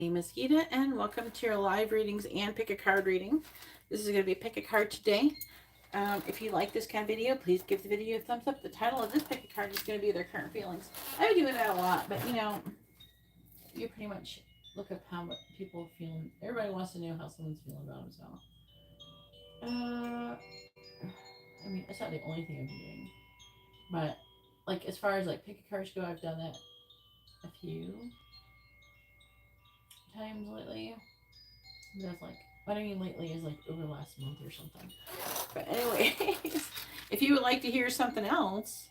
name is Gita, and welcome to your live readings and pick a card reading. This is going to be pick a card today. If you like this kind of video, please give the video a thumbs up. The title of this pick a card is going to be their current feelings. I've been doing that a lot, but you pretty much look up how people are feeling. Everybody wants to know how someone's feeling about themselves. I mean, it's not the only thing I've been doing, but like as far as like pick a cards go, I've done that a few times lately. That's like, what I mean lately is like over the last month or something. But anyways, if you would like to hear something else,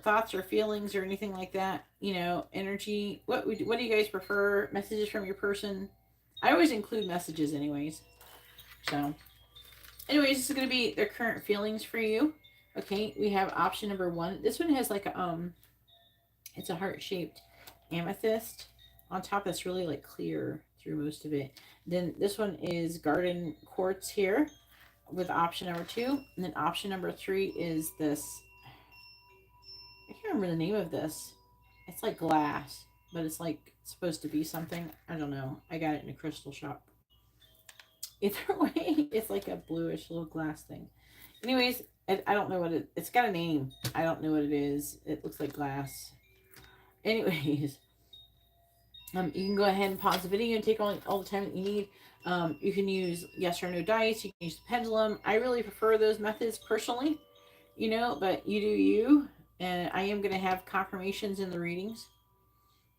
thoughts or feelings or anything like that, energy, what do you guys prefer? Messages from your person? I always include messages anyways. So, anyways, this is going to be their current feelings for you. Okay, we have option number 1. This one has like it's a heart-shaped amethyst on top that's really like clear through most of it. Then this one is garden quartz here with option number 2. And then option number 3 is this. I can't remember the name of this. It's like glass, but it's like supposed to be something. I don't know. I got it in a crystal shop. Either way, it's like a bluish little glass thing. Anyways, I don't know what it's got a name. I don't know what it is. It looks like glass. Anyways, you can go ahead and pause the video and take all the time that you need. You can use yes or no dice. You can use the pendulum. I really prefer those methods personally, but you do you. And I am going to have confirmations in the readings.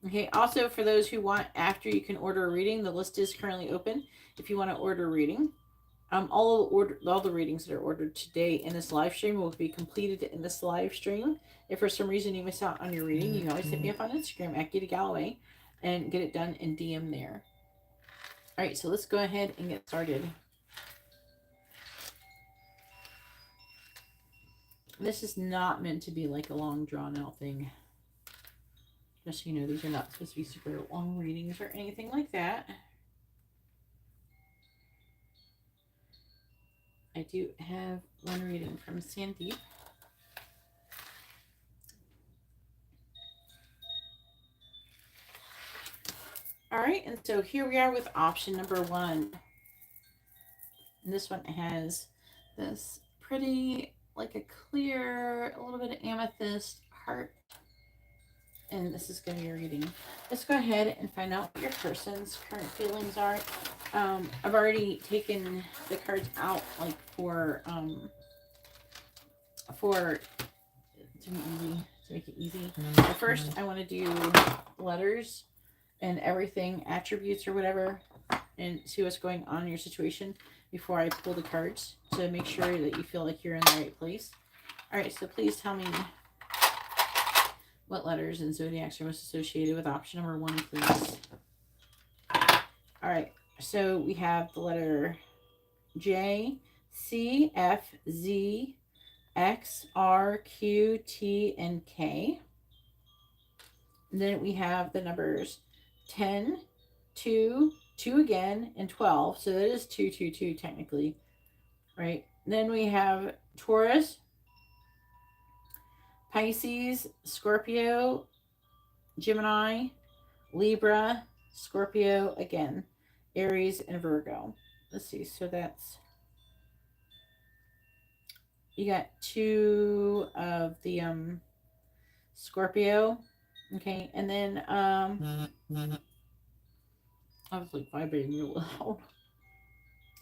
Okay, also for those who want after, you can order a reading. The list is currently open if you want to order a reading. All the readings that are ordered today in this live stream will be completed in this live stream. If for some reason you miss out on your reading, you can always hit me up on Instagram at Gita Galloway and get it done in DM there. All right, so let's go ahead and get started. This is not meant to be like a long drawn out thing. Just so you know, these are not supposed to be super long readings or anything like that. I do have one reading from Sandeep. All right, and so here we are with option number 1. And this one has this pretty, like a clear, a little bit of amethyst heart. And this is going to be a reading. Let's go ahead and find out what your person's current feelings are. I've already taken the cards out, like for to make it easy. But first, I want to do letters and everything, attributes or whatever, and see what's going on in your situation before I pull the cards to make sure that you feel like you're in the right place. All right, so please tell me what letters and zodiacs are most associated with option number 1, please. All right, so we have the letter J, C, F, Z, X, R, Q, T, and K. And then we have the numbers 10, 2, 2 again, and 12. So that is 222 technically, right? Then we have Taurus, Pisces, Scorpio, Gemini, Libra, Scorpio again, Aries, and Virgo. Let's see. So that's, you got 2 of the Scorpio. Okay, and then I was like vibrating real loud.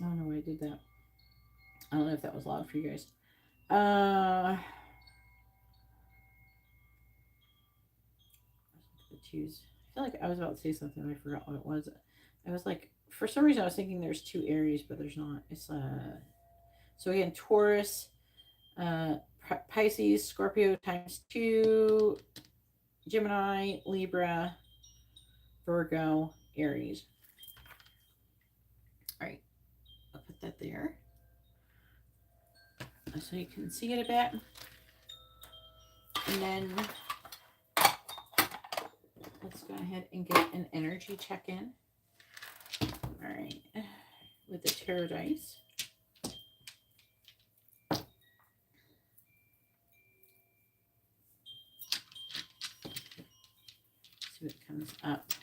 I don't know why I did that. I don't know if that was loud for you guys. Choose. I feel like I was about to say something and I forgot what it was. I was like, for some reason I was thinking there's 2 Aries, but there's not. It's so again, Taurus, Pisces, Scorpio times 2, Gemini, Libra, Virgo, Aries. All right, I'll put that there so you can see it a bit. And then let's go ahead and get an energy check in. All right, with the tarot dice. See what comes up.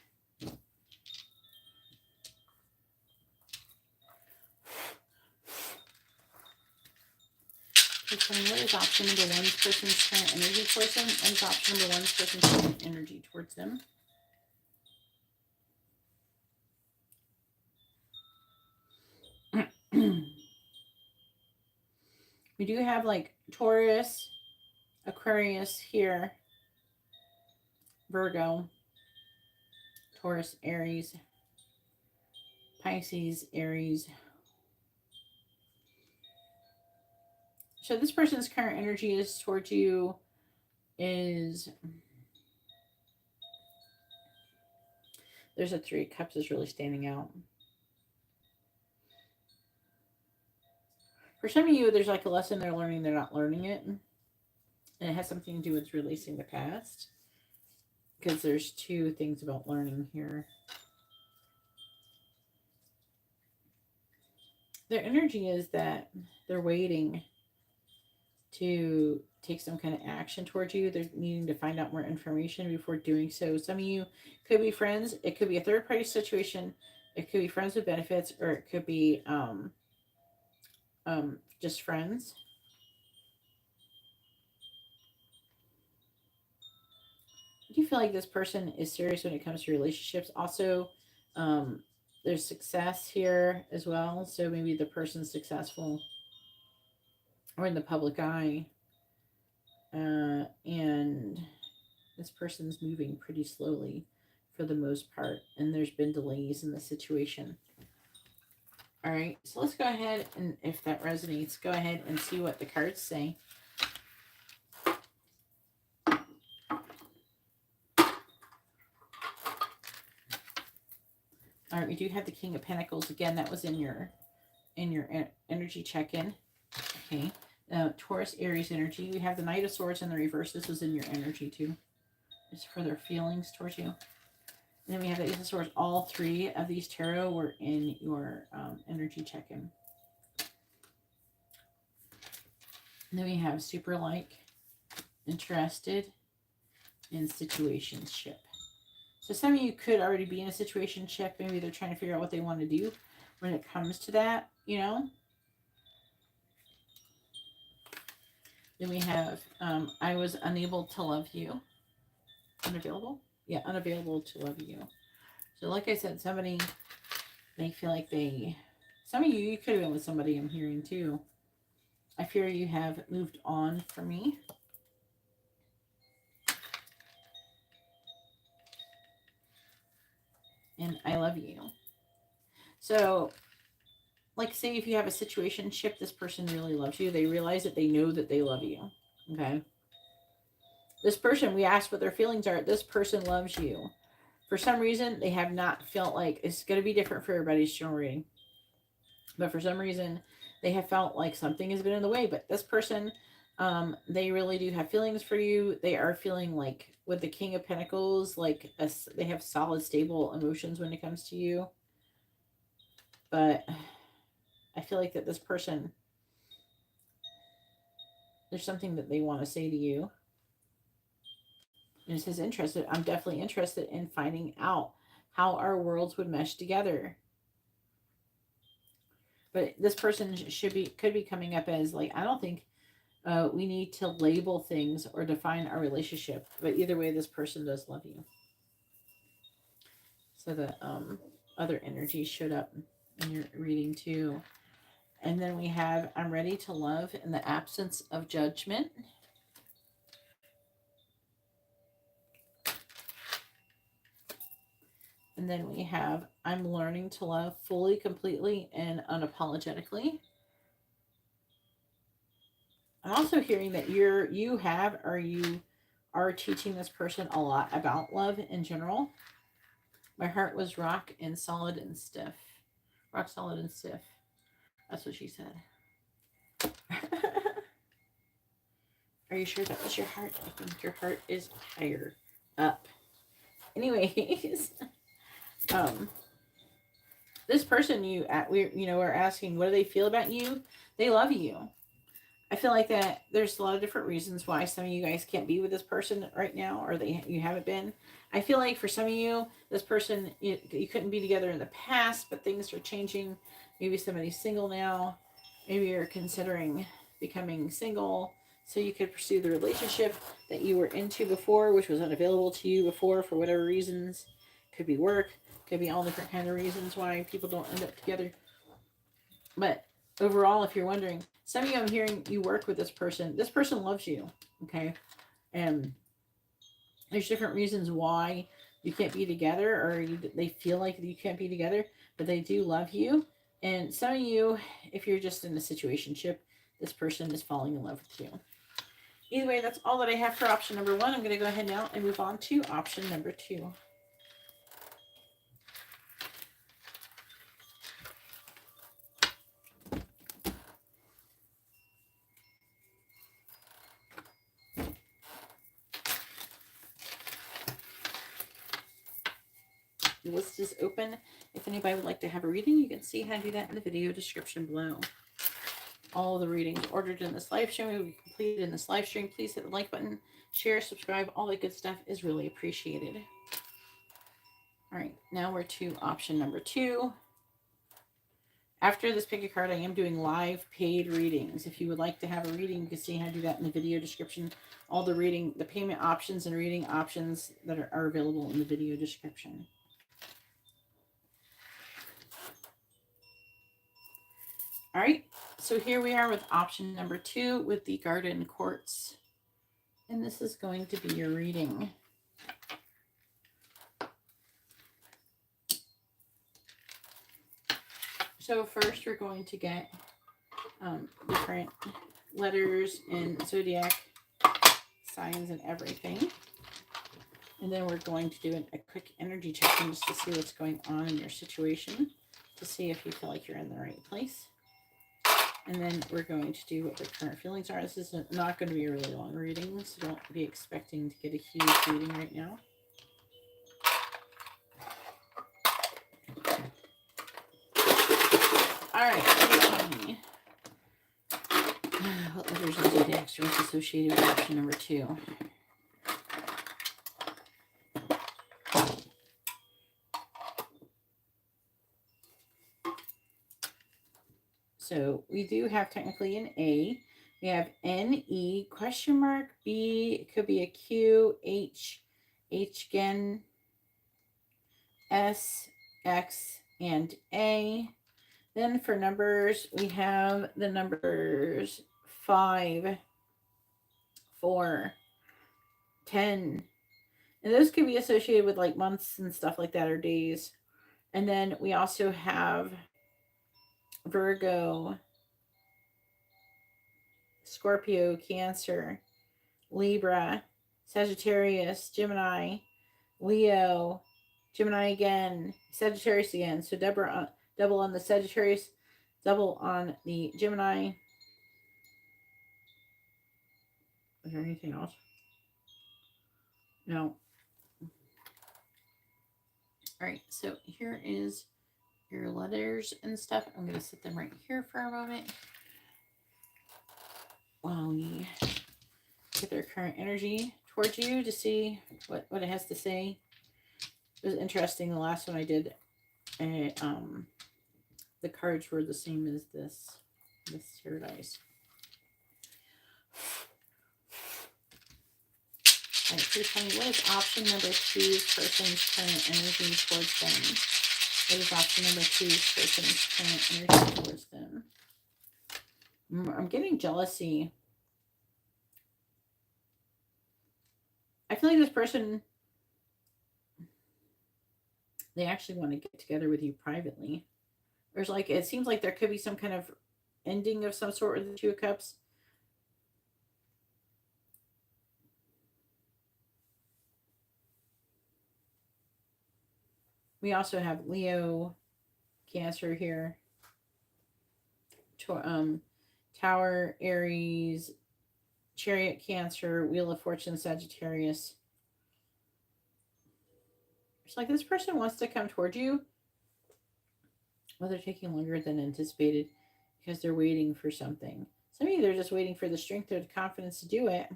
What is option number one's person's current energy towards them? What is option number one's person's current energy towards them? We do have like Taurus, Aquarius here, Virgo, Taurus, Aries, Pisces, Aries. So this person's current energy is towards you is, there's a Three of Cups is really standing out. For some of you, there's like a lesson they're learning, they're not learning it. And it has something to do with releasing the past. Because there's two things about learning here. Their energy is that they're waiting to take some kind of action towards you. They're needing to find out more information before doing so. Some of you could be friends. It could be a third party situation. It could be friends with benefits, or it could be just friends. Do you feel like this person is serious when it comes to relationships? Also, there's success here as well. So maybe the person's successful or in the public eye. And this person's moving pretty slowly for the most part. And there's been delays in the situation. All right, so let's go ahead and, if that resonates, go ahead and see what the cards say. All right, we do have the King of Pentacles. Again, that was in your energy check-in. Okay, Taurus, Aries energy. We have the Knight of Swords in the reverse. This was in your energy too. It's for their feelings towards you. And then we have the Ace of Swords. All three of these tarot were in your energy check-in. And then we have super like, interested, and situationship. So some of you could already be in a situationship. Maybe they're trying to figure out what they want to do when it comes to that, you know. Then we have, I was unable to love you. Unavailable? Yeah, unavailable to love you. So like I said, somebody, they feel like they, some of you could have been with somebody I'm hearing too. I fear you have moved on from me. And I love you. So, like, say if you have a situationship, this person really loves you. They realize that they know that they love you. Okay. This person, we asked what their feelings are. This person loves you. For some reason, they have not felt like, it's going to be different for everybody's general reading. But for some reason, they have felt like something has been in the way. But this person, they really do have feelings for you. They are feeling like, with the King of Pentacles, like they have solid, stable emotions when it comes to you. But I feel like that this person, there's something that they want to say to you. And it says interested. I'm definitely interested in finding out how our worlds would mesh together. But this person could be coming up as like, I don't think we need to label things or define our relationship. But either way, this person does love you. So the other energy showed up in your reading too. And then we have, I'm ready to love in the absence of judgment. And then we have, I'm learning to love fully, completely, and unapologetically. I'm also hearing that you are teaching this person a lot about love in general. My heart was rock and solid and stiff. Rock solid and stiff. That's what she said. Are you sure that was your heart? I think your heart is higher up. Anyways, this person we're asking, what do they feel about you? They love you. I feel like that there's a lot of different reasons why some of you guys can't be with this person right now, or you haven't been. I feel like for some of you, this person, you couldn't be together in the past, but things are changing. Maybe somebody's single now. Maybe you're considering becoming single so you could pursue the relationship that you were into before, which was unavailable to you before for whatever reasons. Could be work, could be all different kind of reasons why people don't end up together. But overall, if you're wondering, some of you, I'm hearing you work with this person. This person loves you, okay? And there's different reasons why you can't be together, or they feel like you can't be together, but they do love you. And some of you, if you're just in a situationship, this person is falling in love with you. Either way, that's all that I have for option number 1. I'm going to go ahead now and move on to option number 2. The list is open. If anybody would like to have a reading, you can see how to do that in the video description below. All of the readings ordered in this live stream will be completed in this live stream. Please hit the like button, share, subscribe. All that good stuff is really appreciated. All right, now we're to option number 2. After this pick a card, I am doing live paid readings. If you would like to have a reading, you can see how to do that in the video description. All the payment options and reading options that are available in the video description. All right, so here we are with option number 2 with the Garden Quartz. And this is going to be your reading. So first we're going to get different letters and zodiac signs and everything. And then we're going to do a quick energy check just to see what's going on in your situation, to see if you feel like you're in the right place. And then we're going to do what the current feelings are. This is not going to be a really long reading, so don't be expecting to get a huge reading right now. All right. What letters and zodiacs are associated with option number 2? So we do have technically an A. We have N-E, question mark, B, it could be a Q, H again, S, X, and A. Then for numbers, we have the numbers 5, 4, 10. And those could be associated with like months and stuff like that, or days. And then we also have Virgo, Scorpio, Cancer, Libra, Sagittarius, Gemini, Leo, Gemini again, Sagittarius again. So double on the Sagittarius, double on the Gemini. Is there anything else? No. All right, so here is your letters and stuff. I'm going to set them right here for a moment while we get their current energy towards you to see what it has to say. It was interesting. The last one I did, the cards were the same as this paradise. All right, please tell me, what is option number 2's person's current energy towards them? What is option number 2's person's current energy towards them? I'm getting jealousy. I feel like this person, they actually want to get together with you privately. There's like, it seems like there could be some kind of ending of some sort with the 2 of Cups. We also have Leo, Cancer here. Tower, Aries, Chariot, Cancer, Wheel of Fortune, Sagittarius. It's like this person wants to come toward you, but they're taking longer than anticipated because they're waiting for something. Some of you, they're just waiting for the strength or the confidence to do it.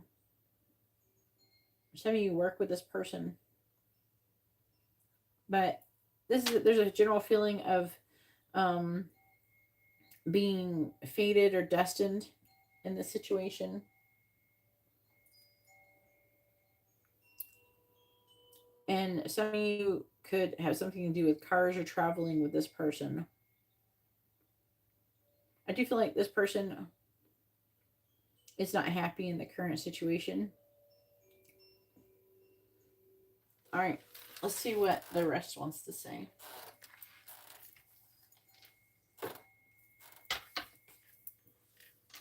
Some of you work with this person, but there's a general feeling of being fated or destined in this situation. And some of you could have something to do with cars or traveling with this person. I do feel like this person is not happy in the current situation. All right, let's see what the rest wants to say.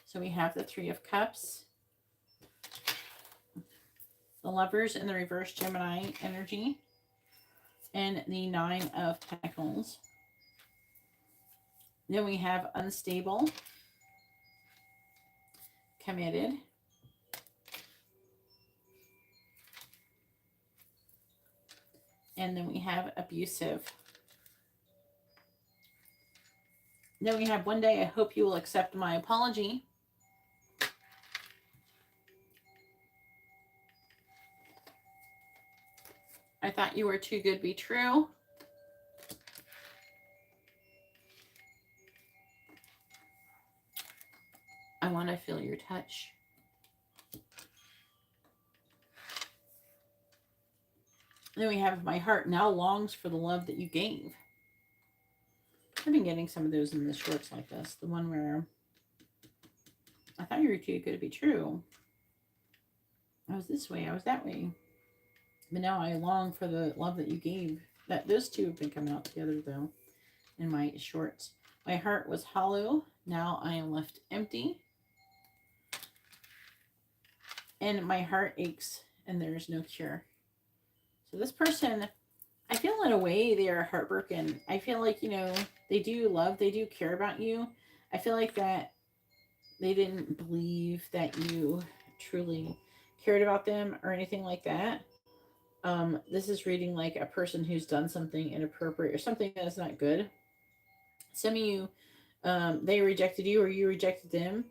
So we have the Three of Cups, the Lovers in the reverse Gemini energy, and the Nine of Pentacles. Then we have unstable, committed, and then we have abusive. Then we have one day I hope you will accept my apology. I thought you were too good to be true. I want to feel your touch. Then we have my heart now longs for the love that you gave. I've been getting some of those in the shorts like this. The one where I thought you were too good to be true. I was this way, I was that way. But now I long for the love that you gave. Those two have been coming out together though in my shorts. My heart was hollow. Now I am left empty. And my heart aches and there is no cure. So this person, I feel in a way they are heartbroken. I feel like, they do love, they do care about you. I feel like that they didn't believe that you truly cared about them or anything like that. This is reading like a person who's done something inappropriate or something that's not good. Some of you, they rejected you or you rejected them.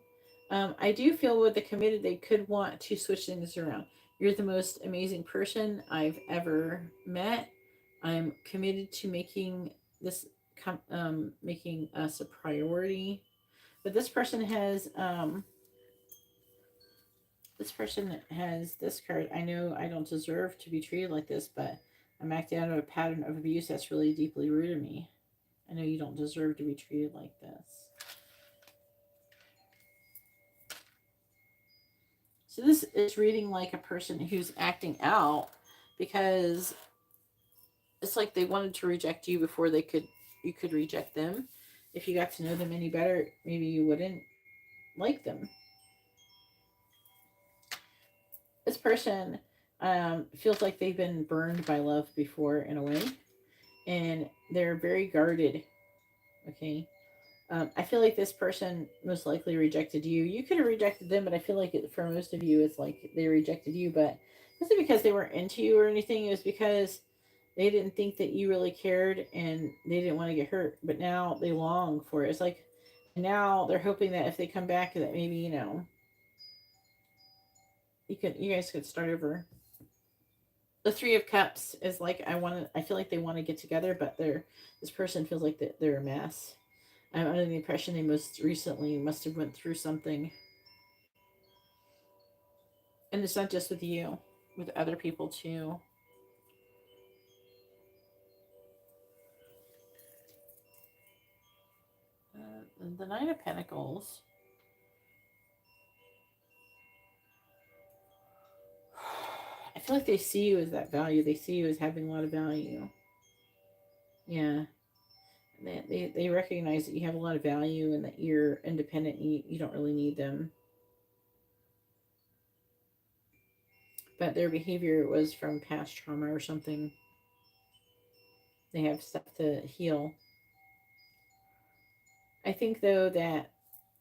I do feel with the committed, they could want to switch things around. You're the most amazing person I've ever met. I'm committed to making this, making us a priority. But this person has this card. I know I don't deserve to be treated like this, but I'm acting out of a pattern of abuse that's really deeply rooted in me. I know you don't deserve to be treated like this. So this is reading like a person who's acting out because it's like they wanted to reject you before you could reject them. If you got to know them any better, maybe you wouldn't like them. This person feels like they've been burned by love before in a way, and they're very guarded. Okay. I feel like this person most likely rejected you. You could have rejected them, but I feel like for most of you, it's like they rejected you. But it wasn't because they weren't into you or anything. It was because they didn't think that you really cared and they didn't want to get hurt. But now they long for it. It's like now they're hoping that if they come back, that maybe you guys could start over. The Three of Cups is like I feel like they want to get together, but this person feels like they're a mess. I'm under the impression they most recently must have went through something. And it's not just with you, with other people too. The Nine of Pentacles. I feel like they see you as that value. They see you as having a lot of value. Yeah. They recognize that you have a lot of value and that you're independent. You don't really need them. But their behavior was from past trauma or something. They have stuff to heal. I think, though, that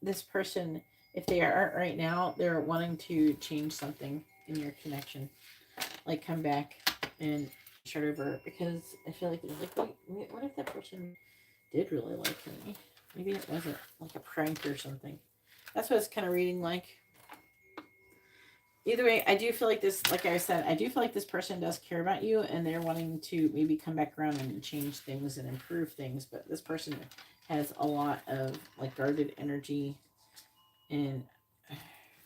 this person, if they aren't right now, they're wanting to change something in your connection. Like come back and start over. Because I feel like it's like, wait, what if that person did really like me? Maybe it wasn't like a prank or something. That's what it's kind of reading like. Either way, I do feel like this, like I said, I do feel like this person does care about you and they're wanting to maybe come back around and change things and improve things. But this person has a lot of like guarded energy and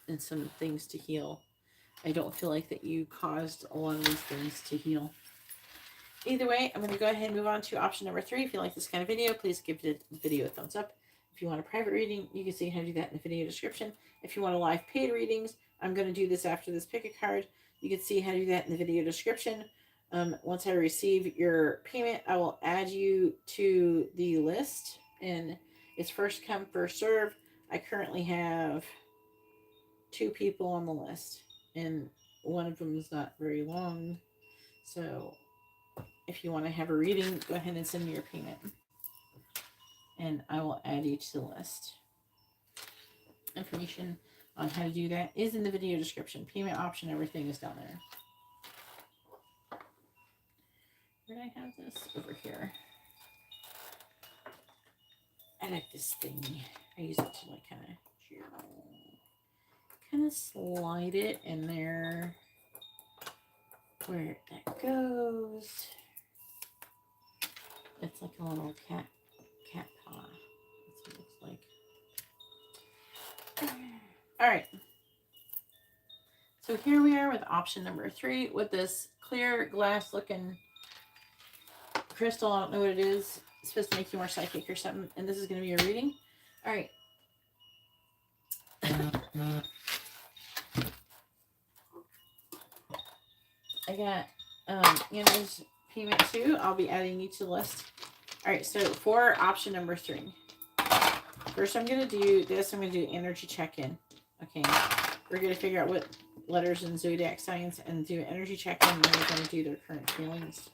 and some things to heal. I don't feel like that you caused a lot of these things to heal. Either way, I'm going to go ahead and move on to option number 3. If you like this kind of video, please give the video a thumbs up. If you want a private reading, you can see how to do that in the video description. If you want a live paid readings, I'm going to do this after this pick a card. You can see how to do that in the video description. Once I receive your payment, I will add you to the list, and it's first come, first serve. I currently have 2 people on the list, and one of them is not very long. So if you want to have a reading, go ahead and send me your payment, and I will add you to the list. Information on how to do that is in the video description. Payment option, everything is down there. Where did I have this? Over here. I like this thing. I use it to like kind of slide it in there where that goes. It's like a little cat paw. That's what it looks like. All right. So here we are with option number 3 with this clear glass looking crystal. I don't know what it is. It's supposed to make you more psychic or something. And this is going to be a reading. All right. I got Anna's payment too. I'll be adding you to the list. All right. So for option number 3. First, I'm going to do this. I'm going to do energy check-in. Okay. We're going to figure out what letters and zodiac signs and do an energy check-in. And then we're going to do their current feelings.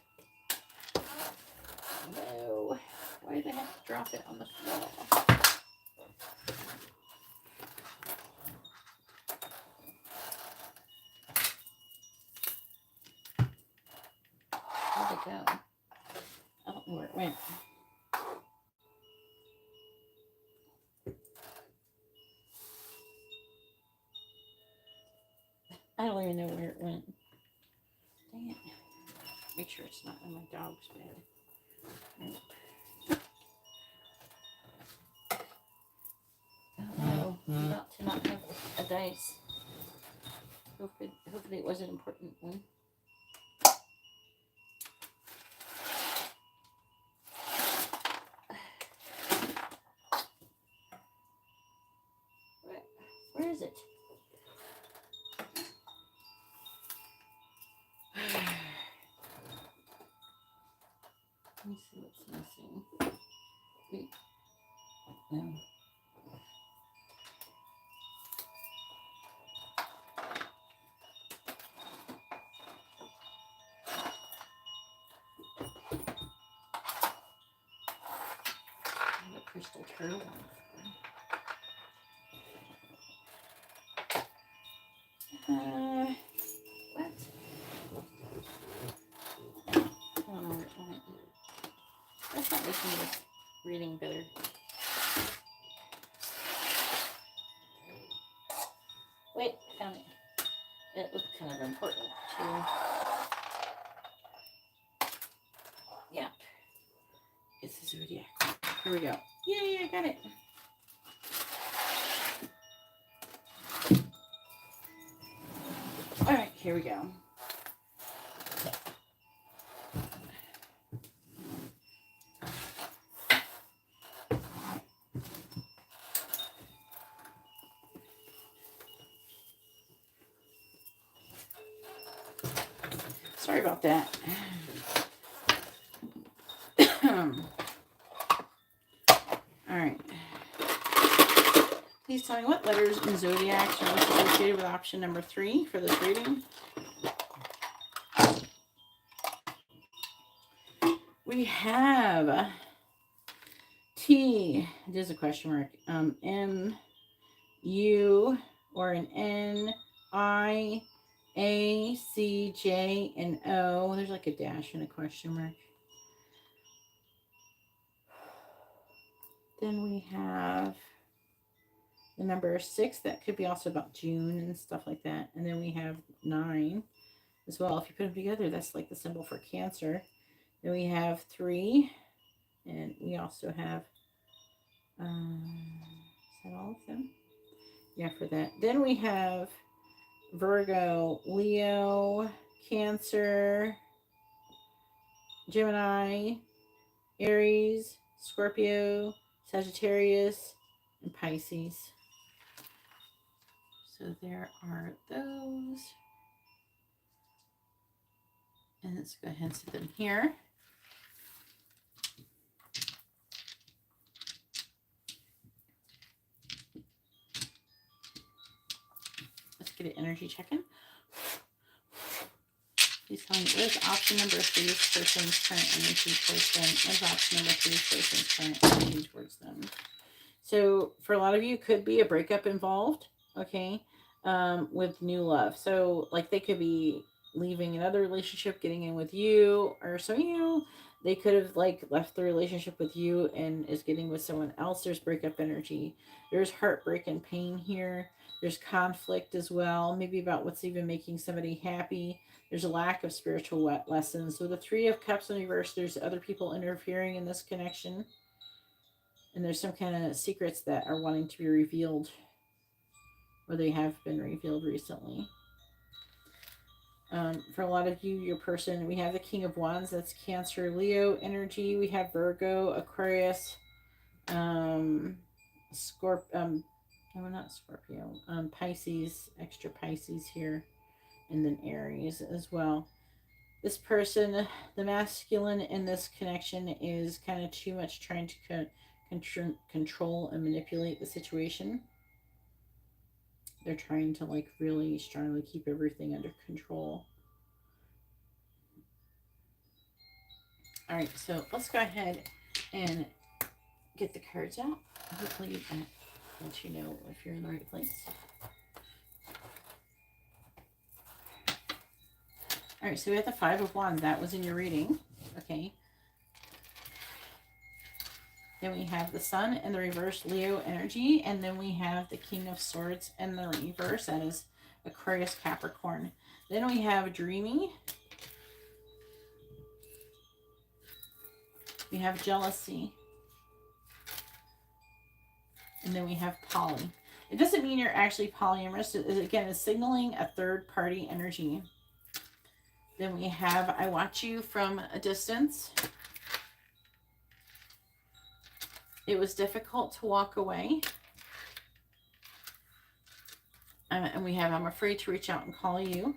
No. Why did I have to drop it on the floor? Where'd it go? I don't know where it went. I don't even know where it went. Dang it. Make sure it's not in my dog's bed. Oh no, I'm about to not have a dice. Hopefully it was an important one. Where is it? Let me see what's missing. Wait. No. The crystal turtle. What? I don't know where it went. That's not making this reading better. Wait, I found it. It looked kind of important too. Yeah. It's the zodiac. Here we go. Yay, I got it. All right, here we go. Sorry about that. All right. Please tell me what letters and zodiacs are associated with option number 3 for this reading. We have T, there's a question mark, M, U, or an N, I, A, C, J, and O. There's like a dash and a question mark. Then we have the number 6. That could be also about June and stuff like that. And then we have 9 as well. If you put them together, that's like the symbol for Cancer. Then we have 3. And we also have, is that all of them? Yeah, for that. Then we have Virgo, Leo, Cancer, Gemini, Aries, Scorpio, Sagittarius, and Pisces. So there are those. And let's go ahead and set them here. Let's get an energy check-in. Please tell me, what is option number 3 person's current energy towards them? What is option number 3 person's current energy towards them? So for a lot of you, could be a breakup involved, okay, with new love. So like they could be leaving another relationship, getting in with you, or some of you, they could have like left the relationship with you and is getting with someone else. There's breakup energy. There's heartbreak and pain here. There's conflict as well, maybe about what's even making somebody happy. There's a lack of spiritual lessons. So the 3 of Cups in reverse, there's other people interfering in this connection. And there's some kind of secrets that are wanting to be revealed, or they have been revealed recently. For a lot of you, your person, we have the King of Wands. That's Cancer, Leo energy. We have Virgo, Aquarius, no, not Scorpio, Pisces, extra Pisces here, and then Aries as well. This person, the masculine in this connection, is kind of too much trying to control and manipulate the situation. They're trying to like really strongly keep everything under control. All right, so let's go ahead and get the cards out. Hopefully that lets you know if you're in the right place. All right, so we have the 5 of Wands. That was in your reading. Okay. Then we have the Sun and the reverse, Leo energy. And then we have the King of Swords and the reverse. That is Aquarius, Capricorn. Then we have Dreamy. We have Jealousy. And then we have Poly. It doesn't mean you're actually polyamorous. Again, it's signaling a third party energy. Then we have I watch you from a distance. It was difficult to walk away. And we have I'm afraid to reach out and call you.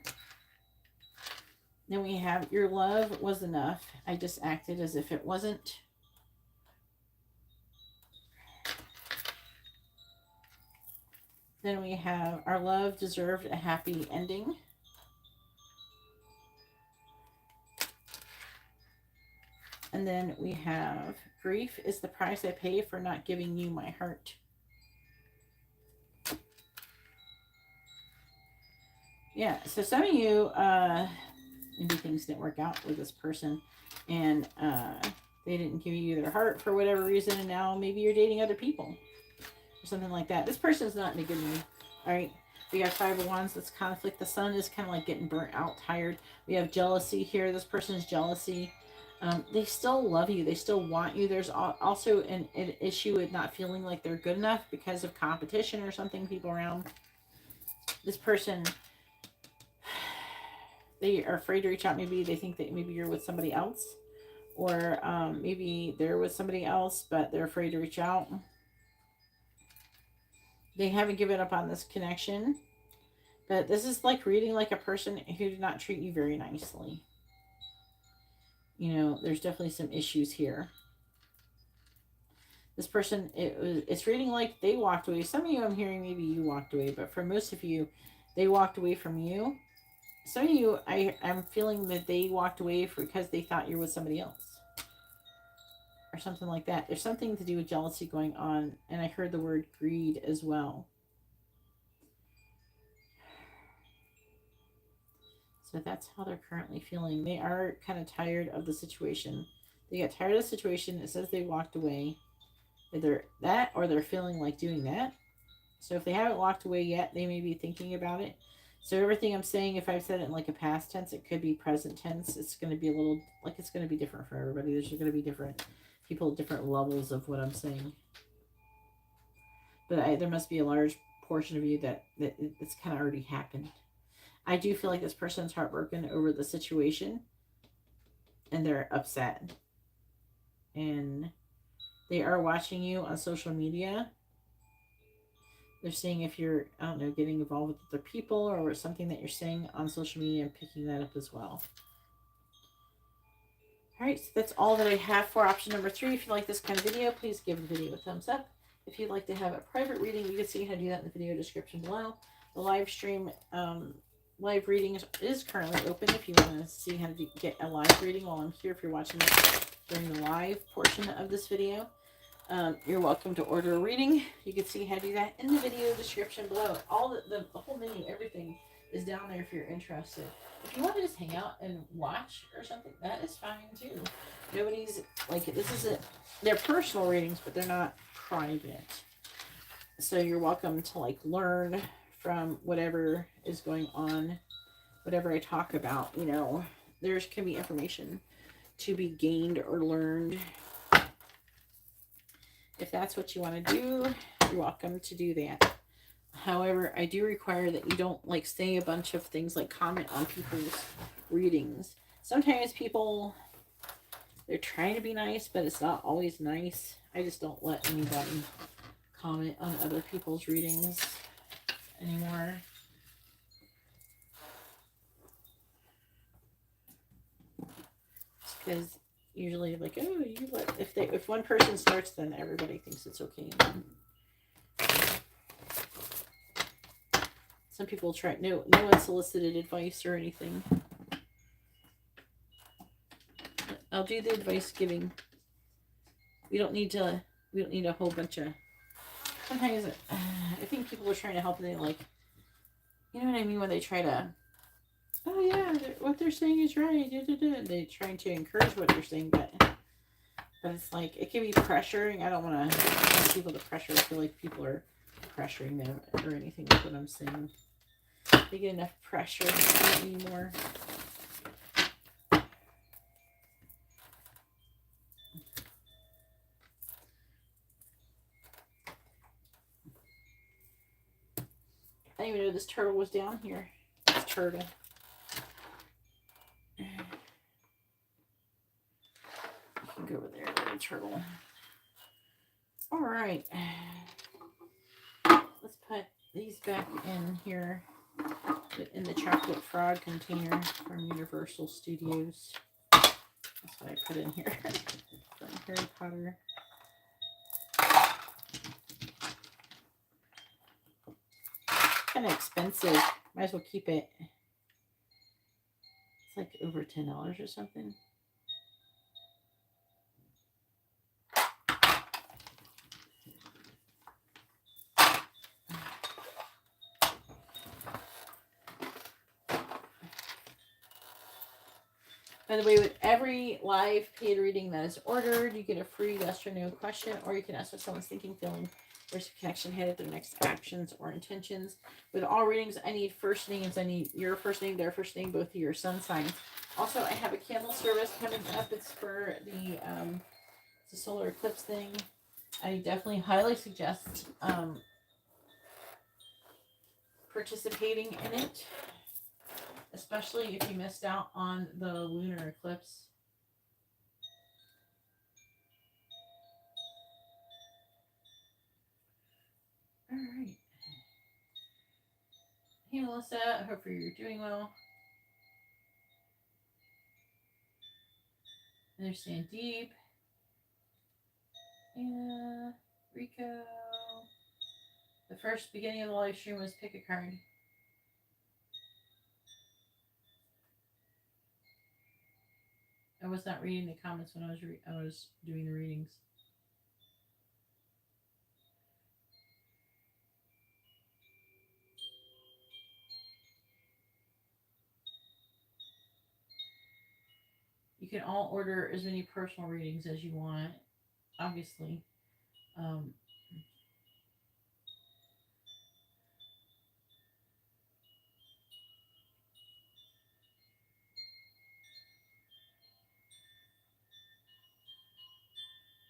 Then we have your love was enough. I just acted as if it wasn't. Then we have our love deserved a happy ending. And then we have grief is the price I pay for not giving you my heart. Yeah, so some of you, maybe things didn't work out with this person and they didn't give you their heart for whatever reason, and now maybe you're dating other people or something like that. This person's not in a good mood. All right, we got 5 of Wands. That's conflict. The Sun is kind of like getting burnt out, tired. We have jealousy here. This person's jealousy. They still love you. They still want you. There's also an issue with not feeling like they're good enough because of competition or something, people around. This person, they are afraid to reach out. Maybe they think that maybe you're with somebody else, or maybe they're with somebody else, but they're afraid to reach out. They haven't given up on this connection, but this is like reading like a person who did not treat you very nicely. You know, there's definitely some issues here. This person, it's reading like they walked away. Some of you, I'm hearing maybe you walked away, but for most of you, they walked away from you. Some of you, I'm feeling that they walked away because they thought you were with somebody else. Or something like that. There's something to do with jealousy going on, and I heard the word greed as well. So that's how they're currently feeling. They are kind of tired of the situation. They got tired of the situation. It says they walked away. Either that or they're feeling like doing that. So if they haven't walked away yet, they may be thinking about it. So everything I'm saying, if I've said it in like a past tense, it could be present tense. It's going to be a little, like it's going to be different for everybody. There's going to be different people at different levels of what I'm saying. But there must be a large portion of you that it's kind of already happened. I do feel like this person's heartbroken over the situation and they're upset. And they are watching you on social media. They're seeing if you're, I don't know, getting involved with other people or something that you're saying on social media and picking that up as well. All right, so that's all that I have for option number 3. If you like this kind of video, please give the video a thumbs up. If you'd like to have a private reading, you can see how to do that in the video description below. The live stream, live reading is currently open if you want to see how to get a live reading while I'm here. If you're watching this during the live portion of this video, you're welcome to order a reading. You can see how to do that in the video description below. All the whole menu, everything is down there if you're interested. If you want to just hang out and watch or something, that is fine too. Nobody's like, this isn't, they're personal readings, but they're not private. So you're welcome to like learn from whatever is going on, whatever I talk about. You know, there can be information to be gained or learned. If that's what you want to do, you're welcome to do that. However, I do require that you don't like say a bunch of things like comment on people's readings. Sometimes people, they're trying to be nice, but it's not always nice. I just don't let anybody comment on other people's readings anymore. Because usually like, oh, you let, if one person starts, then everybody thinks it's okay. Some people try, no unsolicited advice or anything. I'll do the advice giving. We don't need a whole bunch of, sometimes I think people are trying to help and they like, you know what I mean, when they try to, oh yeah, what they're saying is right, they're trying to encourage what they're saying, but it's like, it can be pressuring. I don't want to want people to pressure. I feel like people are pressuring them or anything like what I'm saying. They get enough pressure anymore. I didn't even know this turtle was down here. This turtle. You can go over there, little turtle. All right. Let's put these back in here. In the chocolate frog container from Universal Studios. That's what I put in here. From Harry Potter. Kind of expensive. Might as well keep it. It's like over $10 or something. By the way, with every live paid reading that is ordered, you get a free yes or no question, or you can ask what someone's thinking, feeling, where's the connection headed, their next actions or intentions. With all readings, I need first names. I need your first name, their first name, both of your sun signs. Also, I have a candle service coming up. It's for the solar eclipse thing. I definitely highly suggest participating in it. Especially if you missed out on the lunar eclipse. All right. Hey, Melissa. I hope you're doing well. There's Sandeep. Anna. Rico. The first beginning of the live stream was pick a card. I was not reading the comments when I was doing the readings. You can all order as many personal readings as you want, obviously.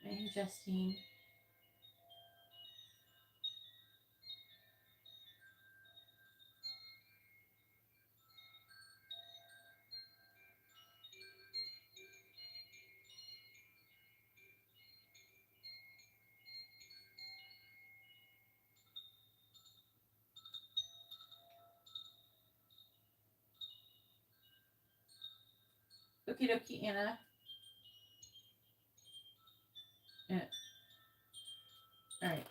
Hey, Justine. Okie dokie, Anna. Yeah. All right.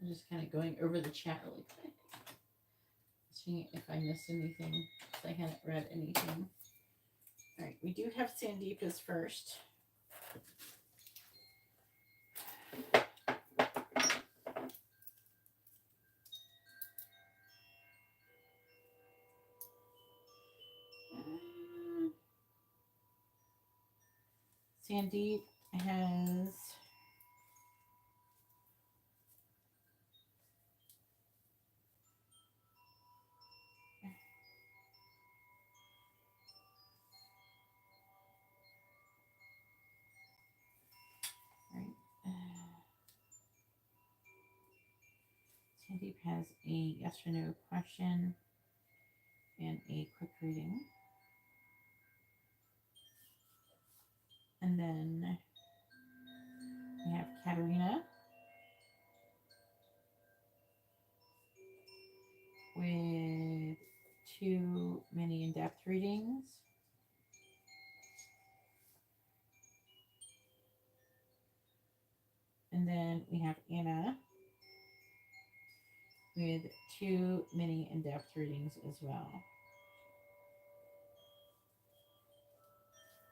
I'm just kind of going over the chat really quick. Seeing if I missed anything. If I hadn't read anything. All right. We do have Sandeepa's first. Sandeep has Sandeep has a yes or no question and a quick reading. And then we have Katerina with 2 mini in-depth readings. And then we have Anna with 2 mini in-depth readings as well.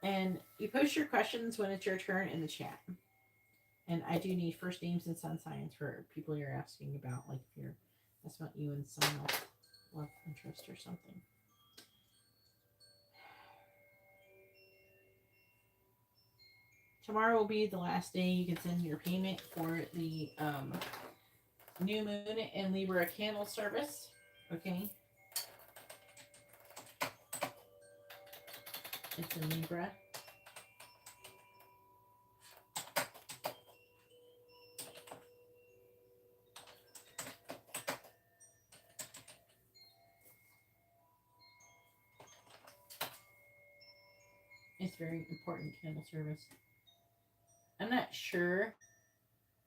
And you post your questions when it's your turn in the chat. And I do need first names and sun signs for people you're asking about, like if you're asking about you and someone else, love interest or something. Tomorrow will be the last day you can send your payment for the new moon and Libra candle service. Okay. It's in Libra. It's very important candle service. I'm not sure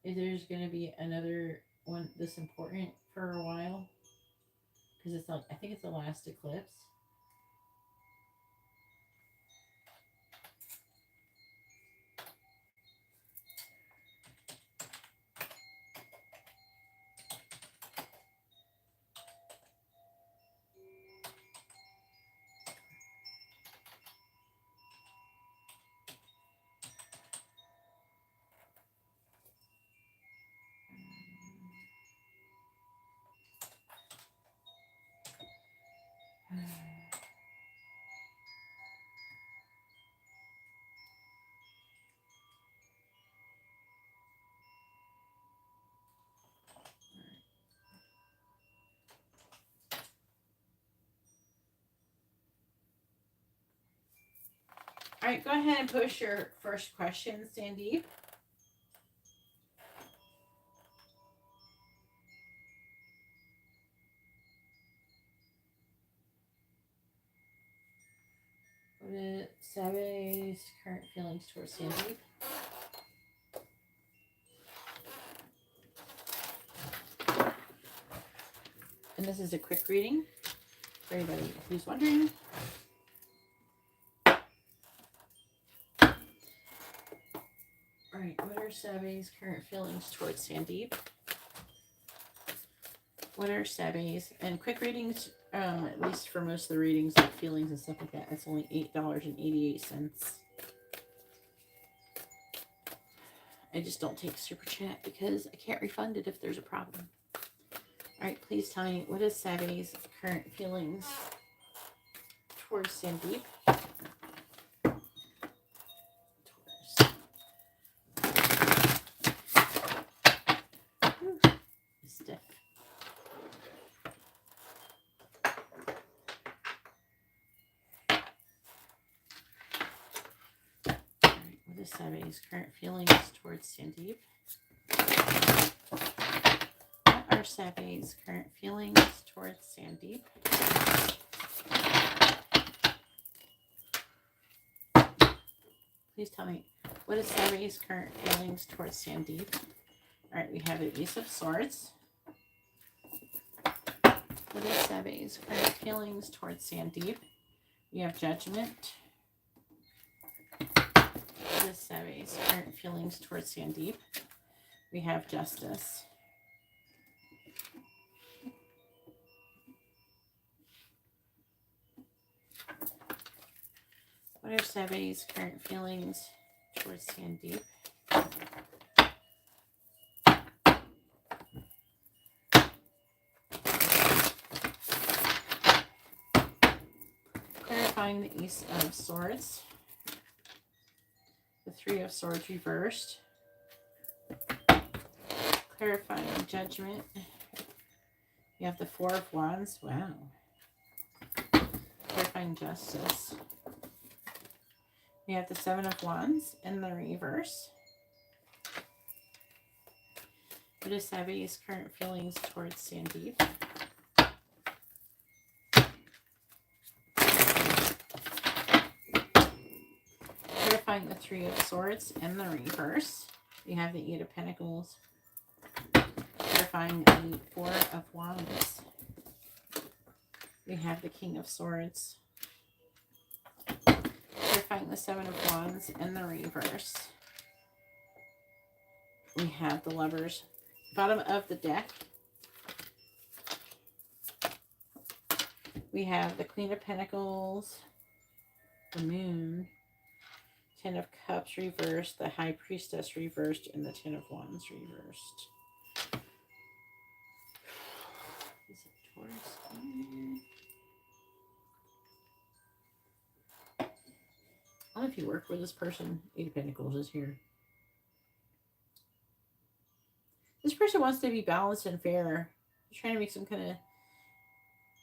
if there's going to be another one this important for a while. Because it's like, I think it's the last eclipse. All right, go ahead and push your first question, Sandeep. What is Sabe's current feelings towards Sandeep? And this is a quick reading for anybody who's wondering. All right, what are Sabe's current feelings towards Sandeep? What are Sabe's? And quick readings, at least for most of the readings, like feelings and stuff like that, it's only $8.88. I just don't take super chat because I can't refund it if there's a problem. All right, please tell me, what is Sabe's current feelings towards Sandeep? Stiff. All right, what is Sabe's current feelings towards Sandeep? What are Sabe's current feelings towards Sandeep? Please tell me, what is Sabe's current feelings towards Sandeep? All right, we have the Ace of Swords. What is Seve's current feelings towards Sandeep? We have Judgment. What is Seve's current feelings towards Sandeep? We have Justice. What are Seve's current feelings towards Sandeep? Clarifying the Ace of Swords. The Three of Swords reversed. Clarifying Judgment. You have the Four of Wands. Wow. Clarifying Justice. We have the Seven of Wands in the reverse. What is Savi's current feelings towards Sandeep? Clarifying the Three of Swords in the reverse. We have the Eight of Pentacles. Clarifying the Four of Wands. We have the King of Swords. Clarifying the Seven of Wands in the reverse. We have the Lovers. Bottom of the deck. We have the Queen of Pentacles, the Moon, Ten of Cups reversed, the High Priestess reversed, and the Ten of Wands reversed. Is it Taurus? I don't know if you work with this person. Eight of Pentacles is here. This person wants to be balanced and fair. They're trying to make some kind of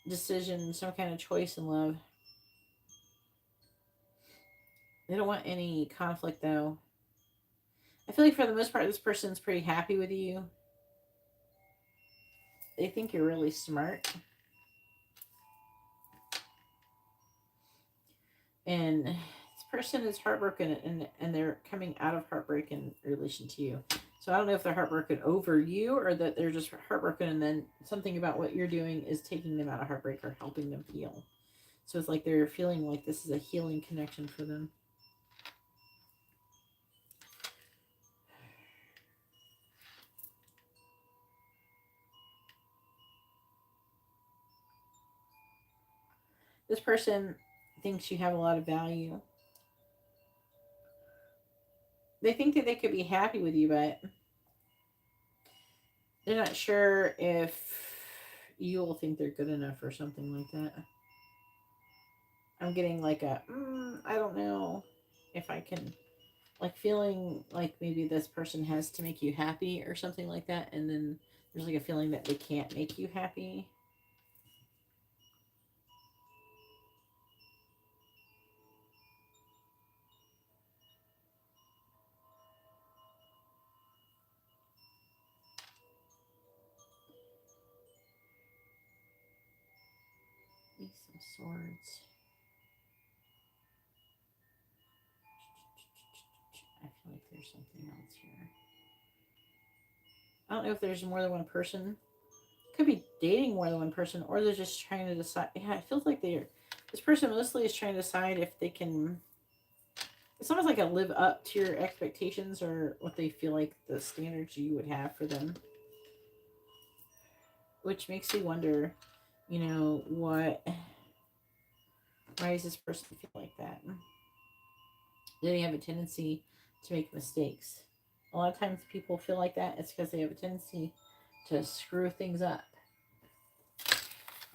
decision, some kind of choice in love. They don't want any conflict, though. I feel like for the most part, this person's pretty happy with you. They think you're really smart. And this person is heartbroken, and they're coming out of heartbreak in relation to you. So I don't know if they're heartbroken over you or that they're just heartbroken and then something about what you're doing is taking them out of heartbreak or helping them heal. So it's like they're feeling like this is a healing connection for them. This person thinks you have a lot of value. They think that they could be happy with you, but they're not sure if you will think they're good enough or something like that. I'm getting like a, I don't know if I can, like feeling like maybe this person has to make you happy or something like that. And then there's like a feeling that they can't make you happy. Ace of Swords. I feel like there's something else here. I don't know if there's more than one person. Could be dating more than one person, or they're just trying to decide. Yeah, it feels like this person mostly is trying to decide if they can. It's almost like a live up to your expectations or what they feel like the standards you would have for them. Which makes you wonder, why does this person feel like that? They have a tendency to make mistakes. A lot of times people feel like that. It's because they have a tendency to screw things up.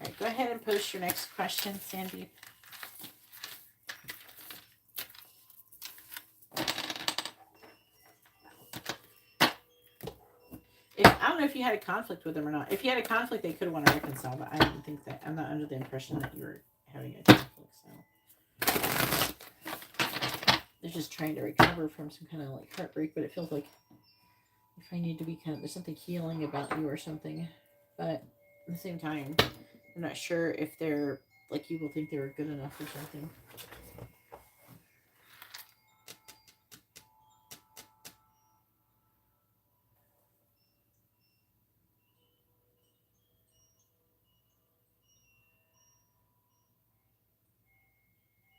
All right, go ahead and post your next question, Sandy. I don't know if you had a conflict with them or not. If you had a conflict, they could want to reconcile, but I didn't think that. I'm not under the impression that you were having a conflict, so. They're just trying to recover from some kind of like heartbreak, but it feels like if I need to be there's something healing about you or something. But at the same time, I'm not sure if they're like you will think they were good enough or something.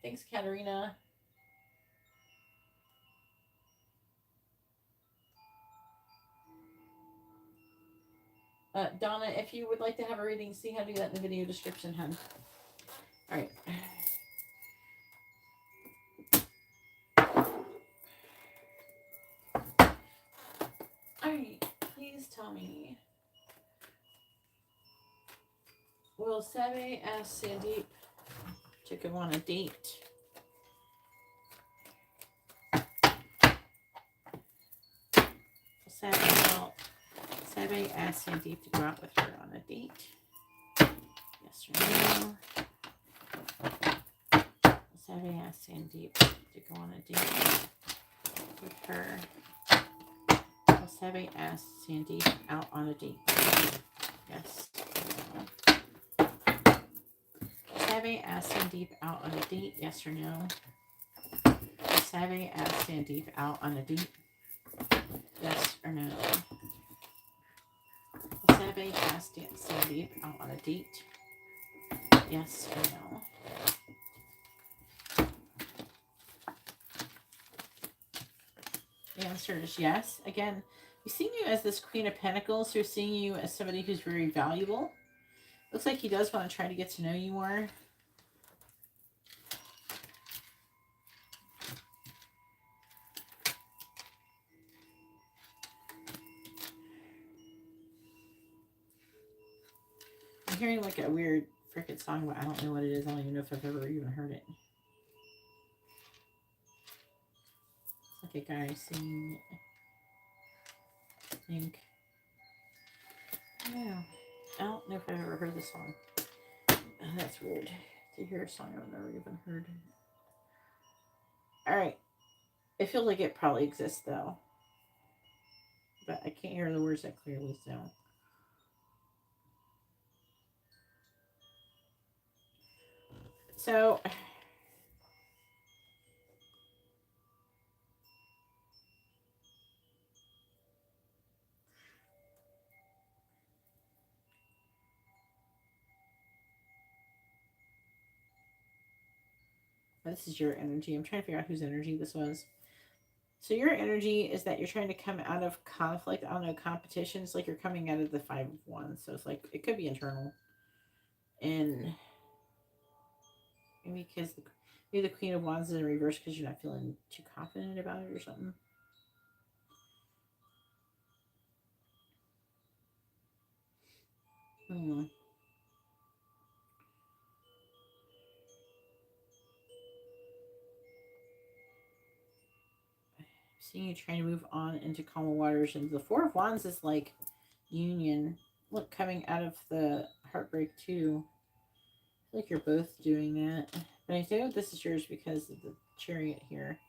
Thanks, Katarina. Donna, if you would like to have a reading, see how to do that in the video description, hun. All right. All right. Please tell me. Will Sabe ask Sandeep to go on a date? Sabe asked Sandeep to go out with her on a date. Yes or no? Sabe asked Sandeep to go on a date with her. Will Sabe ask Sandeep out on a date? Yes. Sabe asked Sandeep out on a date? Yes or no? Will Sabe ask Sandeep out on a date? Yes or no? Sabe asked Sandeep out on a date? Yes or no? The answer is yes. Again, he's seeing you as this Queen of Pentacles, so he's seeing you as somebody who's very valuable. Looks like he does want to try to get to know you more. I'm hearing like a weird frickin' song, but I don't know what it is. I don't even know if I've ever even heard it. It's like a guy singing it, I think. Yeah. I don't know if I've ever heard this song. Oh, that's weird to hear a song I've never even heard. Alright. It feels like it probably exists though. But I can't hear the words that clearly, so this is your energy. I'm trying to figure out whose energy this was. So your energy is that you're trying to come out of conflict. I don't know, competition. It's like you're coming out of the 5 of Wands. So it's like, it could be internal. And maybe because maybe the Queen of Wands is in reverse because you're not feeling too confident about it or something. Seeing you trying to move on into calmer waters. And the 4 of Wands is like union. Look, coming out of the heartbreak too. I feel like you're both doing that. But I know this is yours because of the Chariot here.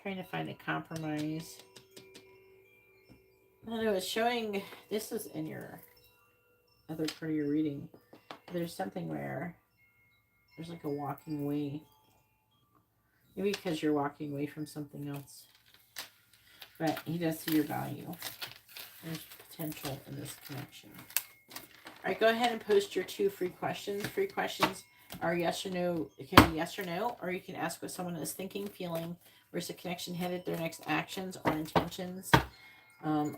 Trying to find a compromise. I don't know, it's showing, this is in your other part of your reading. There's something where there's like a walking away. Maybe because you're walking away from something else. But he does see your value. There's potential in this connection. All right, go ahead and post your 2 free questions. Free questions are yes or no. It can be yes or no, or you can ask what someone is thinking, feeling, where's the connection headed, their next actions or intentions.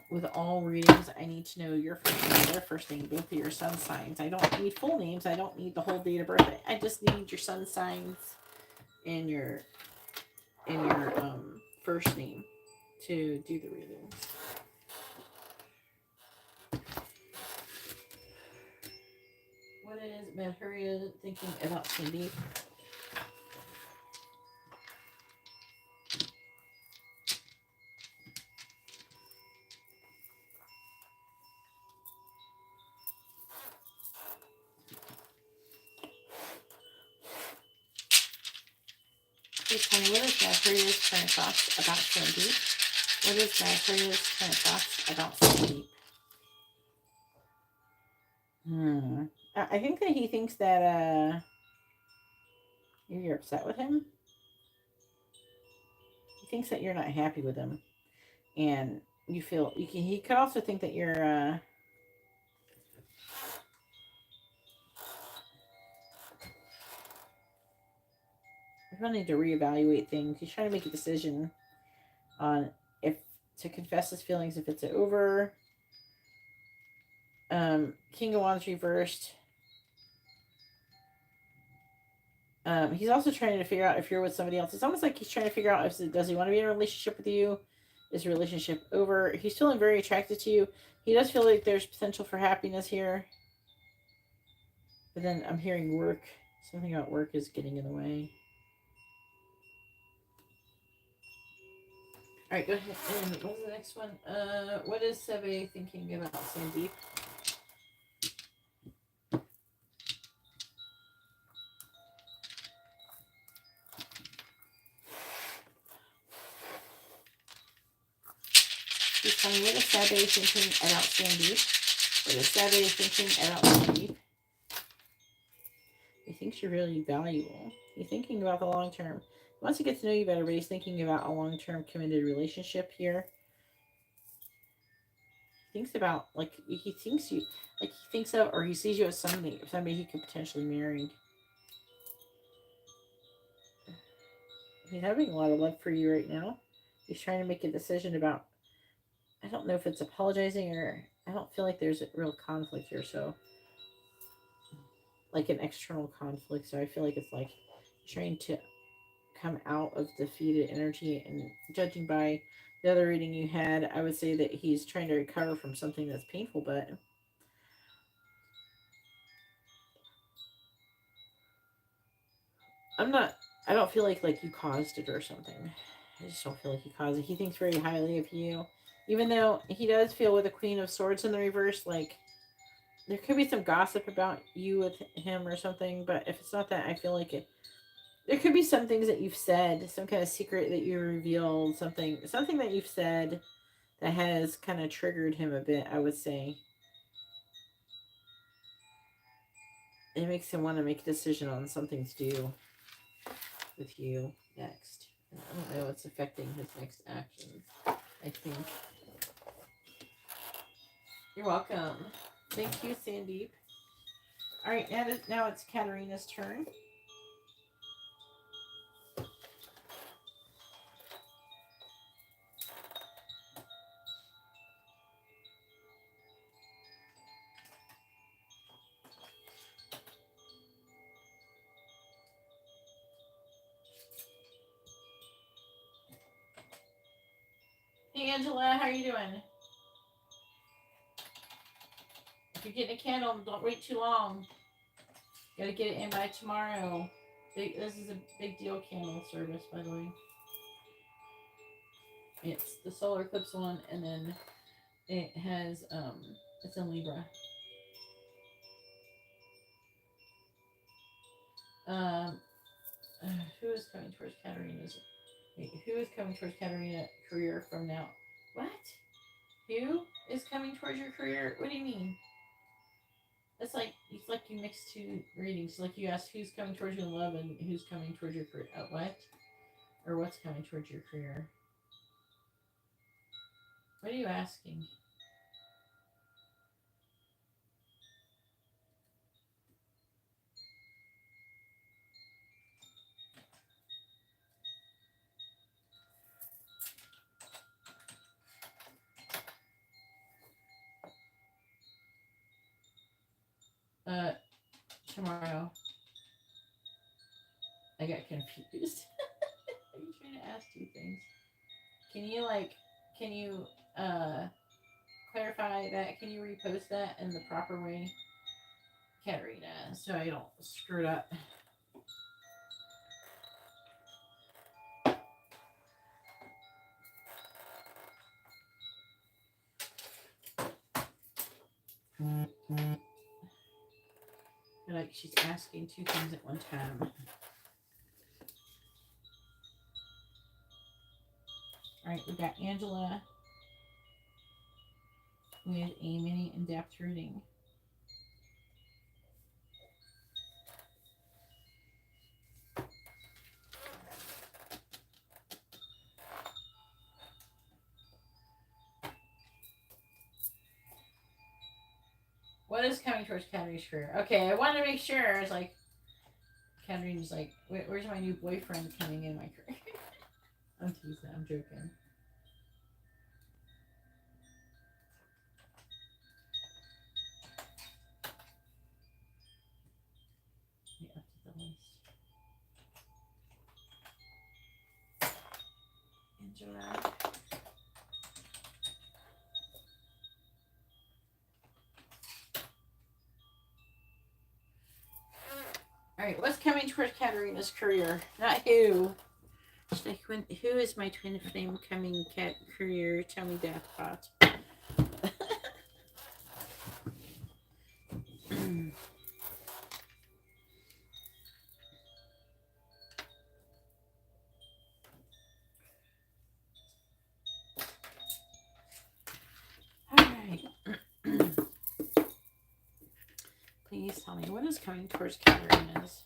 With all readings, I need to know your first name, their first name, both of your sun signs. I don't need full names. I don't need the whole date of birth. I just need your sun signs and your first name to do the readings. What is Madhurya thinking about Sandeep? Please tell me, what is Madhurya's current thoughts about Sandeep? What is Madhurya's current thoughts about Sandeep? I think that he thinks that you're upset with him. He thinks that you're not happy with him, and you feel you can. He could also think that you're wanting to reevaluate things. He's trying to make a decision on if to confess his feelings, if it's over. King of Wands reversed. He's also trying to figure out if you're with somebody else. It's almost like he's trying to figure out if does he want to be in a relationship with you? Is the relationship over? He's feeling very attracted to you. He does feel like there's potential for happiness here. But then I'm hearing work. Something about work is getting in the way. All right, go ahead. And what's the next one? What is Seve thinking about Sandeep? Please tell me, what is Seve thinking about Sandeep? What is Seve thinking about Sandeep? He thinks you're really valuable. He's thinking about the long term. He wants to get to know you better, but he's thinking about a long term committed relationship here. He thinks about, like, he thinks you, like, he thinks of, or he sees you as somebody he could potentially marry. He's having a lot of love for you right now. He's trying to make a decision about, I don't know if it's apologizing, or I don't feel like there's a real conflict here, so like an external conflict. So I feel like it's like trying to come out of defeated energy, and judging by the other reading you had, I would say that he's trying to recover from something that's painful, but I don't feel like you caused it or something. I just don't feel like he caused it. He thinks very highly of you. Even though he does feel with the Queen of Swords in the reverse, like there could be some gossip about you with him or something, but if it's not that, I feel like there could be some things that you've said, some kind of secret that you revealed, something that you've said that has kind of triggered him a bit, I would say. It makes him want to make a decision on something to do with you next. And I don't know, it's affecting his next actions, I think. You're welcome. Thank you, Sandeep. All right, now it's Katarina's turn. Hey, Angela, how are you doing? If you're getting a candle, don't wait too long. Gotta get it in by tomorrow. This is a big deal candle service, by the way. It's the solar eclipse one, and then it has it's in Libra. Who is coming towards Katarina's? Wait, who is coming towards Katarina's career from now? What? Who is coming towards your career? What do you mean? It's like you mixed two readings. Like you asked who's coming towards you in love and who's coming towards your career. What? Or what's coming towards your career? What are you asking? Tomorrow. I got confused. Are you trying to ask two things? Can you clarify that? Can you repost that in the proper way, Katarina, so I don't screw it up? Like she's asking two things at one time. Alright, we got Angela with a mini in-depth reading. What is coming towards Katarina's career? Okay, I want to make sure. It's like, Katarina's like, where's my new boyfriend coming in my career? I'm teasing. I'm joking. Yeah, up to the list. Enjoy. All right, what's coming towards Katarina's career? Not who. It's like who is my twin flame coming career? Tell me, Deathbot. All right. Please tell me what is coming towards Katarina's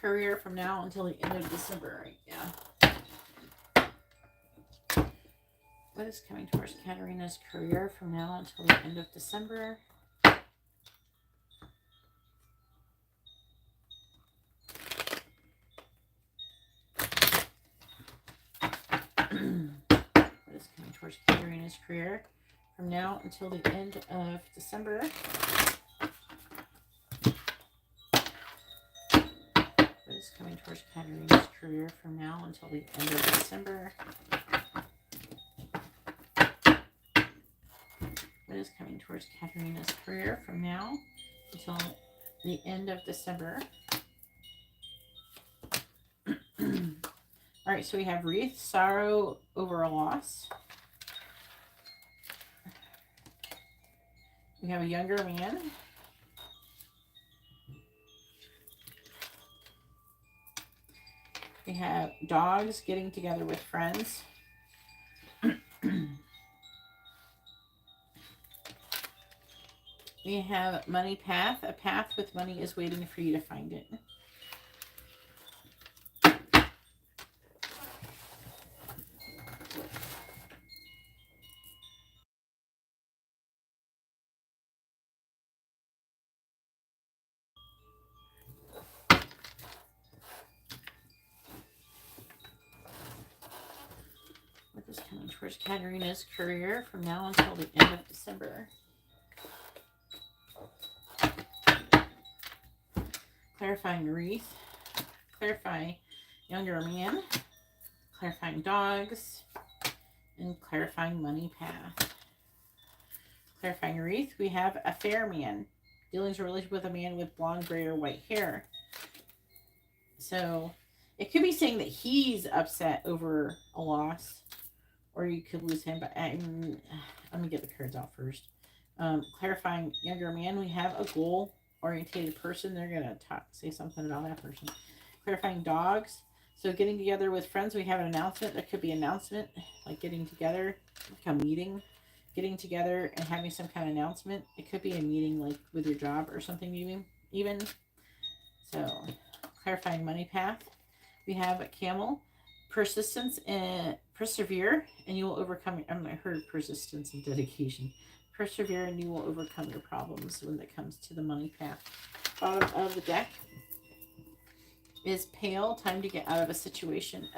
career from now until the end of December. Right? Yeah. What is coming towards Katarina's career from now until the end of December? What is coming towards Katarina's career from now until the end of December? What is coming towards Katarina's career from now until the end of December? What is coming towards Katarina's career from now until the end of December? All right, so we have wreath, sorrow over a loss. We have a younger man. We have dogs getting together with friends. We have money path. A path with money is waiting for you to find it. What is coming towards Katarina's career from now until the end of December? Clarifying wreath. Clarify younger man. Clarifying dogs. And clarifying money path. Clarifying wreath. We have a fair man. Dealings or relationship with a man with blonde, gray, or white hair. So it could be saying that he's upset over a loss. Or you could lose him, but let me get the cards out first. Clarifying younger man, we have a goal-oriented person. They're going to say something about that person. Clarifying dogs. So getting together with friends, we have an announcement. There could be an announcement, like getting together, like a meeting. Getting together and having some kind of announcement. It could be a meeting like with your job or something even. So clarifying money path. We have a camel. Persistence and persevere, and you will overcome. I heard persistence and dedication. Persevere, and you will overcome your problems when it comes to the money path. Bottom of the deck is pale. Time to get out of a situation.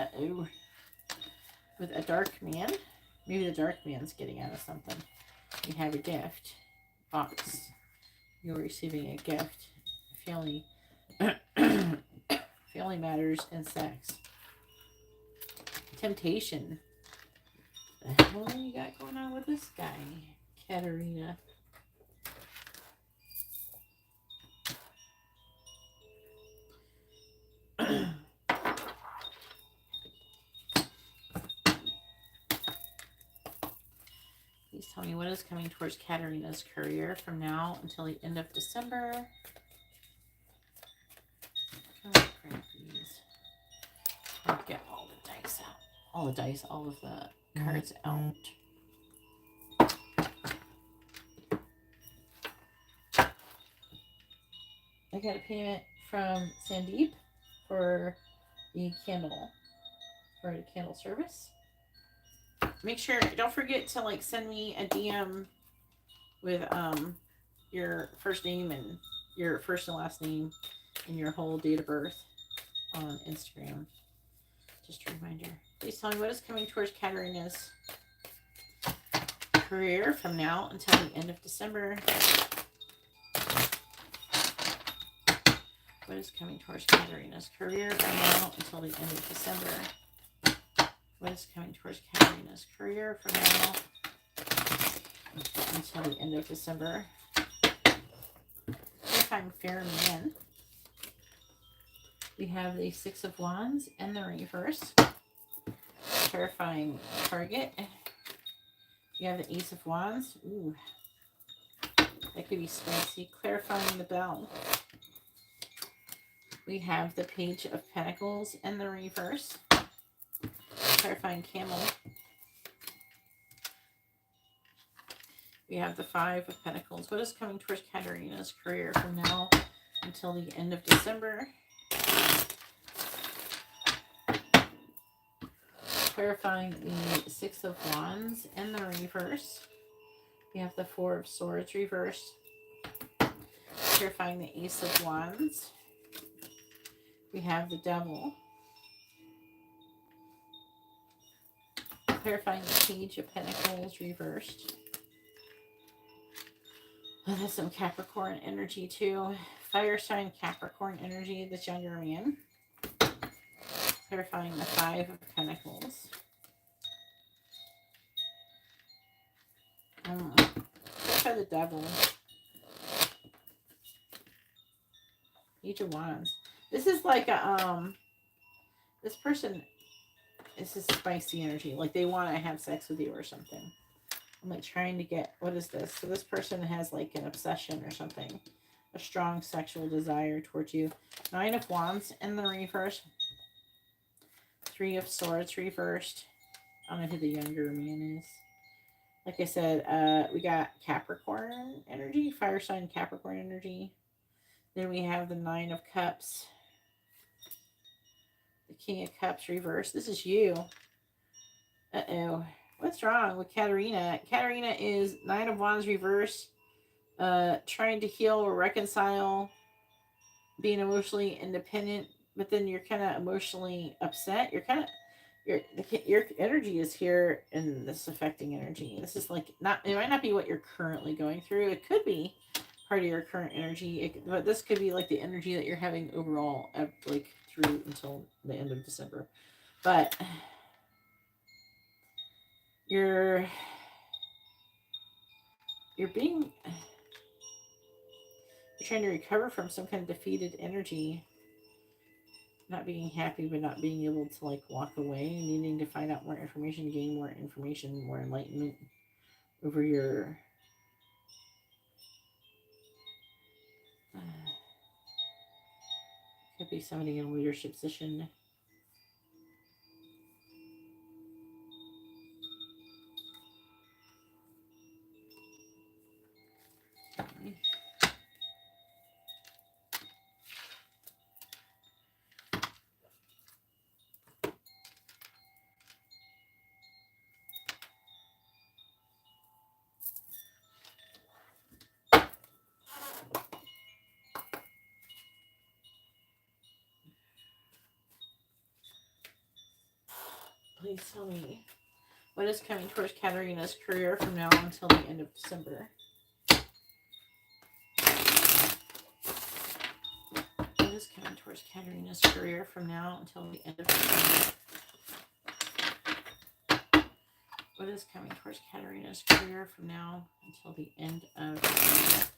With a dark man. Maybe the dark man's getting out of something. You have a gift box. You're receiving a gift. Family matters and sex. Temptation. What the hell you got going on with this guy, Katarina? Please tell me what is coming towards Katarina's career from now until the end of December. I'll get all the dice out. All of the cards out. I got a payment from Sandeep for the candle service. Make sure, don't forget to send me a DM with your first name and your first and last name and your whole date of birth on Instagram. Just a reminder. Please tell me what is coming towards Katarina's career from now until the end of December. What is coming towards Katarina's career from now until the end of December? What is coming towards Katarina's career from now until the end of December? If I'm fair man, we have the Six of Wands and the reverse. Clarifying target. You have the Ace of Wands. Ooh, that could be spicy. Clarifying the bell. We have the Page of Pentacles and the reverse. Clarifying camel. We have the Five of Pentacles. What is coming towards Katarina's career from now until the end of December? Clarifying the Six of Wands and the reverse. We have the Four of Swords reversed. Clarifying the Ace of Wands. We have the Devil. Clarifying the Page of Pentacles reversed. Oh, that's some Capricorn energy too. Fire sign Capricorn energy, this younger man. Clarifying the Five of Pentacles. Clarify the Devil. Page of Wands. This is like a this person, this is spicy energy. Like they want to have sex with you or something. I'm like trying to get, what is this? So this person has like an obsession or something. A strong sexual desire towards you. Nine of Wands in the reverse. Three of Swords reversed. I don't know who the younger man is. Like I said, we got Capricorn energy. Fire sign Capricorn energy. Then we have the Nine of Cups. The King of Cups reversed. This is you. Uh-oh. What's wrong with Katarina? Katarina is Nine of Wands reverse. Trying to heal or reconcile. Being emotionally independent. But then you're kind of emotionally upset. You're kind of... Your energy is here in this affecting energy. This is like not, it might not be what you're currently going through. It could be part of your current energy, but this could be like the energy that you're having overall, like through until the end of December. But you're trying to recover from some kind of defeated energy. Not being happy, but not being able to like walk away, needing to find out more information, gain more information, more enlightenment over your could be somebody in a leadership position. Please tell me what is coming towards Katarina's career from now until the end of December. What is coming towards Katarina's career from now until the end of December? What is coming towards Katarina's career from now until the end of December?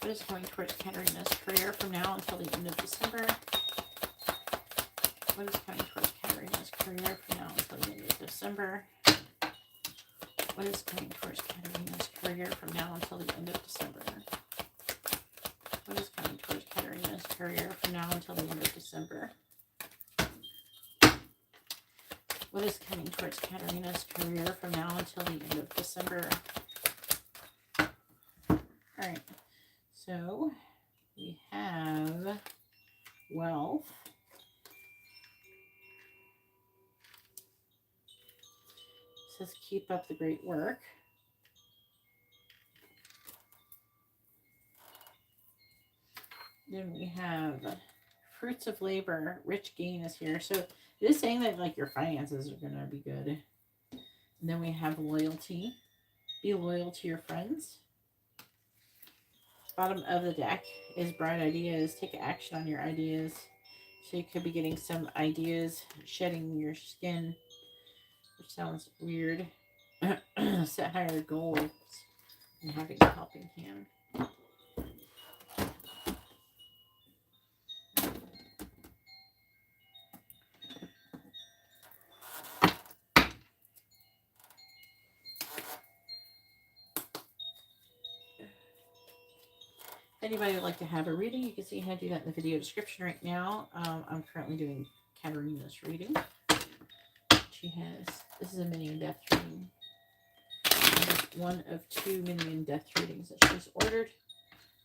What is coming towards Katarina's career from now until the end of December? What is coming towards Katarina's career from now until the end of December? What is coming towards Katarina's career from now until the end of December? What is coming towards Katarina's career from now until the end of December? What is coming towards Katarina's career from now until the end of December? Alright, so we have wealth. It says keep up the great work. Then we have fruits of labor. Rich gain is here. So it is saying that like your finances are going to be good. And then we have loyalty. Be loyal to your friends. Bottom of the deck is bright ideas. Take action on your ideas. So you could be getting some ideas, shedding your skin, which sounds weird. Set higher goals and having a helping hand. If anybody would like to have a reading, you can see how to do that in the video description right now. I'm currently doing Katarina's reading. She has, this is a mini in-depth reading. One of 2 mini in-depth readings that she's ordered.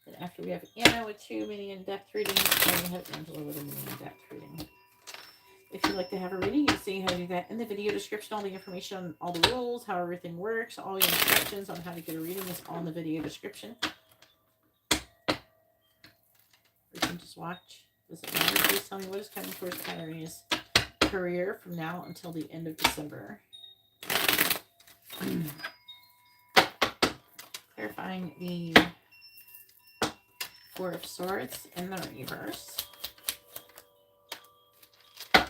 Then after we have Anna with 2 mini in-depth readings, and we have Angela with a mini in-depth reading. If you'd like to have a reading, you can see how to do that in the video description. All the information on all the rules, how everything works, all the instructions on how to get a reading is all in the video description. You can just watch. Doesn't matter. Please tell me what is coming towards Katarina's career from now until the end of December. Clarifying the 4 of Swords in the reverse. I'll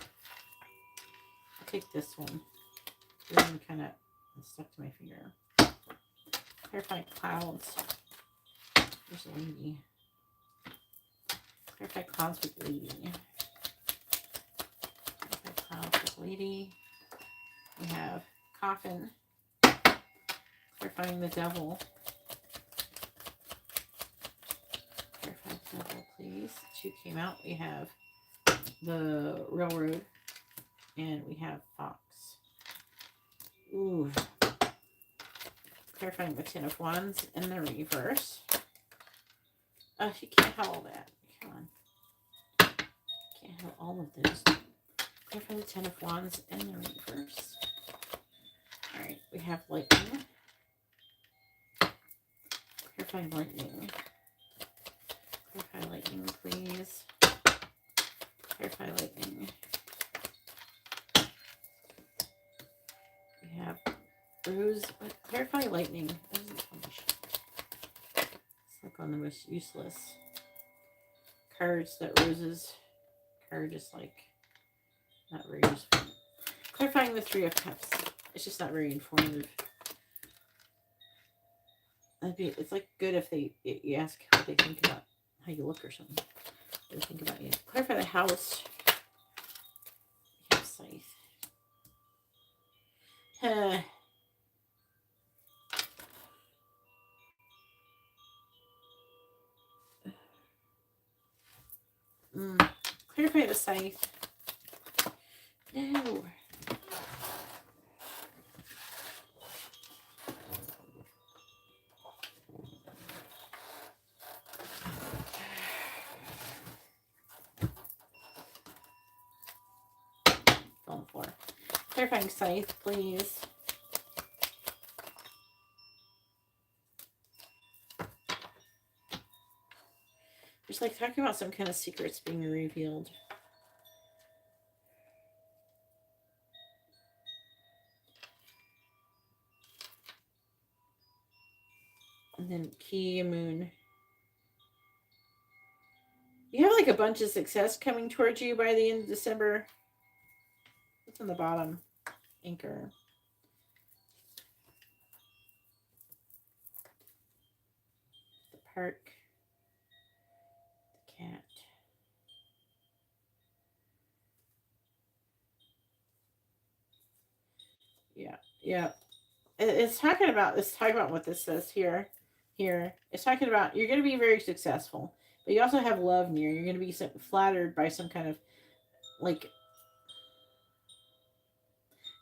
take this one. This one kind of stuck to my finger. Clarifying clouds. There's a lady. Clarify clouds with lady. Clarify clouds with lady. We have coffin. Clarifying the devil. Clarify the devil, please. 2 came out. We have the railroad. And we have fox. Ooh. Clarifying the 10 of Wands in the reverse. Oh, you can't have all that. Come on. Can't have all of those. Clarify the 10 of Wands in the reverse. Alright, we have lightning. Clarify lightning. Clarify lightning, please. Clarify lightning. We have rose. Clarify lightning. It's like on the most useless cards that roses card is like not very useful. Clarifying the 3 of Cups. It's just not very informative. It's like good if you ask what they think about how you look or something. What they think about you. Clarify the house. We have Scythe. Clarify the Scythe. No. On the floor. Clarifying Scythe, please. Just like talking about some kind of secrets being revealed. And then Key Moon. You have like a bunch of success coming towards you by the end of December. What's on the bottom? Anchor. The park. The cat. Yeah. It's talking about what this says here. It's talking about you're going to be very successful, but you also have love near. You're going to be flattered by some kind of like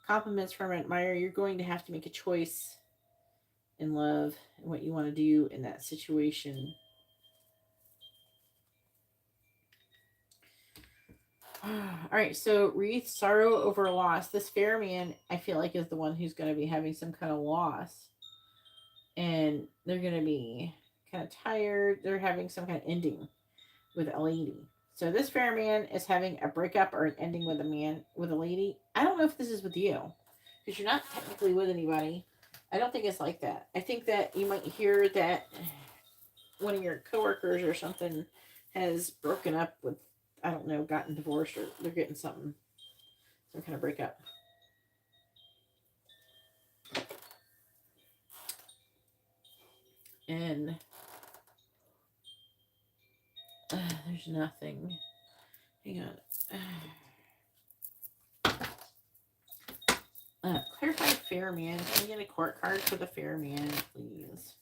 compliments from an admirer. You're going to have to make a choice in love and what you want to do in that situation. All right, so wreath, sorrow over loss. This fair man, I feel like, is the one who's going to be having some kind of loss. And they're going to be kind of tired. They're having some kind of ending. with a lady. So this fair man is having a breakup or an ending with a man, with a lady. I don't know if this is with you, because you're not technically with anybody. I don't think it's like that. I think that you might hear that one of your coworkers or something has broken up with, I don't know, gotten divorced, or they're getting something, some kind of breakup. And there's nothing. Hang on. Clarify fair man. Can we get a court card for the fair man, please?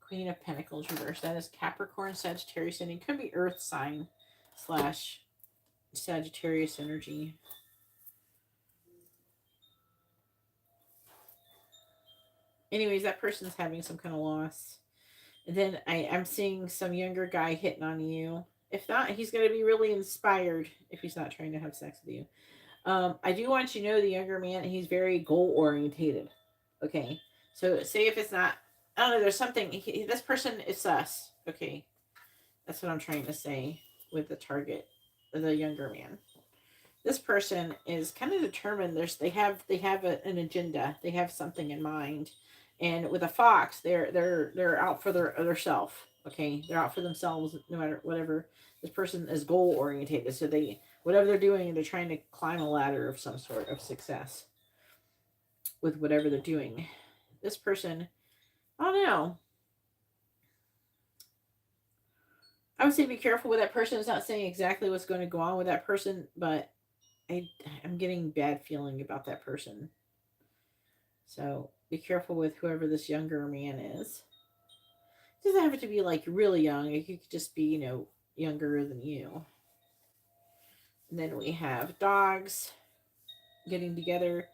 Queen of Pentacles reverse. That is Capricorn, Sagittarius, and it could be Earth sign slash Sagittarius energy. Anyways, that person's having some kind of loss. And then I'm seeing some younger guy hitting on you. If not, he's going to be really inspired if he's not trying to have sex with you. I do want you to know the younger man, he's very goal orientated. Okay. So say if it's not, I don't know, there's something, this person is sus. Okay. That's what I'm trying to say with the target, the younger man. This person is kind of determined. They have an agenda. They have something in mind. And with a fox, they're out for their self. Okay, they're out for themselves no matter whatever. This person is goal orientated, so they whatever they're doing, they're trying to climb a ladder of some sort of success with whatever they're doing. This person, I don't know. I would say be careful with that person. It's not saying exactly what's going to go on with that person, but I'm getting bad feeling about that person. So be careful with whoever this younger man is. It doesn't have to be like really young. It could just be, younger than you. And then we have dogs getting together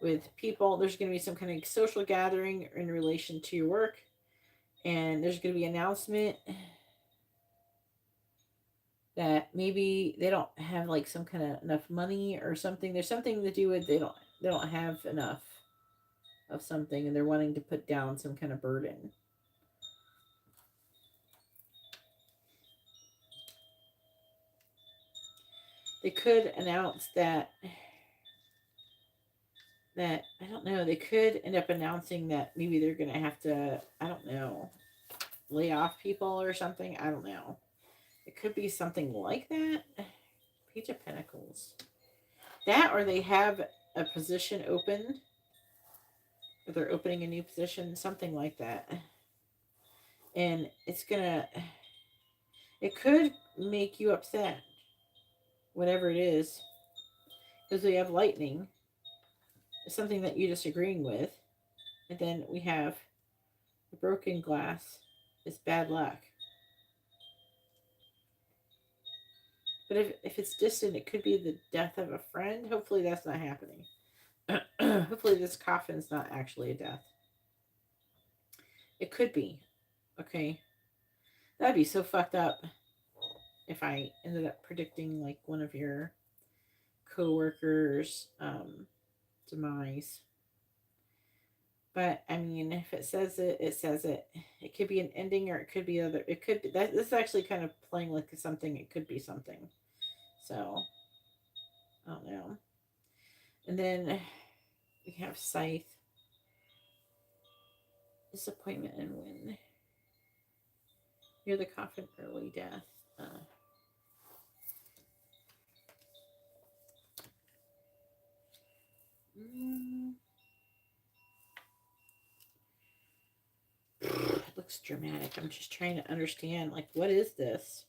with people. There's going to be some kind of social gathering in relation to your work. And there's going to be an announcement that maybe they don't have like some kind of enough money or something. There's something to do with they don't have enough of something, and they're wanting to put down some kind of burden. They could announce that I don't know, they could end up announcing that maybe they're going to have to, I don't know, lay off people or something. I don't know. It could be something like that. Page of Pentacles. That, or they have a position open, or they're opening a new position, something like that. And it could make you upset, whatever it is, because we have lightning, something that you're disagreeing with. And then we have the broken glass is bad luck. But if it's distant, it could be the death of a friend. Hopefully that's not happening. Hopefully this coffin's not actually a death. It could be. Okay. That'd be so fucked up if I ended up predicting like one of your coworkers' demise. But I mean, if it says it, it says it. It could be an ending, or it could be other. It could be that. This is actually kind of playing like something. It could be something. So I don't know. And then we have Scythe, disappointment, and win. Near the coffin, early death. It looks dramatic. I'm just trying to understand, like, what is this?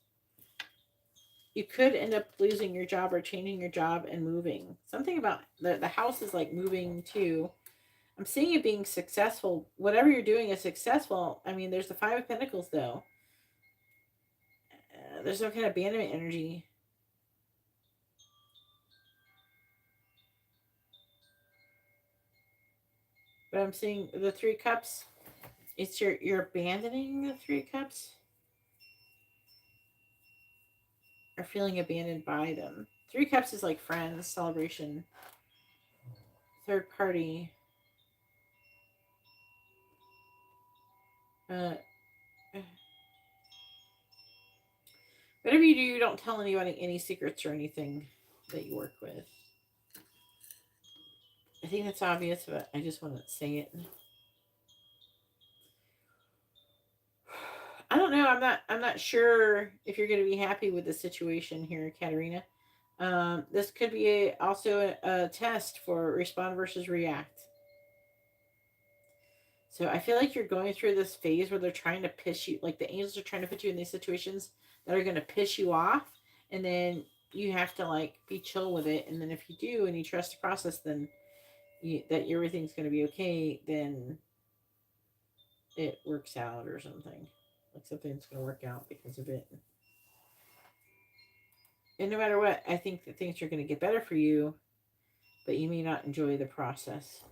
You could end up losing your job or changing your job and moving. Something about the house is like moving too. I'm seeing it being successful. Whatever you're doing is successful. I mean, there's the Five of Pentacles, though. There's some kind of abandonment energy. But I'm seeing the Three Cups. It's you're abandoning the Three Cups. Or feeling abandoned by them. Three Cups is like friends, celebration, third party. Uh, Whatever you do, don't tell anybody any secrets or anything that you work with. I think that's obvious, but I just want to say it. I don't know. I'm not sure if you're going to be happy with the situation here, Katerina. This could be also a test for respond versus react. So I feel like you're going through this phase where they're trying to piss you, like the angels are trying to put you in these situations that are going to piss you off, and then you have to like be chill with it. And then if you do and you trust the process, then that everything's going to be okay. Then it works out or something. Like something's going to work out because of it. And no matter what, I think that things are going to get better for you, but you may not enjoy the process.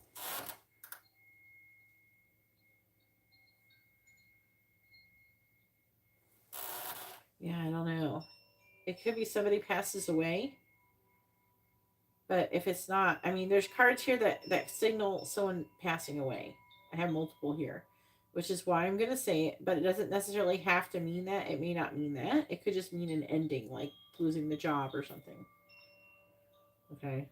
Yeah, I don't know. It could be somebody passes away. But if it's not, I mean, there's cards here that signal someone passing away. I have multiple here, which is why I'm going to say it, but it doesn't necessarily have to mean that. It may not mean that. It could just mean an ending, like losing the job or something. Okay.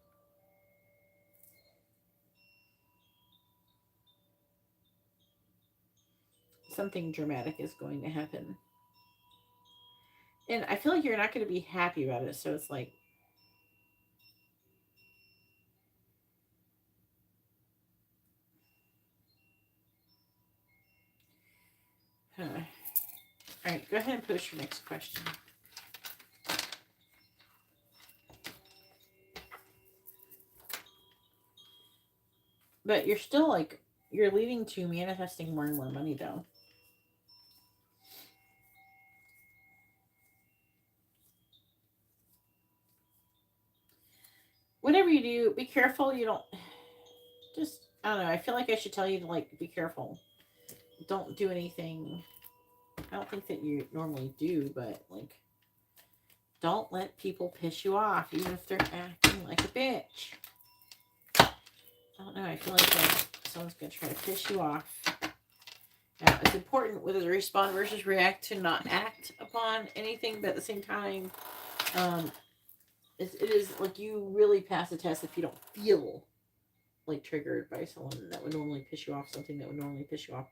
Something dramatic is going to happen. And I feel like you're not going to be happy about it. So it's like, huh. All right, go ahead and post your next question. But you're still like, you're leading to manifesting more and more money though. Whatever you do, be careful. You don't just, I don't know. I feel like I should tell you to like be careful. Don't do anything. I don't think that you normally do, but like, don't let people piss you off, even if they're acting like a bitch. I don't know. I feel like someone's gonna try to piss you off. Now, it's important with the respond versus react to not act upon anything, but at the same time, it is like you really pass the test if you don't feel like triggered by someone that would normally piss you off, something that would normally piss you off.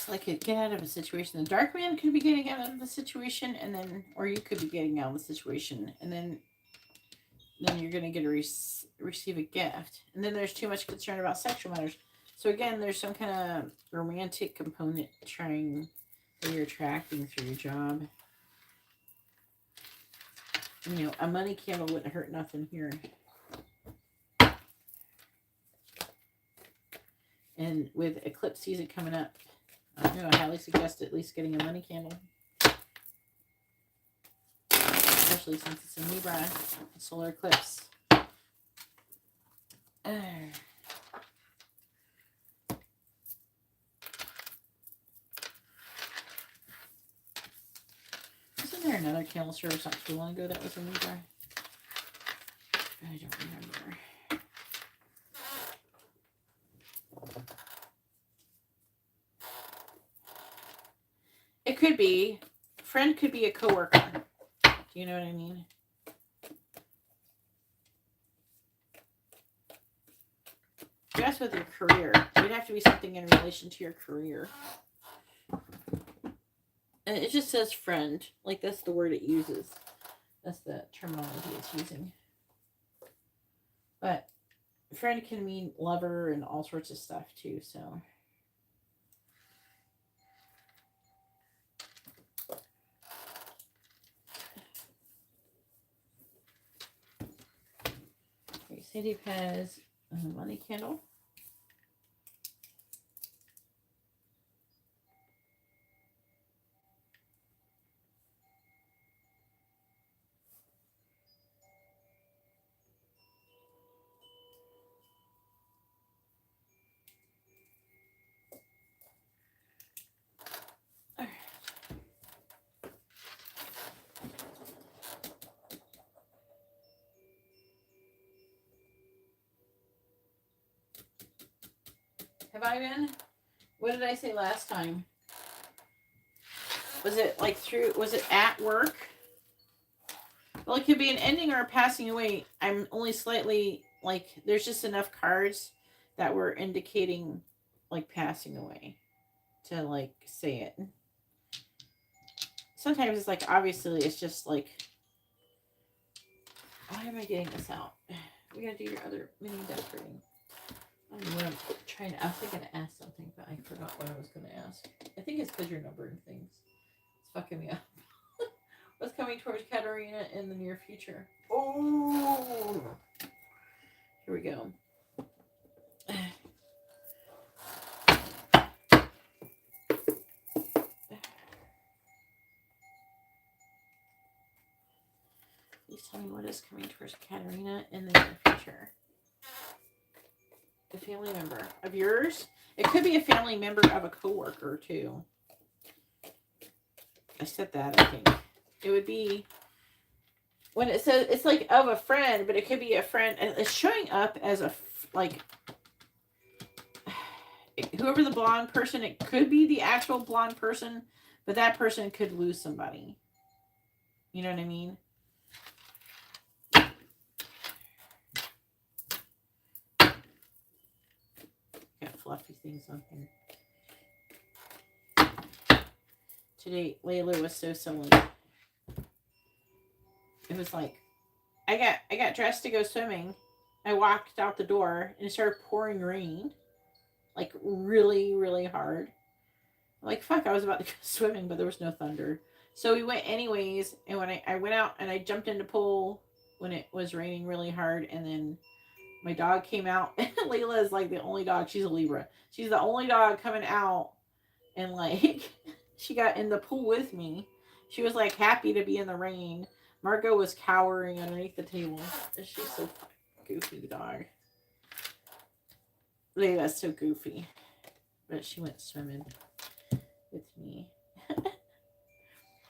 Like a get out of a situation. The dark man could be getting out of the situation, and then, or you could be getting out of the situation, and then you're going to get receive a gift. And then there's too much concern about sexual matters. So again, there's some kind of romantic component trying that you're attracting through your job. You know, a money candle wouldn't hurt nothing here. And with eclipse season coming up, I don't know, I highly suggest at least getting a money candle. Especially since it's a Libra, a solar eclipse. Isn't there another candle service not too long ago that was a Libra? I don't remember. It could be. Friend could be a coworker. Do you know what I mean? Just with your career. It would have to be something in relation to your career. And it just says friend. Like that's the word it uses. That's the terminology it's using. But friend can mean lover and all sorts of stuff too, so. Okay, Sadie has a money candle. Have I been? What did I say last time? Was it like was it at work? Well, it could be an ending or a passing away. I'm only slightly, like, there's just enough cards that were indicating, like, passing away to, like, say it. Sometimes it's like, obviously, it's just like, why am I getting this out? We gotta do your other mini deck reading. I don't know what I'm trying to, I was thinking to ask something, but I forgot what I was going to ask. I think it's because you're numbering things. It's fucking me up. What's coming towards Katarina in the near future? Oh! Here we go. Please tell me what is coming towards Katarina in the near future. A family member of yours? It could be a family member of a coworker too. I said that, I think. It would be when it says it's like of a friend, but it could be a friend. It's showing up as a, like, whoever the blonde person, it could be the actual blonde person, but that person could lose somebody. You know what I mean? Got fluffy things on here. Today, Layla was so silly. It was like, I got dressed to go swimming. I walked out the door and it started pouring rain. Like, really, really hard. I'm like, fuck, I was about to go swimming, but there was no thunder. So we went anyways, and when I went out and I jumped in the pool when it was raining really hard, and then my dog came out. Layla is like the only dog. She's a Libra. She's the only dog coming out, and like she got in the pool with me. She was like happy to be in the rain. Margot was cowering underneath the table. She's so goofy dog. Layla's so goofy, but she went swimming with me.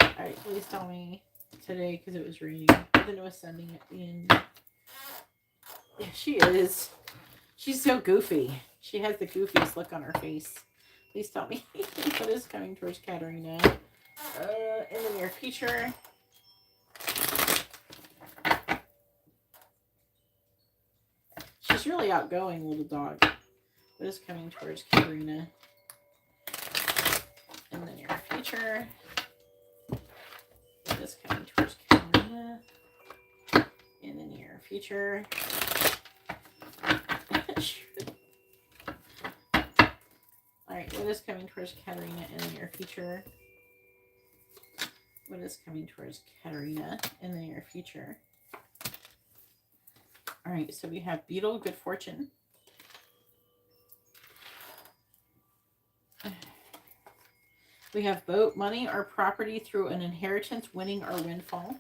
Alright, please tell me today, because it was raining. But then it was sunny at the end. Yeah, she is. She's so goofy. She has the goofiest look on her face. Please tell me what is coming towards Katarina in the near future. She's really outgoing, little dog. What is coming towards Katarina in the near future? What is coming towards Katarina in the near future? Alright, what is coming towards Katarina in the near future? What is coming towards Katarina in the near future? Alright, so we have Beetle, good fortune. We have boat, money or property through an inheritance, winning or windfall.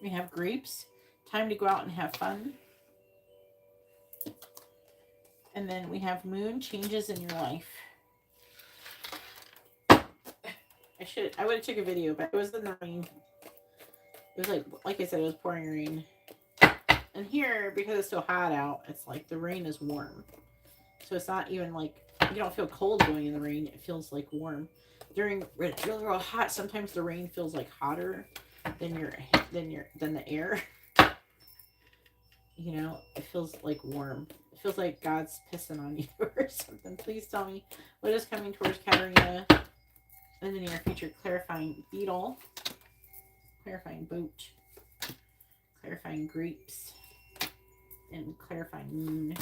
We have grapes, time to go out and have fun. And then we have moon, changes in your life. I would have took a video, but it was the rain. It was like I said, it was pouring rain. And here, because it's so hot out, it's like the rain is warm. So it's not even like, you don't feel cold going in the rain. It feels like warm. When it's really real hot, sometimes the rain feels like hotter than the air. You know, it feels like warm. It feels like God's pissing on you or something. Please tell me what is coming towards Katarina in the near future. Clarifying beetle, clarifying boat, clarifying grapes, and clarifying moon.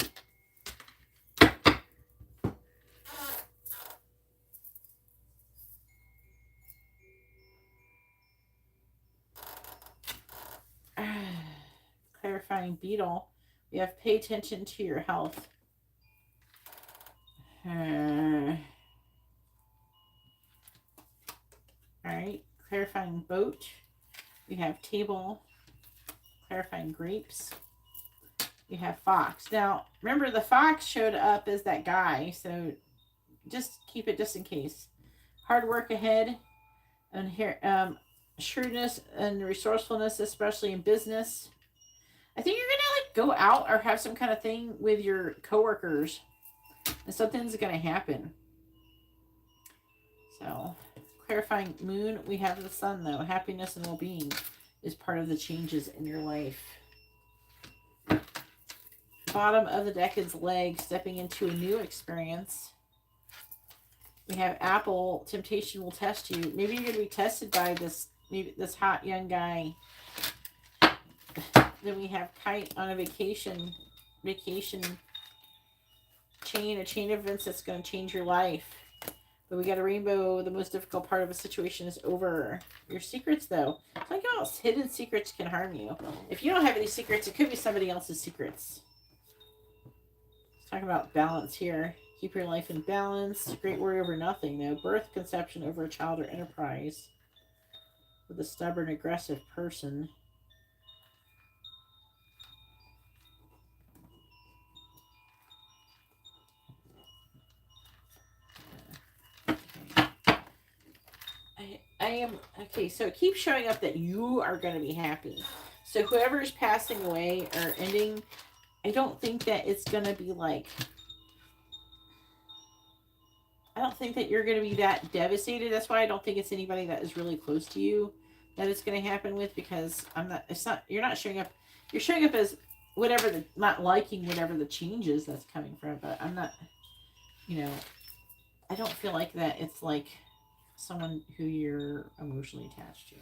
Clarifying beetle. We have pay attention to your health. Alright. Clarifying boat. We have table. Clarifying grapes. We have fox. Now, remember the fox showed up as that guy, so just keep it just in case. Hard work ahead. And here, shrewdness and resourcefulness, especially in business. I think you're gonna like go out or have some kind of thing with your coworkers, and something's going to happen. So, clarifying moon, we have the sun though. Happiness and well-being is part of the changes in your life. Bottom of the deck is leg, stepping into a new experience. We have apple, temptation will test you. Maybe you're going to be tested by this hot young guy. Then we have kite on a vacation chain, a chain of events that's going to change your life. But we got a rainbow. The most difficult part of a situation is over. Your secrets, though. It's like, oh, hidden secrets can harm you. If you don't have any secrets, it could be somebody else's secrets. Let's talk about balance here. Keep your life in balance. Great worry over nothing, though. Birth, conception over a child or enterprise. With a stubborn, aggressive person. I am, okay, so it keeps showing up that you are going to be happy. So whoever is passing away or ending, I don't think that it's going to be like, I don't think that you're going to be that devastated. That's why I don't think it's anybody that is really close to you that it's going to happen with, because you're not showing up, you're showing up as whatever not liking whatever the changes that's coming from, but I'm not, I don't feel like that it's like someone who you're emotionally attached to.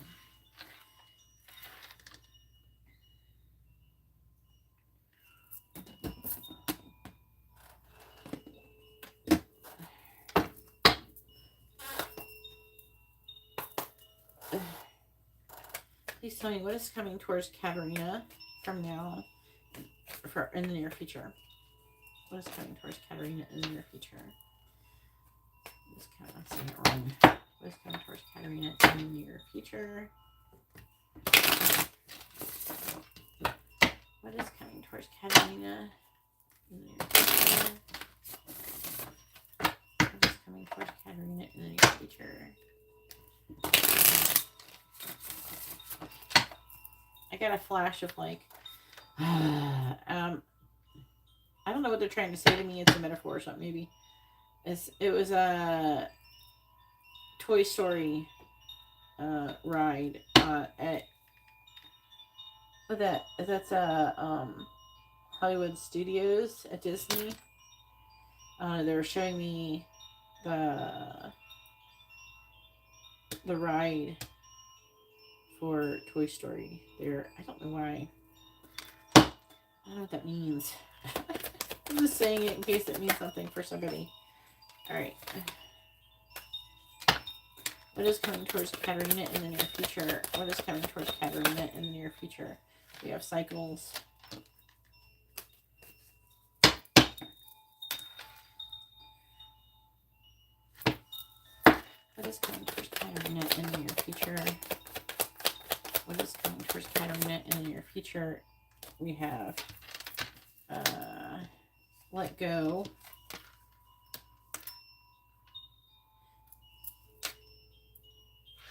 Please tell me what is coming towards Katerina from now in the near future. What is coming towards Katerina in the near future? I'm saying it wrong. What is coming towards Katerina in the near future? What is coming towards Katerina in the near future? What is coming towards Katerina in the near future? I got a flash of like, I don't know what they're trying to say to me. It's a metaphor or something, maybe. It was a Toy Story ride at that's Hollywood Studios at Disney. They were showing me the ride for Toy Story there. I don't know why. I don't know what that means. I'm just saying it in case it means something for somebody. Alright. What is coming towards Katerina in the near future? What is coming towards Katerina in the near future? We have cycles. What is coming towards Katerina in the near future? What is coming towards Attunement in the near future? We have let go.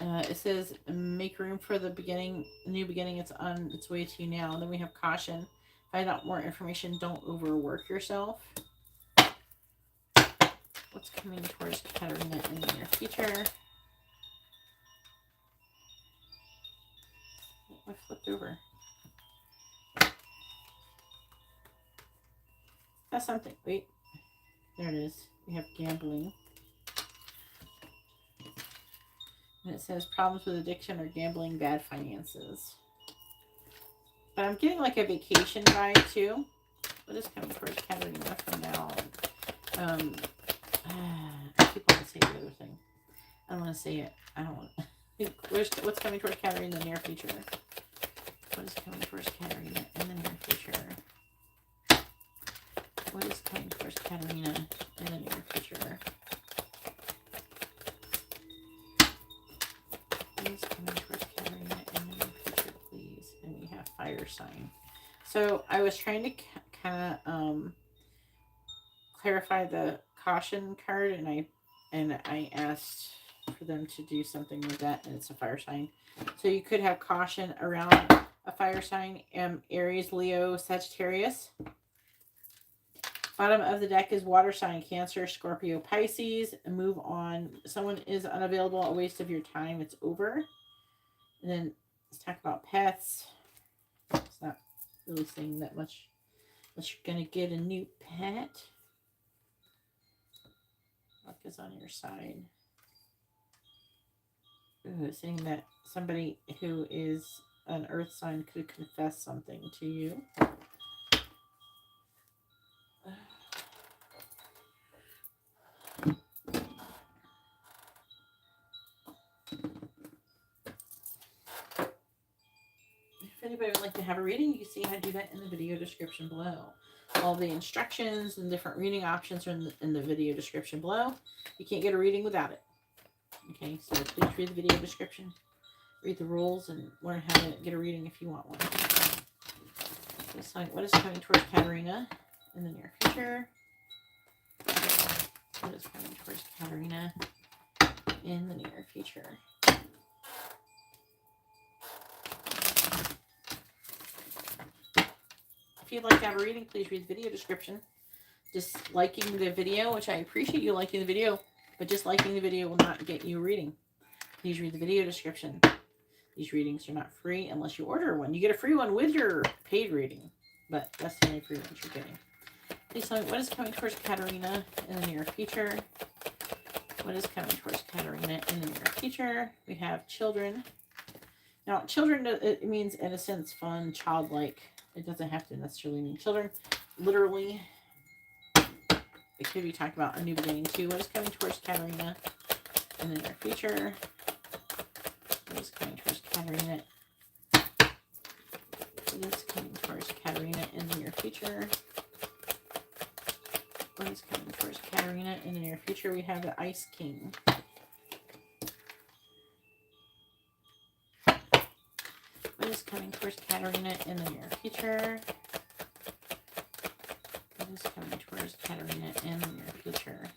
It says make room for the beginning, new beginning. It's on its way to you now. And then we have caution. Find out more information. Don't overwork yourself. What's coming towards Katerina in the near future? I flipped over. That's something. Wait. There it is. We have gambling. And it says problems with addiction or gambling, bad finances. But I'm getting like a vacation vibe too. What is coming towards Katerina from now on? I keep wanting to say the other thing. I don't want to say it. I don't want to. What's coming towards Katerina in the near future? What is coming towards Katerina in the near future? What is coming towards Katerina in the near future? What is coming towards Katerina in the near future, please? And we have fire sign. So I was trying to kind of clarify the caution card, and I asked for them to do something with that, and it's a fire sign. So you could have caution around a fire sign, Aries, Leo, Sagittarius. Bottom of the deck is water sign, Cancer, Scorpio, Pisces. Move on. Someone is unavailable, a waste of your time. It's over. And then let's talk about pets. It's not really saying that much unless you're going to get a new pet. Luck is on your side. Ooh, saying that somebody who is an earth sign could confess something to you. If anybody would like to have a reading, you can see how to do that in the video description below. All the instructions and different reading options are in the video description below. You can't get a reading without it. Okay, so please read the video description, read the rules, and learn how to get a reading if you want one. What is coming towards Katarina in the near future? What is coming towards Katarina in the near future? If you'd like to have a reading, please read the video description. Just liking the video, which I appreciate you liking the video, but just liking the video will not get you a reading. Please read the video description. These readings are not free unless you order one. You get a free one with your paid reading, but that's the only free ones you're getting. Please tell me what is coming towards Katarina in the near future. What is coming towards Katarina in the near future? We have children. Now, children, it means innocence, fun, childlike. It doesn't have to necessarily mean children. Literally, it could be talking about a new beginning too. What is coming towards Katarina in the near future? What is coming towards Katarina? What is coming towards Katarina in the near future? What is coming towards Katarina in the near future? We have the Ice King. What is coming towards Katarina in the near future? What is coming towards Katarina in the near future?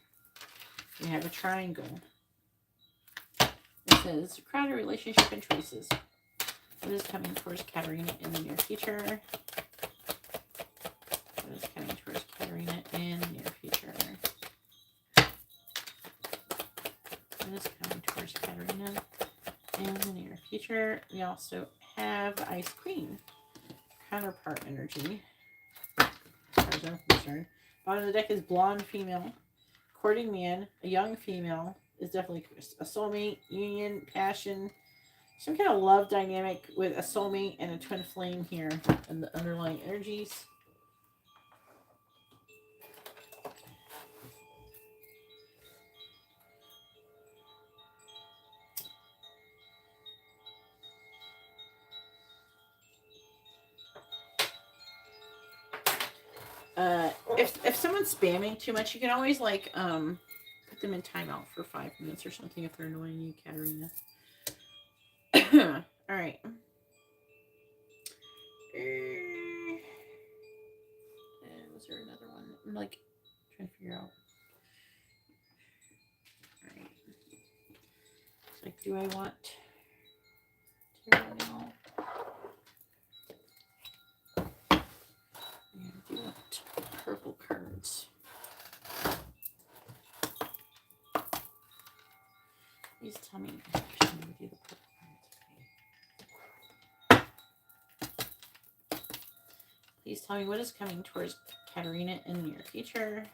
We have a triangle. It says, crowded relationship and choices. What is coming towards Katarina in the near future? What is coming towards Katarina in the near future? What is coming towards Katarina in the near future? We also have the Ice Queen. Counterpart energy. As far as I'm concerned. Bottom of the deck is blonde female. Courting man. A young female. Is definitely a soulmate, union, passion. Some kind of love dynamic with a soulmate and a twin flame here in the underlying energies. If someone's spamming too much, you can always like put them in timeout for 5 minutes or something if they're annoying you, Katarina. All right. Was there another one? I'm like trying to figure out. All right. It's like, do I want tarot now? Yeah, I do want purple cards. Please tell me. Actually, I'm going to do the purple cards. Please tell me what is coming towards Katarina in the near future.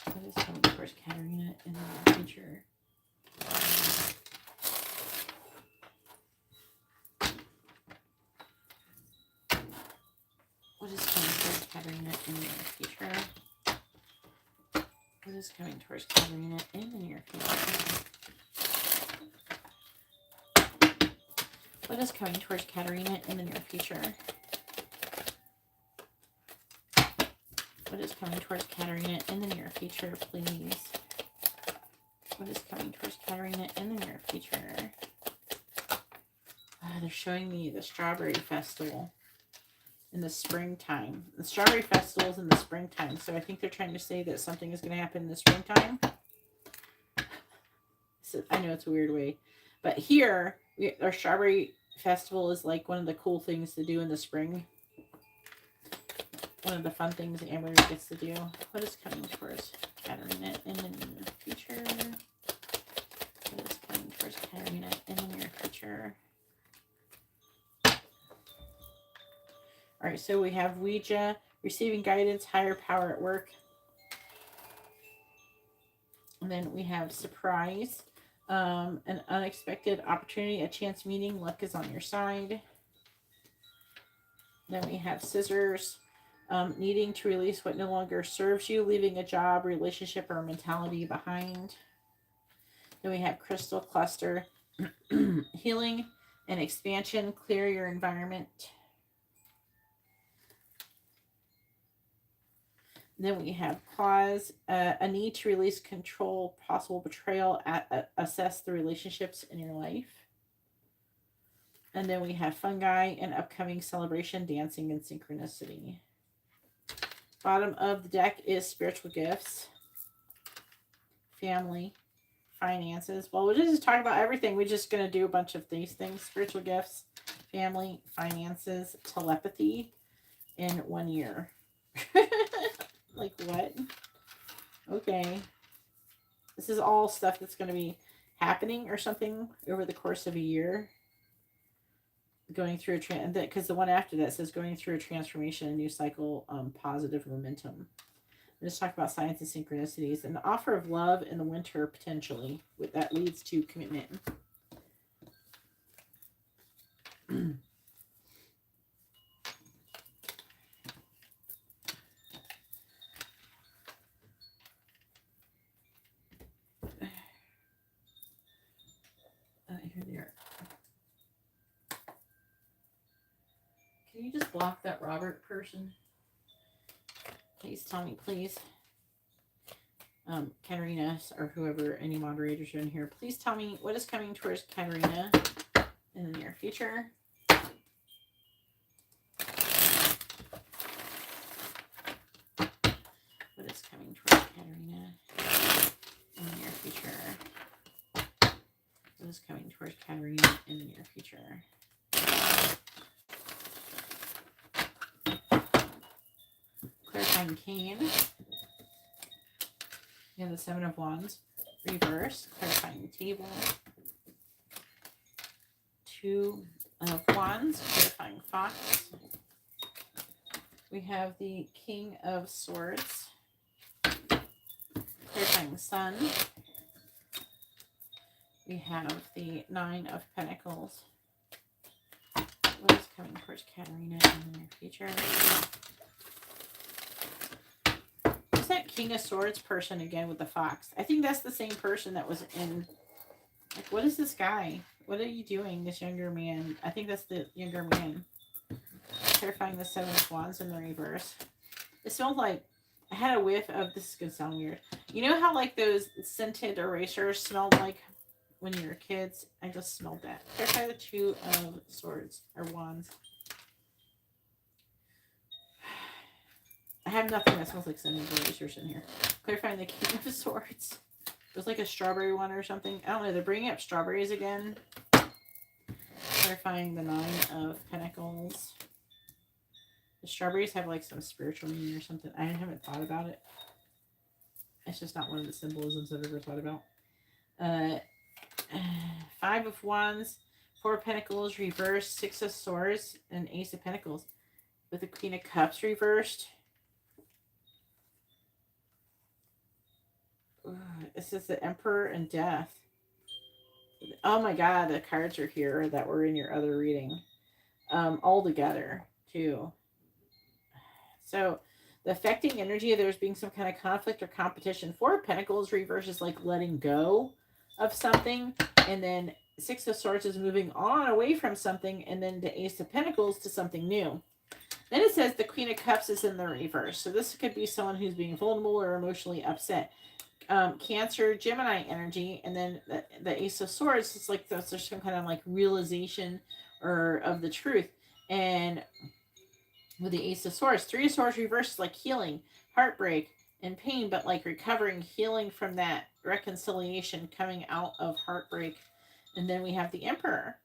What is coming towards Katarina in the near future? What is coming towards Katarina in the near future? What is coming towards Katarina in the near future? What is coming towards Katarina in the near future? What is coming towards Katarina in the near future, please? What is coming towards Katarina in the near future? They're showing me the Strawberry Festival in the springtime. The Strawberry Festival is in the springtime, so I think they're trying to say that something is going to happen in the springtime. So I know it's a weird way, but here our Strawberry festival is like one of the cool things to do in the spring. One of the fun things Amber gets to do. What is coming towards Katarina in the near future? What is coming towards Katarina in the near future? Alright, so we have Ouija, receiving guidance, higher power at work. And then we have surprise, an unexpected opportunity, a chance meeting, luck is on your side. Then we have scissors, needing to release what no longer serves you, leaving a job, relationship, or mentality behind. Then we have crystal cluster, healing and expansion, clear your environment. Then we have pause, a need to release control, possible betrayal, assess the relationships in your life. And then we have fungi, an upcoming celebration, dancing, and synchronicity. Bottom of the deck is spiritual gifts, family, finances. Well, we're just talking about everything. We're just going to do a bunch of these things. Spiritual gifts, family, finances, telepathy in 1 year. Like what? Okay. This is all stuff that's going to be happening or something over the course of a year. Going through a because the one after that says going through a transformation, a new cycle, positive momentum. Let's talk about signs and synchronicities. An offer of love in the winter, potentially. That leads to commitment. Here they are. Can you just block that Robert person? Please tell me, please. Katarina, or whoever, any moderators are in here, please tell me what is coming towards Katarina in the near future. What is coming towards Katarina in the near future? What is coming towards Katarina in the near future? Clarifying cane. You have the Seven of Wands. Reverse. Clarifying the table. Two of Wands. Clarifying Fox. We have the King of Swords. Clarifying the Sun. We have the Nine of Pentacles. What is coming towards Katarina in the near future? Who's that King of Swords person again with the fox? I think that's the same person that was in... Like, what is this guy? What are you doing, this younger man? I think that's the younger man. Clarifying the Seven of Wands in the reverse. It smelled like... I had a whiff of... This is going to sound weird. You know how, like, those scented erasers smelled like... when you were kids? I just smelled that. Clarify the Two of Swords or Wands. I have nothing that smells like scented erasers in here. Clarifying the King of Swords. It was like a strawberry one or something. I don't know. They're bringing up strawberries again. Clarifying the Nine of Pentacles. The strawberries have like some spiritual meaning or something. I haven't thought about it. It's just not one of the symbolisms I've ever thought about. Five of Wands, Four of Pentacles reversed, Six of Swords, and Ace of Pentacles with the Queen of Cups reversed. It says the Emperor and Death. Oh my God, the cards are here that were in your other reading. All together too. So the affecting energy of there's being some kind of conflict or competition. Four of Pentacles reverse is like letting go of something, and then Six of Swords is moving on away from something, and then the Ace of Pentacles to something new. Then it says the Queen of Cups is in the reverse. So this could be someone who's being vulnerable or emotionally upset. Cancer, Gemini energy, and then the Ace of Swords is like there's some kind of like realization or of the truth. And with the Ace of Swords, Three of Swords reverse is like healing, heartbreak, and pain, but like recovering, healing from that, reconciliation, coming out of heartbreak. And then we have the Emperor.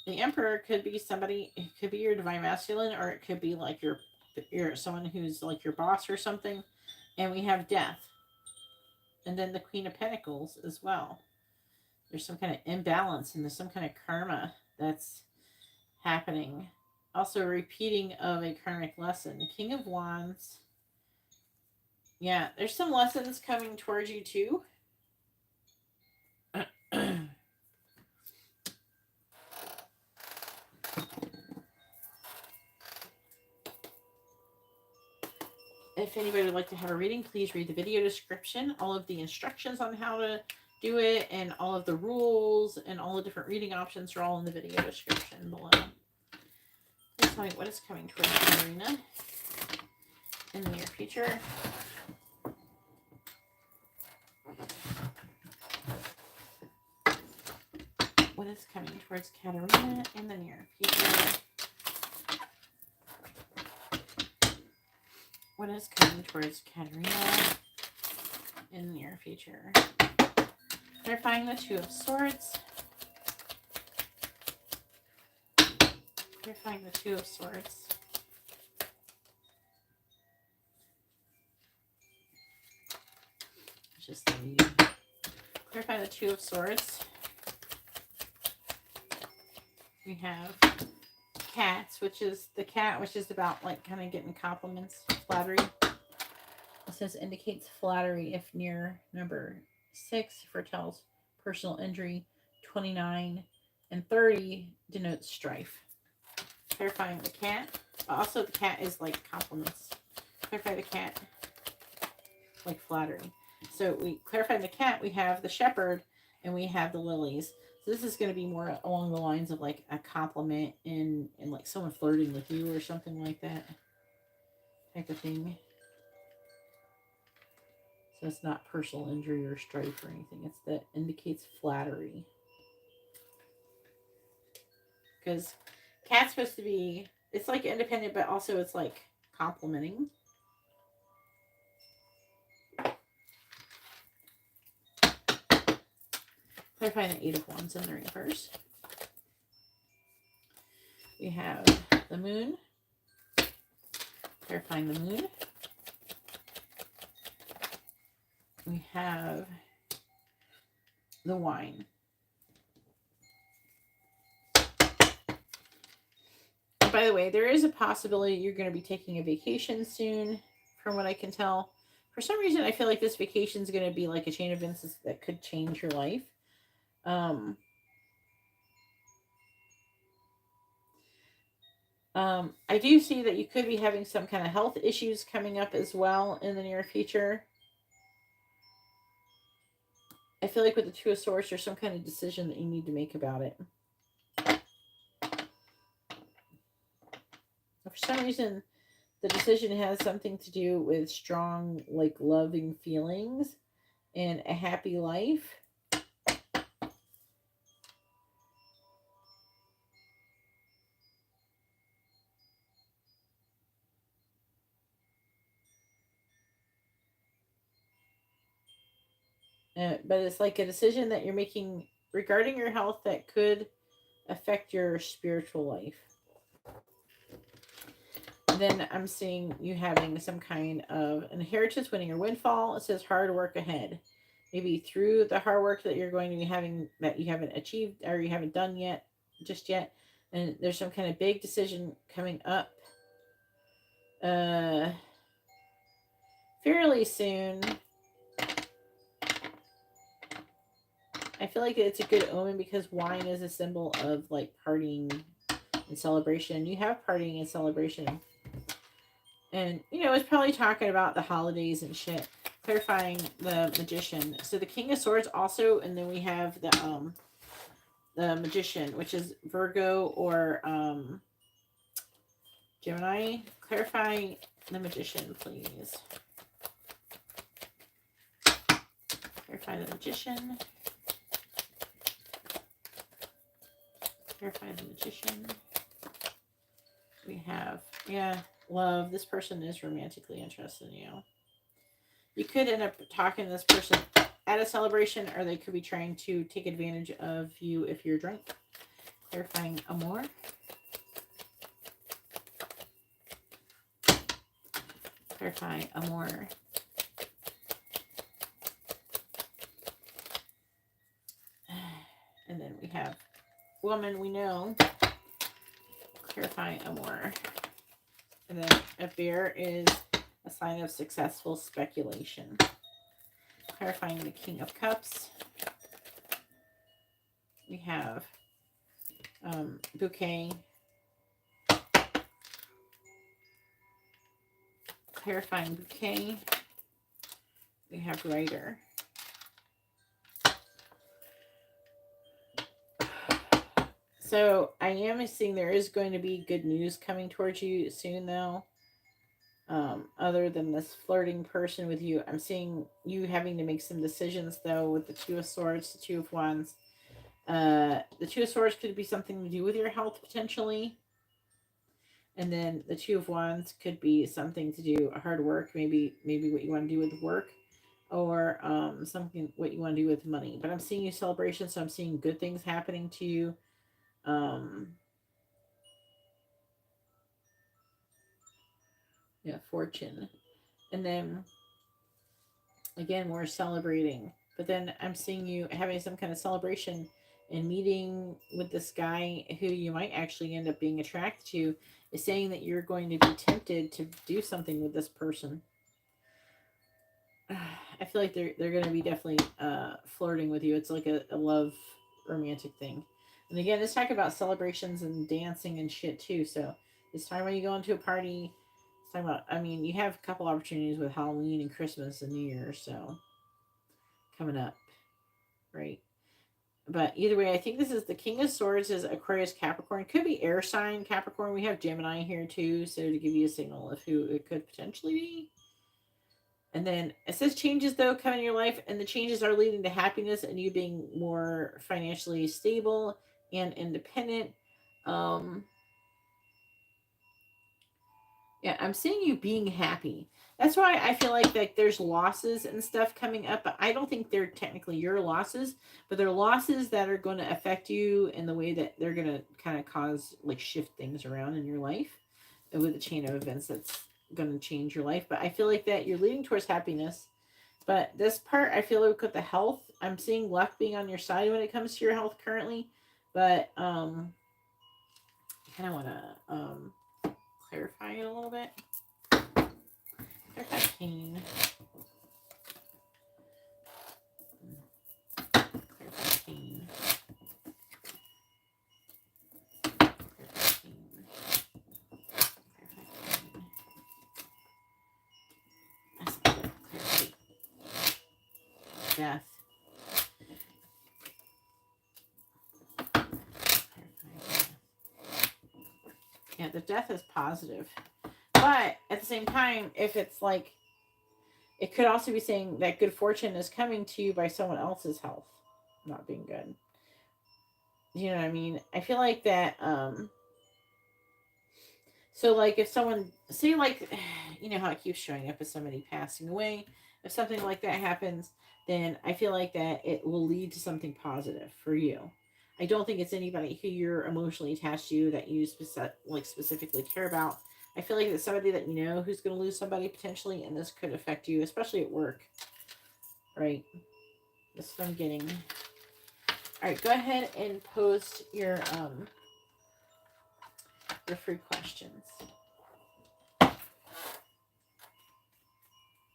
The Emperor could be somebody, it could be your divine masculine, or it could be like your someone who's like your boss or something. And we have Death. And then the Queen of Pentacles as well. There's some kind of imbalance and there's some kind of karma that's happening. Also, repeating of a karmic lesson. King of Wands. Yeah, there's some lessons coming towards you too. If anybody would like to have a reading, please read the video description. All of the instructions on how to do it and all of the rules and all the different reading options are all in the video description below. Please tell me what is coming towards Katarina in the near future. What is coming towards Katarina in the near future? What is coming towards Katarina in the near future? Clarifying the Two of Swords. Clarifying the Two of Swords. Just leave. Clarify the Two of Swords. We have Cats, which is the cat, which is about like kind of getting compliments, flattery. It says indicates flattery if near number 6 foretells personal injury. 29 and 30 denotes strife. Clarifying the cat. Also, the cat is like compliments. Clarify the cat, like flattery. So we clarify the cat. We have the shepherd and we have the lilies. So this is going to be more along the lines of like a compliment and like someone flirting with you or something like that type of thing. So it's not personal injury or strife or anything. It's that indicates flattery. Because cat's supposed to be, it's like independent, but also it's like complimenting. Clarifying the Eight of Wands in the reverse. We have the Moon. Clarifying the Moon. We have the Wine. And by the way, there is a possibility you're going to be taking a vacation soon, from what I can tell. For some reason, I feel like this vacation is going to be like a chain of events that could change your life. I do see that you could be having some kind of health issues coming up as well in the near future. I feel like with the Two of Swords, there's some kind of decision that you need to make about it. For some reason, the decision has something to do with strong, like, loving feelings and a happy life. But it's like a decision that you're making regarding your health that could affect your spiritual life. Then I'm seeing you having some kind of inheritance, winning, or windfall. It says hard work ahead. Maybe through the hard work that you're going to be having that you haven't achieved or you haven't done yet, just yet. And there's some kind of big decision coming up fairly soon. I feel like it's a good omen because wine is a symbol of like partying and celebration. You have partying and celebration. And, you know, it's probably talking about the holidays and shit. Clarifying the Magician. So the King of Swords also, and then we have the Magician, which is Virgo or Gemini. Clarifying the Magician, please. Clarify the Magician. Clarify the Magician. We have, yeah, love. This person is romantically interested in you. You could end up talking to this person at a celebration, or they could be trying to take advantage of you if you're drunk. Clarifying amor. Clarifying amor. And then we have woman we know. Clarifying amor. And then a bear is a sign of successful speculation. Clarifying the King of Cups. We have bouquet. Clarifying bouquet. We have writer. So I am seeing there is going to be good news coming towards you soon, though. Other than this flirting person with you, I'm seeing you having to make some decisions, though, with the Two of Swords, the Two of Wands. The Two of Swords could be something to do with your health, potentially. And then the Two of Wands could be something to do, hard work, maybe what you want to do with work, or something, what you want to do with money. But I'm seeing you celebration, so I'm seeing good things happening to you. Yeah, fortune. And then again, we're celebrating, but then I'm seeing you having some kind of celebration and meeting with this guy who you might actually end up being attracted to, is saying that you're going to be tempted to do something with this person. I feel like they're going to be definitely flirting with you. It's like a love romantic thing. And again, let's talk about celebrations and dancing and shit too. So it's time when you go into a party. It's talking about, I mean, you have a couple opportunities with Halloween and Christmas and New Year's, so coming up, right? But either way, I think this is the King of Swords is Aquarius, Capricorn. Could be air sign Capricorn. We have Gemini here too, so to give you a signal of who it could potentially be. And then it says changes, though, come in your life, and the changes are leading to happiness and you being more financially stable and independent. Yeah, I'm seeing you being happy. That's why I feel like there's losses and stuff coming up, but I don't think they're technically your losses, but they're losses that are going to affect you in the way that they're going to kind of cause, like, shift things around in your life with a chain of events that's going to change your life. But I feel like that you're leading towards happiness. But this part, I feel like with the health, I'm seeing luck being on your side when it comes to your health currently. But I kind of want to clarify it a little bit. Clarify pain. Clarify pain. Clarify pain. Death. Yeah, the death is positive. But at the same time, if it's like, it could also be saying that good fortune is coming to you by someone else's health not being good. You know what I mean? I feel like that, so like if someone, say like, you know how it keeps showing up as somebody passing away, if something like that happens, then I feel like that it will lead to something positive for you. I don't think it's anybody who you're emotionally attached to that you specifically care about. I feel like it's somebody that you know who's going to lose somebody potentially, and this could affect you, especially at work. Right? That's what I'm getting. All right, go ahead and post your free questions. Oh,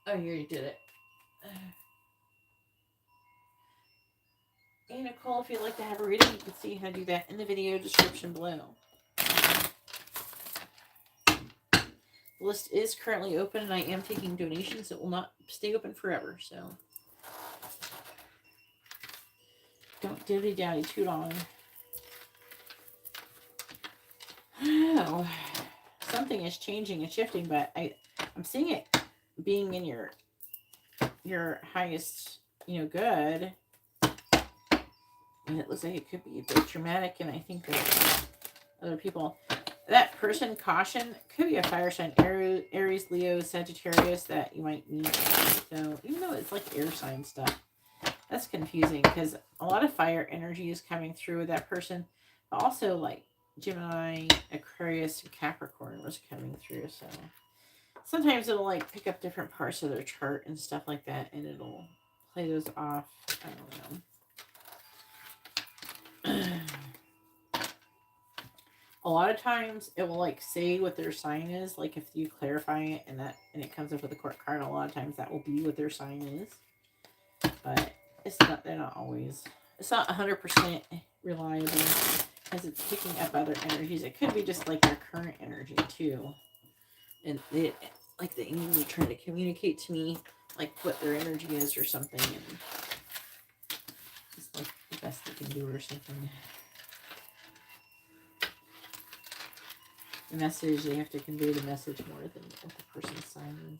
you already did it. Hey, Nicole, if you'd like to have a reading, you can see how to do that in the video description below. The list is currently open, and I am taking donations. It will not stay open forever, so don't dilly-dally too long. Oh, something is changing and shifting, but I'm seeing it being in your highest, good. And it looks like it could be a bit traumatic, and I think that other people, that person, caution, could be a fire sign, Aries, Leo, Sagittarius, that you might meet. So even though it's like air sign stuff, that's confusing because a lot of fire energy is coming through with that person. Also, like Gemini, Aquarius, and Capricorn was coming through. So sometimes it'll like pick up different parts of their chart and stuff like that, and it'll play those off. I don't know. A lot of times it will like say what their sign is. Like if you clarify it and it comes up with a court card, a lot of times that will be what their sign is. But it's not. They're not always. It's not 100% reliable because it's picking up other energies. It could be just like their current energy too, and it like the angels are trying to communicate to me like what their energy is or something, and it's like the best they can do or something. The message, they have to convey the message more than what the person's sign is.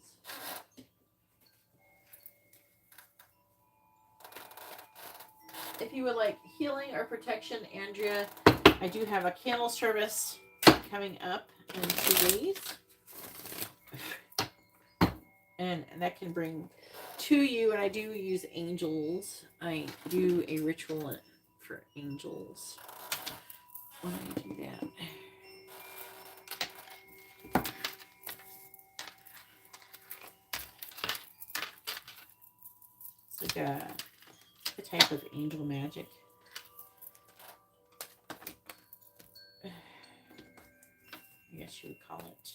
If you would like healing or protection, Andrea, I do have a candle service coming up in 2 days. And that can bring to you, and I do use angels. I do a ritual for angels when I do that. It's like a type of angel magic. I guess you would call it.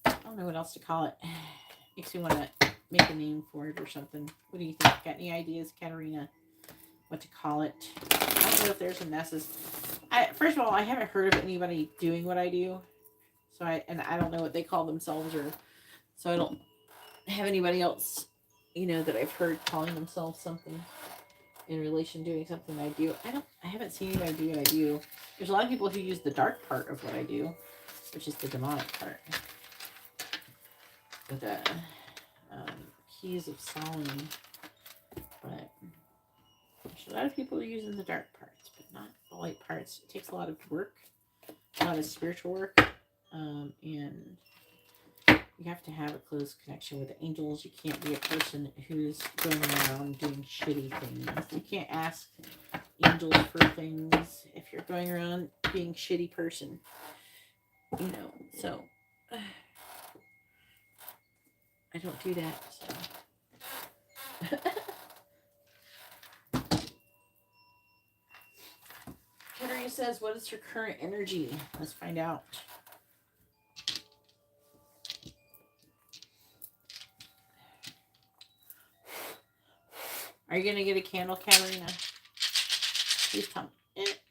I don't know what else to call it. Makes me want to make a name for it or something. What do you think? Got any ideas, Katarina? What to call it? I don't know if there's a message. First of all, I haven't heard of anybody doing what I do. So I don't know what they call themselves, or so I don't have anybody else, that I've heard calling themselves something in relation to doing something I do. I haven't seen anybody do what I do. There's a lot of people who use the dark part of what I do, which is the demonic part. With the keys of Solomon. But there's a lot of people using the dark parts, but not the light parts. It takes a lot of work, a lot of spiritual work, and you have to have a close connection with the angels. You can't be a person who's going around doing shitty things. You can't ask angels for things if you're going around being a shitty person. So I don't do that. So. Henry says, what is her current energy? Let's find out. Are you going to get a candle, Katarina? Please tell me.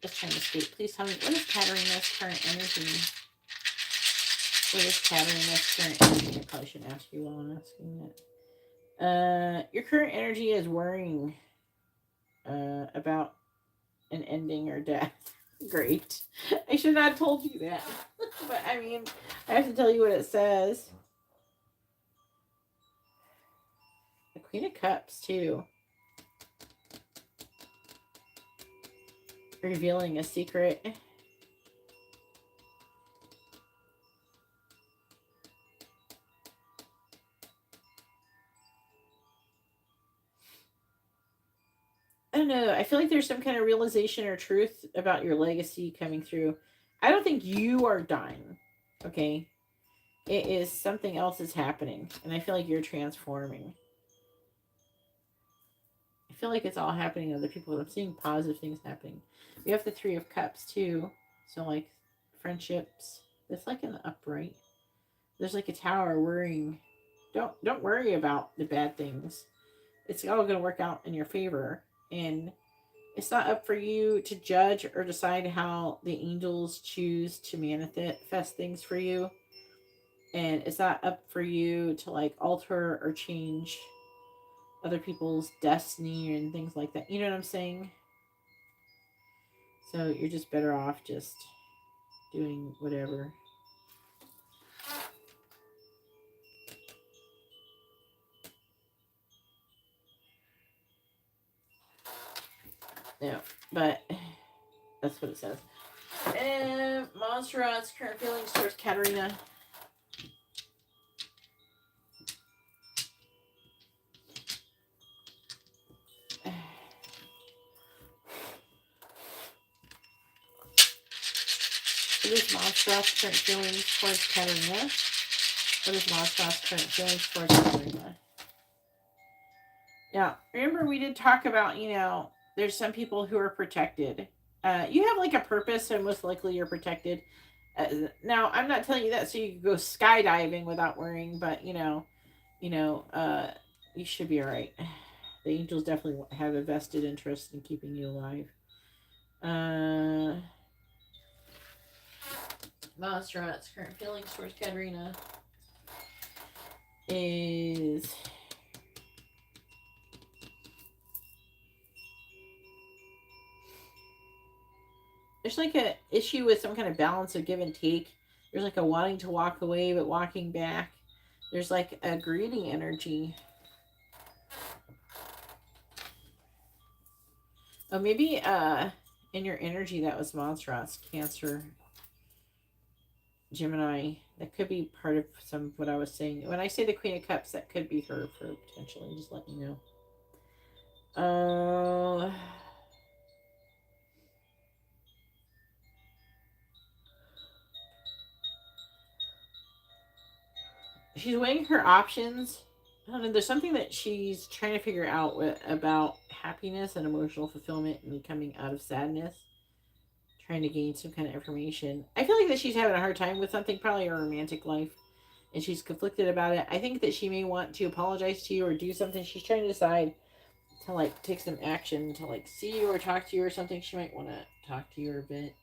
It's trying to escape. Please tell me, what is Katarina's current energy? What is Katarina's current energy? I probably shouldn't ask you while I'm asking that. Your current energy is worrying about an ending or death. Great. I should not have told you that. But I mean, I have to tell you what it says. The Queen of Cups, too. Revealing a secret. I don't know. I feel like there's some kind of realization or truth about your legacy coming through. I don't think you are dying. Okay? It is something else is happening. And I feel like you're transforming. I feel like it's all happening to other people. I'm seeing positive things happening. We have the Three of Cups too. So like friendships. It's like in the upright. There's like a tower worrying. Don't worry about the bad things. It's all gonna work out in your favor. And it's not up for you to judge or decide how the angels choose to manifest things for you. And it's not up for you to like alter or change other people's destiny and things like that. You know what I'm saying? So you're just better off just doing whatever. Yeah, but that's what it says. And Montserrat's current feelings towards Katarina. What is Monstrous current feelings towards Katarina? What is Monstrous current feelings towards Katarina? Now, remember we did talk about, there's some people who are protected. You have like a purpose, so most likely you're protected. Now, I'm not telling you that so you can go skydiving without worrying, but you should be all right. The angels definitely have a vested interest in keeping you alive. Monstrat's current feelings towards Katarina is there's like a issue with some kind of balance of give and take. There's like a wanting to walk away but walking back. There's like a greedy energy. Oh, maybe in your energy that was Monstrous, Cancer, Gemini. That could be part of some of what I was saying. When I say the Queen of Cups, that could be her for potentially. Just let me know. She's weighing her options. I don't know. There's something that she's trying to figure out about happiness and emotional fulfillment and coming out of sadness. Trying to gain some kind of information. I feel like that she's having a hard time with something, probably her romantic life, and she's conflicted about it. I think that she may want to apologize to you or do something. She's trying to decide to like take some action to like see you or talk to you or something. She might want to talk to you a bit,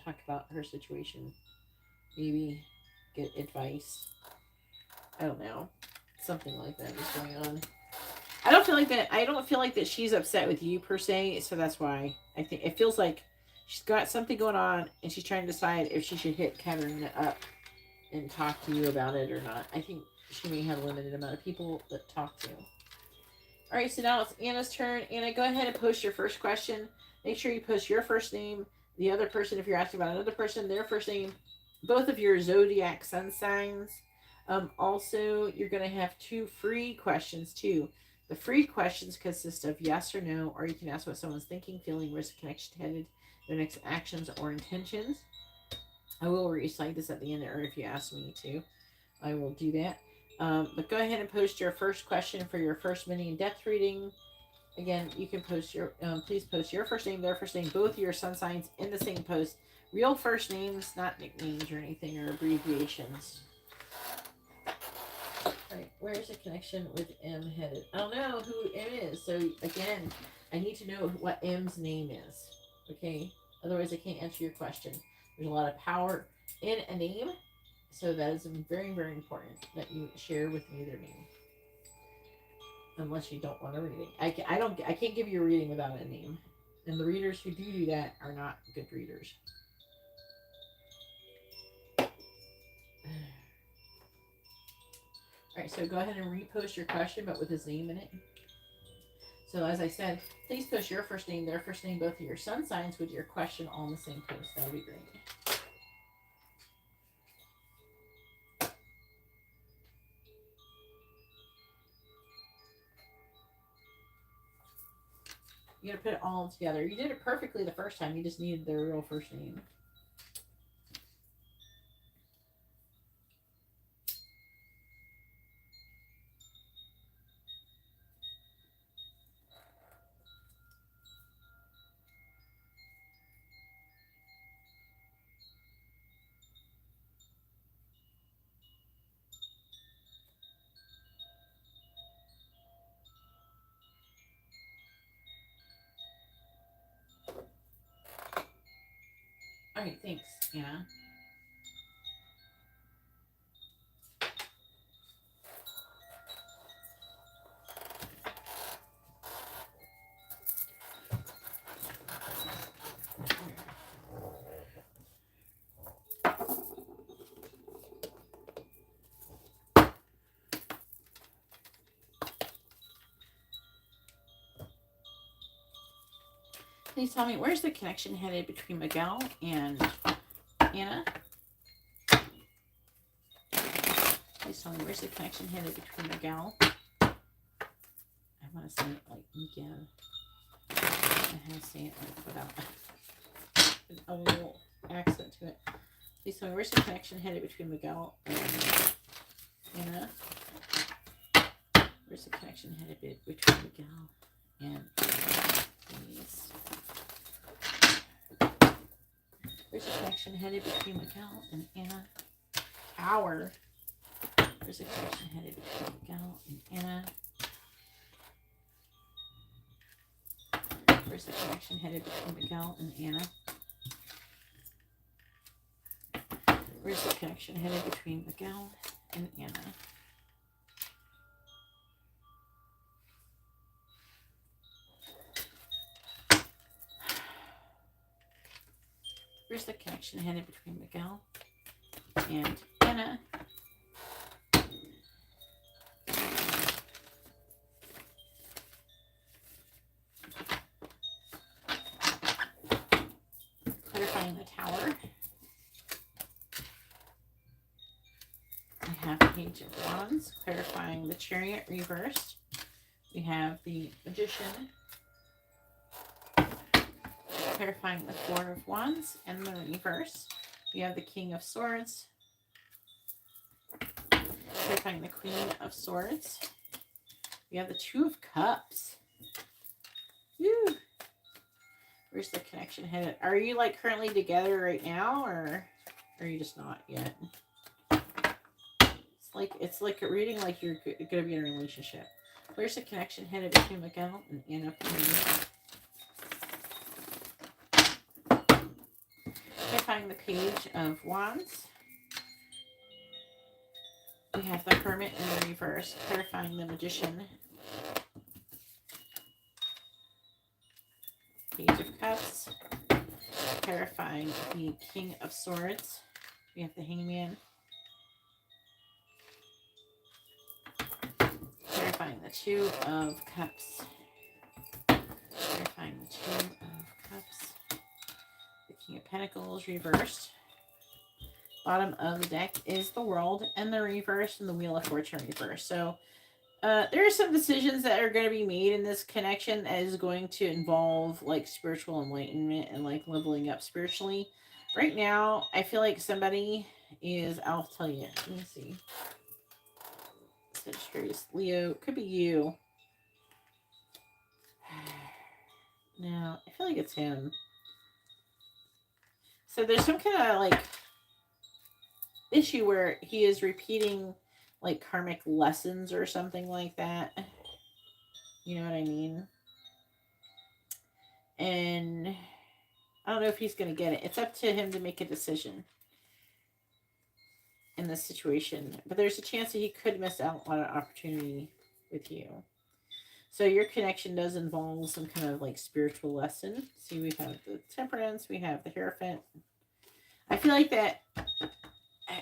talk about her situation, maybe get advice. I don't know. Something like that is going on. I don't feel like that she's upset with you per se, so that's why I think it feels like she's got something going on and she's trying to decide if she should hit Katarina up and talk to you about it or not. I think she may have a limited amount of people that talk to. All right, so now it's Anna's turn. Anna, go ahead and post your first question. Make sure you post your first name, the other person, if you're asking about another person, their first name, both of your zodiac sun signs. Also, you're going to have 2 free questions too. The free questions consist of yes or no, or you can ask what someone's thinking, feeling, where's the connection headed, their next actions or intentions. I will recite this at the end, or if you ask me to, I will do that. But go ahead and post your first question for your first mini in-depth reading. Again, you can post your, please post your first name, their first name, both your sun signs in the same post. Real first names, not nicknames or anything, or abbreviations. Right, where's the connection with M headed? I don't know who M is, so again, I need to know what M's name is. Okay, otherwise I can't answer your question. There's a lot of power in a name, so that is very, very important that you share with me their name. Unless you don't want a reading, I can't give you a reading without a name, and the readers who do that are not good readers. All right, so go ahead and repost your question, but with his name in it. So as I said, please post your first name, their first name, both of your sun signs with your question all in the same post. That would be great. You got to put it all together. You did it perfectly the first time. You just needed their real first name. All right, thanks, Anna. Please tell me, where's the connection headed between Miguel and Anna? Please tell me, where's the connection headed between Miguel? I want to say it like Miguel. I have to say it like without an O accent to it. Please tell me, where's the connection headed between Miguel and Anna? Where's the connection headed between Miguel and Anna? Please. Where's the connection headed between Miguel and Anna? Tower. Where's the connection headed between Miguel and Anna? Where's the connection headed between Miguel and Anna? Where's the connection headed between Miguel and Anna? Where's the connection headed between Miguel and Anna? Clarifying the Tower. We have the Page of Wands, clarifying the Chariot reversed. We have the Magician, clarifying the Four of Wands and the reverse. We have the King of Swords, clarifying the Queen of Swords. We have the Two of Cups. Woo. Where's the connection headed? Are you like currently together right now, or are you just not yet? It's like a reading like you're going to be in a relationship. Where's the connection headed between Miguel and Anna? Clarifying the Page of Wands. We have the Hermit in the reverse, clarifying the Magician. Page of Cups, clarifying the King of Swords. We have the Hangman. Clarifying the Two of Cups. Clarifying the Two of Cups. The King of Pentacles reversed. Bottom of the deck is the World and the reverse, and the Wheel of Fortune reversed. So there are some decisions that are going to be made in this connection that is going to involve like spiritual enlightenment and like leveling up spiritually. Right now, I feel like somebody is, I'll tell you, let me see. Sagittarius, Leo, could be you. No, I feel like it's him. So there's some kind of like issue where he is repeating like karmic lessons or something like that. You know what I mean? And I don't know if he's going to get it. It's up to him to make a decision in this situation. But there's a chance that he could miss out on an opportunity with you. So your connection does involve some kind of like spiritual lesson. See, we have the Temperance. We have the Hierophant. I feel like that...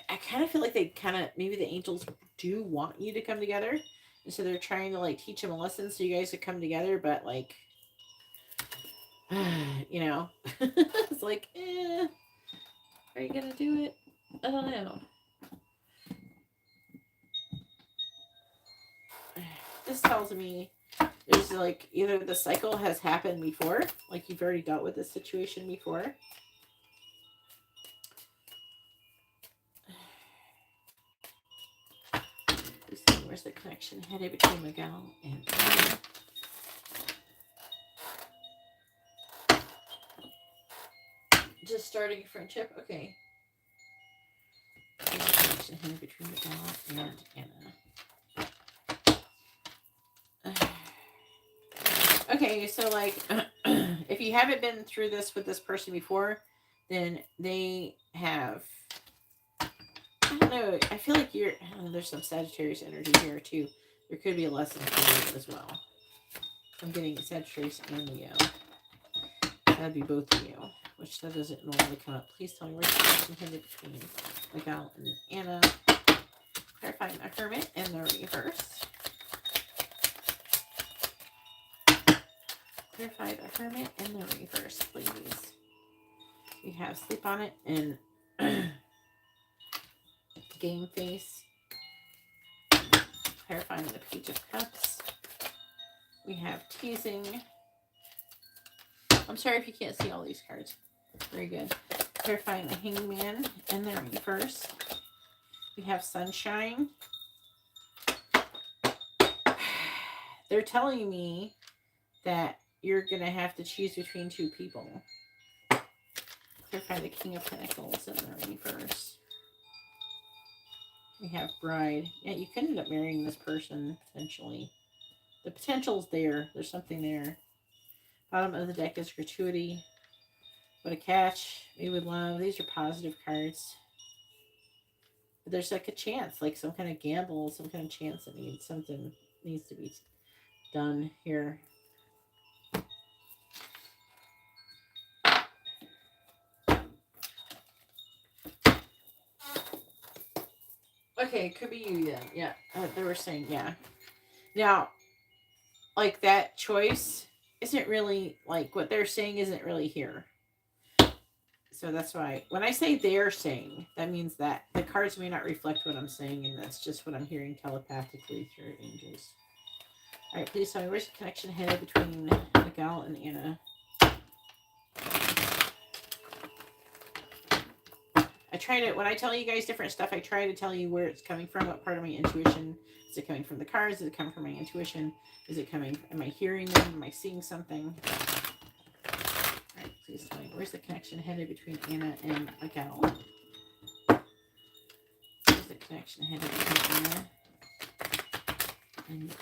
I kind of feel like they kind of... Maybe the angels do want you to come together. And so they're trying to like teach him a lesson so you guys could come together. But like... you know, it's like, are you gonna do it? I don't know. This tells me there's like either the cycle has happened before, like you've already dealt with this situation before. Where's the connection headed between Miguel and Anna? Just starting a friendship? Okay. There's a connection headed between Miguel and Anna. Okay, so like, if you haven't been through this with this person before, then they have... I don't know. I feel like you're... I don't know, there's some Sagittarius energy here too. There could be a lesson for you as well. I'm getting Sagittarius and Leo. That'd be both of you, which that doesn't normally come up. Please tell me where's the connection headed between Miguel and Anna. Clarifying the Hermit and the reverse. Clarify the Hermit and the reverse, please. We have Sleep on It and Game Face. Clarifying the Page of Cups. We have Teasing. I'm sorry if you can't see all these cards. Very good. clarifying the Hangman in the reverse. We have Sunshine. They're telling me that you're going to have to choose between two people. Clarify the King of Pentacles in the reverse. We have Bride. Yeah, you could end up marrying this person, potentially. The potential's there. There's something there. Bottom of the deck is Gratuity. What a catch. Me with Love. These are positive cards. But there's like a chance, like some kind of gamble, some kind of chance that something needs to be done here. Okay, it could be you then. Yeah, they were saying, yeah. Now, like that choice isn't really, like what they're saying isn't really here. So that's why, when I say they're saying, that means that the cards may not reflect what I'm saying, and that's just what I'm hearing telepathically through angels. All right, please tell me, where's the connection headed between Miguel and Anna? I try to, when I tell you guys different stuff, I try to tell you where it's coming from, what part of my intuition. Is it coming from the cards? Is it coming from my intuition? Is it coming, am I hearing them? Am I seeing something? All right, please tell me, where's the connection headed between Anna and Miguel? Where's the connection headed between Anna and Miguel?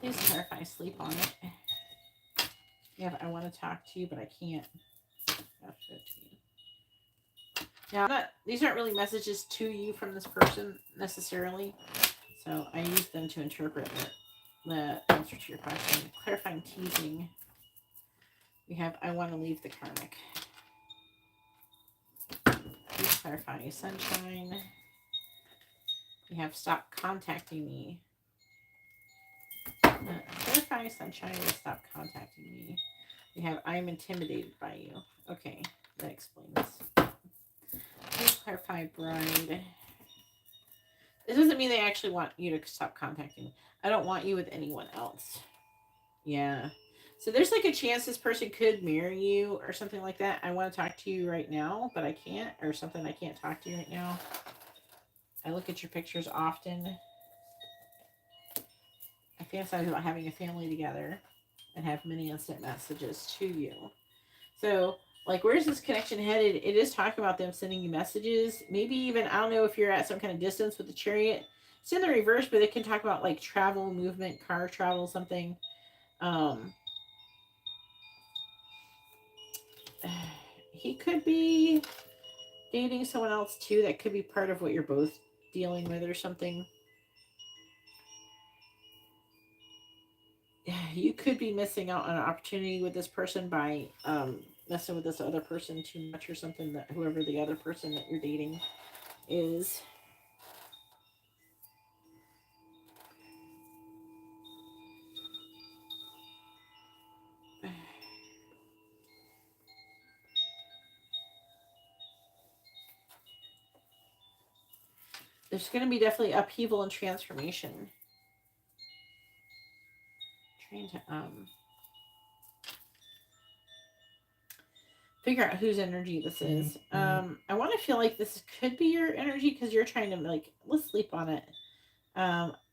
Please clarify, sleep on it. Yeah, I want to talk to you, but I can't. Now, these aren't really messages to you from this person necessarily, so I use them to interpret the answer to your question. Clarifying teasing. We have, I want to leave the karmic. Please clarify Sunshine. We have stop contacting me. Clarify Sunshine and stop contacting me. We have I'm intimidated by you. Okay, that explains. Please clarify Bride. This doesn't mean they actually want you to stop contacting me. I don't want you with anyone else. Yeah. So there's like a chance this person could marry you or something like that. I want to talk to you right now, but I can't. Or something, I can't talk to you right now. I look at your pictures often. I fantasize about having a family together and have many instant messages to you. So, like, where's this connection headed? It is talking about them sending you messages. Maybe even, I don't know if you're at some kind of distance with the Chariot. It's in the reverse, but it can talk about, like, travel, movement, car travel, something. He could be dating someone else, too. That could be part of what you're both dealing with or something. You could be missing out on an opportunity with this person by messing with this other person too much or something, that whoever the other person that you're dating is. There's going to be definitely upheaval and transformation. Trying to figure out whose energy this is. I want to feel like this could be your energy because you're trying to, like, let's sleep on it.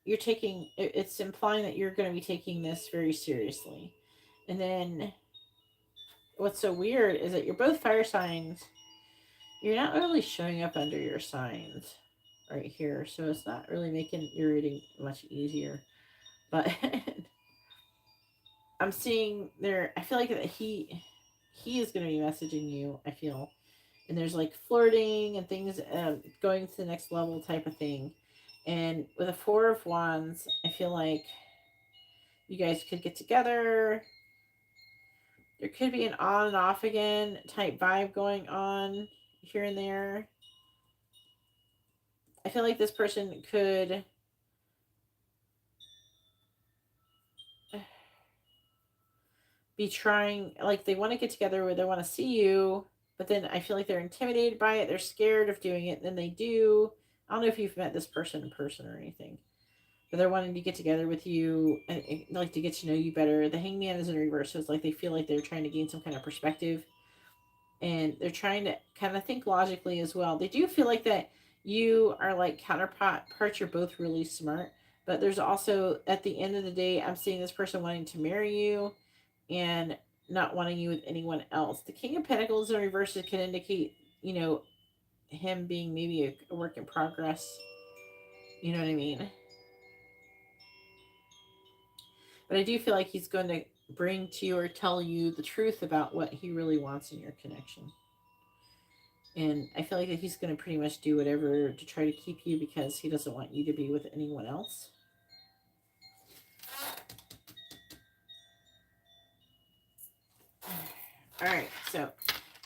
You're taking, it's implying that you're going to be taking this very seriously. And then what's so weird is that you're both fire signs. You're not really showing up under your signs right here. So it's not really making your reading much easier. But I'm seeing there, I feel like that he is going to be messaging you, I feel. And there's like flirting and things going to the next level type of thing. And with a 4 of Wands, I feel like you guys could get together. There could be an on and off again type vibe going on here and there. I feel like this person could be trying, like they want to get together where they want to see you, but then I feel like they're intimidated by it. They're scared of doing it. Then they do. I don't know if you've met this person in person or anything, but they're wanting to get together with you and like to get to know you better. The Hangman is in reverse, so it's like they feel like they're trying to gain some kind of perspective, and they're trying to kind of think logically as well. They do feel like that you are like counterparts. You're both really smart, but there's also at the end of the day, I'm seeing this person wanting to marry you and not wanting you with anyone else. The King of Pentacles in reverse can indicate, him being maybe a work in progress. You know what I mean? But I do feel like he's going to bring to you or tell you the truth about what he really wants in your connection. And I feel like that he's going to pretty much do whatever to try to keep you because he doesn't want you to be with anyone else. All right, so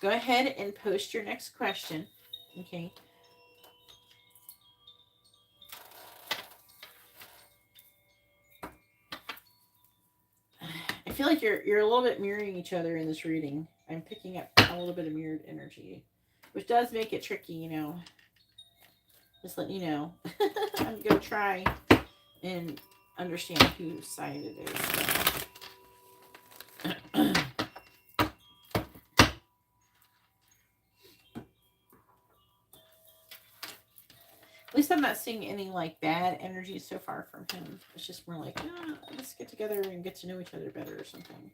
go ahead and post your next question. Okay. I feel like you're a little bit mirroring each other in this reading. I'm picking up a little bit of mirrored energy, which does make it tricky, Just letting you know. I'm going to try and understand whose side it is. At least I'm not seeing any like bad energy so far from him. It's just more like, let's get together and get to know each other better or something.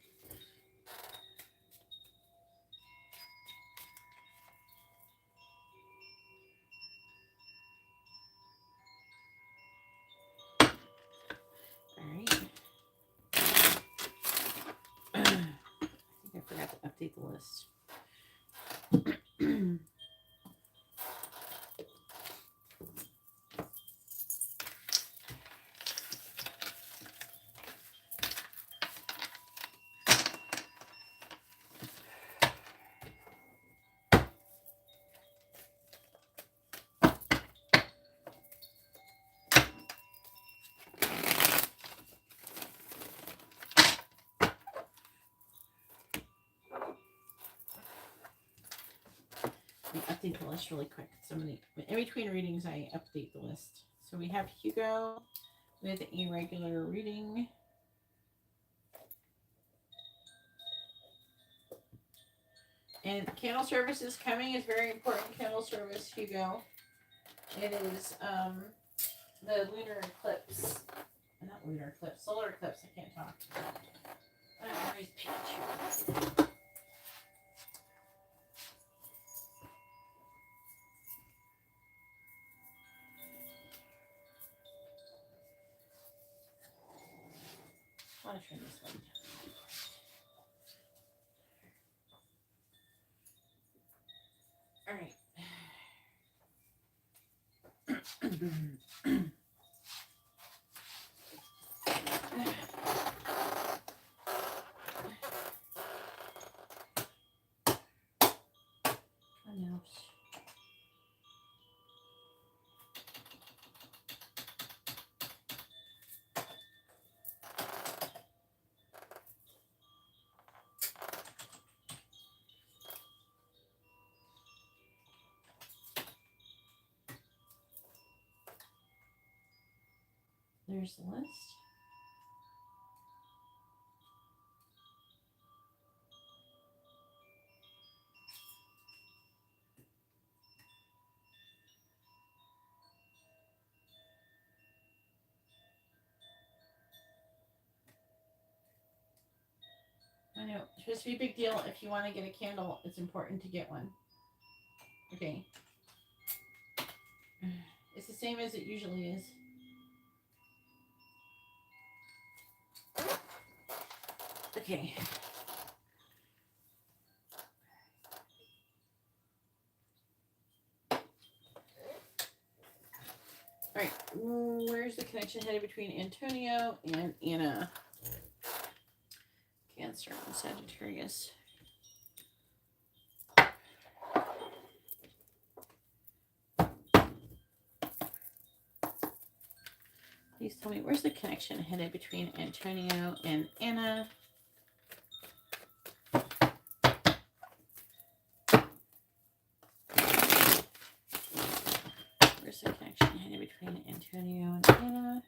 All right. I think I forgot to update the list. Update the list really quick. In between readings, I update the list. So we have Hugo with a regular reading. And candle service is coming. It's very important candle service, Hugo. It is the lunar eclipse. Not lunar eclipse, solar eclipse. I can't talk. I'm always Pikachu. I want to turn this one down. All right. There's the list. I know. It's supposed to be a big deal. If you want to get a candle, it's important to get one. Okay. It's the same as it usually is. Okay. All right. Where's the connection headed between Antonio and Anna? Cancer and Sagittarius. Please tell me, where's the connection headed between Antonio and Anna? Where's the connection headed between Antonio and Anna?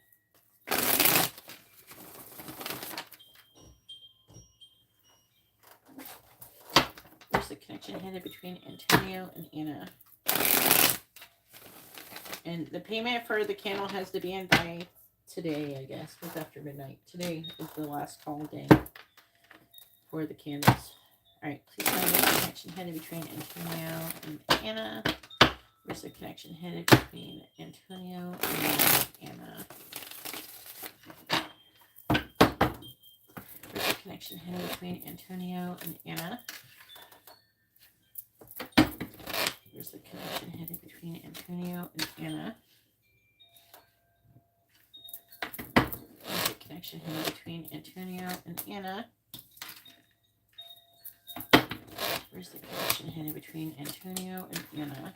connection headed between Antonio and Anna? And the payment for the candle has to be in by today, I guess. It's after midnight. Today is the last call day for the candles. Alright, please find the connection headed between Antonio and Anna. Where's the connection headed between Antonio and Anna? Where's the connection headed between Antonio and Anna? Where's the connection headed between Antonio and Anna? Where's the connection headed between Antonio and Anna? Where's the connection headed between Antonio and Anna?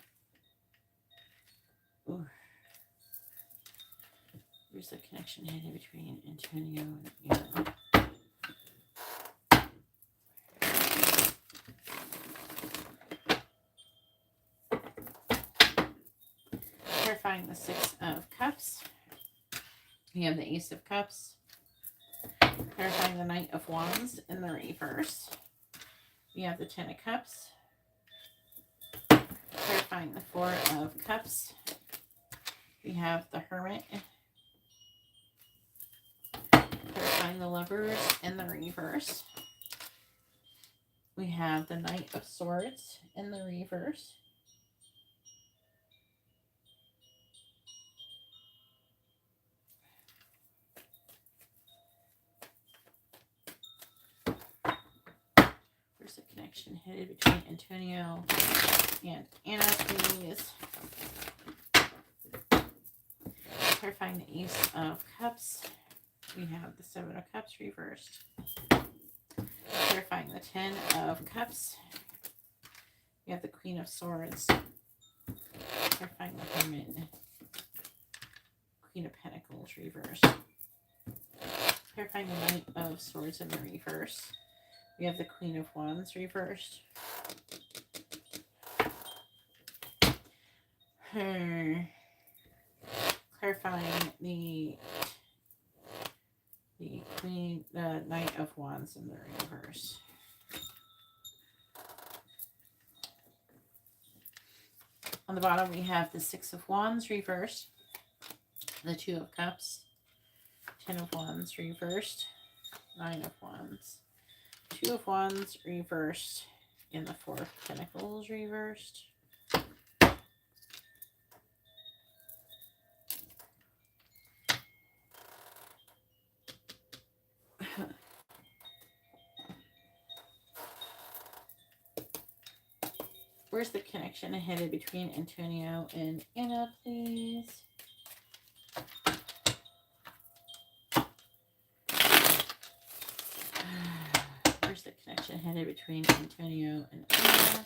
Ooh. Where's the connection headed between Antonio and Anna? Clarifying the Six of Cups. We have the Ace of Cups. Clarifying the Knight of Wands in the reverse. We have the Ten of Cups. Clarifying the Four of Cups. We have the Hermit. Clarifying the Lovers in the reverse. We have the Knight of Swords in the reverse. Where's the connection headed between Antonio and Anna, please? Clarifying the Ace of Cups. We have the Seven of Cups reversed. Clarifying the Ten of Cups. We have the Queen of Swords. Clarifying the Hermit. Queen of Pentacles reversed. Clarifying the Knight of Swords in the reverse. We have the Queen of Wands reversed. Clarifying the Knight of Wands in the reverse. On the bottom, we have the Six of Wands reversed, the Two of Cups, Ten of Wands reversed, Nine of Wands, Two of Wands reversed, and the Four of Pentacles reversed. Where's the connection headed between Antonio and Anna, please? Where's the connection headed between Antonio and Anna?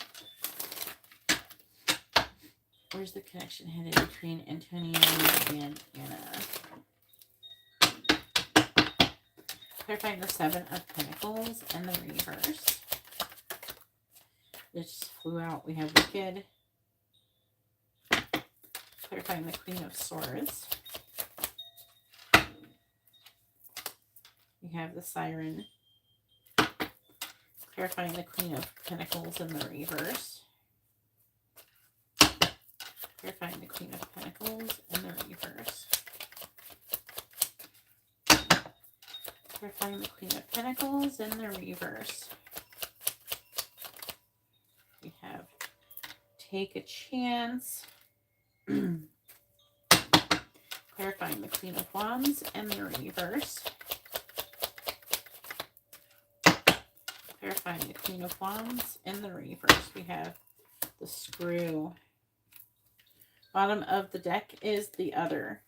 Where's the connection headed between Antonio and Anna? Clarifying the Seven of Pentacles and the reverse. It just flew out. We have Wicked. Clarifying the Queen of Swords. We have the Siren. Clarifying the Queen of Pentacles in the reverse. Clarifying the Queen of Pentacles in the reverse. Clarifying the Queen of Pentacles in the reverse. We have Take a Chance. Clarifying the Queen of Wands in the reverse. Clarifying the Queen of Wands in the reverse. We have the Screw. Bottom of the deck is the Other.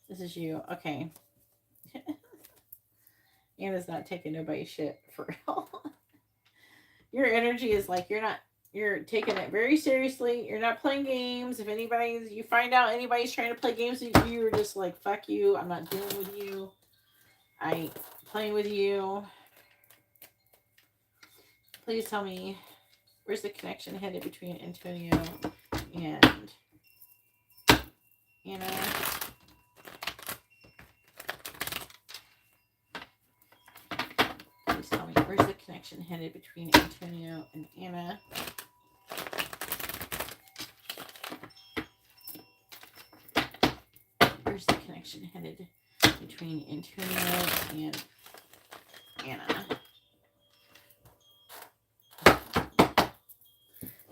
This is you. Okay. Anna's not taking nobody's shit for real. Your energy is like you're taking it very seriously. You're not playing games. If you find out anybody's trying to play games with you, you're just like, fuck you. I'm not dealing with you. I ain't playing with you. Please tell me, where's the connection headed between Antonio and Anna? Please Please tell me, where's the connection headed between Antonio and Anna? Where's the connection headed between Antonio and Anna?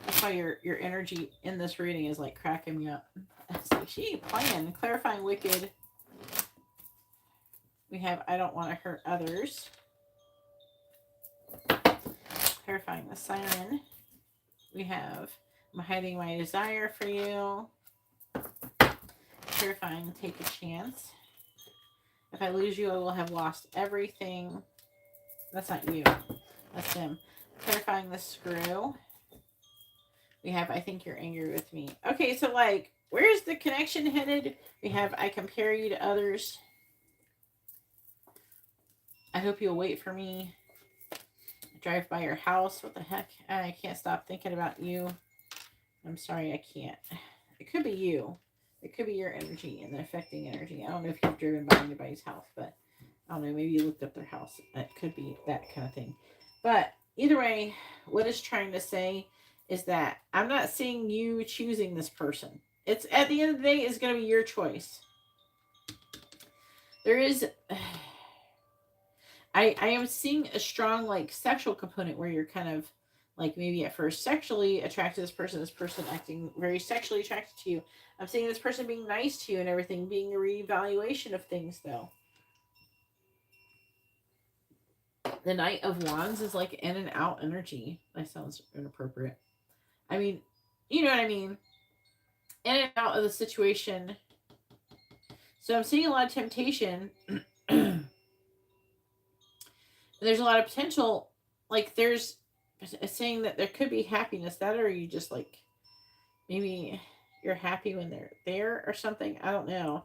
That's why your energy in this reading is like cracking me up. It's like she ain't playing. Clarifying wicked. We have I don't want to hurt others. Clarifying the siren. We have I'm hiding my desire for you. Clarifying take a chance. If I lose you, I will have lost everything. That's not you. That's them. Clarifying the screw. We have I think you're angry with me. Okay, so like, where's the connection headed? We have I compare you to others. I hope you'll wait for me. Drive by your house. What the heck? I can't stop thinking about you. I'm sorry, I can't. It could be you. It could be your energy and the affecting energy. I don't know if you've driven by anybody's house, but I don't know. Maybe you looked up their house. It could be that kind of thing. But either way, what it's trying to say is that I'm not seeing you choosing this person. It's at the end of the day, it's going to be your choice. There is... I am seeing a strong like sexual component where you're kind of like maybe at first sexually attracted to this person acting very sexually attracted to you. I'm seeing this person being nice to you and everything, being a reevaluation of things though. The Knight of Wands is like in and out energy. That sounds inappropriate. I mean, you know what I mean? In and out of the situation. So I'm seeing a lot of temptation. There's a lot of potential. Like there's saying that there could be happiness. That or you just like maybe you're happy when they're there or something. I don't know.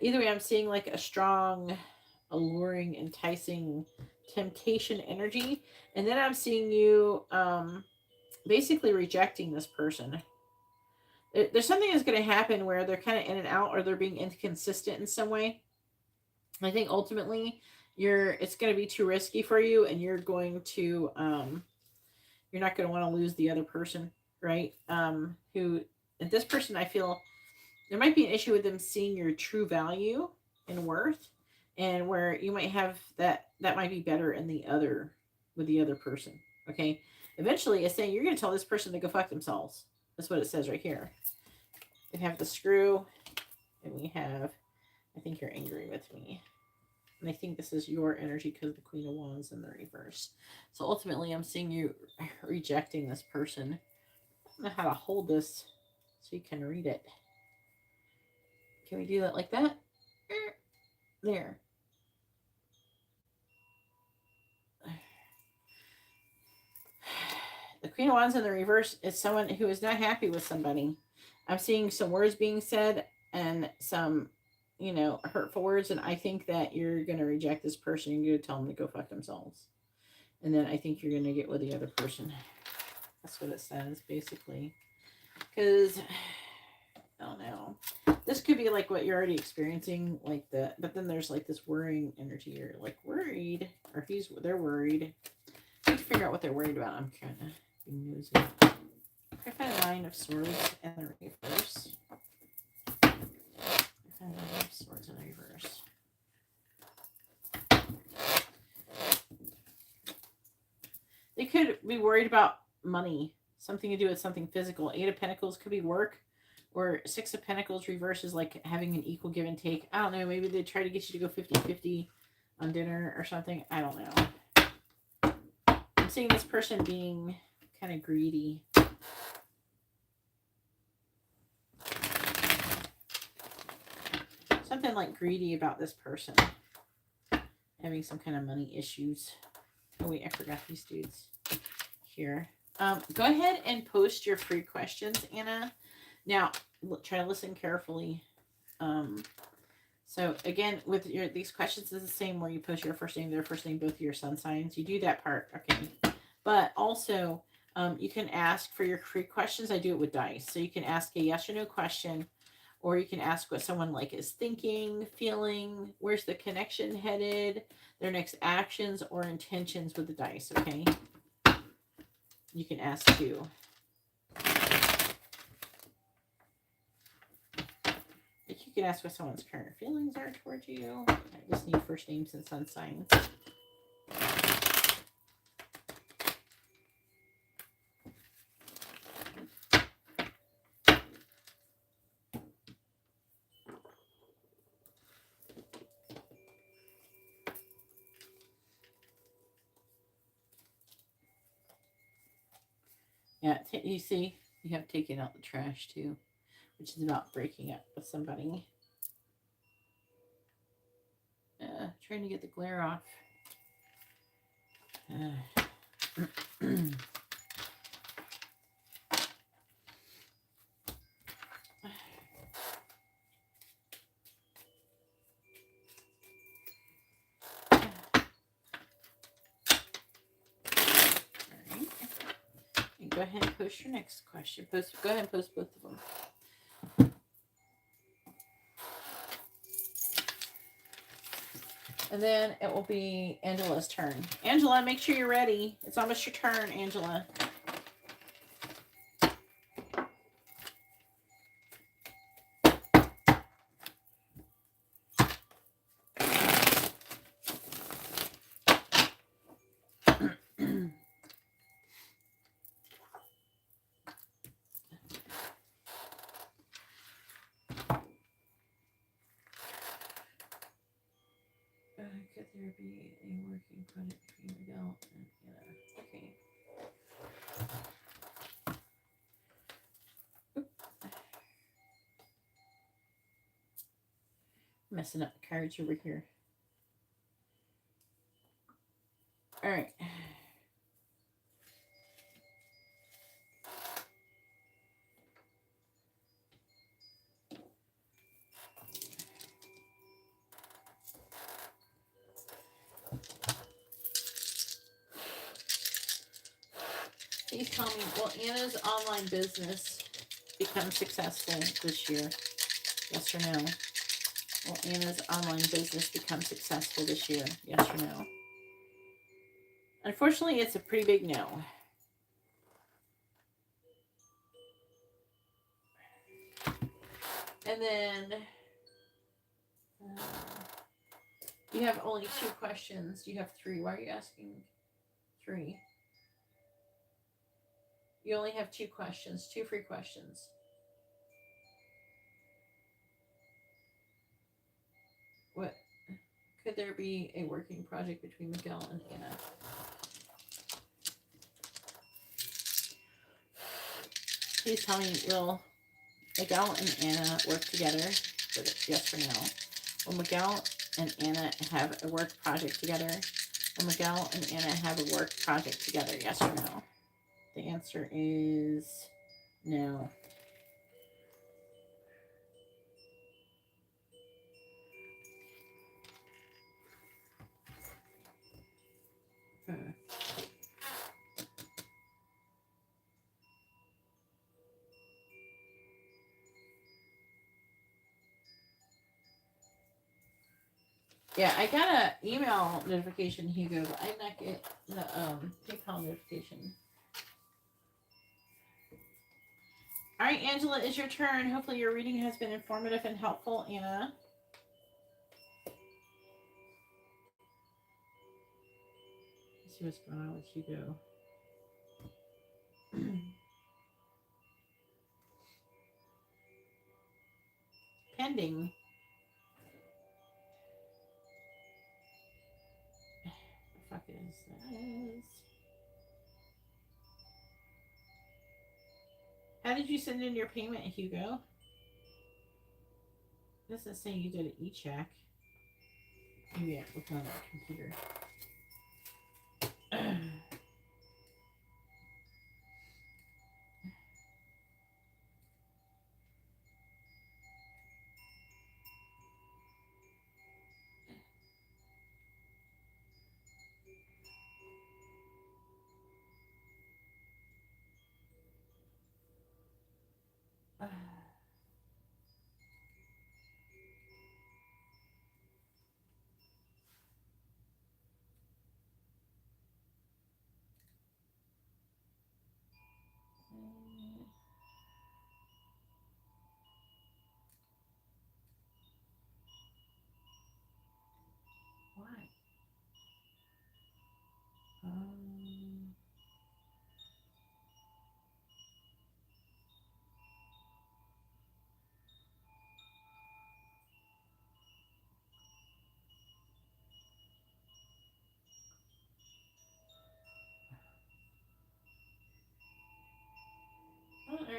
Either way, I'm seeing like a strong, alluring, enticing temptation energy. And then I'm seeing you basically rejecting this person. There's something that's going to happen where they're kind of in and out or they're being inconsistent in some way. I think ultimately it's going to be too risky for you and you're going to you're not going to want to lose the other person, right? This person, I feel there might be an issue with them seeing your true value and worth, and where you might have that might be better in the other person. Okay, eventually it's saying you're going to tell this person to go fuck themselves. That's what it says right here. We have the screw, and we have I think you're angry with me. And I think this is your energy because of the Queen of Wands in the reverse. So ultimately, I'm seeing you rejecting this person. I don't know how to hold this so you can read it. Can we do that like that? There. The Queen of Wands in the reverse is someone who is not happy with somebody. I'm seeing some words being said and some hurtful words, and I think that you're going to reject this person. You're going to tell them to go fuck themselves. And then I think you're going to get with the other person. That's what it says, basically. Because, I don't know. This could be like what you're already experiencing, but then there's like this worrying energy. You're like worried, or they're worried. I need to figure out what they're worried about. I'm kind of being nosy. I find a Nine of Swords and the reverse. Swords in reverse. They could be worried about money, something to do with something physical. Eight of Pentacles could be work, or Six of Pentacles reverse is like having an equal give and take. I don't know. Maybe they try to get you to go 50-50 on dinner or something. I don't know. I'm seeing this person being kind of greedy. Something like greedy about this person. Having some kind of money issues. Oh wait, I forgot these dudes here. Go ahead and post your free questions, Anna. Now, try to listen carefully. So again, with these questions is the same where you post your first name, their first name, both of your sun signs. You do that part, okay. But also, you can ask for your free questions. I do it with dice. So you can ask a yes or no question, Or you can ask what someone like is thinking, feeling, where's the connection headed, their next actions or intentions with the dice, okay? You can ask too. You can ask what someone's current feelings are towards you. I just need first names and sun signs. Yeah, you see, you have taken out the trash too, which is about breaking up with somebody. Trying to get the glare off. Go ahead and post your next question. Go ahead and post both of them. And then it will be Angela's turn. Angela, make sure you're ready. It's almost your turn, Angela. Could there be a working product between Miguel and Anna? Okay. Messing up the cards over here. All right. Please tell me, will Anna's online business become successful this year? Yes or no? Will Anna's online business become successful this year? Yes or no? Unfortunately, it's a pretty big no. And then you have only 2 questions. You have 3. Why are you asking 3? You only have 2 questions, 2 free questions. What? Could there be a working project between Miguel and Anna? Please tell me, will Miguel and Anna work together? Yes or no? Will Miguel and Anna have a work project together? Will Miguel and Anna have a work project together? Yes or no? The answer is no. Yeah, I got an email notification, Hugo, but I did not get the PayPal notification. All right, Angela, it's your turn. Hopefully your reading has been informative and helpful, Anna. Let's see what's going on with Hugo. Pending. The fuck is this? How did you send in your payment, Hugo? It doesn't say you did an e-check. Maybe I looked on that computer.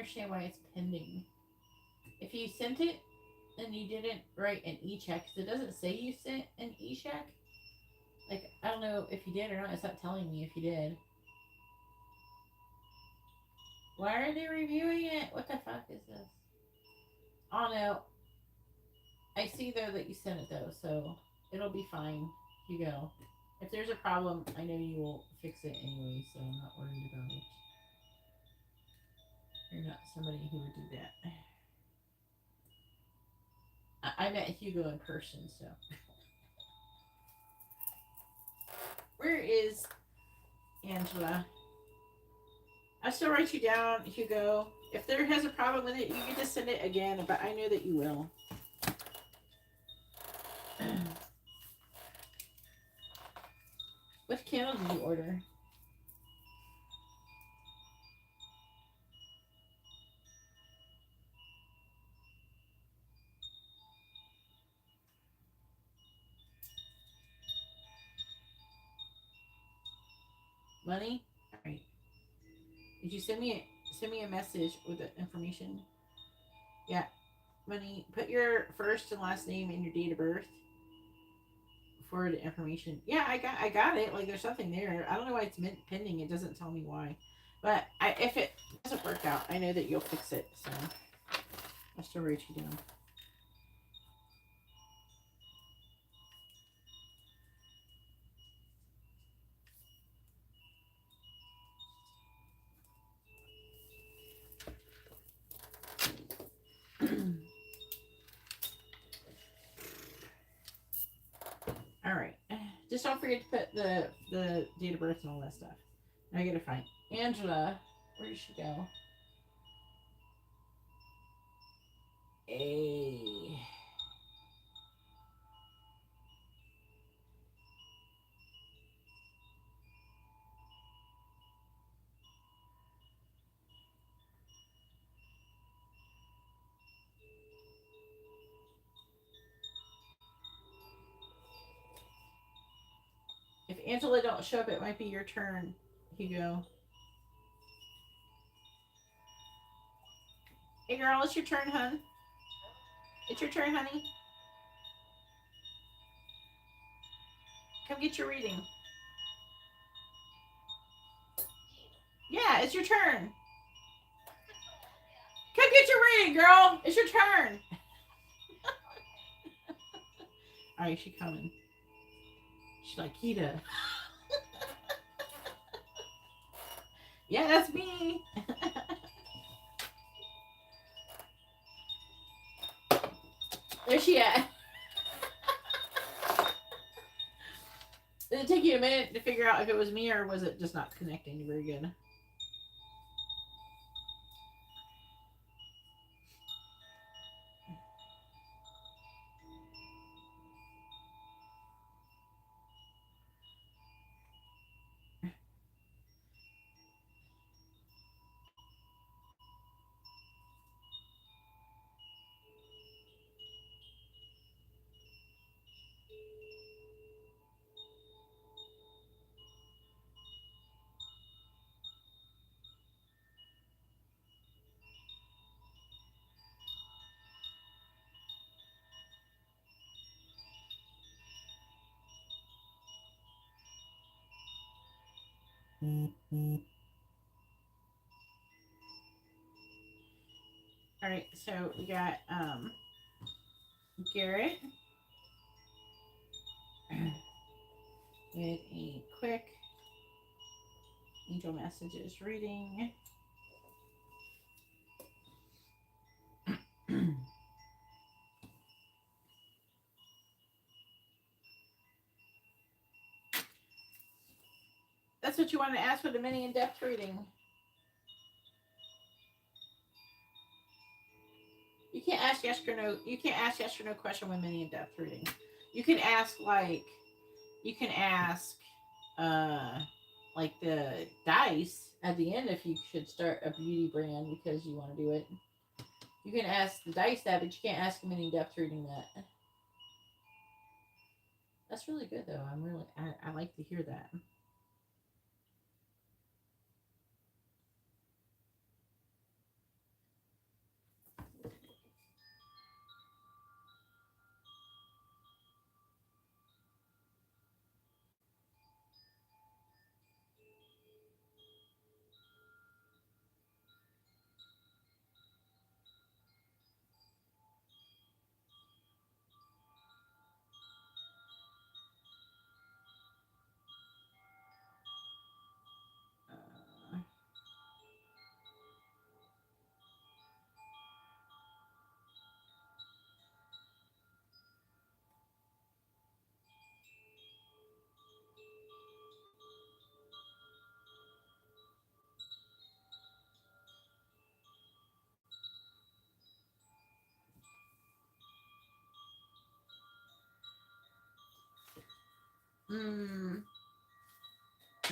understand why it's pending. If you sent it and you didn't write an e-check, because it doesn't say you sent an e-check. Like, I don't know if you did or not. It's not telling me if you did. Why are they reviewing it? What the fuck is this? Oh no. I see though that you sent it though, so it'll be fine. You go. If there's a problem, I know you will fix it anyway, so I'm not worried about it. You're not somebody who would do that. I met Hugo in person, so. Where is Angela? I still write you down, Hugo. If there has a problem with it, you can just send it again, but I know that you will. What candle did you order? Money? Alright. Did you send me a message with the information? Yeah. Money. Put your first and last name and your date of birth for the information. Yeah, I got it. Like there's something there. I don't know why it's pending. It doesn't tell me why. But if it doesn't work out, I know that you'll fix it. So I'll still write you down. All right. Just don't forget to put the date of birth and all that stuff. Now I gotta find Angela. Where did she go? A. If Angela don't show up, it might be your turn, Hugo. Hey girl, it's your turn, hun. It's your turn, honey. Come get your reading. Yeah, it's your turn. Come get your reading, girl. It's your turn. All right, she coming. She's like, Kita. Yeah, that's me. Where's she at? Did it take you a minute to figure out if it was me or was it just not connecting very good? All right, so we got Garrett with a quick angel messages reading. That's what you want to ask for the mini in-depth reading. You can't ask yes or no. You can't ask yes or no question with mini in-depth reading. You can ask like the dice at the end if you should start a beauty brand because you want to do it. You can ask the dice that, but you can't ask them any depth reading that. That's really good though. I like to hear that.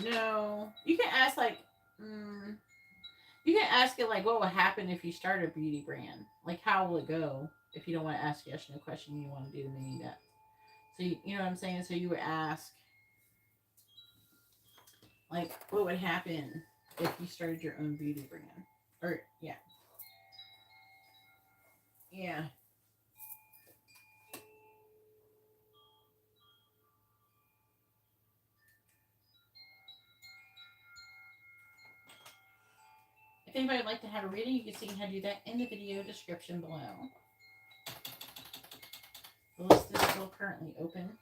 No. You can ask like, you can ask it like, what would happen if you start a beauty brand? Like, how will it go? If you don't want to ask yes or no question, you want to do the mini depth. So you know what I'm saying? So you would ask, like, what would happen if you started your own beauty brand? Or yeah. Yeah. If anybody would like to have a reading, you can see how to do that in the video description below. The list is still currently open.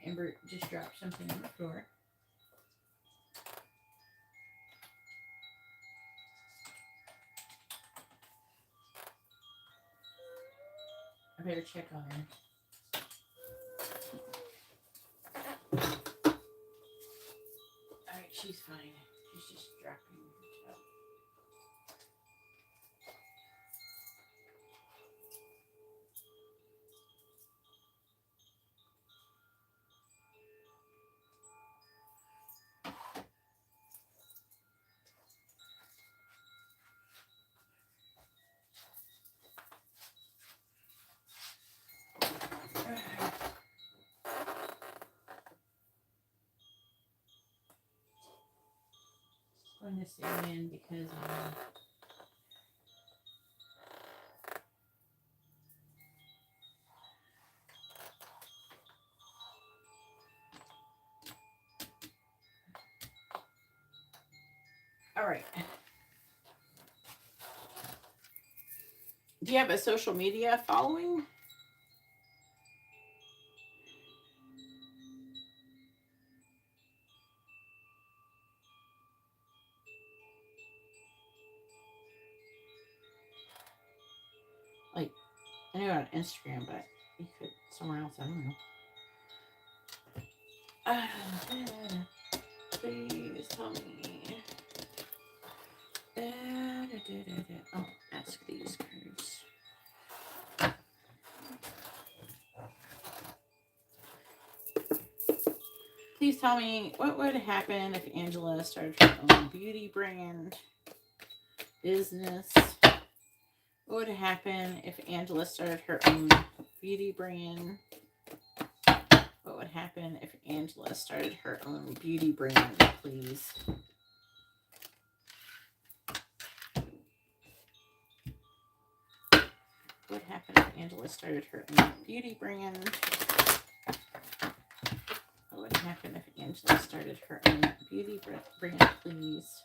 Amber just dropped something on the floor. I better check on her. Alright, she's fine. She's just dropping her toe. I'm going to stay in because alright. Do you have a social media following? Like, I know on Instagram, but you could somewhere else. I don't know. Please tell me. Oh, ask these cards. Please tell me what would happen if Angela started her own beauty brand business. What would happen if Angela started her own beauty brand? What would happen if Angela started her own beauty brand, please? What would happen if Angela started her own beauty brand? What would happen if Angela started her own beauty brand, please?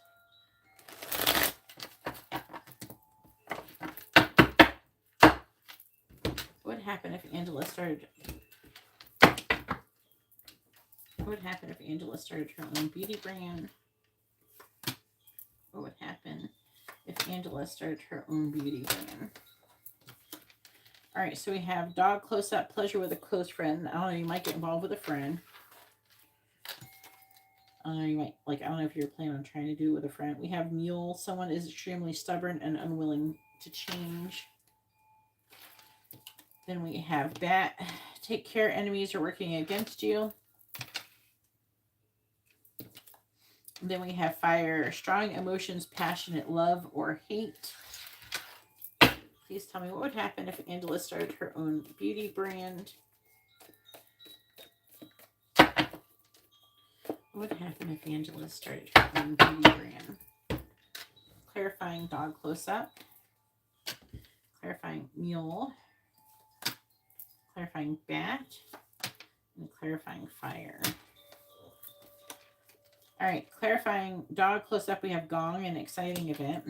What would happen if Angela started... What would happen if Angela started her own beauty brand? What would happen if Angela started her own beauty brand? All right, so we have dog close-up, pleasure with a close friend. I don't know, you might get involved with a friend. You might, like, I don't know if you're planning on trying to do it with a friend. We have mule, someone is extremely stubborn and unwilling to change. Then we have bat, take care, enemies are working against you. Then we have fire, strong emotions, passionate love or hate. Please tell me what would happen if Angela started her own beauty brand. What would happen if Angela started her own beauty brand? Clarifying dog close-up. Clarifying mule. Clarifying bat. And clarifying fire. All right, clarifying dog close-up, we have gong, an exciting event.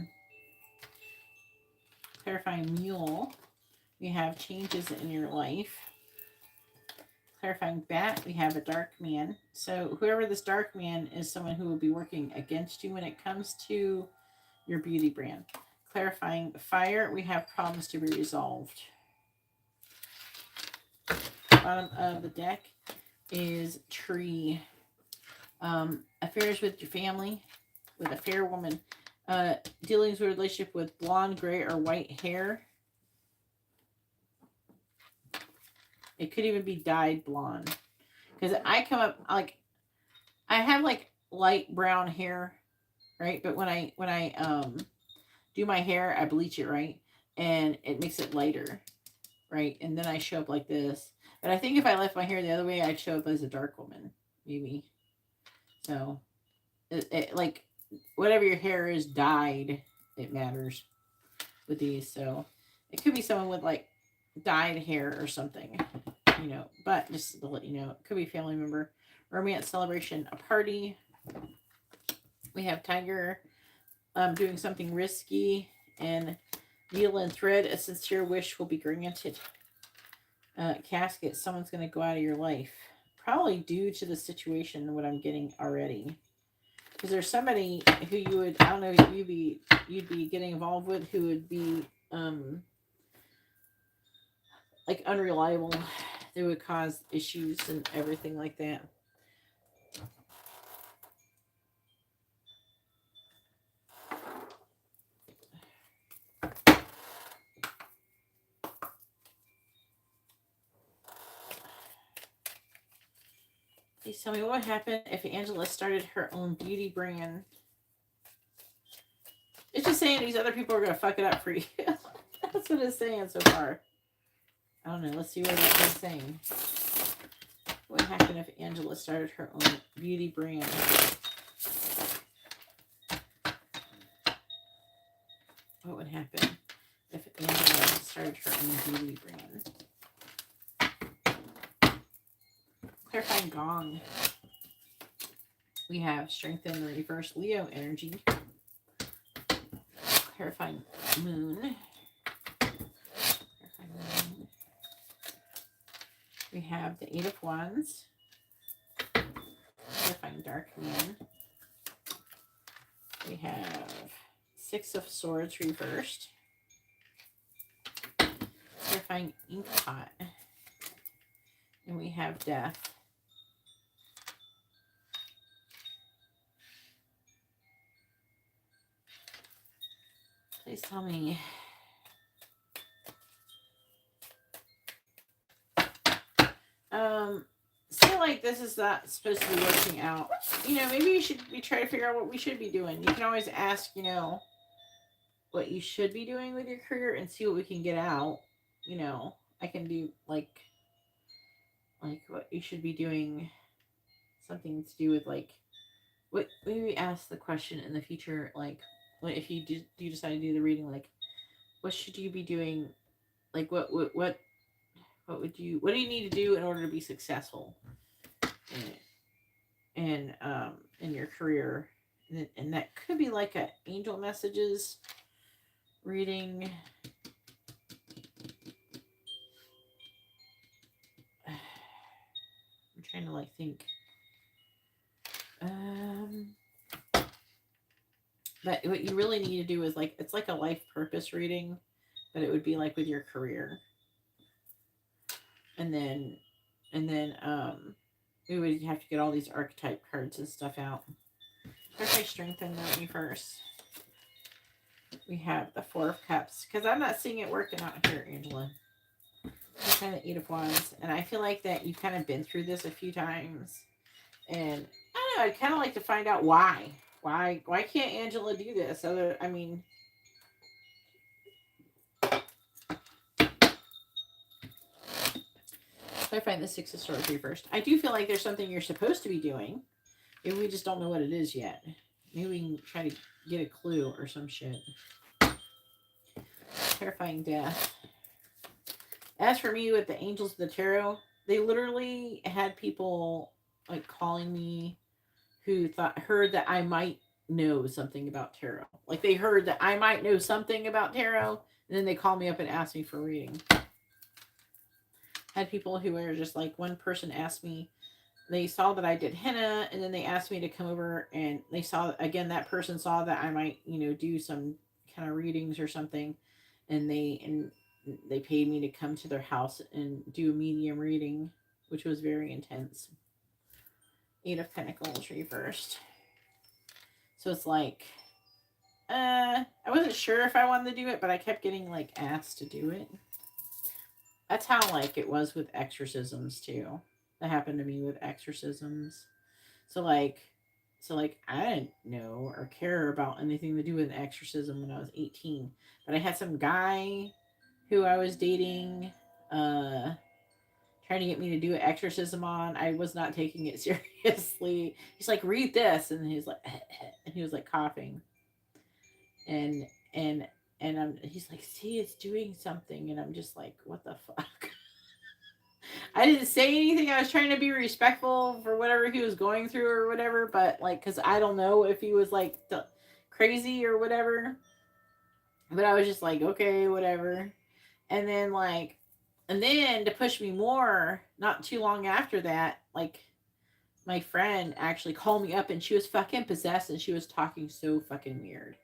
Clarifying mule, we have changes in your life. Clarifying bat, we have a dark man. So whoever this dark man is, someone who will be working against you when it comes to your beauty brand. Clarifying fire, we have problems to be resolved. Bottom of the deck is tree. Affairs with your family, with a fair woman. Dealings with a relationship with blonde, gray, or white hair. It could even be dyed blonde. Because I come up like I have like light brown hair, right? But when I do my hair, I bleach it, right, and it makes it lighter, right, and then I show up like this. But I think if I left my hair the other way, I'd show up as a dark woman, maybe. So, like whatever your hair is dyed, it matters with these. So it could be someone with like dyed hair or something, you know. But just to let you know, it could be a family member. Romance celebration, a party. We have Tiger doing something risky, and needle and thread, a sincere wish will be granted. Casket, someone's going to go out of your life. Probably due to the situation, what I'm getting already. Because there's somebody who you would, I don't know, you'd be getting involved with who would be like unreliable. They would cause issues and everything like that. Please tell me what would happen if Angela started her own beauty brand. It's just saying these other people are going to fuck it up for you. That's what it's saying so far. I don't know. Let's see what it's saying. What would happen if Angela started her own beauty brand? What would happen if Angela started her own beauty brand? Clarifying gong. We have strengthen the reverse Leo energy. Clarifying moon. We have the 8 of Wands. Clarifying dark moon. We have 6 of Swords reversed. Clarifying ink pot. And we have death. Please tell me. Feel like this is not supposed to be working out. You know, maybe you should be trying to figure out what we should be doing. You can always ask, you know, what you should be doing with your career and see what we can get out. You know, I can do like what you should be doing, something to do with like what, maybe ask the question in the future, like what if you do decide to do the reading, like what should you be doing, like what would you, what do you need to do in order to be successful in your career, and that could be like a angel messages reading. I'm trying to like think. But what you really need to do is like, it's like a life purpose reading, but it would be like with your career. And then we would have to get all these archetype cards and stuff out. First, I strengthen me first. We have the 4 of Cups, because I'm not seeing it working out here, Angela. Kind of 8 of Wands, and I feel like that you've kind of been through this a few times, and I don't know, I'd kind of like to find out why can't Angela do this? I mean, I find the 6 of Swords reversed. I do feel like there's something you're supposed to be doing. Maybe we just don't know what it is yet. Maybe we can try to get a clue or some shit. Terrifying death. As for me with the Angels of the Tarot, they literally had people like calling me who heard that I might know something about tarot. Like they heard that I might know something about tarot, and then they called me up and asked me for a reading. Had people who were just like, one person asked me, they saw that I did henna, and then they asked me to come over, and they saw, again, that person saw that I might, you know, do some kind of readings or something, and they paid me to come to their house and do a medium reading, which was very intense. 8 of Pentacles reversed. So it's like, I wasn't sure if I wanted to do it, but I kept getting like asked to do it. That's how like it was with exorcisms too. that happened to me with exorcisms. So I didn't know or care about anything to do with an exorcism when I was 18. But I had some guy who I was dating trying to get me to do an exorcism on. I was not taking it seriously. He's like, read this, and he's like, and he was like coughing, and and he's like, see, it's doing something, and I'm just like, what the fuck? I didn't say anything. I was trying to be respectful for whatever he was going through or whatever, but like, cause I don't know if he was like crazy or whatever. But I was just like, okay, whatever. And then like, and then to push me more, not too long after that, like my friend actually called me up and she was fucking possessed and she was talking so fucking weird.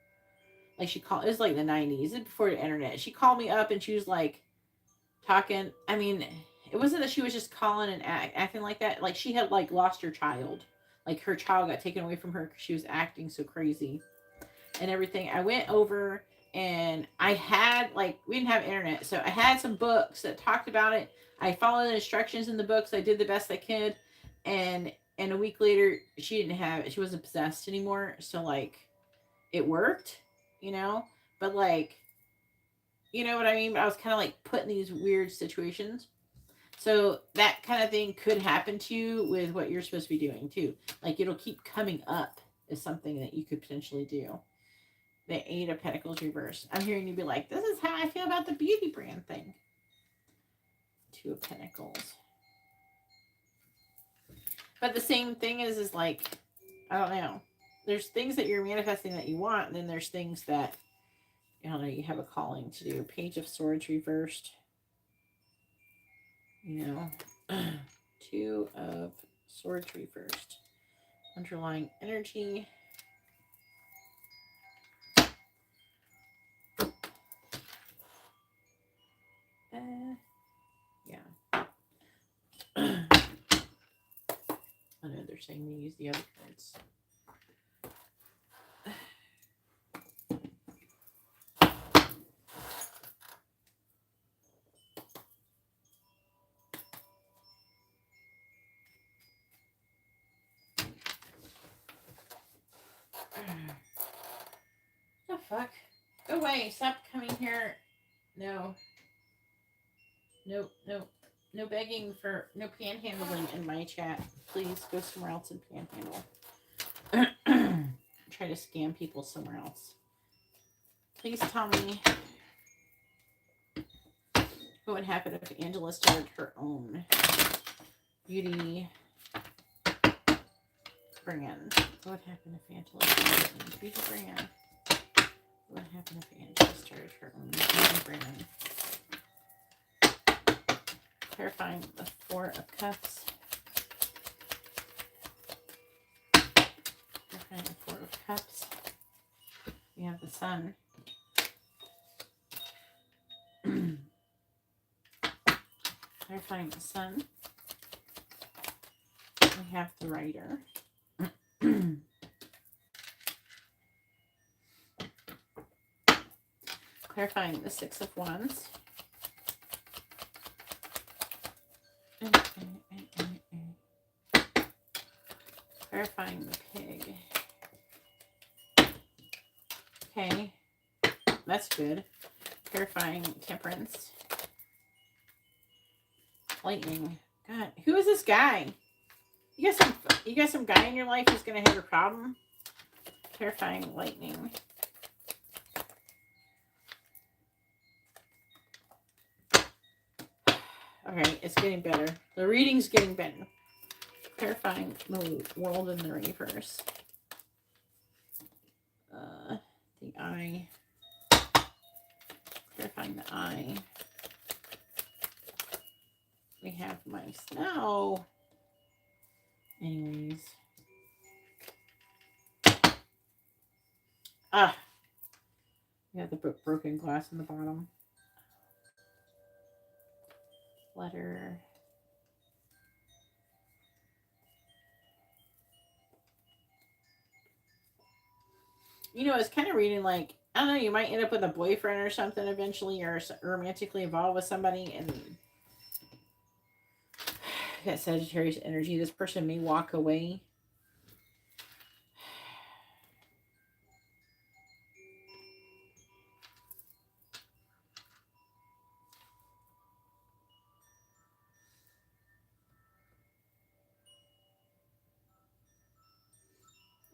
Like she called, it was like the 90s, before the internet. She called me up and she was like talking. I mean, it wasn't that she was just calling and acting like that. Like she had like lost her child. Like her child got taken away from her because she was acting so crazy and everything. I went over and I had like, we didn't have internet, so I had some books that talked about it. I followed the instructions in the books. I did the best I could, and a week later she didn't have it. She wasn't possessed anymore. So like it worked, you know. But like, you know what I mean? I was kind of like put in these weird situations. So that kind of thing could happen to you with what you're supposed to be doing too. Like it'll keep coming up as something that you could potentially do. The Eight of Pentacles reverse. I'm hearing you be like, this is how I feel about the beauty brand thing. Two of Pentacles. But the same thing is like, I don't know. There's things that you're manifesting that you want, and then there's things that, I don't know, you have a calling to do. Page of Swords reversed. You know, Two of Swords reversed. Underlying energy. Yeah. I know they're saying to use the other cards. The fuck? Go away. Stop coming here. No. Nope. Nope. No begging for, no panhandling in my chat. Please go somewhere else and panhandle. Try to scam people somewhere else. Please tell me what would happen if Angela started her own beauty brand. What would happen if Angela started her own beauty brand? What would happen if Angela started her own beauty brand? Clarifying the Four of Cups. Clarifying the Four of Cups. We have the Sun. Clarifying the Sun. We have the Rider. Clarifying the Six of Wands. Clarifying the Pig. Okay, that's good. Clarifying Temperance. Lightning. God, who is this guy? You got some guy in your life who's gonna have a problem? Clarifying Lightning. Okay, it's getting better. The reading's getting better. Clarifying the World in the reverse. The Eye. Clarifying the Eye. We have my Snow. Anyways. We have the broken glass in the bottom. Letter. You know, it's kind of reading like, I don't know, you might end up with a boyfriend or something eventually, or romantically involved with somebody, and That Sagittarius energy. This person may walk away.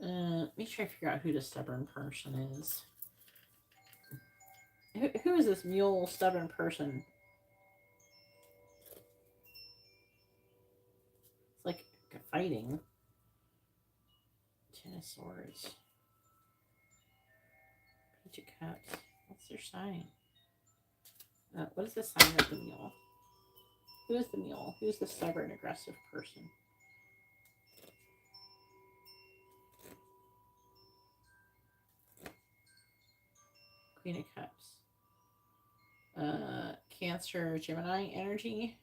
Let me try to figure out who the stubborn person is. Who is this mule stubborn person? It's like fighting. Ten of Swords. Page of Cups. What's their sign? What is the sign of the mule? Who is the mule? Who's the stubborn, aggressive person? Queen of Cups. Cancer, Gemini energy.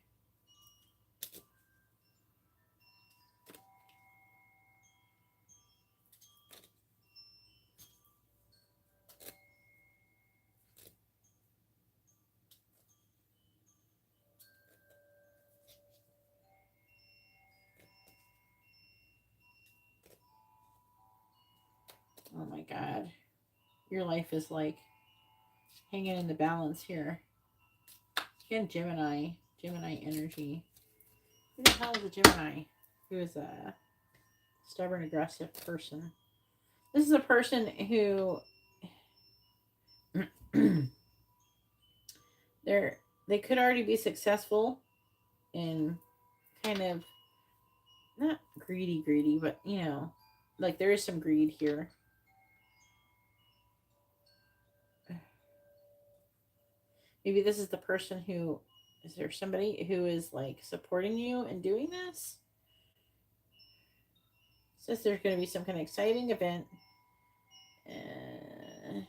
Oh my God. Your life is like hanging in the balance here. Again, Gemini energy. Who the hell is a Gemini? Who is a stubborn, aggressive person? This is a person who they could already be successful in kind of not greedy, but you know, like there is some greed here. Maybe this is the person who, is there somebody who is like supporting you in doing this? It says there's going to be some kind of exciting event. I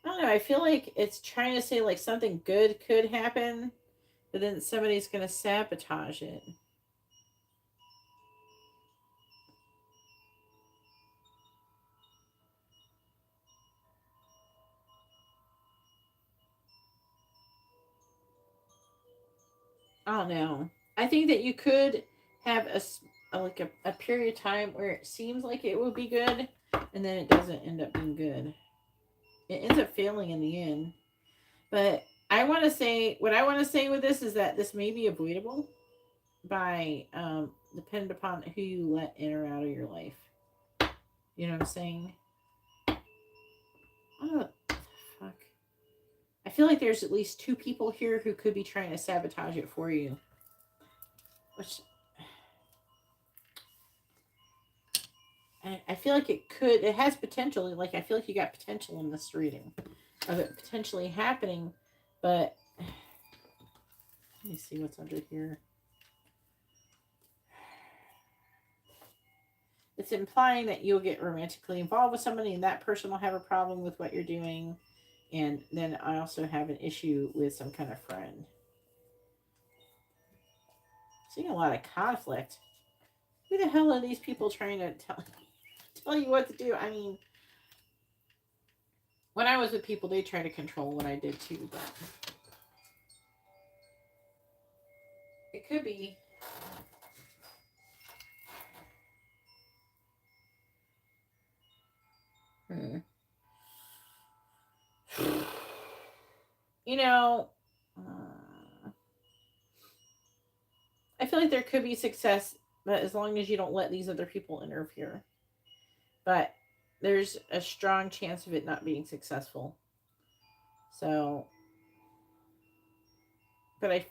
don't know. I feel like it's trying to say like something good could happen, but then somebody's going to sabotage it. I don't know. I think that you could have a period of time where it seems like it would be good, and then it doesn't end up being good. It ends up failing in the end. But I want to say, what I want to say with this is that this may be avoidable by depending upon who you let in or out of your life. You know what I'm saying? Oh, fuck. I feel like there's at least two people here who could be trying to sabotage it for you. Which I feel like it has potential. Like, I feel like you got potential in this reading of it potentially happening, but let me see what's under here. It's implying that you'll get romantically involved with somebody and that person will have a problem with what you're doing. And then I also have an issue with some kind of friend. Seeing a lot of conflict. Who the hell are these people trying to tell you what to do? I mean, when I was with people, they try to control what I did too, but it could be. You know, I feel like there could be success, but as long as you don't let these other people interfere. But there's a strong chance of it not being successful. So, but I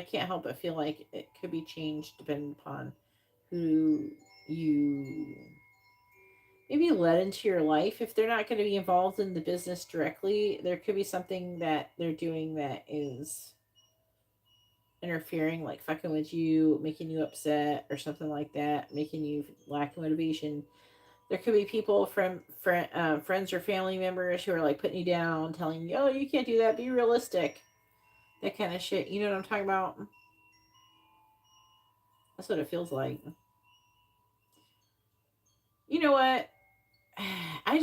can't help but feel like it could be changed depending upon who you maybe let into your life. If they're not going to be involved in the business directly, there could be something that they're doing that is interfering, like fucking with you, making you upset or something like that, making you lack motivation. There could be people from friends or family members who are like putting you down, telling you, oh, you can't do that, be realistic. That kind of shit. You know what I'm talking about? That's what it feels like. You know what? I'm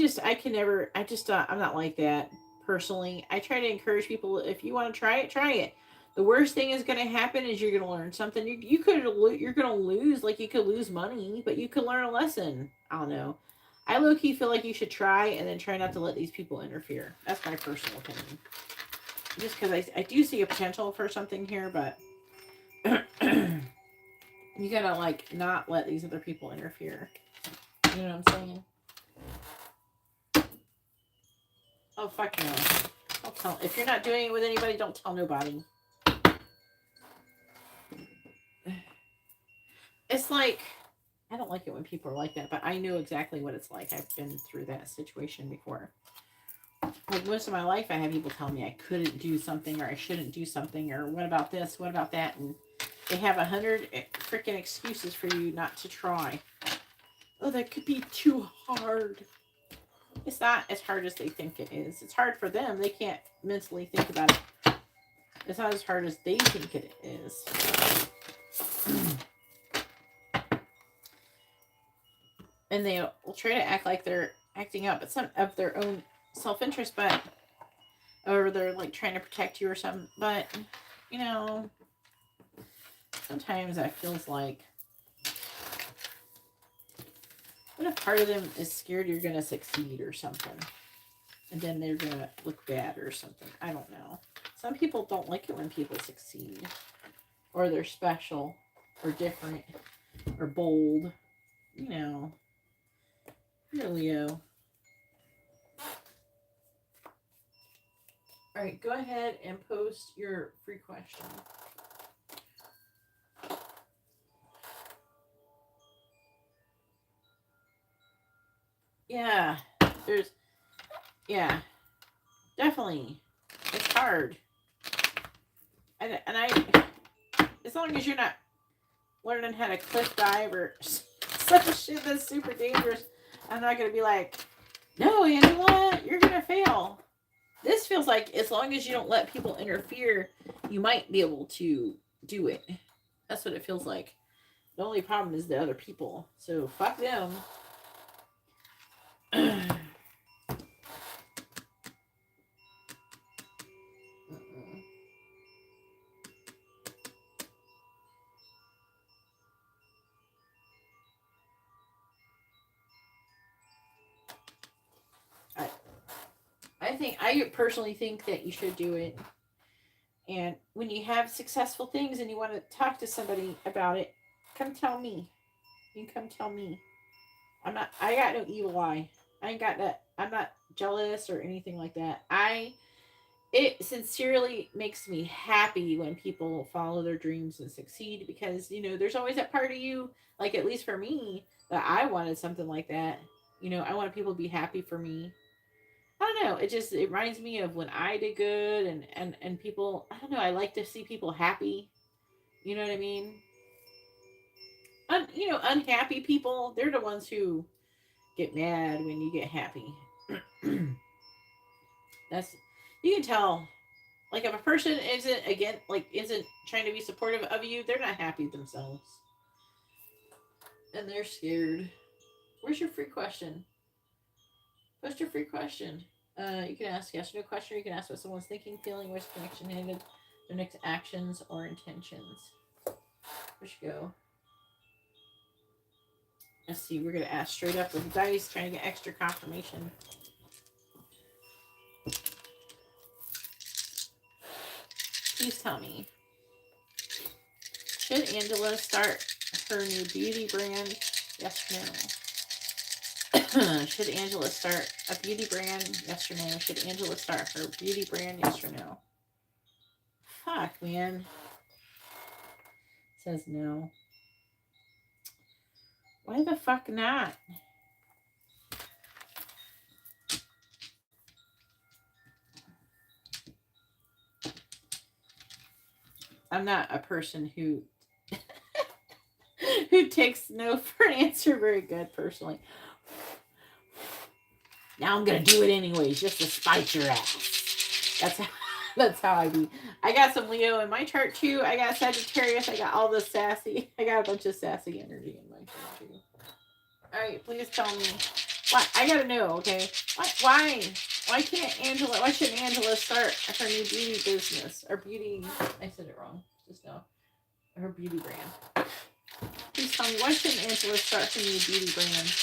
not like that personally. I try to encourage people, if you want to try it, try it. The worst thing is going to happen is you're going to learn something. You're going to lose, like you could lose money, but you could learn a lesson. I don't know. I low key feel like you should try and then try not to let these people interfere. That's my personal opinion. Just because I do see a potential for something here, but you gotta like not let these other people interfere. You know what I'm saying? Oh fuck no! Don't tell. If you're not doing it with anybody, don't tell nobody. It's like I don't like it when people are like that, but I know exactly what it's like. I've been through that situation before. Like most of my life, I had people tell me I couldn't do something or I shouldn't do something or what about this, what about that, and they have 100 freaking excuses for you not to try. Oh, that could be too hard. It's not as hard as they think it is. It's hard for them. They can't mentally think about it. It's not as hard as they think it is. And they will try to act like they're acting out, but some of their own self-interest, but or they're like trying to protect you or something. But you know, sometimes that feels like what if part of them is scared you're gonna succeed or something, and then they're gonna look bad or something. I don't know. Some people don't like it when people succeed, or they're special, or different, or bold. You know, you're Leo. All right, go ahead and post your free question. Yeah, yeah, definitely. It's hard. And I, as long as you're not learning how to cliff dive or some shit that's super dangerous, I'm not going to be like, no, Angela, you're going to fail. This feels like as long as you don't let people interfere, you might be able to do it. That's what it feels like. The only problem is the other people. So fuck them. I personally think that you should do it. And when you have successful things and you want to talk to somebody about it, come tell me. You can come tell me. I got no evil eye. I ain't got that. I'm not jealous or anything like that. It sincerely makes me happy when people follow their dreams and succeed because, you know, there's always that part of you, like at least for me, that I wanted something like that. You know, I want people to be happy for me. I don't know. It reminds me of when I did good and people. I don't know. I like to see people happy. You know what I mean? Unhappy people. They're the ones who get mad when you get happy. That's you can tell. Like if a person isn't trying to be supportive of you, they're not happy themselves, and they're scared. Where's your free question? Post your free question. You can ask yes or no question. Or you can ask what someone's thinking, feeling, where's the connection headed, their next actions or intentions. Where'd you go? Let's see. We're gonna ask straight up with dice, trying to get extra confirmation. Please tell me. Should Angela start her new beauty brand? Yes or no? Should Angela start a beauty brand? Yes or no? Should Angela start her beauty brand? Yes or no? Fuck, man. It says no. Why the fuck not? I'm not a person who takes no for an answer very good personally. Now I'm gonna do it anyways, just to spite your ass. That's how I be. I got some Leo in my chart too. I got Sagittarius. I got all this sassy. I got a bunch of sassy energy in my chart too. All right, please tell me. Why? I gotta know. Okay. Why? Why shouldn't Angela start her new beauty business? Or beauty, I said it wrong just now. Her beauty brand. Please tell me, why shouldn't Angela start her new beauty brand?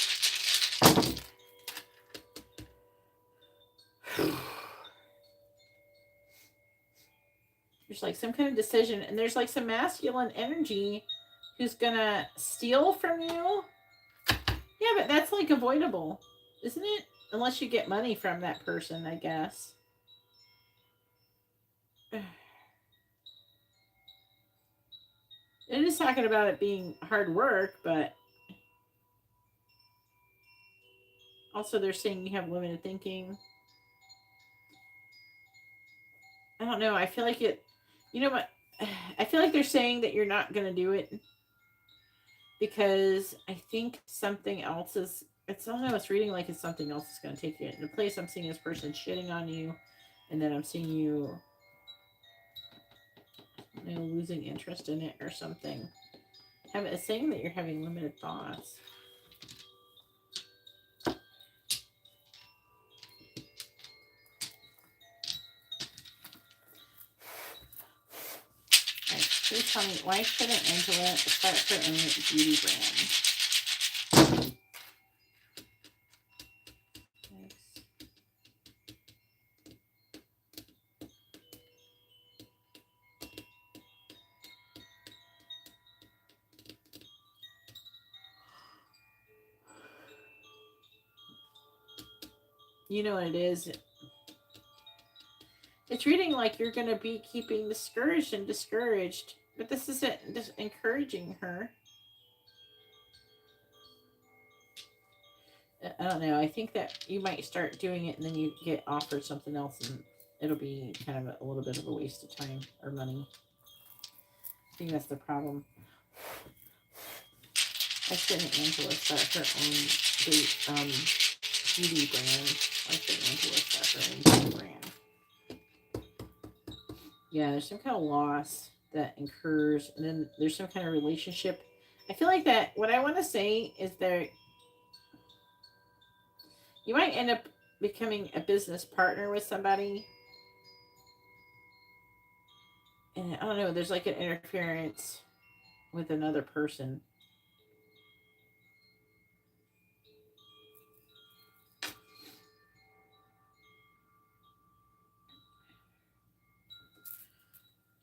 There's like some kind of decision, and there's like some masculine energy who's gonna steal from you. Yeah, but that's like avoidable, isn't it? Unless you get money from that person, I guess. It is talking about it being hard work, but also they're saying you have limited thinking. I don't know. I feel like it. You know what? I feel like they're saying that you're not going to do it because I think something else is. It's, I don't know. It's reading like it's something else is going to take you into place. I'm seeing this person shitting on you, and then I'm seeing you, losing interest in it or something. It's saying that you're having limited thoughts. Please tell me, why shouldn't Angela start her own beauty brand? You know what it is? It's reading like you're going to be keeping discouraged and discouraged, but this isn't just encouraging her. I don't know. I think that you might start doing it and then you get offered something else and it'll be kind of a little bit of a waste of time or money. I think that's the problem. I shouldn't Angela start her own beauty brand. Why shouldn't Angela start her own beauty brand? Yeah, there's some kind of loss that incurs, and then there's some kind of relationship. I feel like that what I want to say is that you might end up becoming a business partner with somebody. And I don't know, there's like an interference with another person.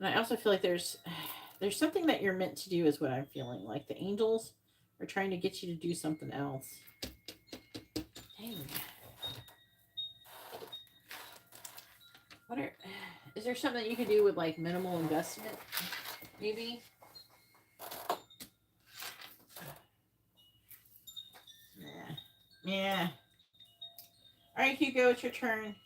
And I also feel like there's something that you're meant to do is what I'm feeling. Like the angels are trying to get you to do something else. Dang. Is there something you can do with like minimal investment? Maybe? Yeah. All right, Hugo, it's your turn.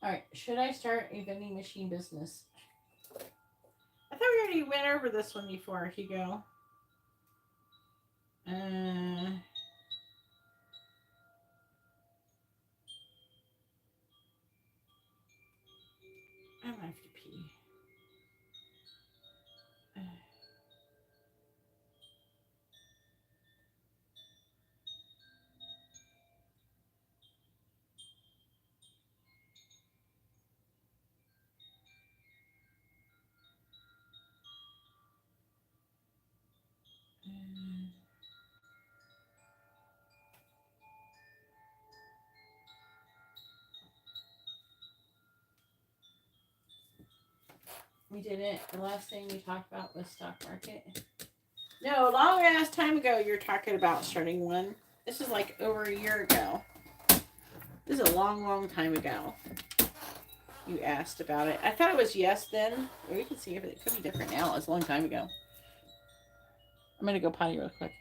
All right, should I start a vending machine business? I thought we already went over this one before, Hugo. I might have to pee. We didn't. The last thing we talked about was stock market. No, a long ass time ago you're talking about starting one. This is like over a year ago. This is a long, long time ago. You asked about it. I thought it was yes then. We can see if it could be different now. It's a long time ago. I'm going to go potty real quick.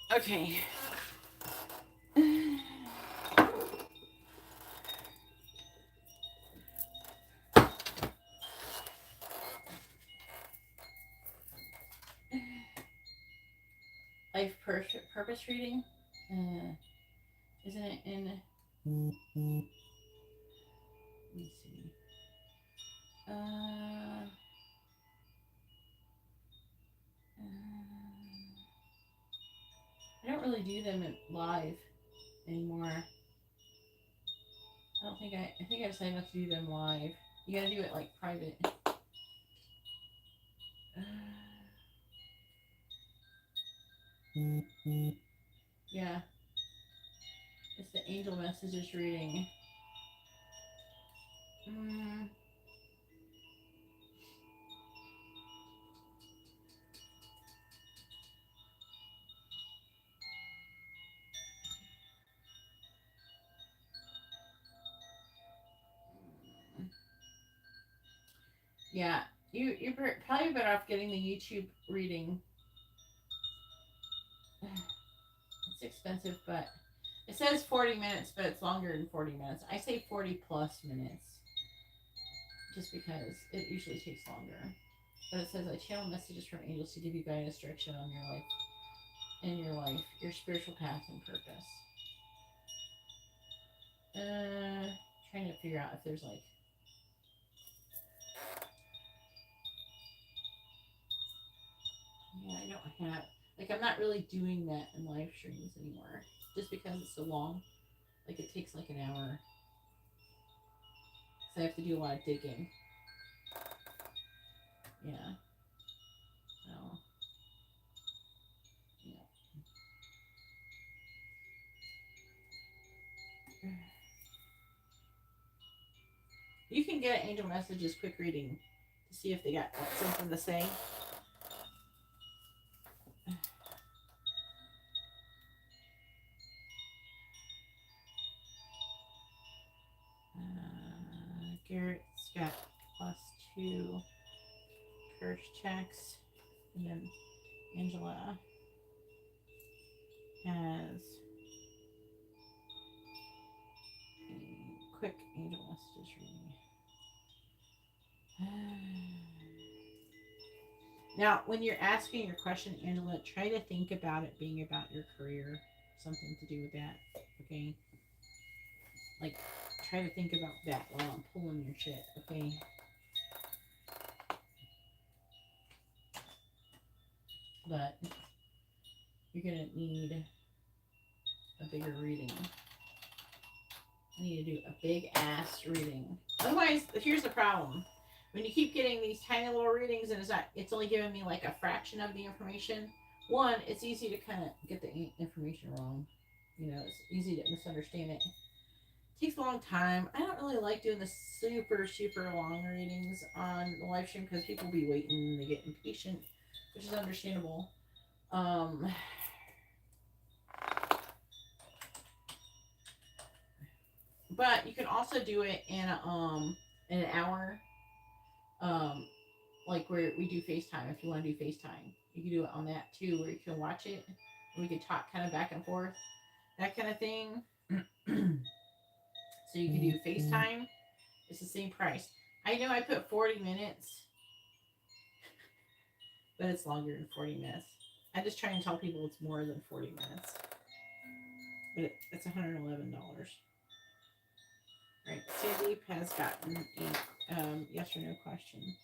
Okay. Life purpose reading. Isn't it in? Let me see. I don't really do them live anymore. I think I decided not to do them live. You gotta do it like private. Yeah. It's the angel messages reading. Yeah. You're probably better off getting the YouTube reading. It's expensive, but it says 40 minutes, but it's longer than 40 minutes. I say 40 plus minutes just because it usually takes longer. But it says I channel messages from angels to give you guidance, direction on your life, your spiritual path and purpose. Trying to figure out if there's like. Yeah, I don't have. Like, I'm not really doing that in live streams anymore. Just because it's so long. Like, it takes like an hour. So I have to do a lot of digging. Yeah. So. Yeah. You can get Angel Messages quick reading to see if they got something to say. Garrett's got +2 curse checks. And then Angela quick angel messages reading. Now, when you're asking your question, Angela, try to think about it being about your career, something to do with that. Okay, like try to think about that while I'm pulling your shit. Okay. But you're gonna need a bigger reading. I need to do a big ass reading. Otherwise, here's the problem. When you keep getting these tiny little readings and it's only giving me like a fraction of the information. One, it's easy to kind of get the information wrong. You know, it's easy to misunderstand it. It takes a long time. I don't really like doing the super long readings on the live stream because people be waiting and they get impatient, which is understandable. But you can also do it in an hour, like where we do FaceTime. If you want to do FaceTime, you can do it on that too, where you can watch it and we can talk kind of back and forth, that kind of thing. So you can do FaceTime. It's the same price. I know I put 40 minutes, but it's longer than 40 minutes. I just try and tell people it's more than 40 minutes, but it's $111. Right, Sandeep has gotten a yes or no question.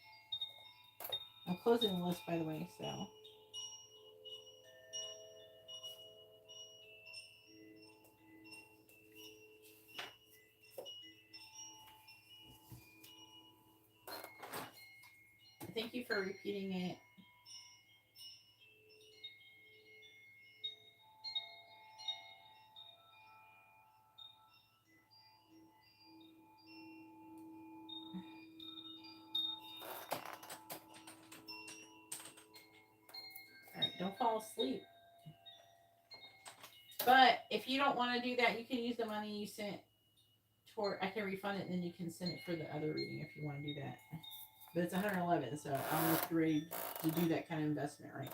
I'm closing the list, by the way, so. Thank you for repeating it. Alright, don't fall asleep. But if you don't want to do that, you can use the money you sent toward, I can refund it and then you can send it for the other reading if you want to do that. But it's 111, so I don't know if you're ready to do that kind of investment right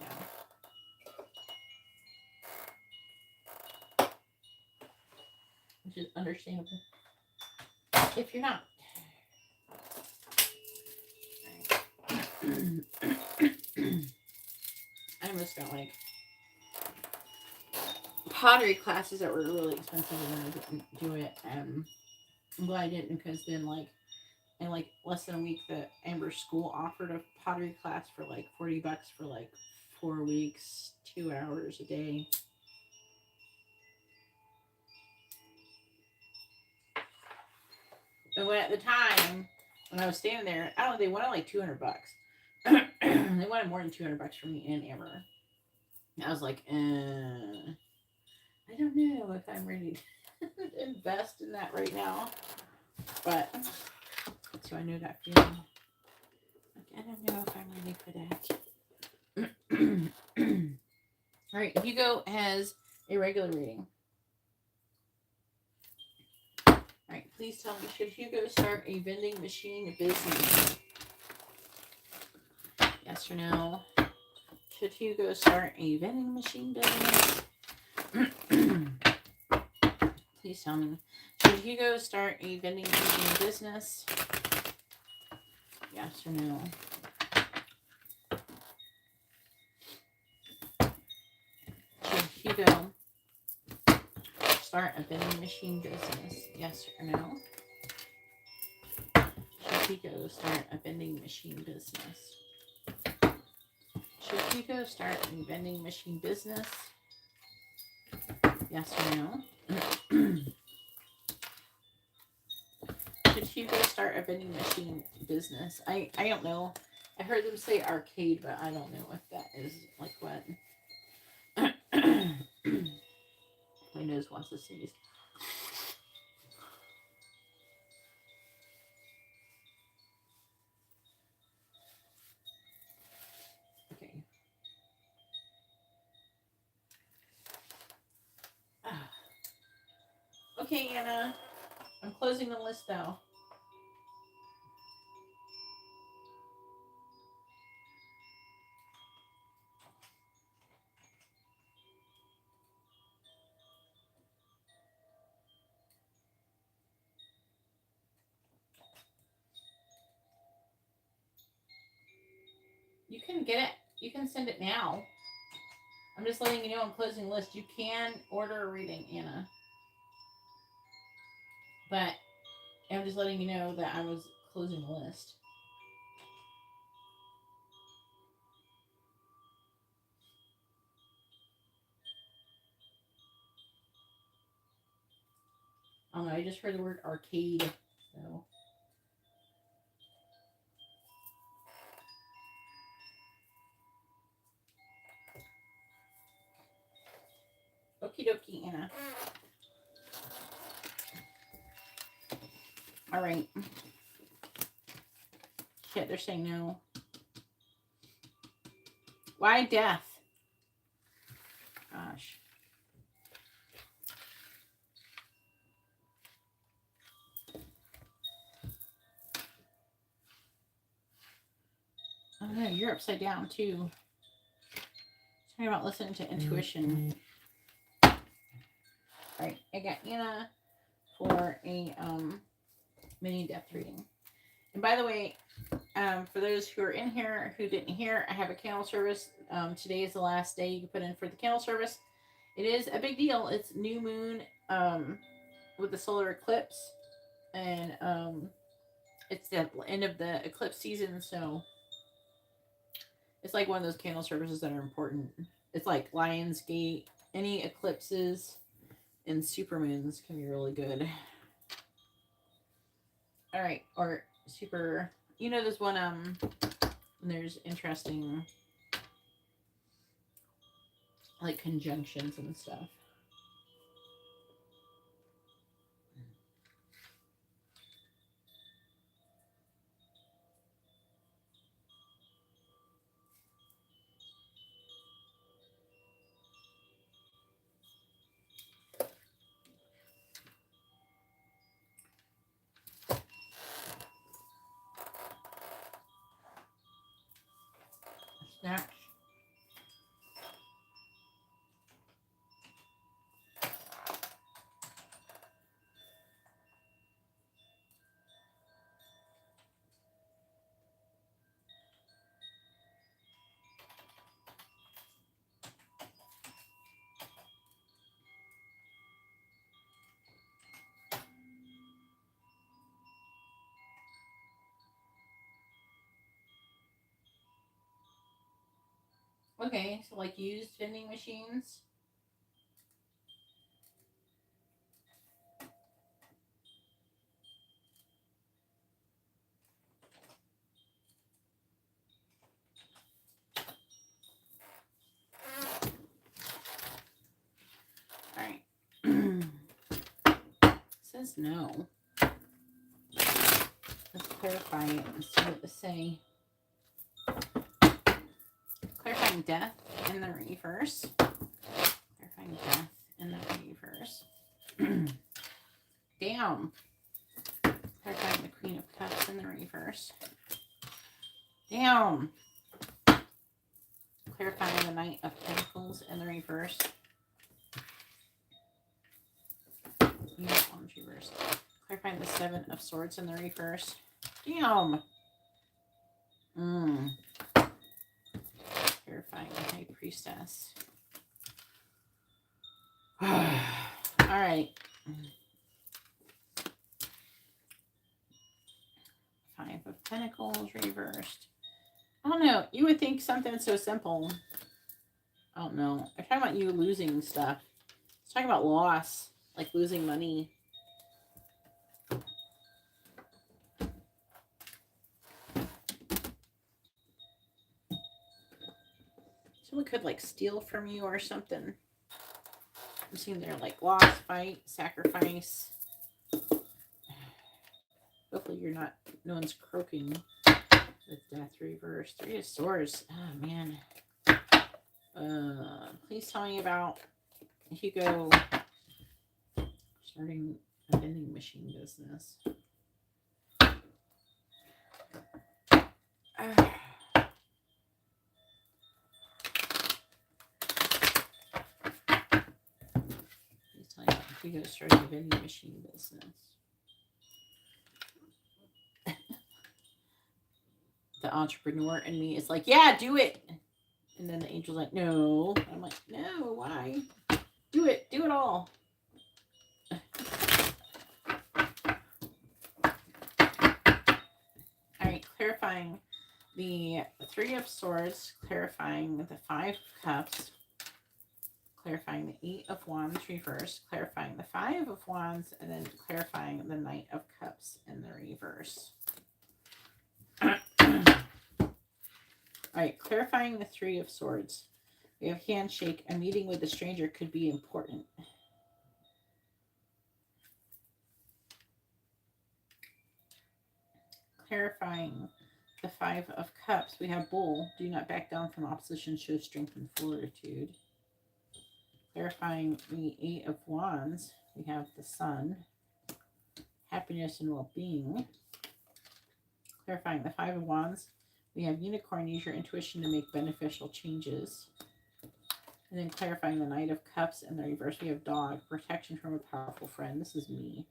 now. Which is understandable. If you're not. I almost got like pottery classes that were really expensive and I didn't do it. I'm glad I didn't, because then like in like less than a week the Amber School offered a pottery class for like $40 for like 4 weeks, 2 hours a day. And when at the time when I was standing there, I don't know, they wanted like $200. They wanted more than $200 from me and Amber. I was like, I don't know if I'm ready to invest in that right now. But so I know that feeling. Like, I don't know if I'm ready for that. All right, Hugo has a regular reading. All right, please tell me, should Hugo start a vending machine business? Yes or no? Should Hugo start a vending machine business? Please tell me. Should Hugo start a vending machine business? Yes or no? Should Hugo start a vending machine business? Yes or no? Should Hugo start a vending machine business? Should Hugo start a vending machine business? Yes or no? Should Hugo start a vending machine business? I don't know. I heard them say arcade, but I don't know if that is like what. My nose wants to sneeze. Okay. Okay, Anna. I'm closing the list though. can get it. You can send it now. I'm just letting you know on closing list. You can order a reading, Anna. But I'm just letting you know that I was closing the list. I don't know. I just heard the word arcade. So. Okie dokie, Anna. All right. Shit, they're saying no. Why death? Gosh. Oh no, you're upside down too. Talking about listening to intuition. All right, I got Anna for a mini death reading. And by the way, for those who are in here who didn't hear, I have a candle service. Today is the last day you can put in for the candle service. It is a big deal. It's new moon with the solar eclipse, and it's the end of the eclipse season, so it's like one of those candle services that are important. It's like Lionsgate. Any eclipses and supermoons can be really good. All right, or super. You know, there's one. There's interesting like conjunctions and stuff. Snatch. Okay, so like used vending machines. All right. Says no. Let's clarify it and see what to say. Clarifying death in the reverse. Clarifying death in the reverse. Damn. Clarifying the Queen of Cups in the reverse. Damn. Clarifying the Knight of Pentacles in the reverse. Unicorns reverse. Clarifying the Seven of Swords in the reverse. Damn. Clarifying the High Priestess. Alright. Five of Pentacles reversed. I don't know. You would think something so simple. I don't know. I'm talking about you losing stuff. It's talking about loss. Like losing money. Someone could like steal from you or something. I'm seeing there like loss, fight, sacrifice. Hopefully you're not, no one's croaking with death reverse. Three of Swords. Oh man. Please tell me about Hugo starting a vending machine business. Please tell me about Hugo starting a vending machine business. The the entrepreneur in me is like, yeah, do it. And then the angel's like, no. I'm like, no, why? Do it all. All right, clarifying the Three of Swords, clarifying the Five of Cups, clarifying the Eight of Wands reverse, clarifying the Five of Wands, and then clarifying the Knight of Cups in the reverse. All right, clarifying the Three of Swords. We have handshake. A meeting with a stranger could be important. Clarifying the Five of Cups, we have Bull. Do not back down from opposition. Show strength and fortitude. Clarifying the Eight of Wands, we have the Sun. Happiness and well-being. Clarifying the Five of Wands, we have Unicorn. Use your intuition to make beneficial changes. And then clarifying the Knight of Cups in the reverse, we have Dog. Protection from a powerful friend. This is me.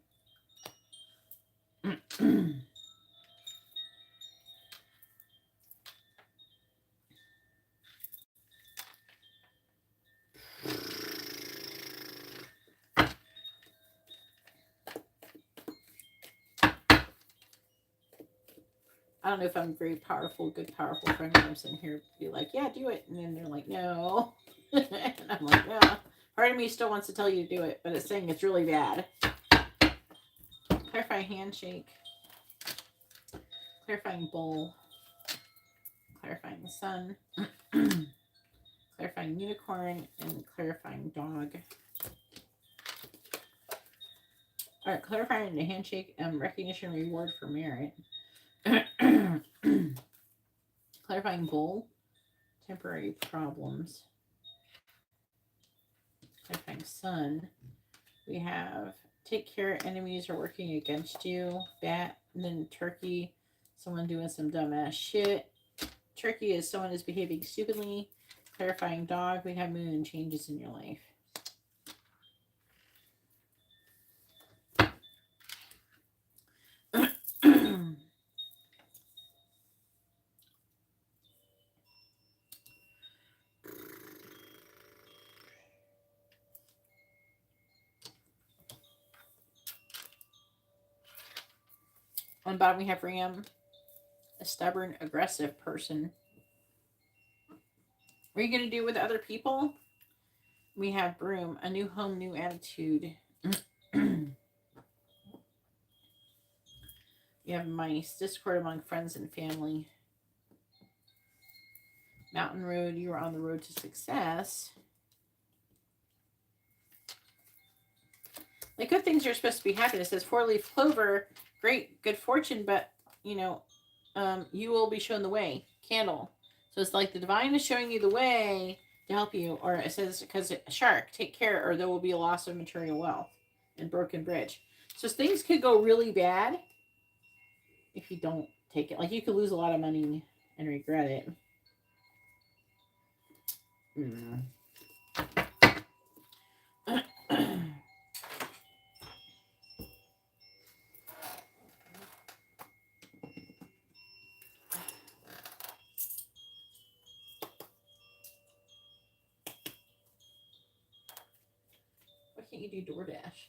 I don't know if I'm very powerful, good, powerful friend. I'm sitting here be like, yeah, do it. And then they're like, no. And I'm like, yeah. Part of me still wants to tell you to do it, but it's saying it's really bad. Clarifying handshake. Clarifying Bull. Clarifying the Sun. Clarifying Unicorn. And clarifying Dog. All right, clarifying the handshake. Recognition reward for merit. Clarifying Bull. Temporary problems. Clarifying Sun. We have take care, enemies are working against you. Bat. And then Turkey. Someone doing some dumbass shit. Turkey is someone is behaving stupidly. Clarifying Dog. We have moon changes in your life. On the bottom we have Ram, a stubborn, aggressive person. What are you going to do with other people? We have Broom, a new home, new attitude. You have Mice, discord among friends and family. Mountain Road, you are on the road to success. Like good things are supposed to be happening. It says 4-leaf clover, great, good fortune, but you know, you will be shown the way. Candle. So it's like the divine is showing you the way to help you. Or it says, because shark, take care or there will be a loss of material wealth. And broken bridge. So things could go really bad if you don't take it. Like you could lose a lot of money and regret it. Why can't you do DoorDash?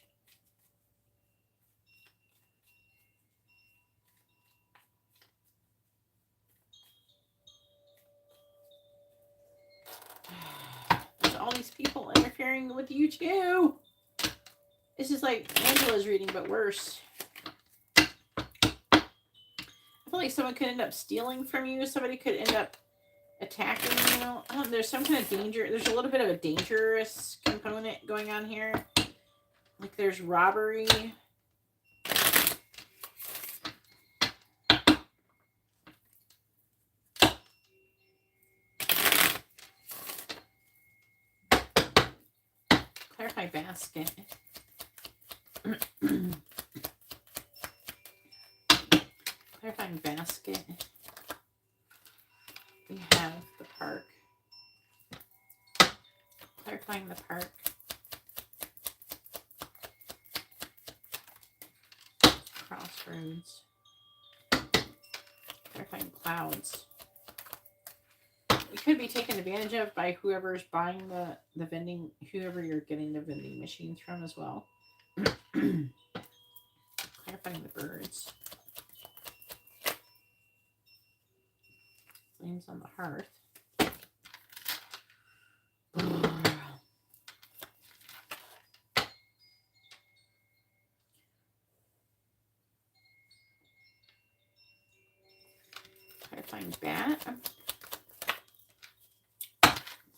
There's all these people interfering with you too. This is like Angela's reading, but worse. I feel like someone could end up stealing from you. Somebody could end up attacking you. There's some kind of danger. There's a little bit of a dangerous component going on here. Like there's robbery. Clarify basket. Clarifying basket. We have the park. Clarifying the park. Crossroads. Clarifying clouds. You could be taken advantage of by whoever's buying the vending, whoever you're getting the vending machines from as well. Clarifying the birds. Flames on the hearth. Clarifying bat.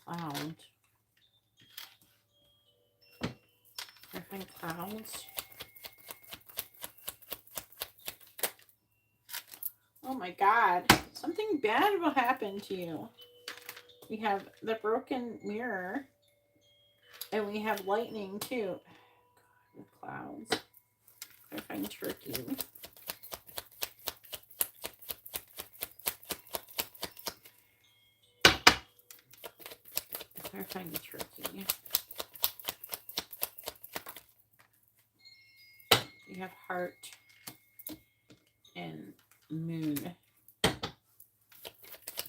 Cloud. Clarifying clouds. Oh my God. Something bad will happen to you. We have the broken mirror. And we have lightning too. God, the clouds. Clarifying turkey. Clarifying the turkey. We have heart and moon.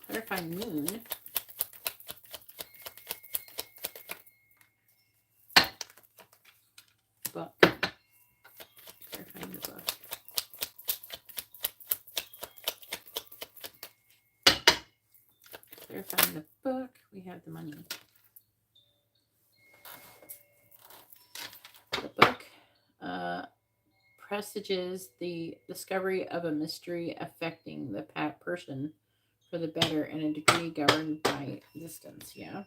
Clarifying moon. Book. Clarifying the book. Clarifying the book. We have the money. The book presages the discovery of a mystery affecting the person for the better in a degree governed by distance. Yeah.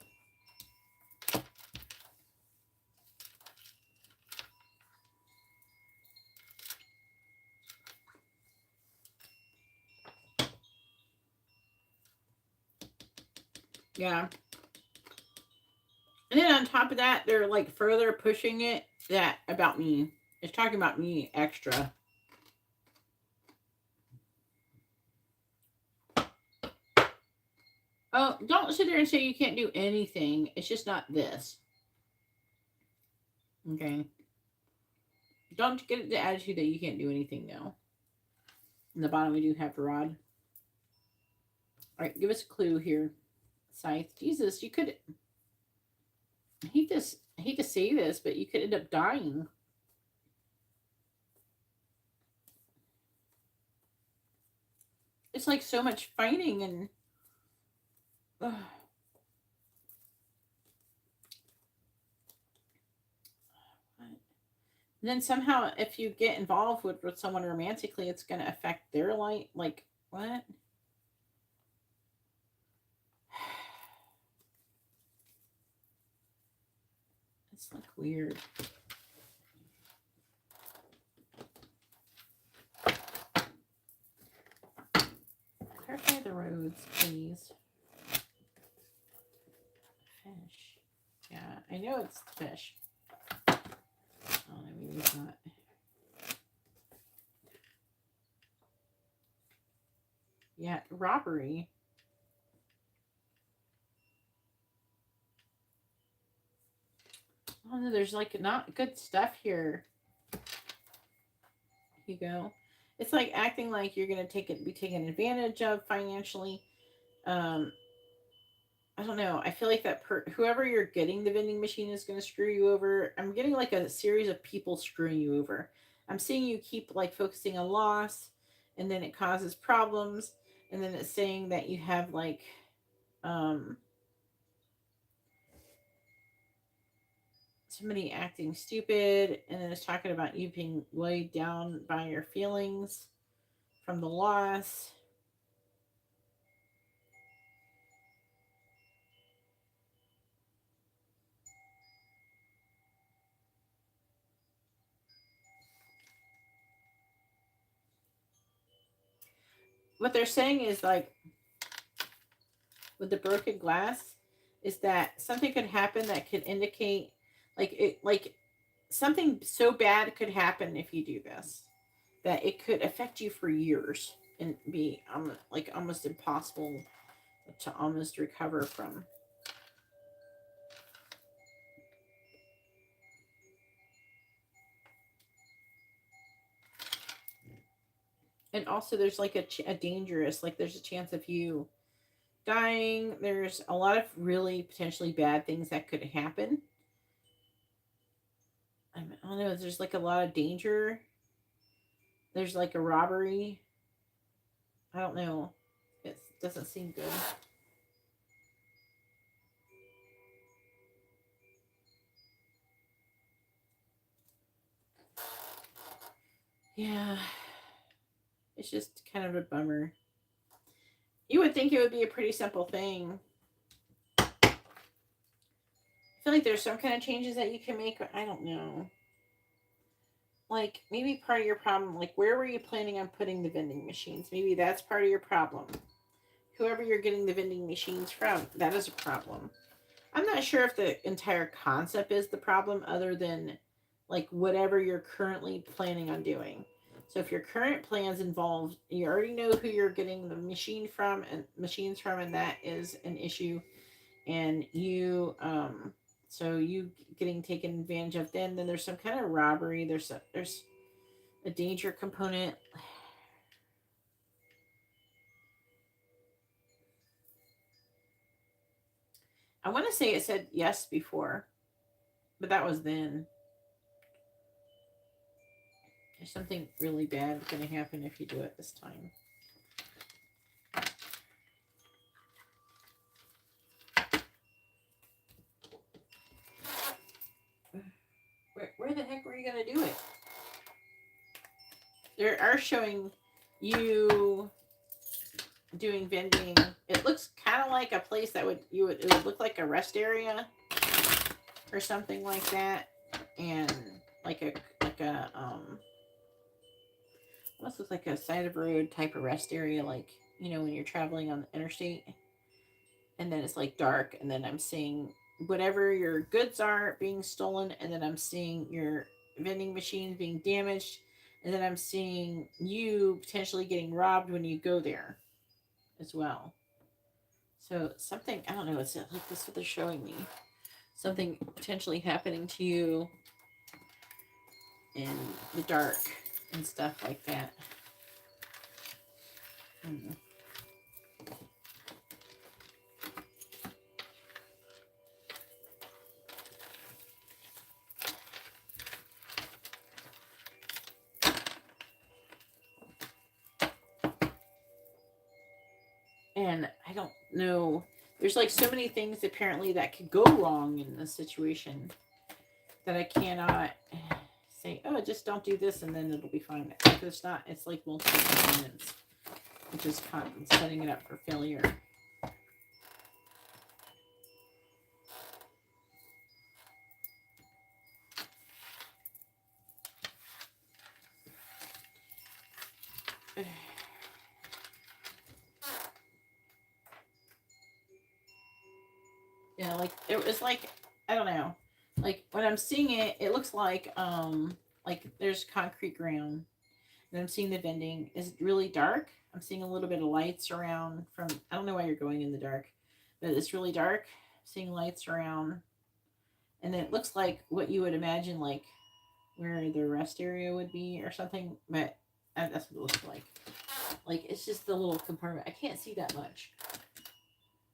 Yeah. And then on top of that, they're like further pushing it that about me. It's talking about me extra. Oh, don't sit there and say you can't do anything. It's just not this. Okay. Don't get the attitude that you can't do anything now. In the bottom, we do have the rod. All right, give us a clue here. Scythe. Jesus, you could... I hate to say this, but you could end up dying. It's like so much fighting and... And then somehow, if you get involved with someone romantically, it's going to affect their life. Like, what? It's like weird. Clarify the roads, please. Fish. Yeah, I know it's fish. Oh, maybe it's not. Yeah, robbery. Oh no, there's like not good stuff here. You go. It's like acting like you're gonna be taken advantage of financially. I don't know. I feel like that whoever you're getting the vending machine is gonna screw you over. I'm getting like a series of people screwing you over. I'm seeing you keep like focusing on loss, and then it causes problems, and then it's saying that you have like somebody acting stupid, and then it's talking about you being weighed down by your feelings from the loss. What they're saying is like with the broken glass is that something could happen that could indicate like something so bad could happen if you do this that it could affect you for years and be like almost impossible to almost recover from. And also there's like a dangerous, like there's a chance of you dying. There's a lot of really potentially bad things that could happen. I don't know. There's like a lot of danger. There's like a robbery. I don't know. It doesn't seem good. Yeah. It's just kind of a bummer. You would think it would be a pretty simple thing. I feel like there's some kind of changes that you can make, but I don't know. Like, maybe part of your problem, like, where were you planning on putting the vending machines? Maybe that's part of your problem. Whoever you're getting the vending machines from, that is a problem. I'm not sure if the entire concept is the problem, other than, like, whatever you're currently planning on doing. So if your current plans involve, you already know who you're getting the machines from, and that is an issue. And so you getting taken advantage of, then there's some kind of robbery. There's a danger component. I want to say it said yes before, but that was then. There's something really bad going to happen if you do it this time. Where the heck were you going to do it? They are showing you doing vending. It looks kind of like a place that it would look like a rest area or something like that, and like a almost looks like a side of road type of rest area, like, when you're traveling on the interstate, and then it's like dark, and then I'm seeing whatever your goods are being stolen, and then I'm seeing your vending machines being damaged, and then I'm seeing you potentially getting robbed when you go there as well. So something, I don't know, it's like this is what they're showing me. Something potentially happening to you in the dark and stuff like that. And I don't know. There's like so many things apparently that could go wrong in this situation that I cannot say, oh, just don't do this and then it'll be fine. Like, it's not, it's like multiple components, which is setting it up for failure. Yeah, like it was like, I don't know. Like when I'm seeing it, it looks like there's concrete ground. And I'm seeing the vending is really dark. I'm seeing a little bit of lights around from, I don't know why you're going in the dark, but it's really dark. I'm seeing lights around. And then it looks like what you would imagine, like where the rest area would be or something, but that's what it looks like. Like it's just the little compartment. I can't see that much.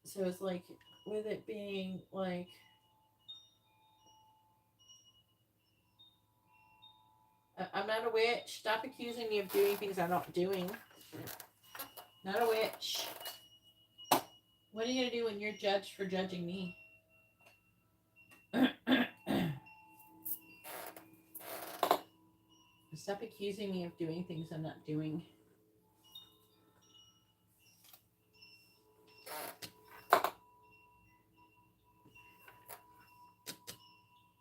So it's like with it being like, I'm not a witch. Stop accusing me of doing things I'm not doing. Not a witch. What are you going to do when you're judged for judging me? Stop accusing me of doing things I'm not doing.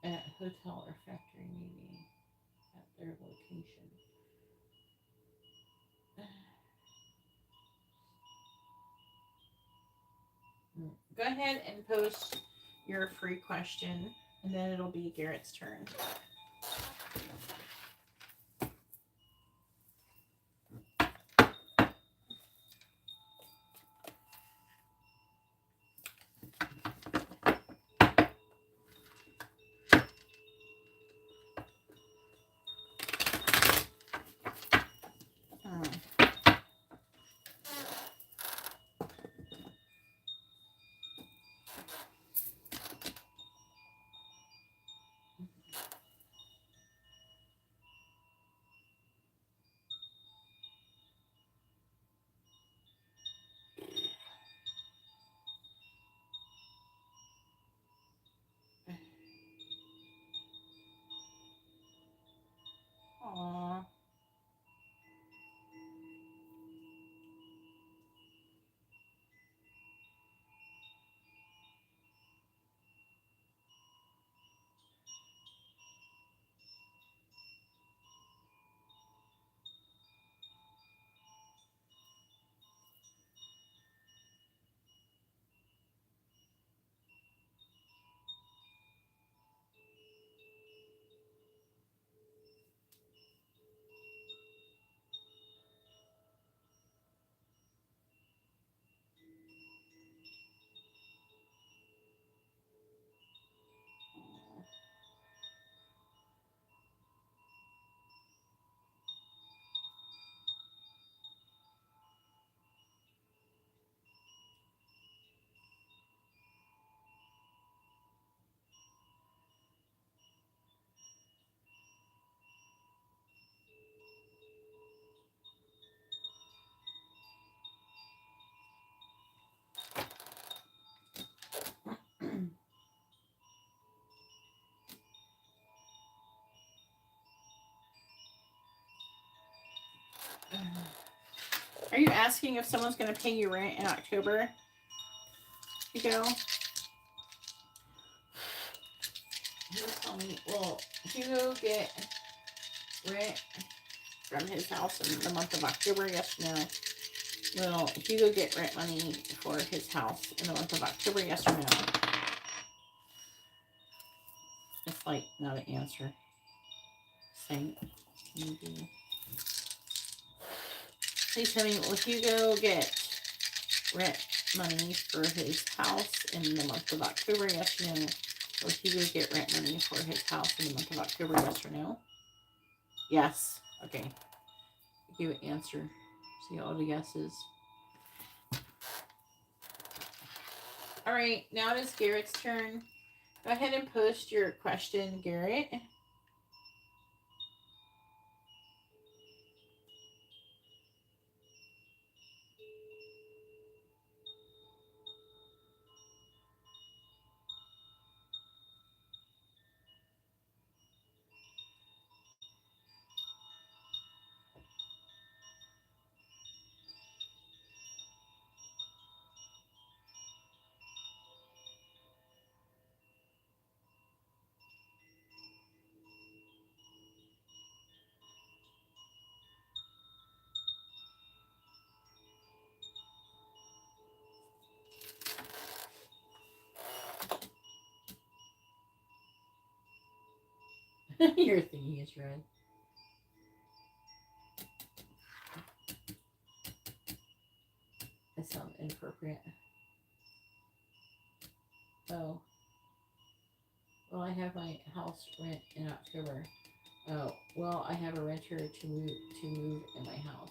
At hotel or factory, maybe. At their location. Go ahead and post your free question, and then it'll be Garrett's turn. you asking if someone's going to pay you rent in October? Hugo? Tell me, will Hugo get rent from his house in the month of October? Yes or no? Will Hugo get rent money for his house in the month of October? Yes or no? It's like not an answer. Saying maybe. Please tell me, will Hugo get rent money for his house in the month of October? Yes or no? Will Hugo get rent money for his house in the month of October? Yes or no? Yes. Okay. Give an answer. See all the guesses. All right. Now it is Garrett's turn. Go ahead and post your question, Garrett. Your thingy is red. That sounds inappropriate. Oh. Well, I have my house rent in October. Oh, well, I have a renter to move in my house.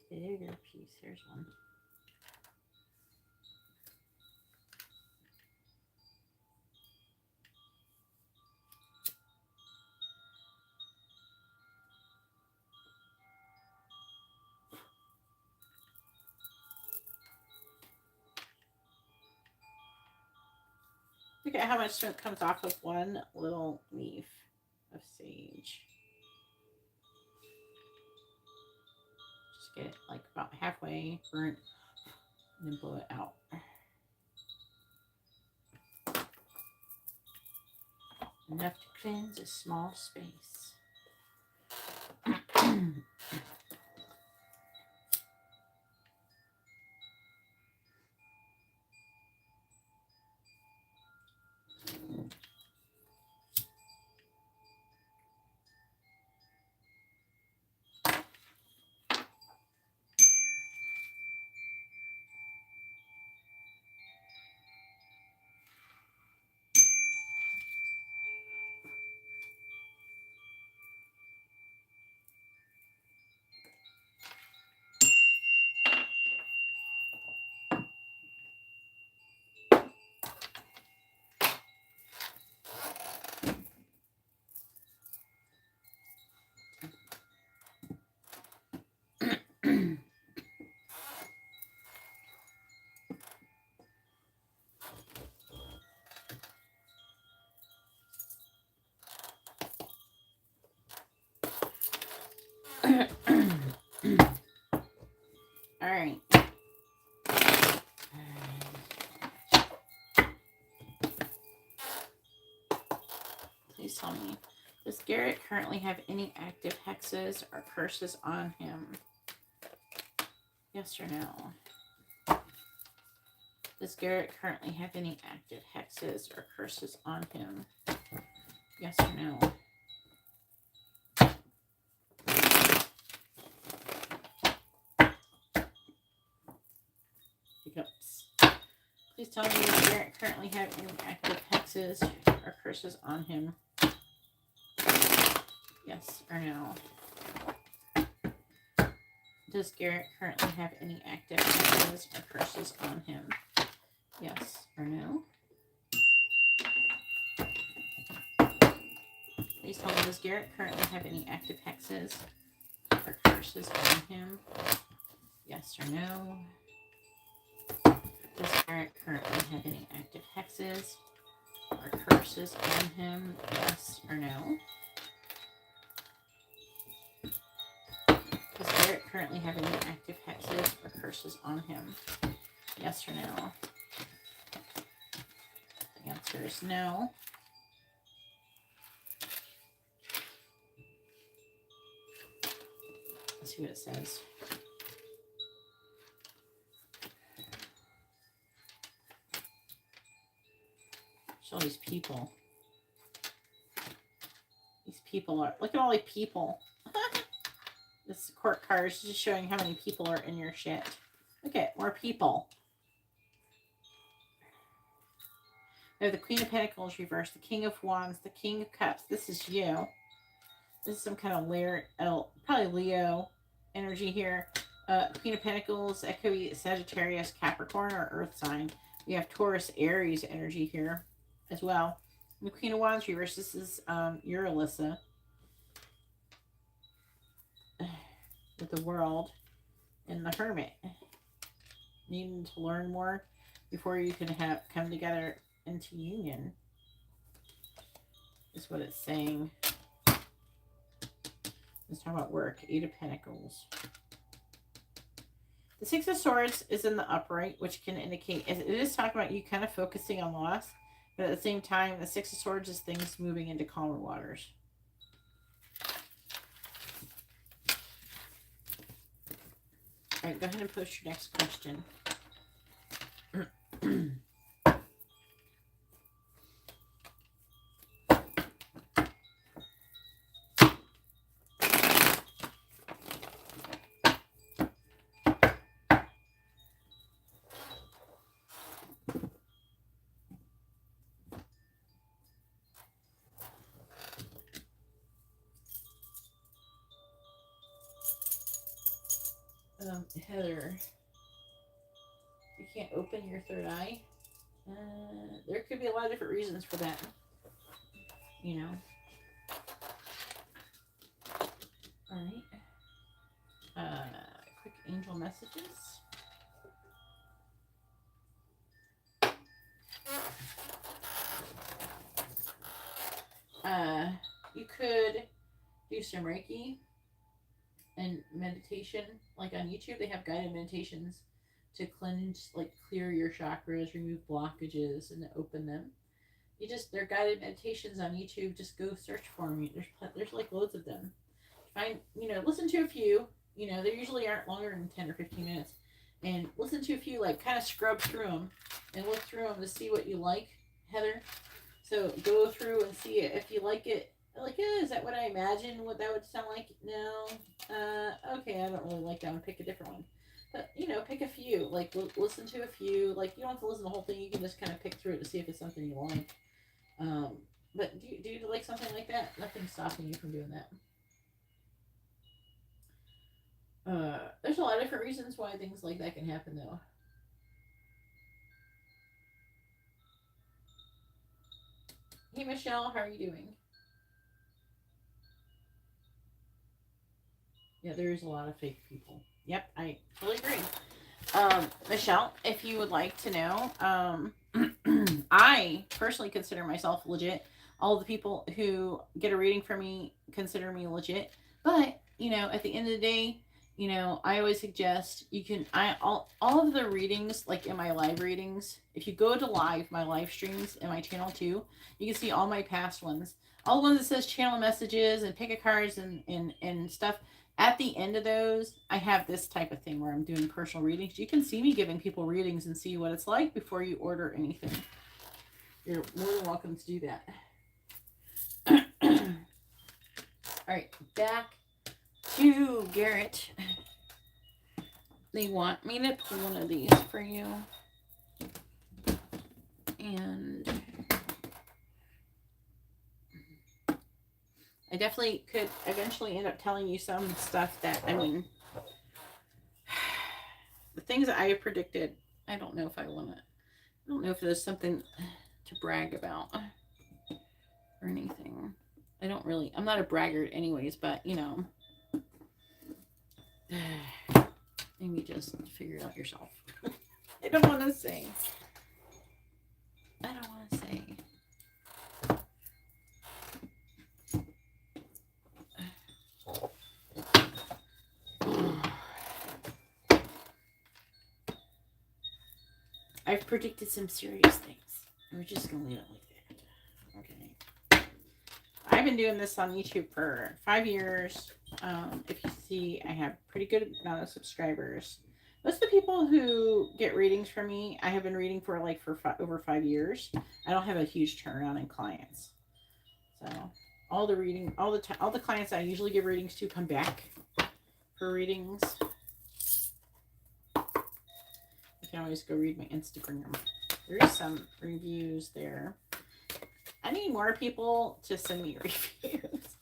Bigger piece. Here's one. Look at how much smoke comes off of one little leaf of sage. Just get it like about halfway burnt and then blow it out. Enough to cleanse a small space. All right. Please tell me, does Garrett currently have any active hexes or curses on him? Yes or no? Does Garrett currently have any active hexes or curses on him? Yes or no? Hiccups. Please tell me, does Garrett currently have any active hexes or curses on him? Yes or no? Does Garrett currently have any active hexes or curses on him? Yes or no? Please tell me, does Garrett currently have any active hexes or curses on him? Yes or no? Does Garrett currently have any active hexes or curses on him? Yes or no? Does Garrett currently have any active hexes or curses on him? Yes or no? The answer is no. Let's see what it says. Show these people. These people are, look at all the people. This court card is just showing how many people are in your shit. Look at more people. We have the Queen of Pentacles reversed, the King of Wands, the King of Cups. This is you. This is some kind of layer, probably Leo energy here. Queen of Pentacles, that could be Sagittarius, Capricorn, or Earth sign. We have Taurus, Aries energy here as well. And the Queen of Wands reversed. This is your Alyssa. With the World and the Hermit. Needing to learn more before you can come together into union. Is what it's saying. Let's talk about work. 8 of Pentacles. The 6 of Swords is in the upright, which can indicate, it is talking about you kind of focusing on loss, but at the same time, the 6 of Swords is things moving into calmer waters. All right, go ahead and post your next question. Heather, you can't open your third eye. There could be a lot of different reasons for that. You know. All right. Quick angel messages. You could do some Reiki and meditation, like on YouTube. They have guided meditations to cleanse, like clear your chakras, remove blockages, and open them. They're guided meditations on YouTube. Just go search for them. There's like loads of them. Listen to a few. They usually aren't longer than 10 or 15 minutes. And listen to a few, like kind of scrub through them and look through them to see what you like, Heather. So go through and see it. If you like it, like, is that what I imagine what that would sound like? No. Okay, I don't really like that one. Pick a different one. But, pick a few. Like, listen to a few. Like, you don't have to listen to the whole thing. You can just kind of pick through it to see if it's something you like. But do you like something like that? Nothing's stopping you from doing that. There's a lot of different reasons why things like that can happen, though. Hey, Michelle, how are you doing? Yeah, there's a lot of fake people. Yep, I totally agree. Michelle, if you would like to know, I personally consider myself legit. All the people who get a reading from me consider me legit. But, at the end of the day, I always suggest all of the readings, like in my live readings, if you go to my live streams in my channel too, you can see all my past ones. All the ones that says channel messages and pick a cards and stuff. At the end of those, I have this type of thing where I'm doing personal readings. You can see me giving people readings and see what it's like before you order anything. You're more than welcome to do that. All right, back to Garrett. They want me to pull one of these for you. And I definitely could eventually end up telling you some stuff that, I mean, the things that I have predicted, I don't know if I want to, I don't know if there's something to brag about or anything. I don't really, I'm not a braggart anyways, but, you know, maybe just figure it out yourself. I don't want to say. I don't want to say. I've predicted some serious things. We're just going to leave it like that. Okay. I've been doing this on YouTube for 5 years. If you see, I have pretty good amount of subscribers. Most of the people who get readings from me, I have been reading for over 5 years. I don't have a huge turnaround in clients. So all the clients I usually give readings to come back for readings. You can always go read my Instagram. There is some reviews there. I need more people to send me reviews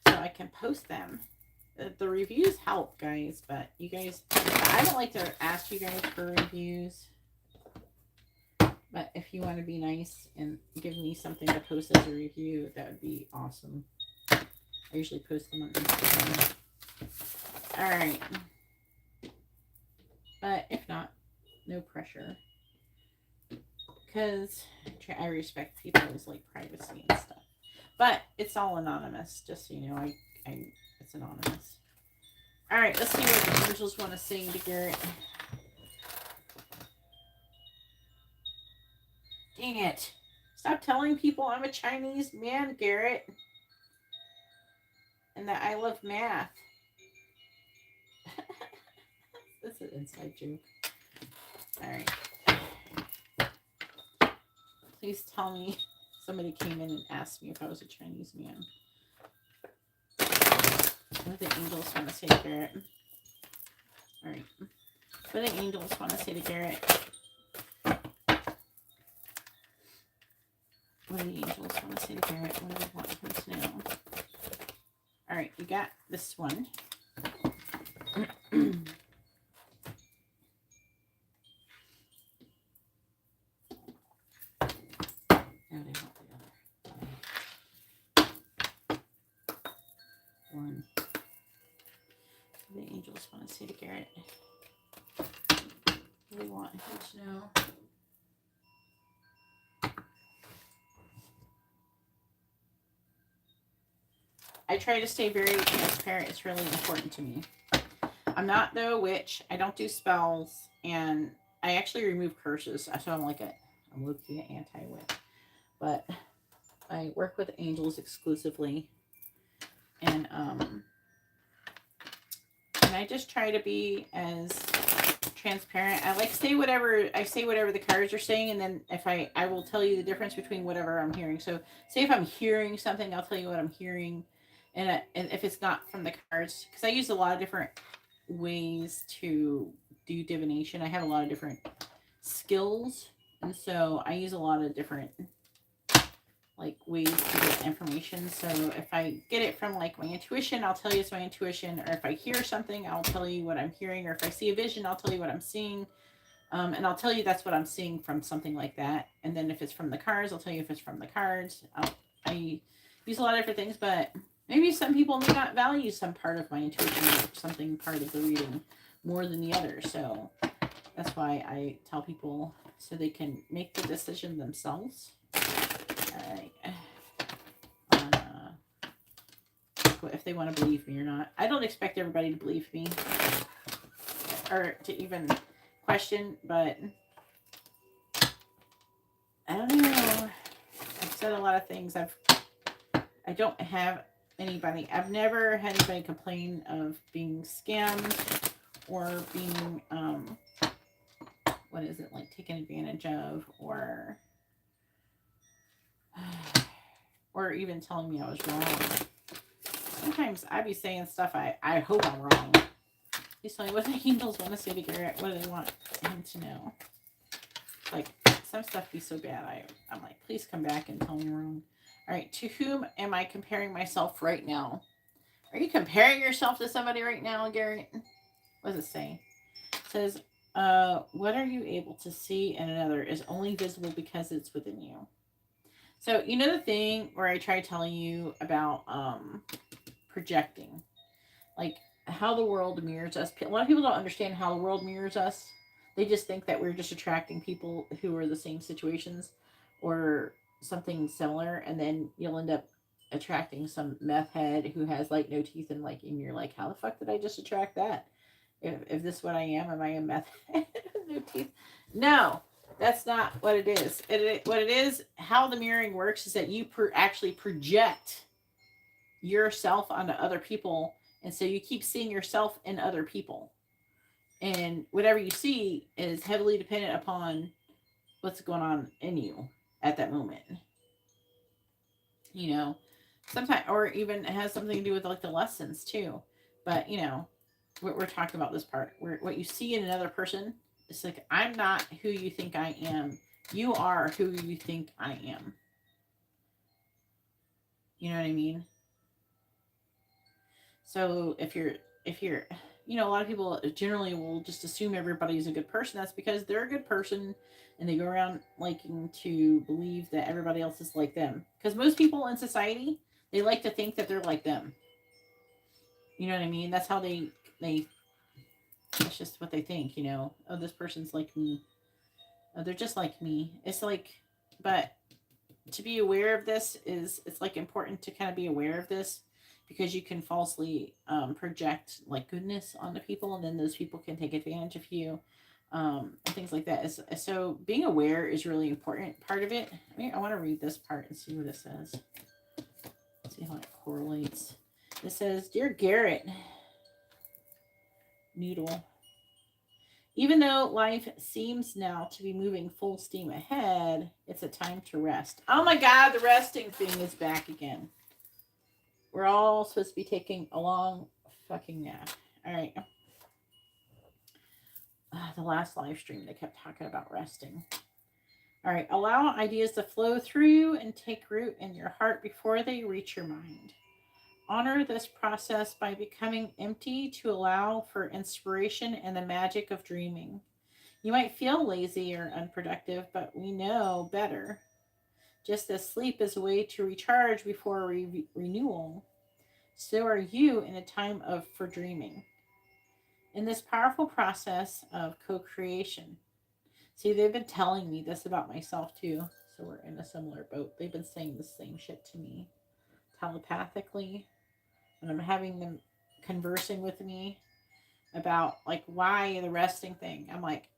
so I can post them. The reviews help, guys, but you guys, I don't like to ask you guys for reviews. But if you want to be nice and give me something to post as a review, that would be awesome. I usually post them on Instagram. Alright. But if not, no pressure. Because I respect people's like privacy and stuff. But it's all anonymous, just so you know. It's anonymous. Alright, let's see what the angels want to sing to Garrett. Dang it. Stop telling people I'm a Chinese man, Garrett. And that I love math. That's an inside joke. Alright. Please tell me somebody came in and asked me if I was a Chinese man. What do the angels want to say to Garrett? Alright. What do the angels want to say to Garrett? What do the angels want to say to Garrett? What do they want him to know? Alright, you got this one. One. The angels want to say to Garrett. What do they want him to know? I try to stay very transparent. It's really important to me. I'm not though a witch. I don't do spells, and I actually remove curses. So I'm low-key an anti-witch, but I work with angels exclusively, and I just try to be as transparent. I say whatever the cards are saying, and then if I will tell you the difference between whatever I'm hearing. So say if I'm hearing something, I'll tell you what I'm hearing, and if it's not from the cards, because I use a lot of different ways to do divination. I have a lot of different skills, and so I use a lot of different ways to get information. So if I get it from my intuition, I'll tell you it's my intuition, or if I hear something, I'll tell you what I'm hearing, or if I see a vision, I'll tell you what I'm seeing, and I'll tell you that's what I'm seeing from something like that. And then if it's from the cards, I'll tell you if it's from the cards. I use a lot of different things, but maybe some people may not value some part of my intuition or something part of the reading more than the other. So that's why I tell people so they can make the decision themselves. If they want to believe me or not. I don't expect everybody to believe me or to even question, but I don't know. I've said a lot of things. I don't have anybody. I've never had anybody complain of being scammed or being taken advantage of, or even telling me I was wrong. Sometimes I be saying stuff I hope I'm wrong. Please tell me what the angels want to say to Garrett. What do they want him to know? Some stuff be so bad. I'm like, please come back and tell me wrong. All right. To whom am I comparing myself right now? Are you comparing yourself to somebody right now, Gary? What does it say? It says, what are you able to see in another is only visible because it's within you. So, you know the thing where I tried telling you about projecting? Like how the world mirrors us. A lot of people don't understand how the world mirrors us. They just think that we're just attracting people who are the same situations or something similar, and then you'll end up attracting some meth head who has like no teeth and you're like, how the fuck did I just attract that? If this is what I am I a meth head with no teeth? No, that's not what it is. What it is, how the mirroring works is that you actually project yourself onto other people, and so you keep seeing yourself in other people, and whatever you see is heavily dependent upon what's going on in you at that moment, you know. Sometimes, or even it has something to do with like the lessons too, but you know, we're talking about this part where what you see in another person, it's like, I'm not who you think I am, you are who you think I am. You know what I mean? So if you're you know, a lot of people generally will just assume everybody's a good person. That's because they're a good person and they go around liking to believe that everybody else is like them. Because most people in society, they like to think that they're like them. You know what I mean? That's how they that's just what they think, you know. Oh, this person's like me. Oh, they're just like me. It's like, but to be aware of this is, it's like important to kind of be aware of this, because you can falsely project like goodness onto people, and then those people can take advantage of you, and things like that. So being aware is really important part of it. I want to read this part and see what it says. See how it correlates. It says, "Dear Garrett Noodle, even though life seems now to be moving full steam ahead, it's a time to rest." Oh my God, the resting thing is back again. We're all supposed to be taking a long fucking nap. All right. The last live stream, they kept talking about resting. All right. Allow ideas to flow through and take root in your heart before they reach your mind. Honor this process by becoming empty to allow for inspiration and the magic of dreaming. You might feel lazy or unproductive, but we know better. Just as sleep is a way to recharge before renewal, so are you in a time for dreaming. In this powerful process of co-creation. See, they've been telling me this about myself too, so we're in a similar boat. They've been saying the same shit to me telepathically, and I'm having them conversing with me about like why the resting thing. I'm like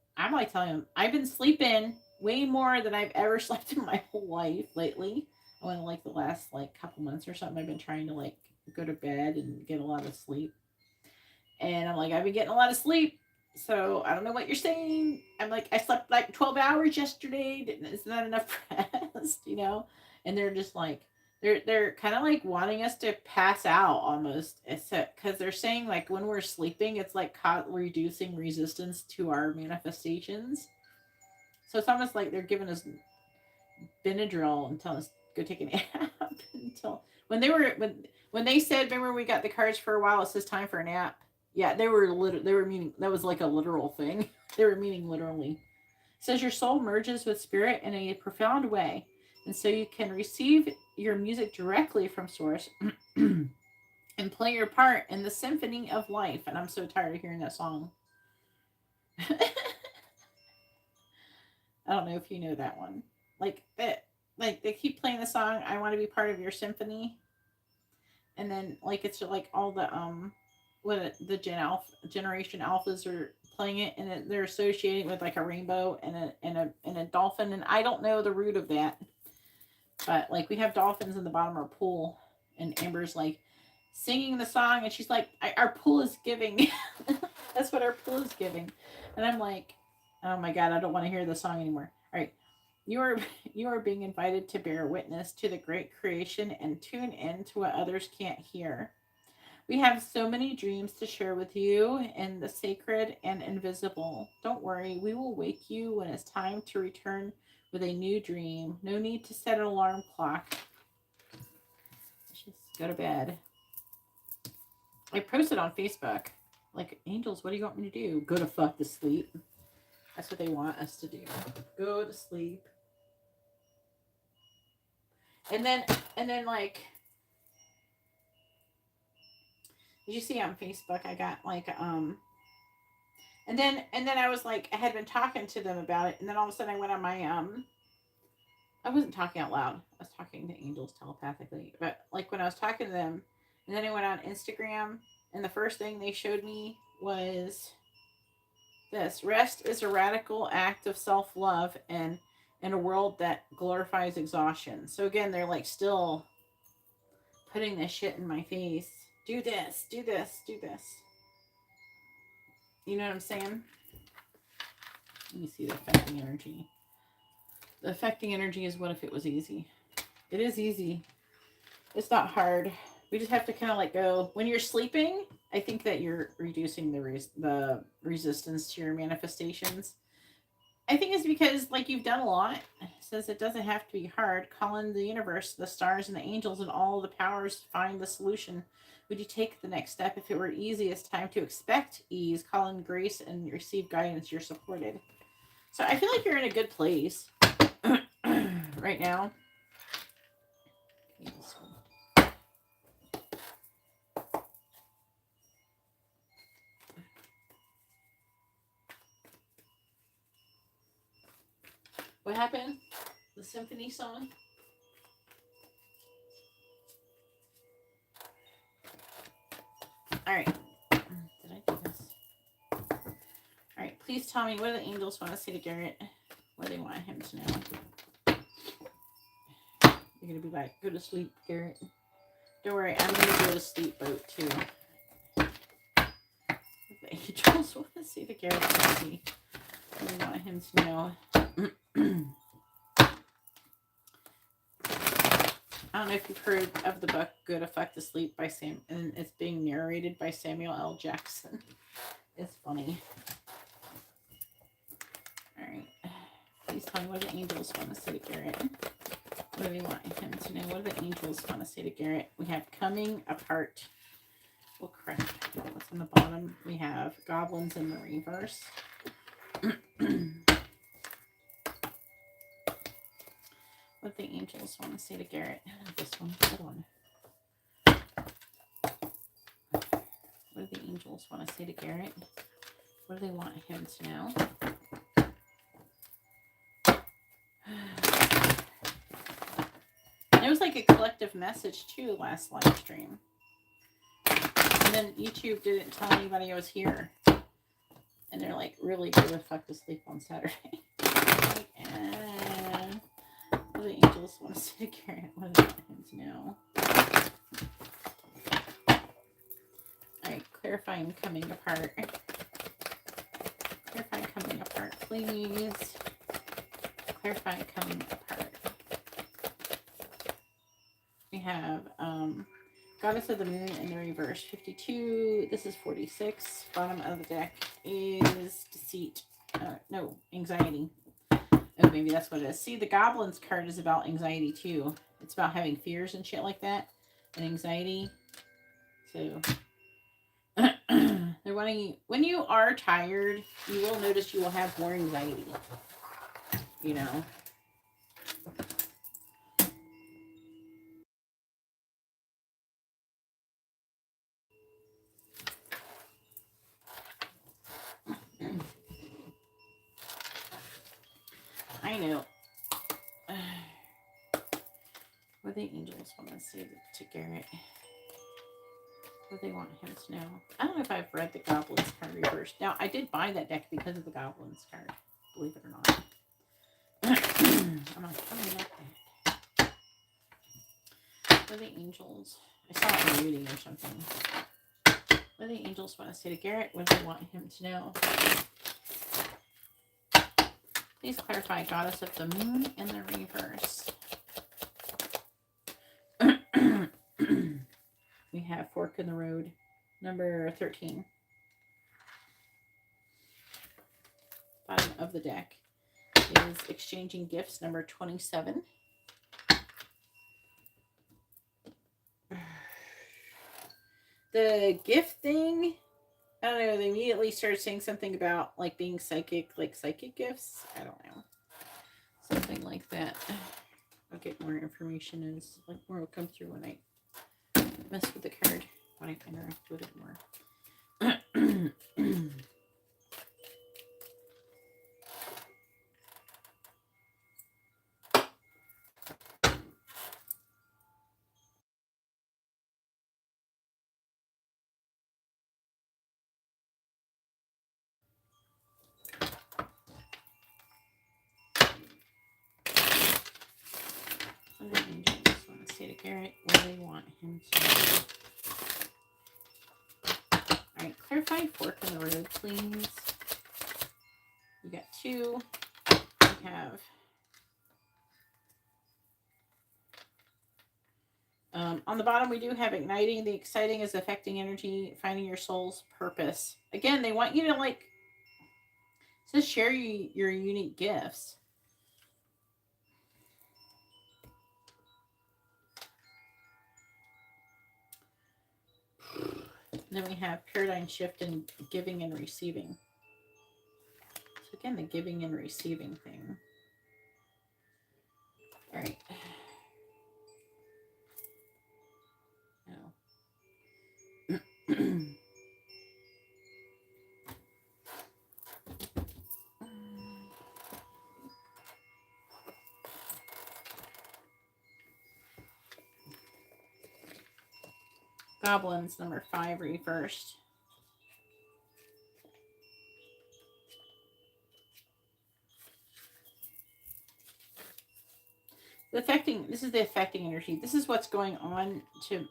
telling them I've been sleeping way more than I've ever slept in my whole life lately. I went like the last like couple months or something. I've been trying to like go to bed and get a lot of sleep. And I'm like, I've been getting a lot of sleep. So I don't know what you're saying. I'm like, I slept like 12 hours yesterday. Isn't that enough rest? You know? And they're just like, they're kind of like wanting us to pass out almost. Because they're saying like when we're sleeping, it's like reducing resistance to our manifestations. So it's almost like they're giving us Benadryl and telling us go take a nap until when they said, remember we got the cards for a while, it says time for a nap. Yeah, they were meaning that was like a literal thing. They were meaning literally. It says your soul merges with spirit in a profound way, and so you can receive your music directly from source and play your part in the symphony of life. And I'm so tired of hearing that song. I don't know if you know that one. Like that, like they keep playing the song "I Want to Be Part of Your Symphony," and then like it's like all the what the generation alphas are playing it, and they're associating with like a rainbow and a dolphin, and I don't know the root of that, but like we have dolphins in the bottom of our pool, and Amber's like singing the song, and she's like, our pool is giving. That's what our pool is giving, and I'm like, oh my God, I don't want to hear the song anymore. All right. You are you are being invited to bear witness to the great creation and tune in to what others can't hear. We have so many dreams to share with you in the sacred and invisible. Don't worry, we will wake you when it's time to return with a new dream. No need to set an alarm clock. Go to bed. I posted on Facebook, like, angels, what do you want me to do? Go to fuck to sleep. That's what they want us to do. Go to sleep. And then like, did you see on Facebook? I got like, and then I was like, I had been talking to them about it, and then all of a sudden I went on my, I wasn't talking out loud. I was talking to angels telepathically, but like when I was talking to them, and then I went on Instagram, and the first thing they showed me was this: rest is a radical act of self-love and in a world that glorifies exhaustion. So again, they're like still putting this shit in my face. Do this, do this, do this. You know what I'm saying? Let me see the affecting energy. The affecting energy is, what if it was easy? It is easy. It's not hard. We just have to kind of let go. When you're sleeping, I think that you're reducing the resistance to your manifestations. I think it's because, like, you've done a lot. It says it doesn't have to be hard. Call in the universe, the stars, and the angels, and all the powers to find the solution. Would you take the next step? If it were easy, it's time to expect ease. Call in grace and receive guidance. You're supported. So I feel like you're in a good place right now. What happened? The symphony song? All right. Did I do this? All right. Please tell me, what do the angels want to say to Garrett? What do they want him to know? You're going to be like, go to sleep, Garrett. Don't worry. I'm going to go to sleep boat, too. The angels want to say to Garrett. Let's see. What do they want him to know? I don't know if you've heard of the book Go to Fuck to Sleep by Sam, and it's being narrated by Samuel L. Jackson. It's funny. Alright. Please tell me, what do the angels want to say to Garrett? What do they want him to know? What do the angels want to say to Garrett? We have coming apart. Oh crap. What's on the bottom? We have goblins in the reverse. What the angels want to say to Garrett? This one, good one. What do the angels want to say to Garrett? What do they want him to know? It was like a collective message too last live stream. And then YouTube didn't tell anybody I was here. And they're like, really, go the fuck to sleep on Saturday. And what do the angels want to say to Garrett? What do they want him to know? Alright, clarifying coming apart. Clarifying coming apart, please. Clarifying coming apart. We have Goddess of the Moon in the reverse, 52. This is 46. Bottom of the deck is deceit. No, anxiety. Oh, maybe that's what it is. See, the Goblins card is about anxiety too. It's about having fears and shit like that. And anxiety. So, they're wanting you, when you are tired, you will notice you will have more anxiety. You know? I know. What do the angels want to say to Garrett? What do they want him to know? I don't know if I've read the Goblins card reversed. Now, I did buy that deck because of the Goblins card. Believe it or not. I'm like, oh, I like that. What do the angels? I saw it in a reading or something. What do the angels want to say to Garrett? What do they want him to know? Please clarify Goddess of the Moon in the reverse. We have Fork in the Road, number 13. Bottom of the deck is Exchanging Gifts, number 27. The gift thing, I don't know, they immediately started saying something about like being psychic, like psychic gifts. I don't know. Something like that. I'll get more information as like more will come through when I mess with the card, when I interact with it more. I just want to say to Garrett where they want him to. Alright, clarify fork in the road, please. We got 2. We have on the bottom, we do have igniting. The exciting is affecting energy, finding your soul's purpose. Again, they want you to like, it says share your unique gifts. Then we have paradigm shift in giving and receiving. So again, the giving and receiving thing. All right. No. Goblins, number 5, reversed. This is the affecting energy. This is what's going on to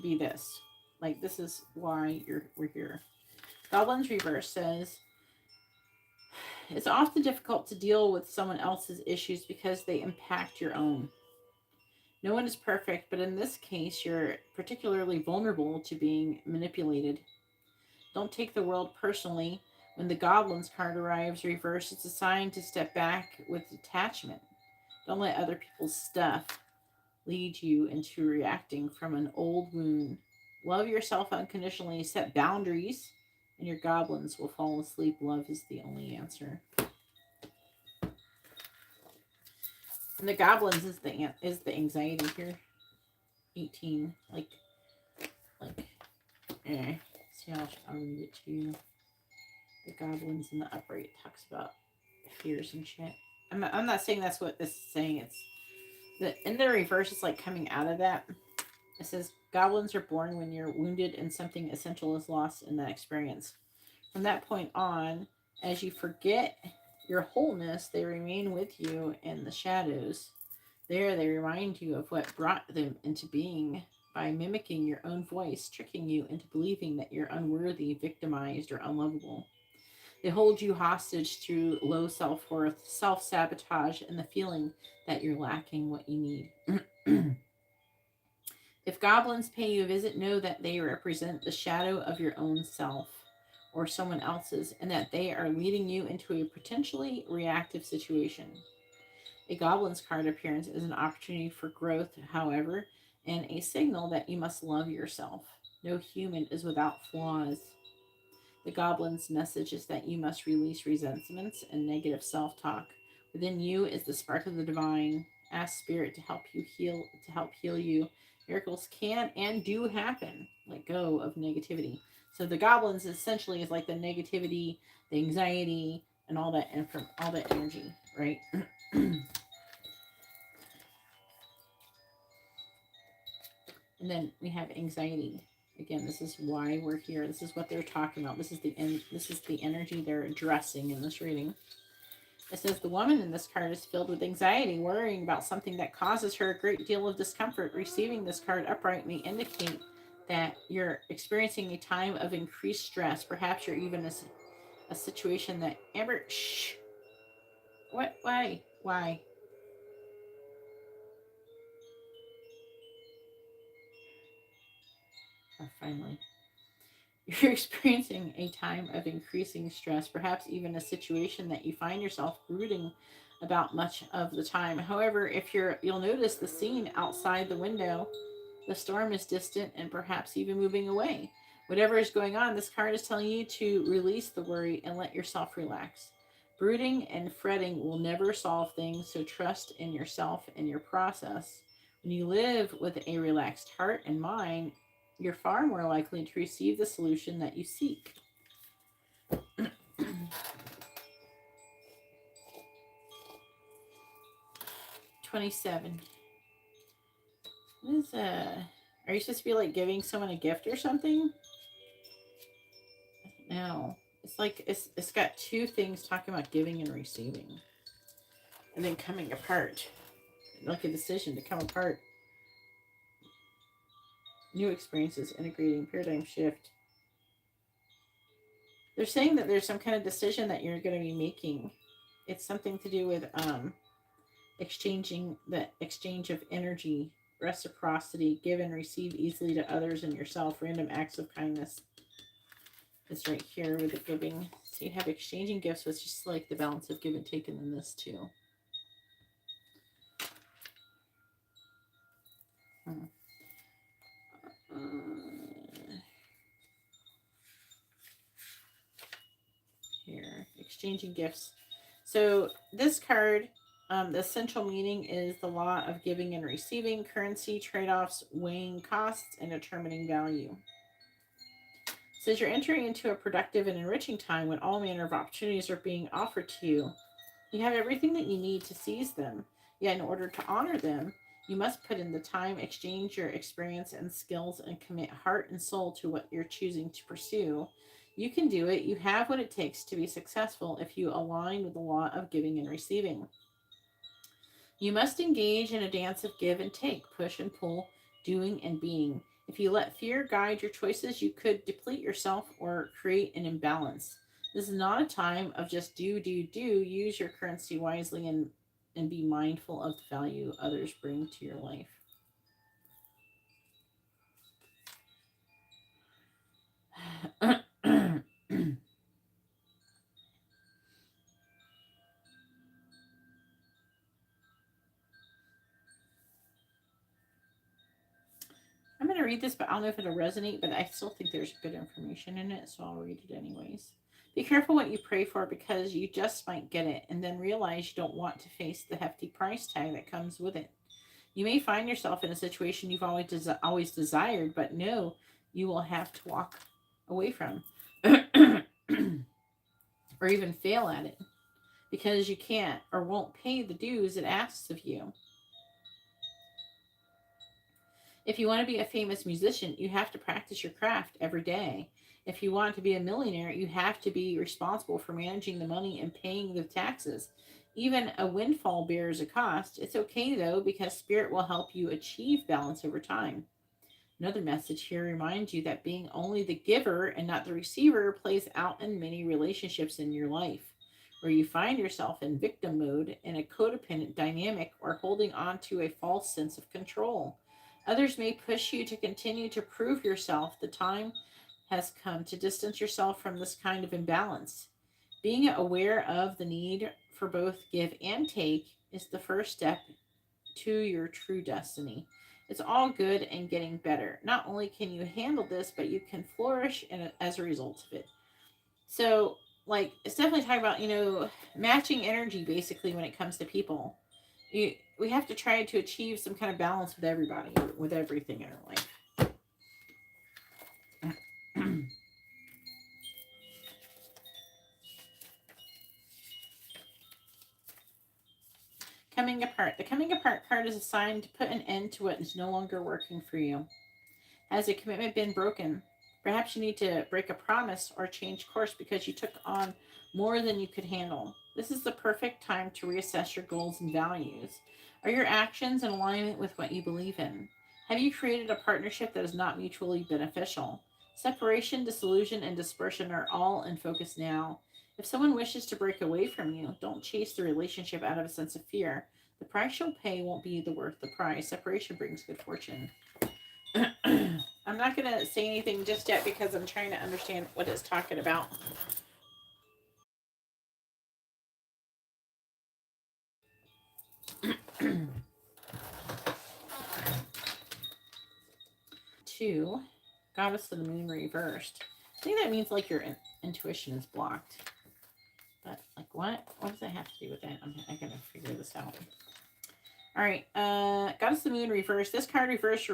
be this. Like, this is why we're here. Goblins reverse says, it's often difficult to deal with someone else's issues because they impact your own. No one is perfect, but in this case, you're particularly vulnerable to being manipulated. Don't take the world personally. When the Goblins card arrives reversed, it's a sign to step back with detachment. Don't let other people's stuff lead you into reacting from an old wound. Love yourself unconditionally, set boundaries, and your goblins will fall asleep. Love is the only answer. And the goblins is the anxiety here. 18, like, see how I'll read it to you. The goblins in the upright talks about fears and shit. I'm not saying that's what this is saying. It's in the reverse. It's like coming out of that. It says goblins are born when you're wounded and something essential is lost in that experience. From that point on, as you forget your wholeness, they remain with you in the shadows. There, they remind you of what brought them into being by mimicking your own voice, tricking you into believing that you're unworthy, victimized, or unlovable. They hold you hostage through low self-worth, self-sabotage, and the feeling that you're lacking what you need. If goblins pay you a visit, know that they represent the shadow of your own self or someone else's, and that they are leading you into a potentially reactive situation. A goblin's card appearance is an opportunity for growth, however, and a signal that you must love yourself. No human is without flaws. The goblin's message is that you must release resentments and negative self-talk. Within you is the spark of the divine. Ask spirit to help heal you. Miracles can and do happen. Let go of negativity. So the goblins essentially is like the negativity, the anxiety, and all that, and from all that energy, right? And then we have anxiety. Again, this is why we're here. This is what they're talking about. This is the energy they're addressing in this reading. It says the woman in this card is filled with anxiety, worrying about something that causes her a great deal of discomfort. Receiving this card upright may indicate that you're experiencing a time of increased stress. Perhaps you're even in a situation that Amber. Shh. What? Why? Why? Oh, finally. You're experiencing a time of increasing stress, perhaps even a situation that you find yourself brooding about much of the time. However, if you'll notice the scene outside the window, The storm is distant and perhaps even moving away. Whatever is going on, this card is telling you to release the worry and let yourself relax. Brooding and fretting will never solve things, so trust in yourself and your process. When you live with a relaxed heart and mind, you're far more likely to receive the solution that you seek. 27. What is are you supposed to be like giving someone a gift or something? No. It's like it's got two things talking about giving and receiving. And then coming apart. Like a decision to come apart. New experiences, integrating, paradigm shift. They're saying that there's some kind of decision that you're going to be making. It's something to do with exchanging the exchange of energy, reciprocity, give and receive easily to others and yourself, random acts of kindness. It's right here with the giving. So you have exchanging gifts, which is just like the balance of give and take in this too. Here, exchanging gifts. So this card, the essential meaning is the law of giving and receiving, currency, trade-offs, weighing costs, and determining value. It says you're entering into a productive and enriching time when all manner of opportunities are being offered to you. You have everything that you need to seize them. Yet in order to honor them, you must put in the time, exchange your experience and skills, and commit heart and soul to what you're choosing to pursue. You can do it. You have what it takes to be successful if you align with the law of giving and receiving. You must engage in a dance of give and take, push and pull, doing and being. If you let fear guide your choices, you could deplete yourself or create an imbalance. This is not a time of just do, do, do. Use your currency wisely and be mindful of the value others bring to your life. I'm going to read this, but I don't know if it'll resonate, but I still think there's good information in it, so I'll read it anyways. Be careful what you pray for because you just might get it and then realize you don't want to face the hefty price tag that comes with it. You may find yourself in a situation you've always desired, but know you will have to walk away from or even fail at it because you can't or won't pay the dues it asks of you. If you want to be a famous musician, you have to practice your craft every day. If you want to be a millionaire, you have to be responsible for managing the money and paying the taxes. Even a windfall bears a cost. It's okay though, because spirit will help you achieve balance over time. Another message here reminds you that being only the giver and not the receiver plays out in many relationships in your life, where you find yourself in victim mode, in a codependent dynamic, or holding on to a false sense of control. Others may push you to continue to prove yourself. The time has come to distance yourself from this kind of imbalance. Being aware of the need for both give and take is the first step to your true destiny. It's all good and getting better. Not only can you handle this, but you can flourish as a result of it. So, like, it's definitely talking about, matching energy basically when it comes to people. We have to try to achieve some kind of balance with everybody, with everything in our life. Coming apart. The coming apart card is a sign to put an end to what is no longer working for you. Has a commitment been broken? Perhaps you need to break a promise or change course because you took on more than you could handle. This is the perfect time to reassess your goals and values. Are your actions in alignment with what you believe in? Have you created a partnership that is not mutually beneficial? Separation, disillusion, and dispersion are all in focus now. If someone wishes to break away from you, don't chase the relationship out of a sense of fear. The price you'll pay won't be worth the price. Separation brings good fortune. I'm not going to say anything just yet because I'm trying to understand what it's talking about. to Goddess of the Moon reversed. I think that means like your intuition is blocked. But like what? What does that have to do with that? I gotta figure this out. All right, Goddess of the Moon reversed. This card reversed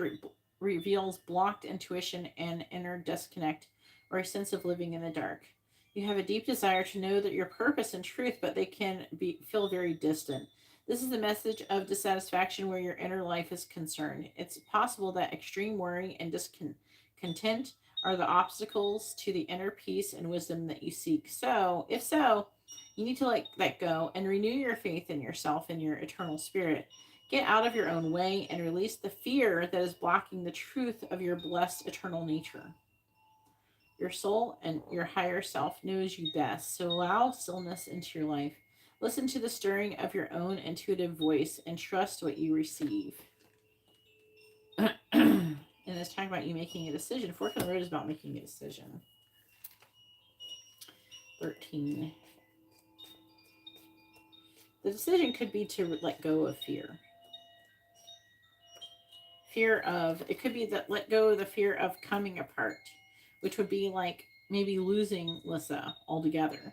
reveals blocked intuition and inner disconnect, or a sense of living in the dark. You have a deep desire to know that your purpose and truth, but they can feel very distant. This is a message of dissatisfaction where your inner life is concerned. It's possible that extreme worry and discontent are the obstacles to the inner peace and wisdom that you seek. So, if so, you need to let go and renew your faith in yourself and your eternal spirit. Get out of your own way and release the fear that is blocking the truth of your blessed eternal nature. Your soul and your higher self knows you best, so allow stillness into your life. Listen to the stirring of your own intuitive voice and trust what you receive. And it's talking about you making a decision. Fork in the Road is about making a decision. 13. The decision could be to let go of fear. It could be that let go of the fear of coming apart, which would be like maybe losing Lissa altogether.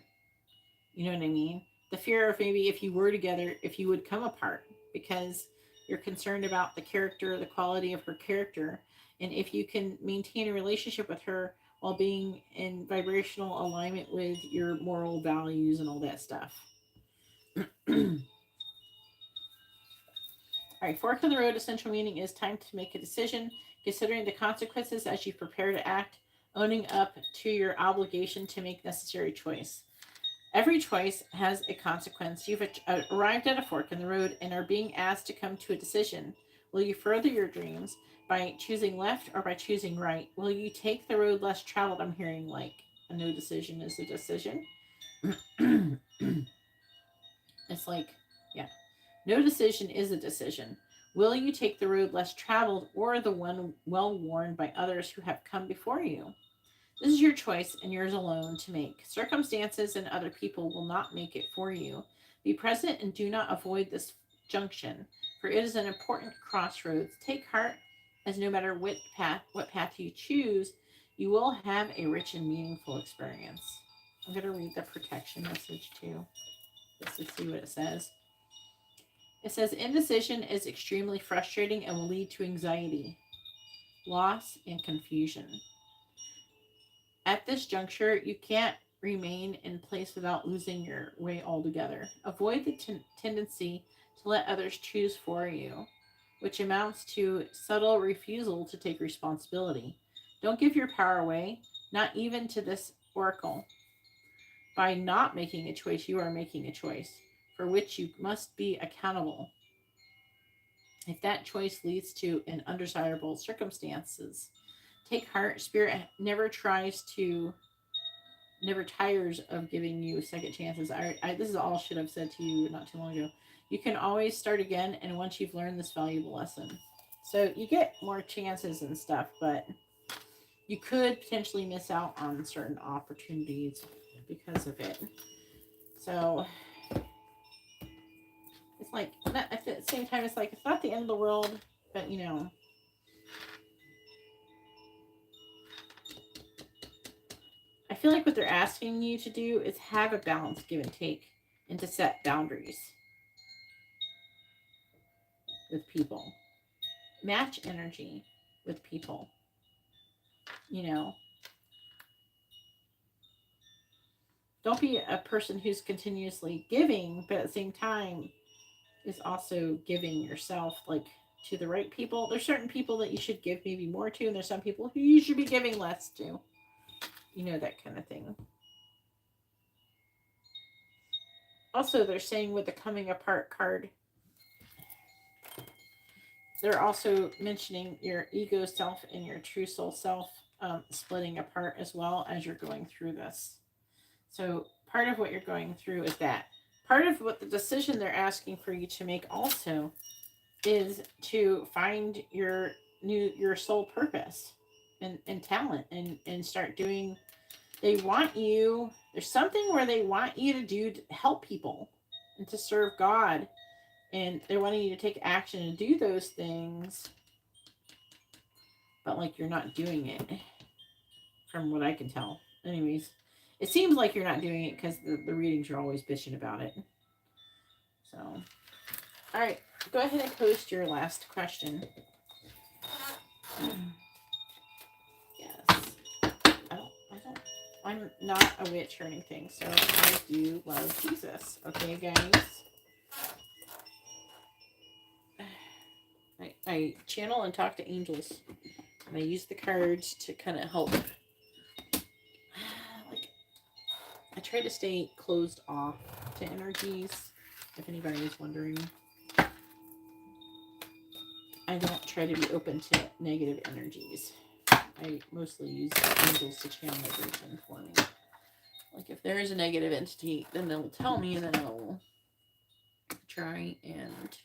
You know what I mean? The fear of maybe if you were together, if you would come apart because you're concerned about the character, the quality of her character, and if you can maintain a relationship with her while being in vibrational alignment with your moral values and all that stuff. All right, fork in the road essential meaning is time to make a decision, considering the consequences as you prepare to act, owning up to your obligation to make necessary choice. Every choice has a consequence. You've arrived at a fork in the road and are being asked to come to a decision. Will you further your dreams by choosing left or by choosing right? Will you take the road less traveled? I'm hearing like a no decision is a decision. It's like, yeah. No decision is a decision. Will you take the road less traveled or the one well worn by others who have come before you? This is your choice and yours alone to make. Circumstances and other people will not make it for you. Be present and do not avoid this junction, for it is an important crossroads. Take heart, as no matter what path you choose, you will have a rich and meaningful experience. I'm going to read the protection message too, just to see what it says. It says, indecision is extremely frustrating and will lead to anxiety, loss, and confusion. At this juncture, you can't remain in place without losing your way altogether. Avoid the tendency to let others choose for you, which amounts to subtle refusal to take responsibility. Don't give your power away, not even to this oracle. By not making a choice, you are making a choice for which you must be accountable. If that choice leads to an undesirable circumstances, take heart. Spirit never tires of giving you second chances. This is all shit I've said to you not too long ago. You can always start again, and once you've learned this valuable lesson. So you get more chances and stuff, but you could potentially miss out on certain opportunities because of it. So it's like, not, at the same time, it's like, it's not the end of the world, but you know. I feel like what they're asking you to do is have a balance, give and take, and to set boundaries with people. Match energy with people. You know, don't be a person who's continuously giving, but at the same time is also giving yourself, like, to the right people. There's certain people that you should give maybe more to, and there's some people who you should be giving less to. You know, that kind of thing. Also, they're saying with the coming apart card, they're also mentioning your ego self and your true soul self splitting apart as well as you're going through this. So part of what you're going through is that. Part of what the decision they're asking for you to make also is to find your soul purpose and talent and start doing. They want you, there's something where they want you to do to help people and to serve God, and they're wanting you to take action and do those things. but like you're not doing it from what I can tell. Anyways, it seems like you're not doing it because the readings are always bitching about it. So, all right, go ahead and post your last question. Yes. I'm not a witch or anything, so I do love Jesus. Okay, guys? I channel and talk to angels. And I use the cards to kind of help. Like, I try to stay closed off to energies, if anybody is wondering. I don't try to be open to negative energies. I mostly use angels to channel everything for me. Like, if there is a negative entity, then they'll tell me, and then I'll try and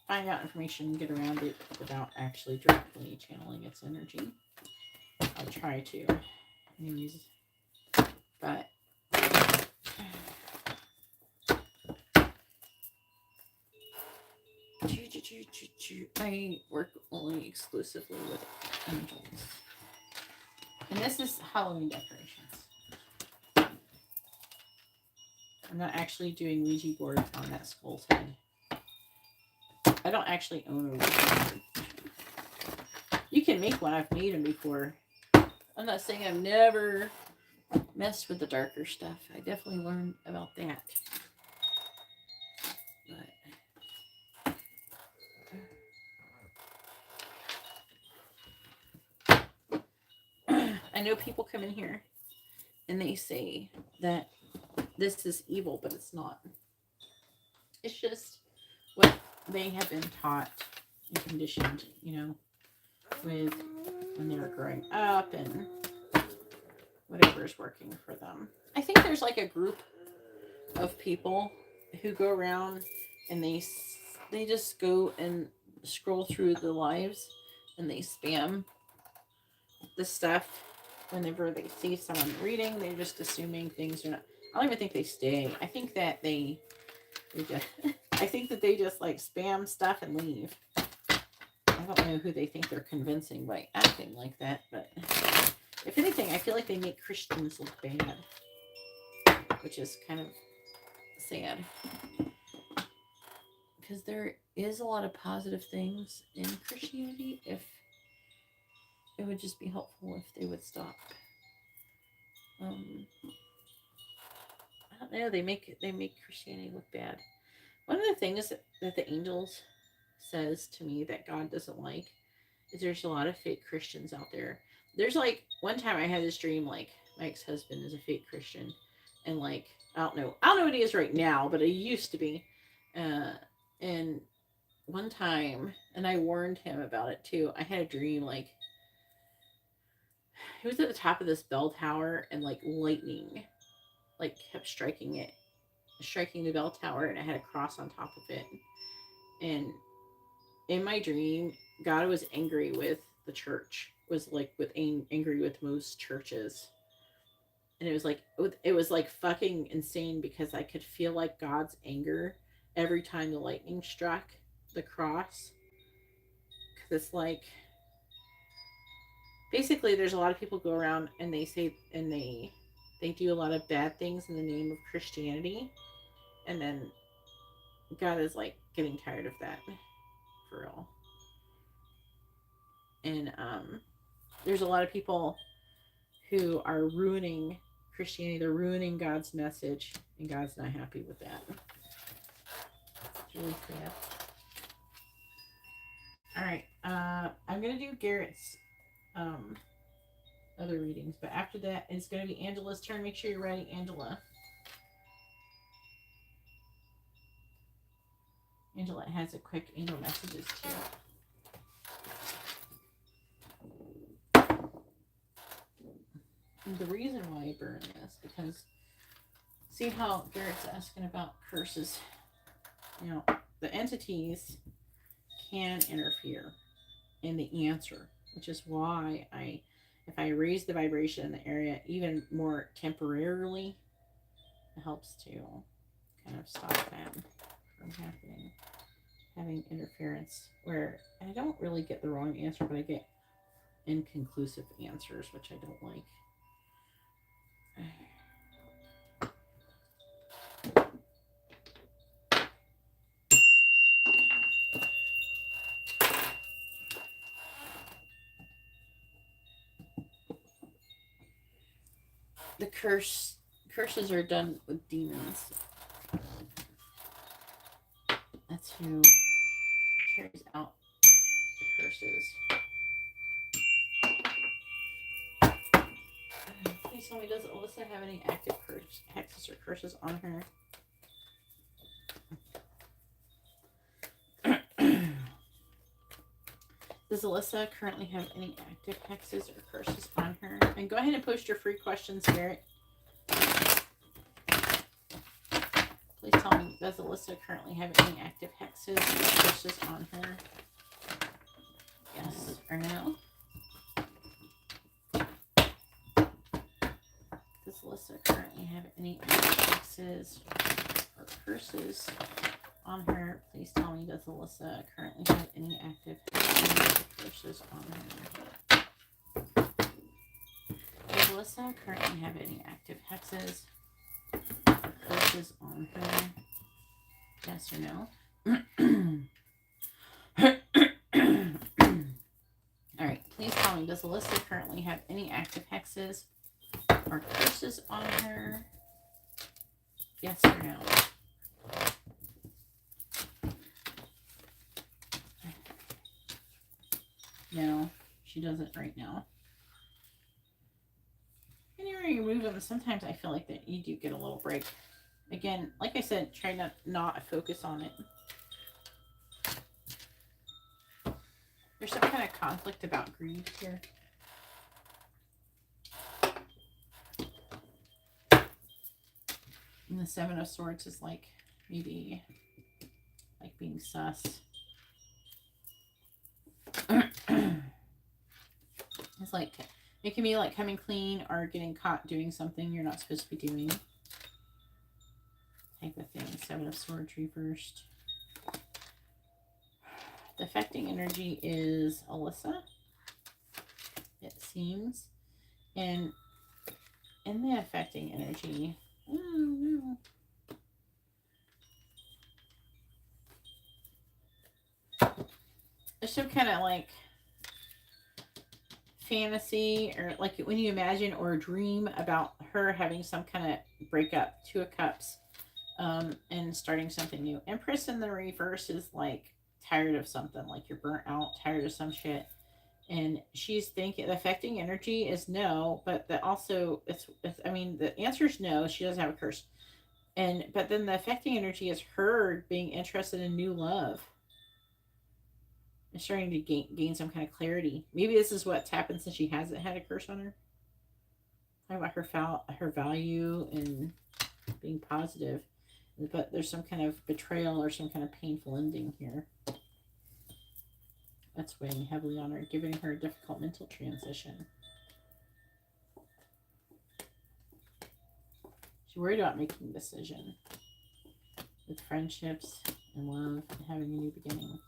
find out information and get around it without actually directly channeling its energy. I'll try to. Anyways, but I work only exclusively with angels. And this is Halloween decorations. I'm not actually doing Ouija board on that skull's head. I don't actually own a Ouija board. You can make one. I've made them before. I'm not saying I've never messed with the darker stuff. I definitely learned about that. I know people come in here and they say that this is evil, but it's not. It's just what they have been taught and conditioned, you know, with when they were growing up and whatever's working for them. I think there's like a group of people who go around and they just go and scroll through the lives and they spam the stuff whenever they see someone reading. They're just assuming things are not. I don't even think they stay. I think that they just. I think that they just like spam stuff and leave. I don't know who they think they're convincing by acting like that, but if anything, I feel like they make Christians look bad, which is kind of sad. Because there is a lot of positive things in Christianity. If it would just be helpful if they would stop. I don't know. They make Christianity look bad. One of the things that the angels says to me that God doesn't like is there's a lot of fake Christians out there. There's like one time I had this dream like my ex-husband is a fake Christian, and like I don't know what he is right now, but he used to be. And one time, and I warned him about it too. I had a dream like he was at the top of this bell tower, and like lightning like kept striking the bell tower, and it had a cross on top of it. And in my dream, God was angry with the church. Was like angry with most churches, and it was like fucking insane because I could feel like God's anger every time the lightning struck the cross. Because it's like basically there's a lot of people go around and they say and they do a lot of bad things in the name of Christianity, and then God is like getting tired of that for real. And there's a lot of people who are ruining Christianity. They're ruining God's message, and God's not happy with that. It's really sad. All right, I'm gonna do Garrett's other readings, but after that, it's gonna be Angela's turn. Make sure you're ready, Angela. Angela has a quick angel messages too. And the reason why I burn this because see how Garrett's asking about curses. You know, the entities can interfere in the answer, which is why if I raise the vibration in the area even more temporarily, it helps to kind of stop that from happening. having interference where I don't really get the wrong answer, but I get inconclusive answers, which I don't like. The curses are done with demons. That's who carries out the curses. Please tell me, does Alyssa have any active hexes or curses on her? Does Alyssa currently have any active hexes or curses on her? And go ahead and post your free questions, Garrett. Please tell me, does Alyssa currently have any active hexes or curses on her? Yes or no? Does Alyssa currently have any active hexes or curses on her? Please tell me, does Alyssa currently have any active hexes or curses on her? Does Alyssa currently have any active hexes or curses on her? Yes or no? All right, please tell me, does Alyssa currently have any active hexes or curses on her? Yes or no? No, she doesn't right now. Anywhere you move them, sometimes I feel like that you do get a little break. Again, like I said, try to not focus on it. There's some kind of conflict about greed here. And the Seven of Swords is like maybe like being sus. It's like it can be like coming clean or getting caught doing something you're not supposed to be doing. Type of thing. Seven of Swords reversed. The affecting energy is Alyssa, it seems. And in the affecting energy, there's some kind of like fantasy or like when you imagine or dream about her having some kind of breakup. Two of Cups, and starting something new. Empress in the reverse is like tired of something, like you're burnt out, tired of some shit. And she's thinking the affecting energy is no, but the also it's I mean the answer is no. She doesn't have a curse, but then the affecting energy is her being interested in new love and starting to gain some kind of clarity. Maybe this is what's happened since she hasn't had a curse on her. Talking about her value and being positive, but there's some kind of betrayal or some kind of painful ending here. That's weighing heavily on her, giving her a difficult mental transition. She's worried about making a decision with friendships and love and having a new beginning.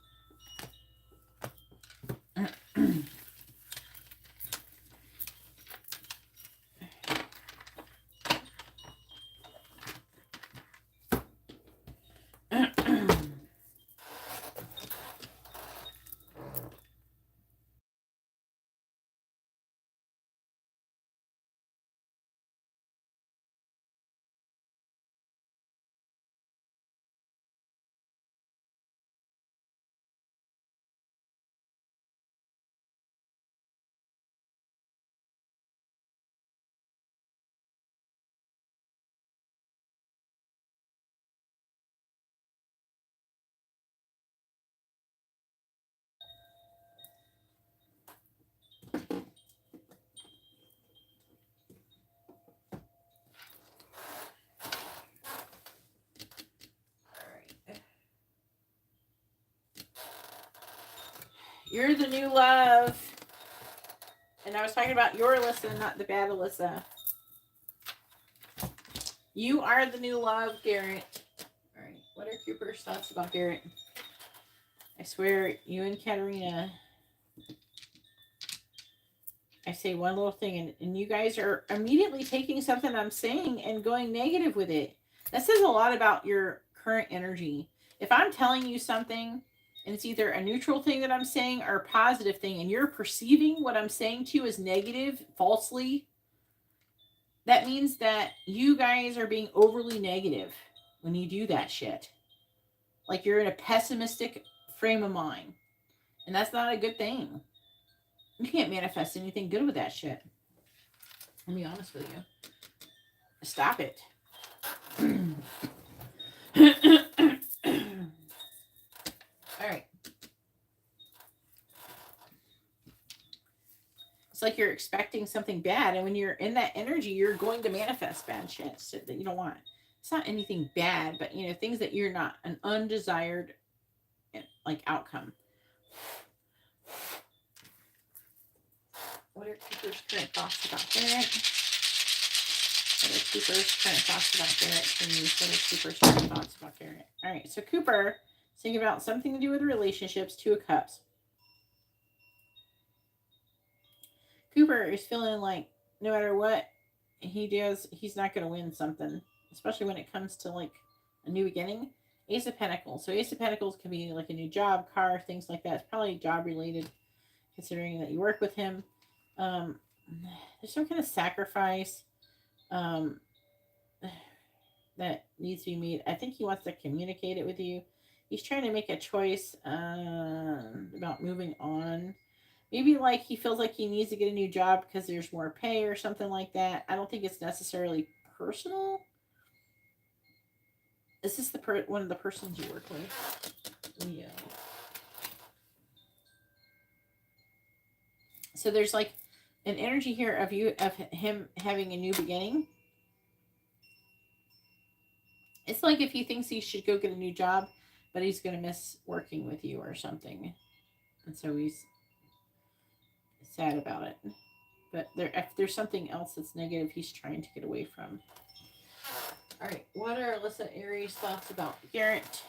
You're the new love. And I was talking about your Alyssa, not the bad Alyssa. You are the new love, Garrett. All right. What are Cooper's thoughts about Garrett? I swear, you and Katerina, I say one little thing, and you guys are immediately taking something I'm saying and going negative with it. That says a lot about your current energy. If I'm telling you something, and it's either a neutral thing that I'm saying or a positive thing, and you're perceiving what I'm saying to you as negative falsely, that means that you guys are being overly negative when you do that shit. Like you're in a pessimistic frame of mind. And that's not a good thing. You can't manifest anything good with that shit. I'll be honest with you. Stop it. All right. It's like you're expecting something bad, and when you're in that energy, you're going to manifest bad shit that you don't want. It's not anything bad, but things that you're not, an undesired like outcome. What are Cooper's current thoughts about Garrett? What are Cooper's current thoughts about Garrett? Please, what are Cooper's current thoughts about Garrett? All right, so Cooper is thinking about something to do with relationships. 2 of Cups. Cooper is feeling like no matter what he does, he's not going to win something, especially when it comes to like a new beginning. Ace of Pentacles. So Ace of Pentacles can be like a new job, car, things like that. It's probably job related, considering that you work with him. There's some kind of sacrifice that needs to be made. I think he wants to communicate it with you. He's trying to make a choice about moving on. Maybe like he feels like he needs to get a new job because there's more pay or something like that. I don't think it's necessarily personal. Is this one of the persons you work with? Leo. So there's like an energy here of him having a new beginning. It's like if he thinks he should go get a new job, but he's going to miss working with you or something. And so he's sad about it. But if there's something else that's negative, he's trying to get away from. All right. What are Alyssa Aries' thoughts about Garrett?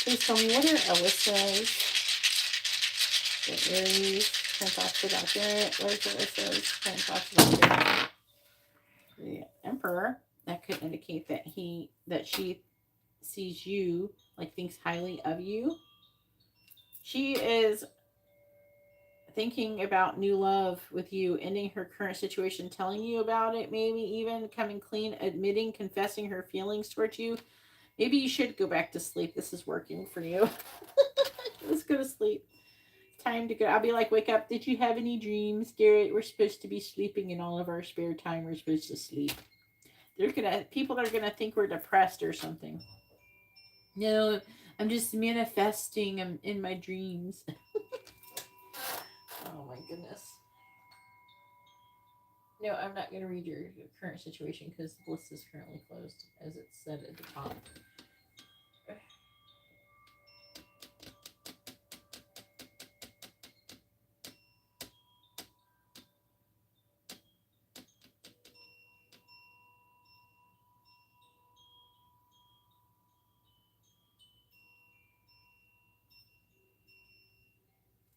Please tell me, what are Alyssa's, the Aries, kind of thoughts about Garrett? What is Alyssa's kind of thoughts about Garrett? The Emperor. That could indicate that she sees you, like thinks highly of you. She is thinking about new love with you, ending her current situation, telling you about it, maybe even coming clean, admitting, confessing her feelings towards you. Maybe you should go back to sleep. This is working for you. Let's go to sleep. Time to go. I'll be like, wake up. Did you have any dreams, Garrett? We're supposed to be sleeping in all of our spare time. We're supposed to sleep. People are gonna think we're depressed or something. No, I'm just manifesting. I'm in my dreams. Oh my goodness. No, I'm not going to read your current situation because the list is currently closed, as it said at the top.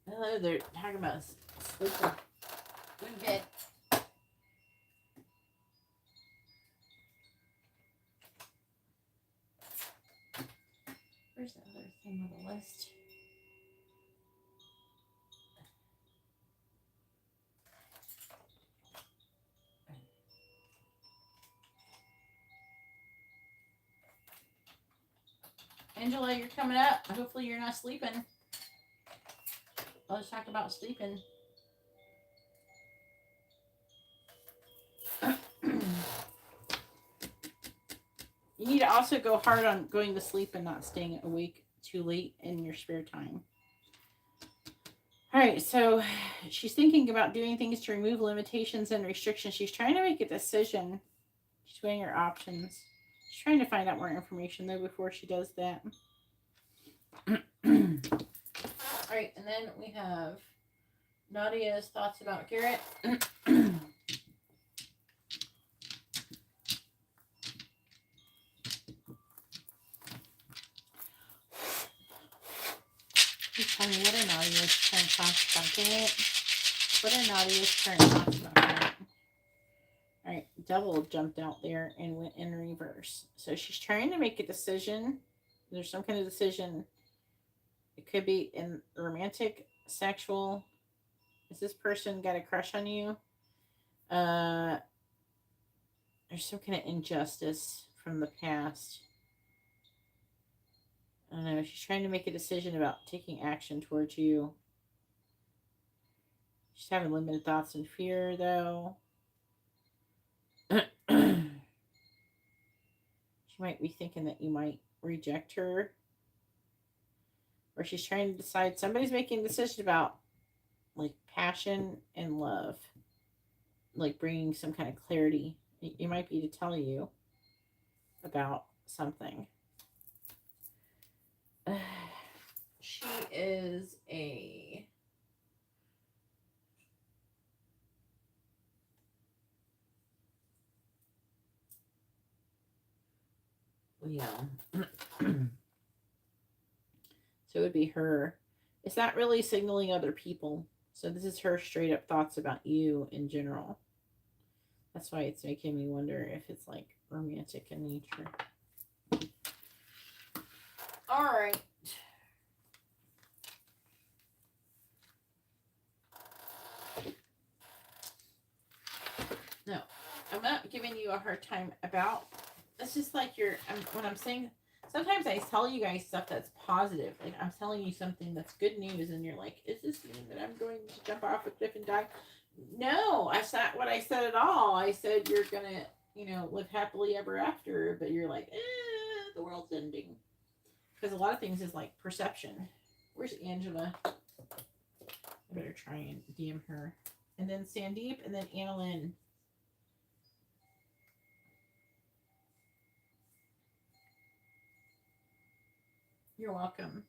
Hello, they're talking about sleeping. Go to bed. Where's the other thing on the list? Angela, you're coming up. Hopefully you're not sleeping. Let's talk about sleeping. You need to also go hard on going to sleep and not staying awake too late in your spare time. All right, so she's thinking about doing things to remove limitations and restrictions. She's trying to make a decision. She's weighing her options. She's trying to find out more information, though, before she does that. All right, and then we have Nadia's thoughts about Garrett. Please tell me, what are Nadia's current thoughts about Garrett? What are Nadia's current thoughts about Garrett? All right, Devil jumped out there and went in reverse. So she's trying to make a decision. There's some kind of decision. It could be in romantic, sexual. Has this person got a crush on you? There's some kind of injustice from the past. I don't know. She's trying to make a decision about taking action towards you. She's having limited thoughts and fear, though. She might be thinking that you might reject her. Or she's trying to decide. Somebody's making a decision about, like, passion and love. Like, bringing some kind of clarity. It might be to tell you about something. She is a... Yeah. So it would be her. It's not really signaling other people. So this is her straight up thoughts about you in general. That's why it's making me wonder if it's like romantic in nature. All right. No, I'm not giving you a hard time about. It's just like when I'm saying. Sometimes I tell you guys stuff that's positive. Like, I'm telling you something that's good news, and you're like, is this mean that I'm going to jump off a cliff and die? No, that's not what I said at all. I said you're going to, live happily ever after, but you're like, the world's ending. Because a lot of things is like perception. Where's Angela? I better try and DM her. And then Sandeep, and then Annalyn. You're welcome.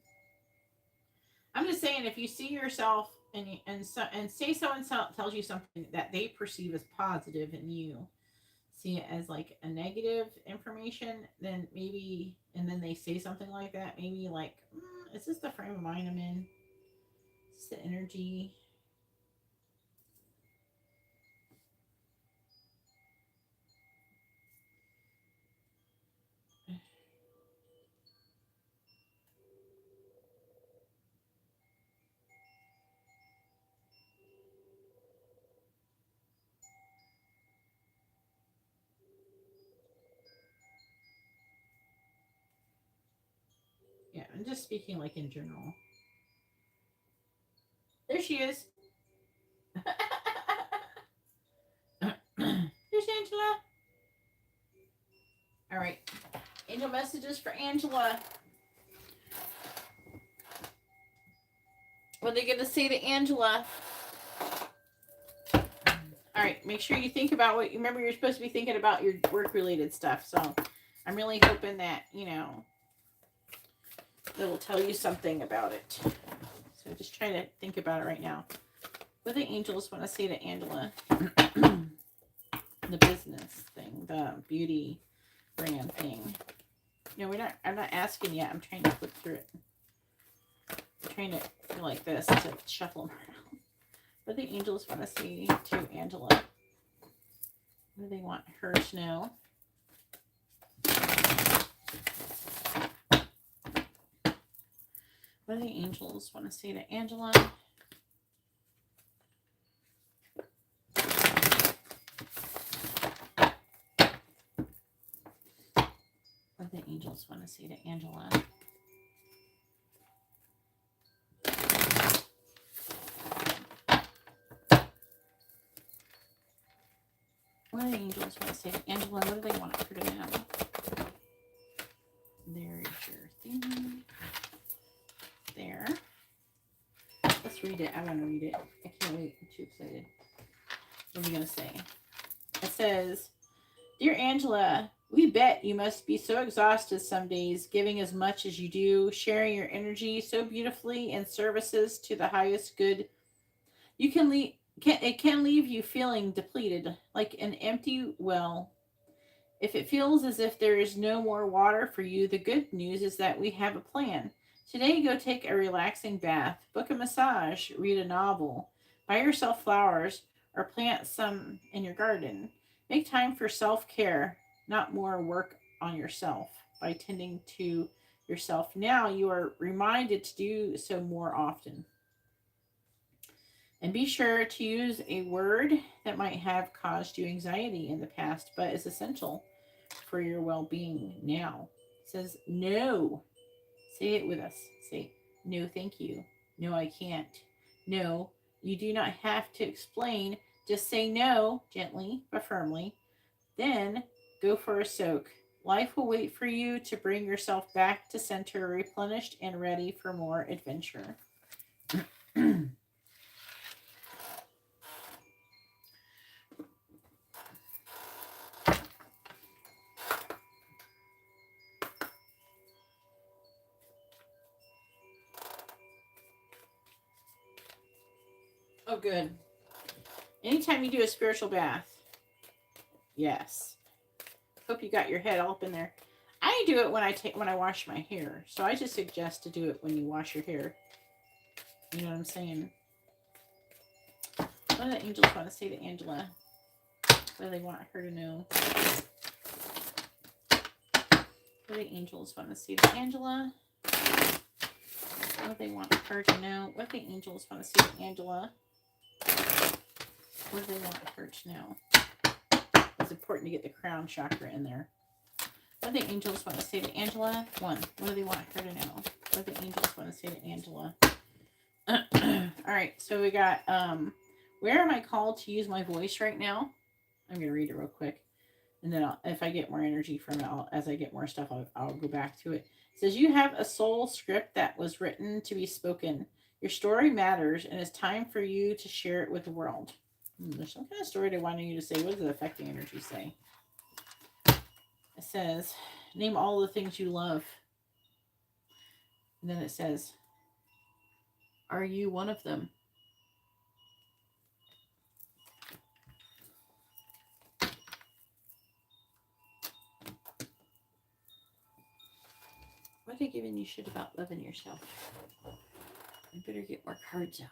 I'm just saying, if you see yourself and say someone tells you something that they perceive as positive, and you see it as like a negative information, then maybe, and then they say something like that, maybe like, is this the frame of mind I'm in? Is this the energy? Yeah, I'm just speaking like in general. There she is. There's Angela. All right. Angel messages for Angela. What are they going to say to Angela? All right. Make sure you think about what you remember. You're supposed to be thinking about your work-related stuff. So I'm really hoping that, that will tell you something about it. So just try to think about it right now. What do the angels want to say to Angela? The business thing, the beauty brand thing. No, I'm not asking yet. I'm trying to flip through it. I'm trying to go like this to shuffle them around. What do the angels want to say to Angela? What do they want her to know? What do the angels want to say to Angela? What do the angels want to say to Angela? What do the angels want to say to Angela? What do they want her to know? There's your thing. There. Let's read it. I want to read it. I can't wait. I'm too excited. What are you going to say? It says, Dear Angela, We bet you must be so exhausted some days, giving as much as you do, sharing your energy so beautifully in services to the highest good. You can leave. It can leave you feeling depleted, like an empty well. If it feels as if there is no more water for you, the good news is that we have a plan. Today, go take a relaxing bath, book a massage, read a novel, buy yourself flowers, or plant some in your garden. Make time for self care, not more work on yourself. By tending to yourself now, you are reminded to do so more often. And be sure to use a word that might have caused you anxiety in the past, but is essential for your well being now. It says no. Say it with us. Say, no, thank you. No, I can't. No, you do not have to explain. Just say no gently but firmly. Then go for a soak. Life will wait for you to bring yourself back to center, replenished and ready for more adventure. Oh, good. Anytime you do a spiritual bath, yes. Hope you got your head all up in there. I do it when I wash my hair, so I just suggest to do it when you wash your hair. You know what I'm saying? What do the angels want to say to Angela? What do they want her to know? What do the angels want to say to Angela? What do they want her to know? What do the angels want to say to Angela? What do they want her to know? It's important to get the crown chakra in there. What do the angels want to say to Angela? One. What do they want her to know? What do the angels want to say to Angela? All right, so we got, where am I called to use my voice right now? I'm going to read it real quick. And then if I get more energy from it, as I get more stuff, I'll go back to it. It says, you have a soul script that was written to be spoken. Your story matters, and it's time for you to share it with the world. There's some kind of story they wanted you to say. What does the affecting energy say? It says, name all the things you love. And then it says, are you one of them? What are they giving you shit about loving yourself? You better get more cards out.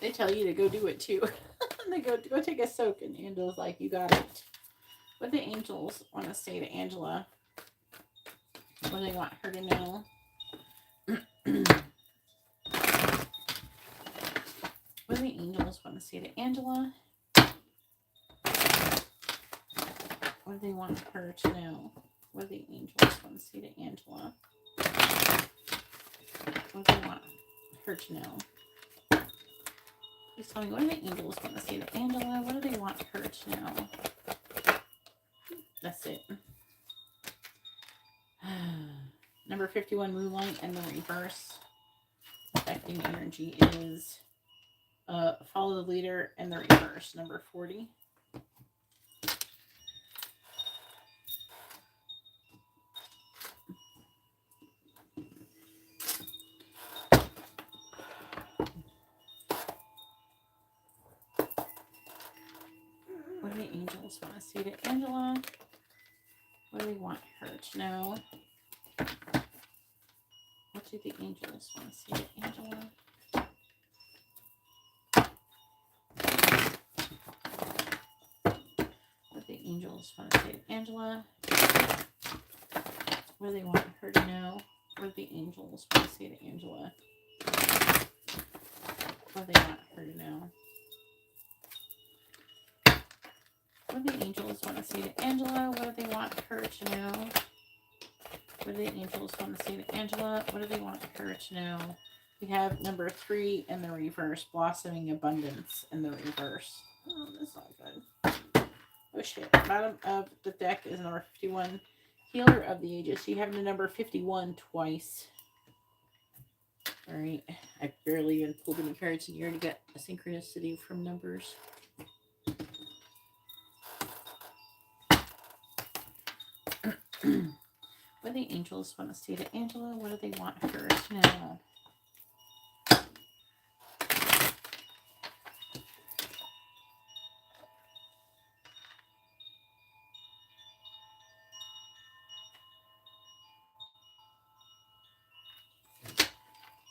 They tell you to go do it too. They go take a soak, and Angela's like, you got it. What do the angels want to say to Angela? What do they want her to know? What do the angels want to say to Angela? What do they want her to know? What do the angels want to say to Angela? What do they want her to know? Please tell me, what do the angels want to say to Angela? What do they want her to know? That's it. Number 51, Moonlight, and the reverse affecting energy is follow the leader, and the reverse. Number 40. What do the angels want to say to Angela? What do they want her to know? What do the angels want to say to Angela? What do the angels want to say to Angela? What do they want her to know? What do the angels want to say to Angela? What do they want her to know? What do the angels want to say to Angela? What do they want her to know? What do the angels want to say to Angela? What do they want her to know? We have number 3 in the reverse, blossoming abundance in the reverse. Oh, that's not good. Oh shit. Bottom of the deck is number 51, healer of the ages. So you have the number 51 twice. All right. I barely even pulled any cards, and you already got a synchronicity from numbers. What do the angels want to say to Angela? What do they want her to know?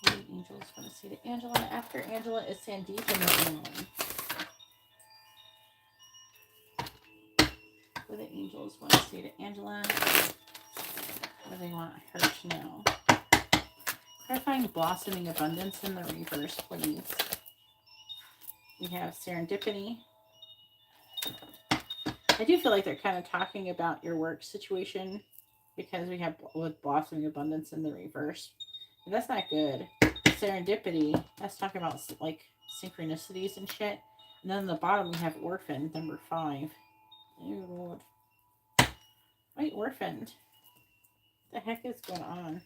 What do the angels want to say to Angela? After Angela is Sandeep and Dawn. What do the angels want to say to Angela? What do they want her to know? Clarifying blossoming abundance in the reverse, please. We have serendipity. I do feel like they're kind of talking about your work situation because we have with blossoming abundance in the reverse. And that's not good. Serendipity, that's talking about like synchronicities and shit. And then on the bottom we have orphaned, number 5. Ew, Lord. Wait, orphaned. What the heck is going on?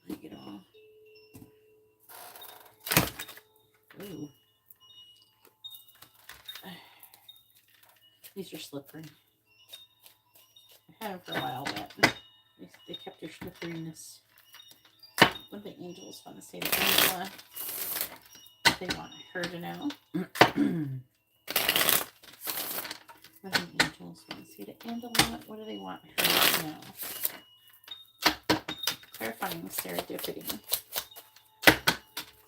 Take it off. Ooh. These are slippery. I had them for a while, but they kept their slipperiness. What do the angels want to say to Angela? What they want her to know? What do the angels want to say to Angela? What do they want her to know? Clarifying serendipity.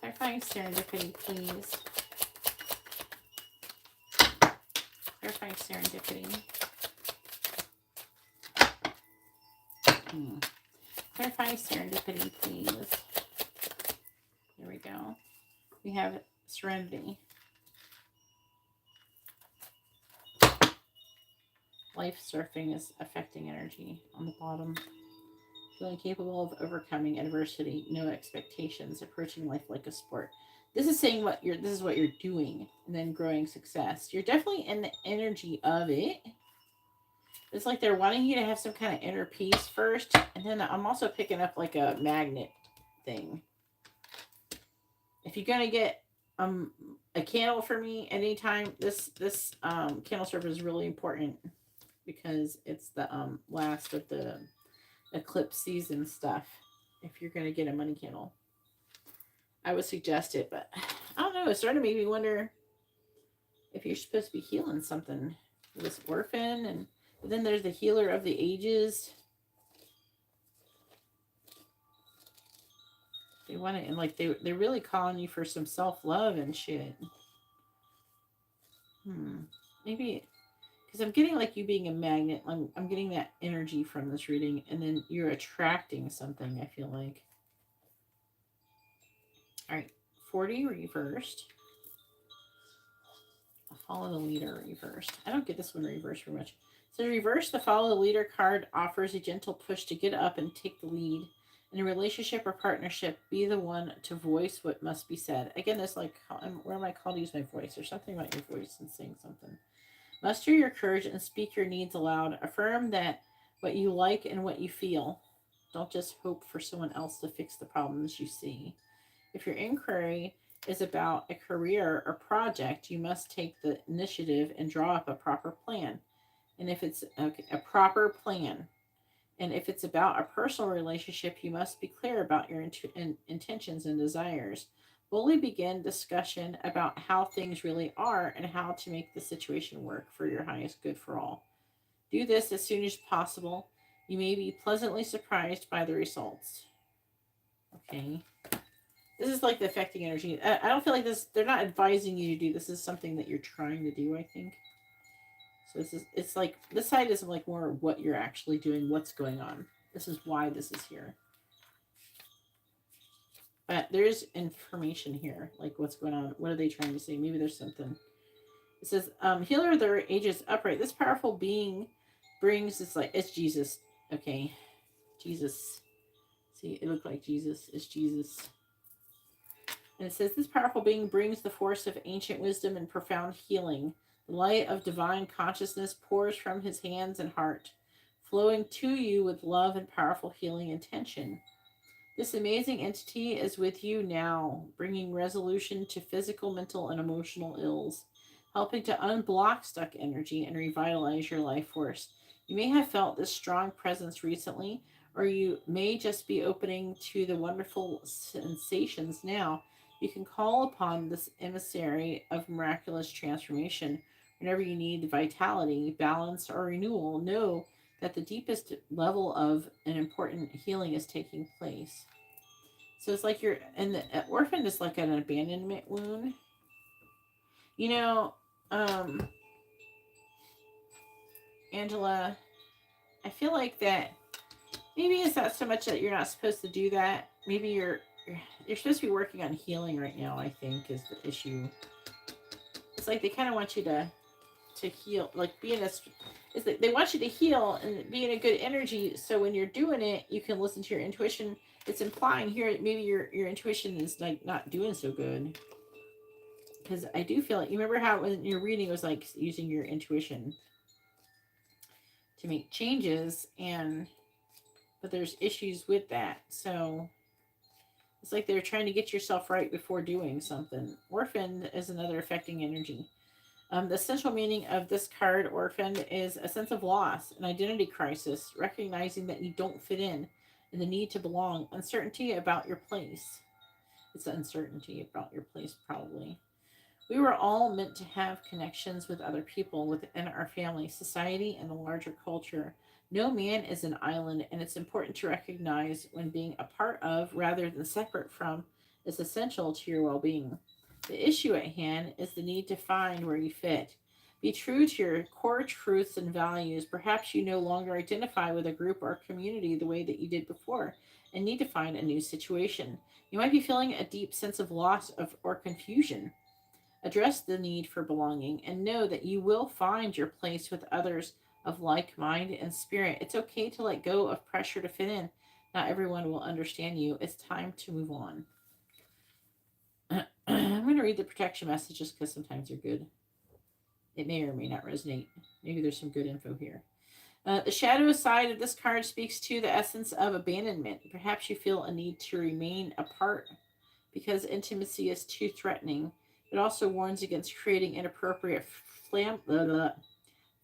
Clarifying serendipity, please. Clarifying serendipity. Clarifying serendipity, please. Here we go. We have serenity. Life surfing is affecting energy on the bottom. Feeling capable of overcoming adversity, no expectations, approaching life like a sport. This is saying this is what you're doing, and then growing success. You're definitely in the energy of it. It's like they're wanting you to have some kind of inner peace first, and then I'm also picking up like a magnet thing. If you're gonna get a candle for me anytime, this candle server is really important because it's the last of the eclipse season stuff. If you're gonna get a money candle, I would suggest it, but I don't know. It's starting to make me wonder if you're supposed to be healing something with this orphan, and then there's the healer of the ages. They want it, and like they're really calling you for some self-love and shit. Maybe because I'm getting like you being a magnet. I'm getting that energy from this reading, and then you're attracting something, I feel like. All right, 40 reversed. Follow the leader reversed. I don't get this one reversed very much. So reverse, the follow the leader card offers a gentle push to get up and take the lead. In a relationship or partnership, be the one to voice what must be said. Again, it's like, where am I called to use my voice? Or something about your voice and saying something. Muster your courage and speak your needs aloud. Affirm that what you like and what you feel. Don't just hope for someone else to fix the problems you see. If your inquiry is about a career or project, you must take the initiative and draw up a proper plan. And if it's a proper plan, and if it's about a personal relationship, you must be clear about your intentions and desires. Boldly begin discussion about how things really are and how to make the situation work for your highest good for all. Do this as soon as possible. You may be pleasantly surprised by the results. Okay. This is like the affecting energy. I don't feel like this. They're not advising you to do. This is something that you're trying to do, I think. So it's like, this side is like more what you're actually doing, what's going on. This is why this is here. But there's information here, like what's going on. What are they trying to say? Maybe there's something. It says, healer of their ages upright. This powerful being brings this, like, it's Jesus. Okay. Jesus. See, it looked like Jesus. It's Jesus. And it says, this powerful being brings the force of ancient wisdom and profound healing. The light of divine consciousness pours from his hands and heart, flowing to you with love and powerful healing intention. This amazing entity is with you now, bringing resolution to physical, mental, and emotional ills, helping to unblock stuck energy and revitalize your life force. You may have felt this strong presence recently, or you may just be opening to the wonderful sensations now. You can call upon this emissary of miraculous transformation whenever you need vitality, balance, or renewal. Know that the deepest level of an important healing is taking place. So it's like you're, and the orphan is like an abandonment wound. You know, um, Angela, I feel like that maybe it's not so much that you're not supposed to do that. Maybe you're supposed to be working on healing right now, I think, is the issue. It's like they kind of want you to heal, like be in a, it's like they want you to heal and be in a good energy, so when you're doing it you can listen to your intuition. It's implying here that maybe your intuition is like not doing so good, because I do feel like, you remember how when your reading was like using your intuition to make changes, and but there's issues with that. So it's like they're trying to get yourself right before doing something. Orphan is another affecting energy. The essential meaning of this card, Orphan, is a sense of loss, an identity crisis, recognizing that you don't fit in, and the need to belong, uncertainty about your place. It's uncertainty about your place, probably. We were all meant to have connections with other people within our family, society, and the larger culture. No man is an island, and it's important to recognize when being a part of rather than separate from is essential to your well being. The issue at hand is the need to find where you fit. Be true to your core truths and values. Perhaps you no longer identify with a group or community the way that you did before and need to find a new situation. You might be feeling a deep sense of loss or confusion. Address the need for belonging and know that you will find your place with others of like mind and spirit. It's okay to let go of pressure to fit in. Not everyone will understand you. It's time to move on. I'm going to read the protection messages because sometimes they're good. It may or may not resonate. Maybe there's some good info here. The shadow side of this card speaks to the essence of abandonment. Perhaps you feel a need to remain apart because intimacy is too threatening. It also warns against creating inappropriate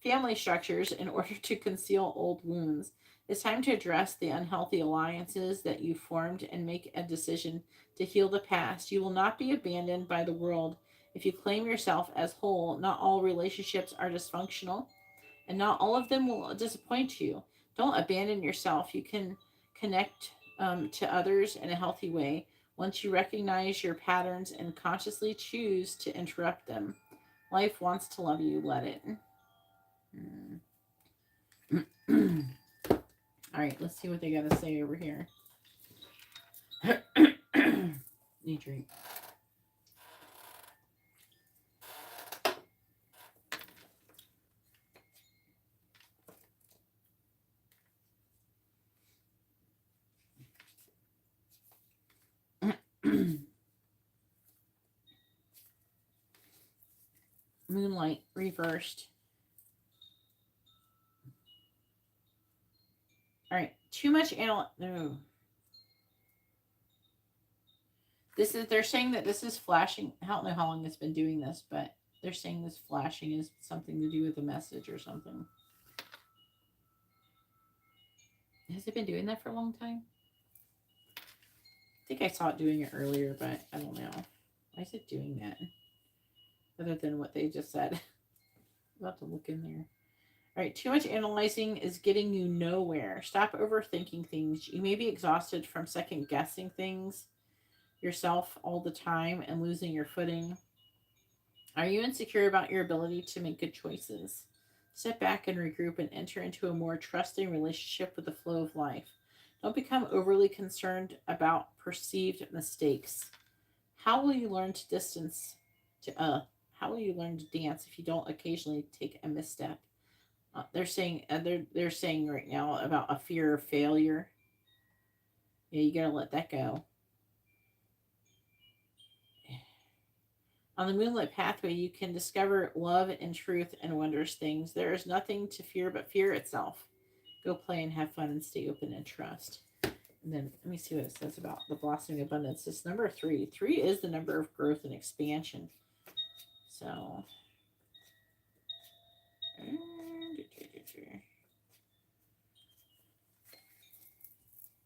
family structures in order to conceal old wounds. It's time to address the unhealthy alliances that you formed and make a decision to heal the past. You will not be abandoned by the world if you claim yourself as whole. Not all relationships are dysfunctional, and not all of them will disappoint you. Don't abandon yourself. You can connect to others in a healthy way once you recognize your patterns and consciously choose to interrupt them. Life wants to love you, let it. All right, let's see what they got to say over here. Need drink. Moonlight reversed. All right, too much no. This is, they're saying that this is flashing. I don't know how long it's been doing this, but they're saying this flashing is something to do with a message or something. Has it been doing that for a long time? I think I saw it doing it earlier, but I don't know. Why is it doing that? Other than what they just said. I'm about to look in there. All right, too much analyzing is getting you nowhere. Stop overthinking things. You may be exhausted from second guessing things yourself all the time and losing your footing. Are you insecure about your ability to make good choices? Step back and regroup and enter into a more trusting relationship with the flow of life. Don't become overly concerned about perceived mistakes. How will you learn to distance to How will you learn to dance if you don't occasionally take a misstep? They're saying right now about a fear of failure. Yeah, you gotta let that go. On the moonlit pathway, you can discover love and truth and wondrous things. There is nothing to fear but fear itself. Go play and have fun and stay open and trust. And then let me see what it says about the blossoming abundance. It's number 3. 3 is the number of growth and expansion. So,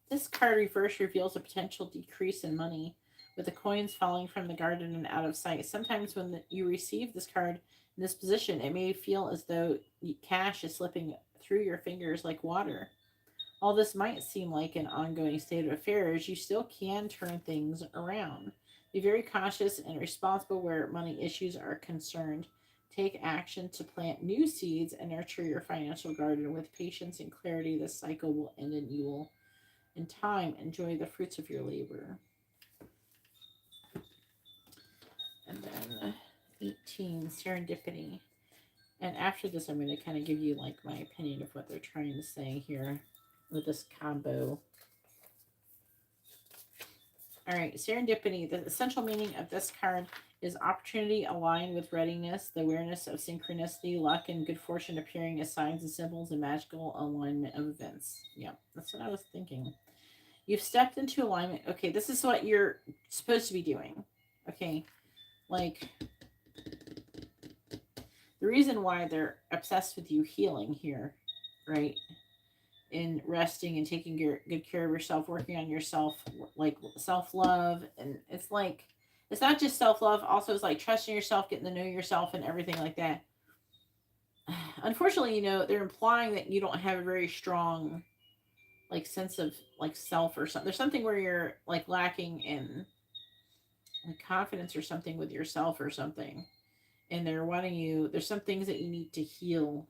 this card reverse reveals a potential decrease in money, with the coins falling from the garden and out of sight. Sometimes when you receive this card in this position, it may feel as though cash is slipping through your fingers like water. While this might seem like an ongoing state of affairs, you still can turn things around. Be very cautious and responsible where money issues are concerned. Take action to plant new seeds and nurture your financial garden with patience and clarity. This cycle will end and you will, in time, enjoy the fruits of your labor. And then 18, serendipity. And after this, I'm going to kind of give you like my opinion of what they're trying to say here with this combo. All right, serendipity. The essential meaning of this card is opportunity aligned with readiness, the awareness of synchronicity, luck, and good fortune appearing as signs and symbols and magical alignment of events. Yeah, that's what I was thinking. You've stepped into alignment. Okay, this is what you're supposed to be doing. Okay, like the reason why they're obsessed with you healing here, right? In resting and taking good care of yourself, working on yourself, like self-love. And it's like, it's not just self-love, also it's like trusting yourself, getting to know yourself and everything like that. Unfortunately, they're implying that you don't have a very strong like sense of like self or something. There's something where you're like lacking in like confidence or something with yourself or something. And they're wanting you, there's some things that you need to heal,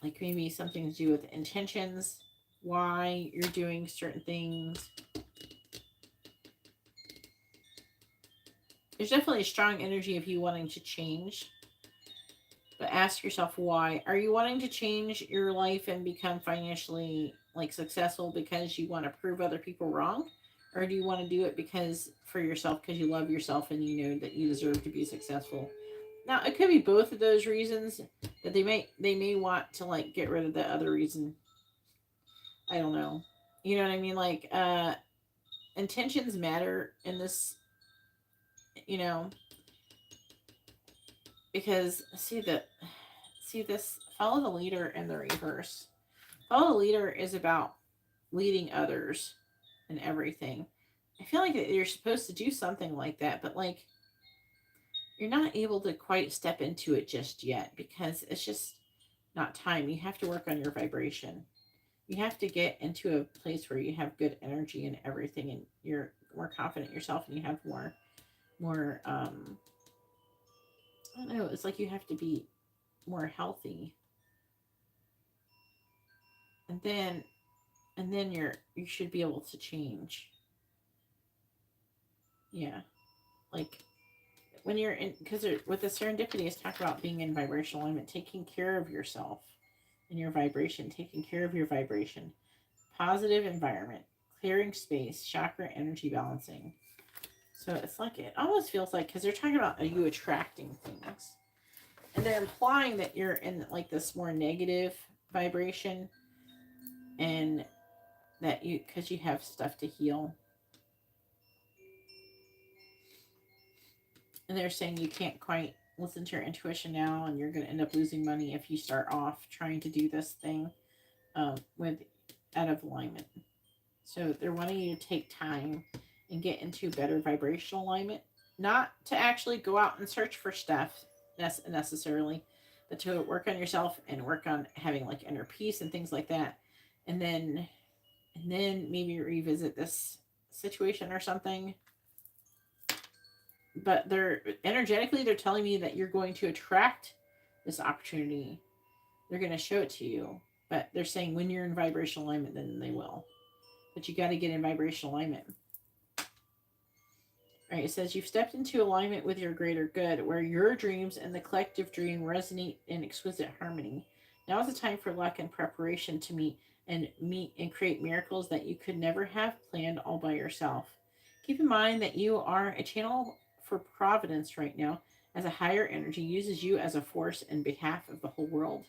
like maybe something to do with intentions, why you're doing certain things. There's definitely a strong energy of you wanting to change, but ask yourself why. Are you wanting to change your life and become financially like successful because you want to prove other people wrong, or do you want to do it because for yourself, because you love yourself and you know that you deserve to be successful? Now it could be both of those reasons, but they may want to like get rid of the other reason. I don't know. You know what I mean? Like intentions matter in this, you know, because see this follow the leader in the reverse. Follow the leader is about leading others and everything. I feel like you're supposed to do something like that, but like you're not able to quite step into it just yet because it's just not time. You have to work on your vibration. You have to get into a place where you have good energy and everything, and you're more confident in yourself, and you have more I don't know, it's like you have to be more healthy. And then you should be able to change. Yeah. Like when you're in, because with the serendipity is talk about being in vibrational alignment, taking care of yourself and your vibration, taking care of your vibration, positive environment, clearing space, chakra energy balancing. So it's like, it almost feels like, because they're talking about are you attracting things, and they're implying that you're in like this more negative vibration, and that you, because you have stuff to heal. And they're saying you can't quite listen to your intuition now, and you're going to end up losing money if you start off trying to do this thing with out of alignment. So they're wanting you to take time and get into better vibrational alignment, not to actually go out and search for stuff necessarily, but to work on yourself and work on having like inner peace and things like that. And then maybe revisit this situation or something. But they're energetically, they're telling me that you're going to attract this opportunity. They're going to show it to you, but they're saying when you're in vibrational alignment, then they will. But you got to get in vibrational alignment. All Right? It says you've stepped into alignment with your greater good, where your dreams and the collective dream resonate in exquisite harmony. Now is the time for luck and preparation to meet and create miracles that you could never have planned all by yourself. Keep in mind that you are a channel for providence right now, as a higher energy uses you as a force in behalf of the whole world.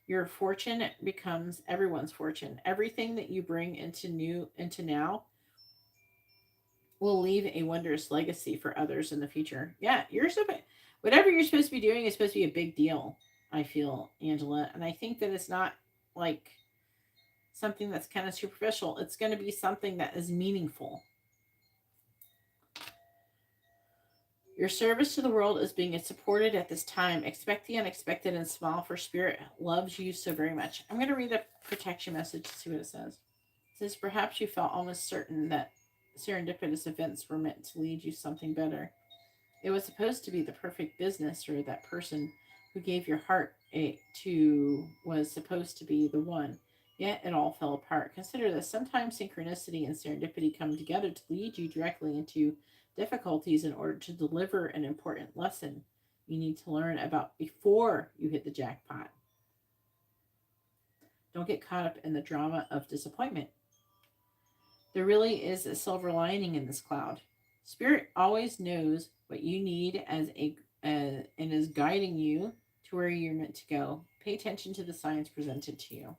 Your fortune becomes everyone's fortune. Everything that you bring into now will leave a wondrous legacy for others in the future. Yeah, whatever you're supposed to be doing is supposed to be a big deal, I feel, Angela. And I think that it's not like something that's kind of superficial. It's going to be something that is meaningful. Your service to the world is being supported at this time. Expect the unexpected and smile, for Spirit loves you so very much. I'm going to read the protection message to see what it says. It says, perhaps you felt almost certain that serendipitous events were meant to lead you something better. It was supposed to be the perfect business, or that person who gave your heart to was supposed to be the one. Yet it all fell apart. Consider this. Sometimes synchronicity and serendipity come together to lead you directly into difficulties in order to deliver an important lesson you need to learn about before you hit the jackpot. Don't get caught up in the drama of disappointment. There really is a silver lining in this cloud. Spirit always knows what you need and is guiding you to where you're meant to go. Pay attention to the signs presented to you.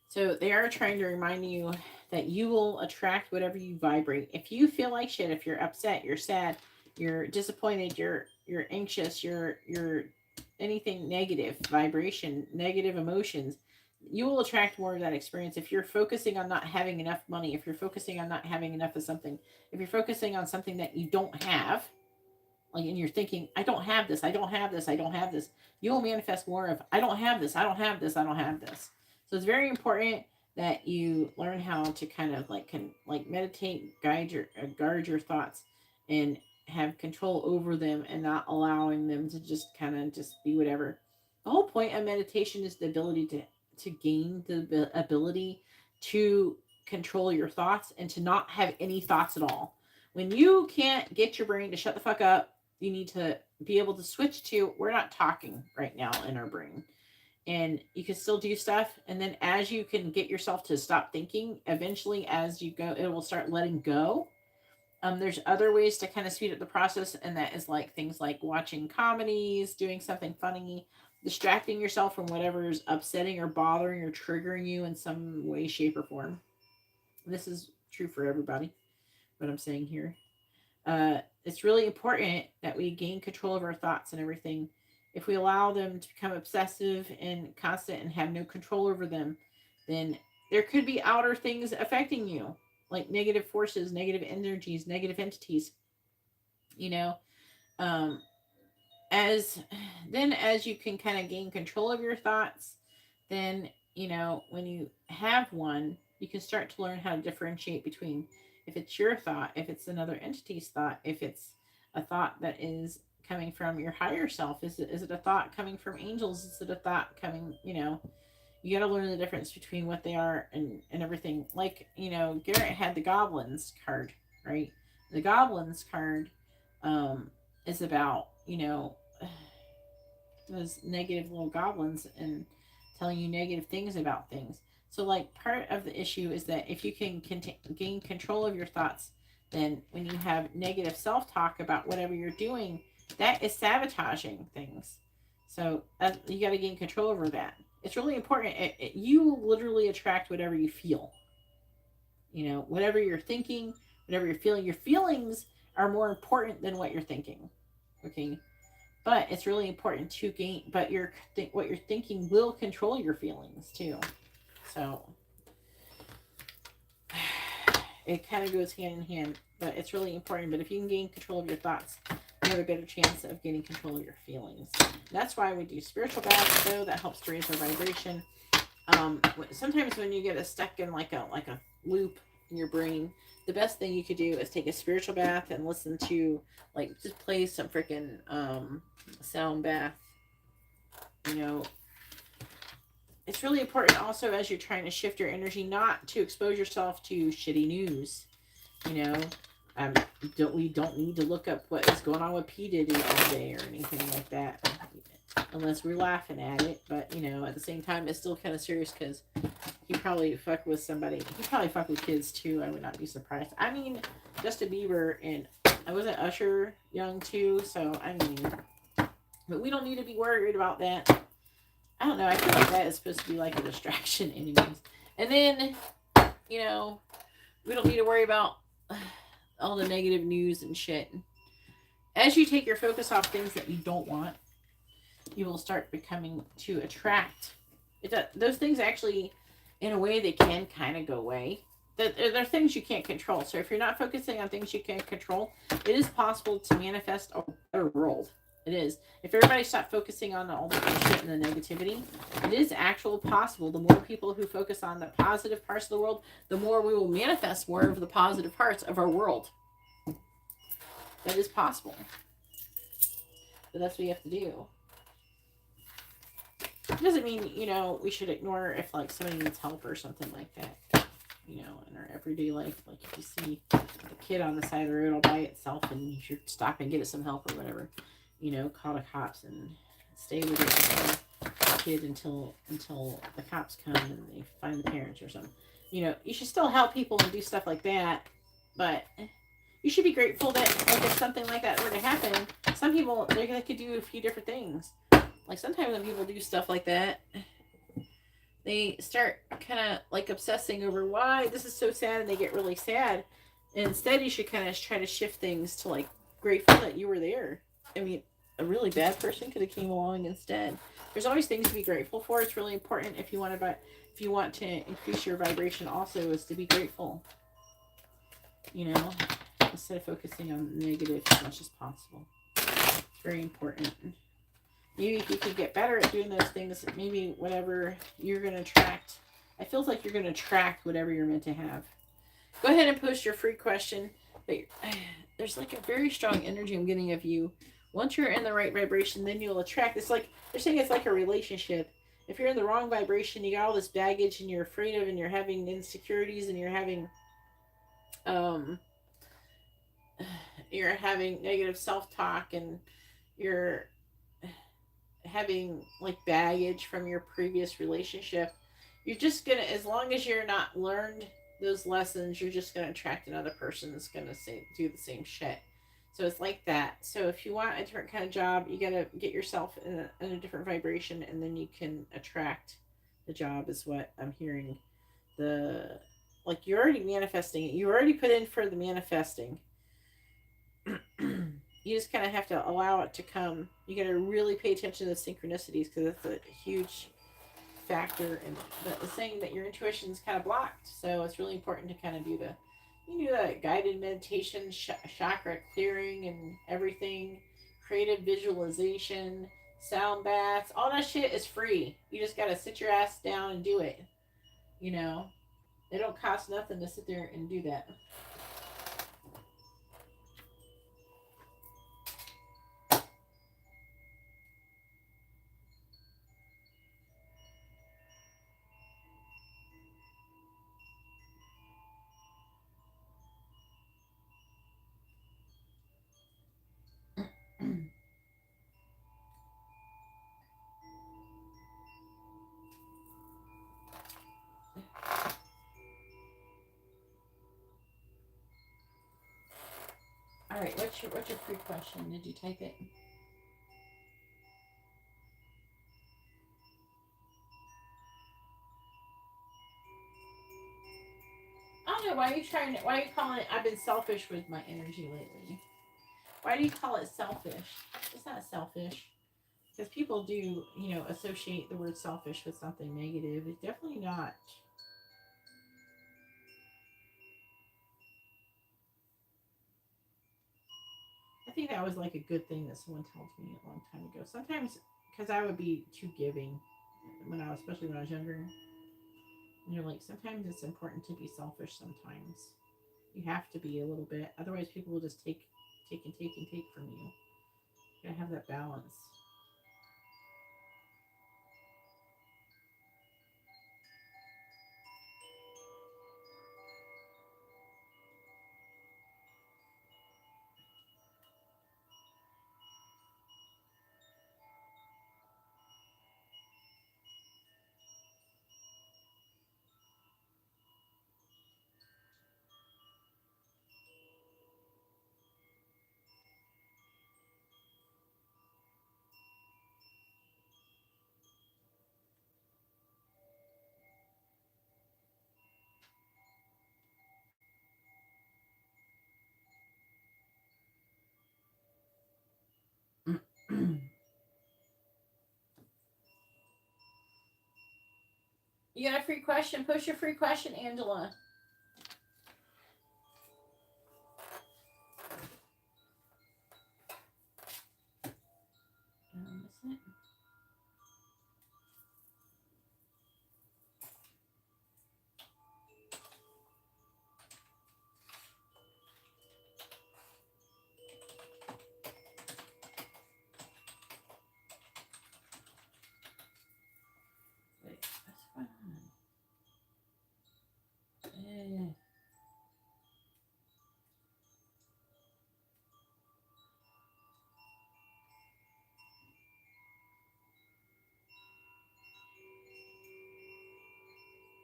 So they are trying to remind you that you will attract whatever you vibrate. If you feel like shit, if you're upset, you're sad, you're disappointed, you're anxious, you're anything negative vibration, negative emotions, you will attract more of that experience. If you're focusing on not having enough money, if you're focusing on not having enough of something, if you're focusing on something that you don't have, like, and you're thinking, I don't have this, I don't have this, I don't have this, you will manifest more of, I don't have this, I don't have this, I don't have this. So it's very important that you learn how to kind of like meditate, guard your thoughts, and have control over them, and not allowing them to just kind of just be whatever. The whole point of meditation is the ability to gain the ability to control your thoughts and to not have any thoughts at all. When you can't get your brain to shut the fuck up, you need to be able to switch to, we're not talking right now in our brain. And you can still do stuff. And then as you can get yourself to stop thinking, eventually as you go, it will start letting go. There's other ways to kind of speed up the process. And that is like things like watching comedies, doing something funny, distracting yourself from whatever is upsetting or bothering or triggering you in some way, shape, or form. This is true for everybody, what I'm saying here. It's really important that we gain control of our thoughts and everything. If we allow them to become obsessive and constant and have no control over them, then there could be outer things affecting you, like negative forces, negative energies, negative entities. You know, um, as you can kind of gain control of your thoughts, then when you have one, you can start to learn how to differentiate between if it's your thought, if it's another entity's thought, if it's a thought that is coming from your higher self. Is it a thought coming from angels? Is it a thought coming, you got to learn the difference between what they are and everything. Like, Garrett had the goblins card, right? The goblins card is about, those negative little goblins and telling you negative things about things. So, like, part of the issue is that if you can gain control of your thoughts, then when you have negative self-talk about whatever you're doing, that is sabotaging things. So you got to gain control over that. It's really important. You literally attract whatever you feel. Whatever you're thinking, whatever you're feeling. Your feelings are more important than what you're thinking. Okay, but it's really important to gain. But what you're thinking will control your feelings too. So it kind of goes hand in hand. But it's really important. But if you can gain control of your thoughts, you have a better chance of getting control of your feelings. That's why we do spiritual baths, though. That helps to raise our vibration. Sometimes when you get stuck in like a loop in your brain, the best thing you could do is take a spiritual bath and listen to, like, just play some freaking sound bath. it's really important also as you're trying to shift your energy not to expose yourself to shitty news. You know, um, we don't need to look up what is going on with P Diddy all day or anything like that, unless we're laughing at it. But you know, at the same time, it's still kind of serious because he probably fucked with somebody. He probably fucked with kids too. I would not be surprised. I mean, Justin Bieber and I wasn't Usher young too, so I mean, but we don't need to be worried about that. I don't know. I feel like that is supposed to be like a distraction, anyways. And then, you know, we don't need to worry about all the negative news and shit. As you take your focus off things that you don't want, you will start becoming to attract. Those things actually, in a way, they can kind of go away. They're things you can't control. So if you're not focusing on things you can't control, it is possible to manifest a better world. It is. If everybody stopped focusing on all the bullshit and the negativity, it is actual possible. The more people who focus on the positive parts of the world, the more we will manifest more of the positive parts of our world. That is possible. But that's what you have to do. It doesn't mean, you know, we should ignore if like somebody needs help or something like that. You know, in our everyday life, like if you see a kid on the side of the road all by itself and you should stop and get it some help or whatever, you know, call the cops and stay with the kid until the cops come and they find the parents or something. You know, you should still help people and do stuff like that, but you should be grateful that like if something like that were to happen, some people they could do a few different things. Like sometimes when people do stuff like that, they start kind of like obsessing over why this is so sad and they get really sad. And instead, you should kind of try to shift things to like grateful that you were there. I mean, a really bad person could have came along instead. There's always things to be grateful for. It's really important if you want to increase your vibration. Also, is to be grateful. You know, instead of focusing on the negative as much as possible. It's very important. Maybe if you could get better at doing those things, maybe whatever you're going to attract, it feels like you're going to attract whatever you're meant to have. Go ahead and post your free question. But there's like a very strong energy I'm getting of you. Once you're in the right vibration, then you'll attract. It's like, they're saying it's like a relationship. If you're in the wrong vibration, you got all this baggage and you're afraid of and you're having insecurities and um, you're having negative self-talk and you're having like baggage from your previous relationship, you're just gonna, as long as you're not learned those lessons, you're just gonna attract another person that's gonna do the same shit. So it's like that. So if you want a different kind of job, you gotta get yourself in a different vibration, and then you can attract the job. Is what I'm hearing. The like you're already manifesting it. You already put in for the manifesting. You just kind of have to allow it to come. You got to really pay attention to the synchronicities because that's a huge factor. And the saying that your intuition is kind of blocked, so it's really important to kind of do the guided meditation, chakra clearing, and everything. Creative visualization, sound baths, all that shit is free. You just got to sit your ass down and do it. You know, it don't cost nothing to sit there and do that. All right, what's your free question? Did you type it? I don't know. Why are you calling it? I've been selfish with my energy lately. Why do you call it selfish? It's not selfish. Because people do, associate the word selfish with something negative. It's definitely not. I think that was like a good thing that someone told me a long time ago. Sometimes, because I would be too giving especially when I was younger. And you're like, sometimes it's important to be selfish sometimes. You have to be a little bit. Otherwise, people will just take and take and take from you. You gotta have that balance. You got a free question? Post your free question, Angela. Wait, what's going on?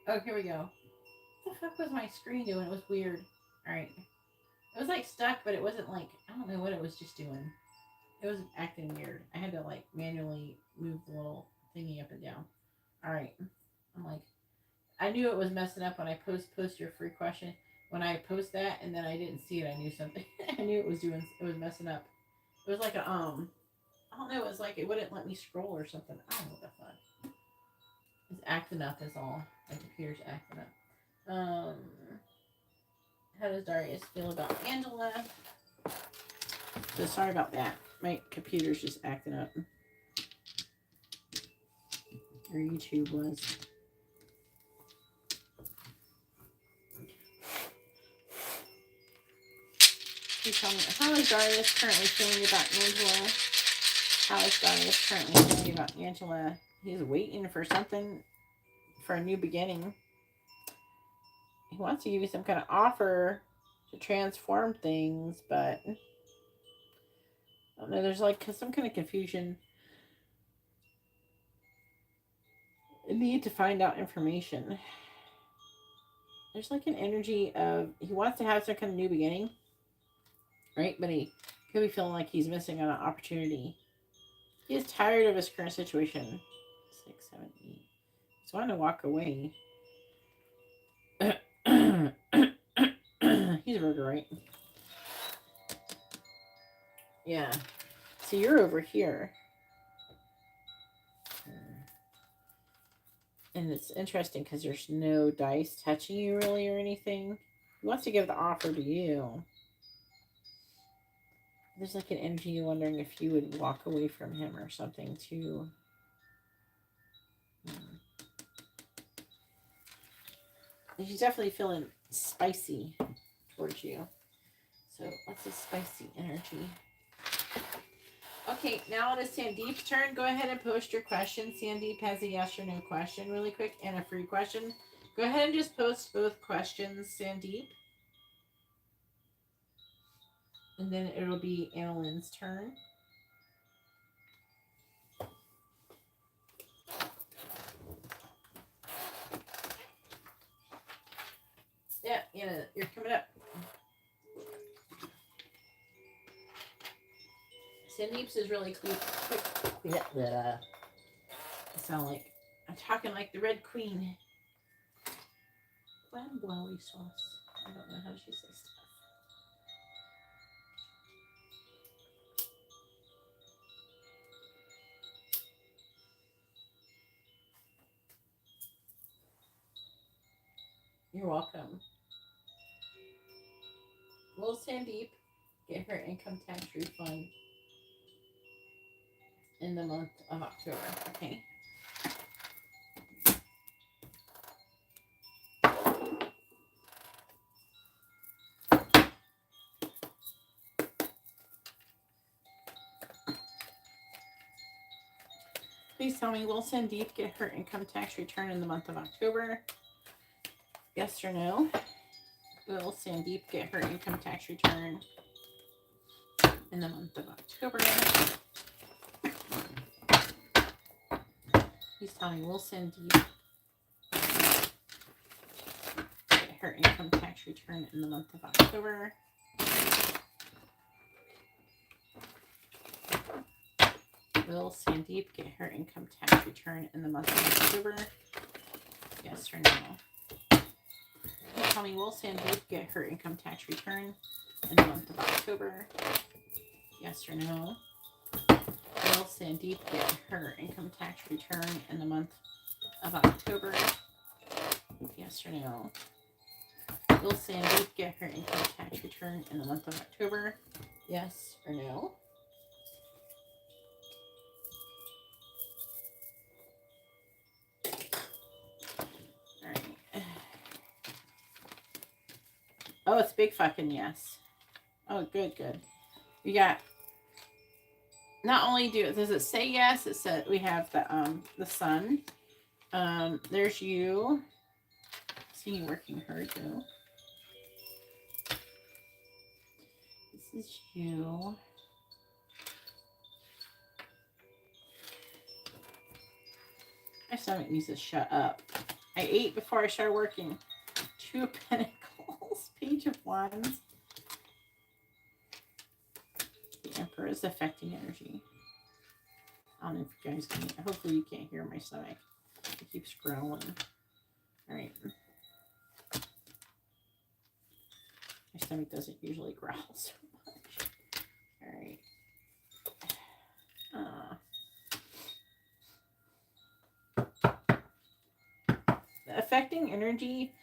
Oh, here we go. What the fuck was my screen doing? It was weird. Alright. It was like stuck, but it wasn't like, I don't know what it was just doing. It was acting weird. I had to like manually move the little thingy up and down. Alright. I'm like, I knew it was messing up when I post your free question. When I post that and then I didn't see it, I knew something. I knew it was messing up. It was like a, I don't know, it was like it wouldn't let me scroll or something. I don't know what the fuck. It's acting up is all. My computer's acting up. How does Darius feel about Angela? So sorry about that. My computer's just acting up. Or YouTube was. Please tell me, how is Darius currently feeling about Angela? How is Darius currently feeling about Angela? He's waiting for something, for a new beginning. He wants to give you some kind of offer to transform things, but I don't know, there's like some kind of confusion. A need to find out information. There's like an energy of he wants to have some kind of new beginning, right? But he could be feeling like he's missing an opportunity. He is tired of his current situation. 6, 7, 8. He's wanting to walk away. He's a Virgo, right? Yeah. So you're over here. And it's interesting because there's no dice touching you really or anything. He wants to give the offer to you. There's like an energy wondering if you would walk away from him or something too. He's definitely feeling spicy towards you. So what's this spicy energy? Okay, now it is Sandeep's turn. Go ahead and post your question. Sandeep has a yes or no question really quick and a free question. Go ahead and just post both questions, Sandeep. And then it'll be Annalyn's turn. Yeah, Anna, you're coming up. Sandeep's is really quick. I sound like I'm talking like the Red Queen. One blowy sauce. I don't know how she says stuff. You're welcome. Will Sandeep get her income tax refund in the month of October? Okay. Please tell me, will Sandeep get her income tax return in the month of October? Yes or no? Will Sandeep get her income tax return in the month of October? Please tell me, will Sandeep get her income tax return in the month of October? Will Sandeep get her income tax return in the month of October? Yes or no? Please tell me, will Sandeep get her income tax return in the month of October? Yes or no? Will Sandeep get her income tax return in the month of October? Yes or no? Will Sandy get her income tax return in the month of October? Yes or no? Alright. Oh, it's big fucking yes. Oh, good, good. We got, not only does it say yes, it said we have the sun. There's you. See you working hard though. This is you. My stomach needs to shut up. I ate before I started working. Two of Pentacles, Page of Wands. The Emperor is affecting energy. I don't know if you guys can. Hopefully you can't hear my stomach. It keeps growling. All right. My stomach doesn't usually growl so much. All right. The affecting energy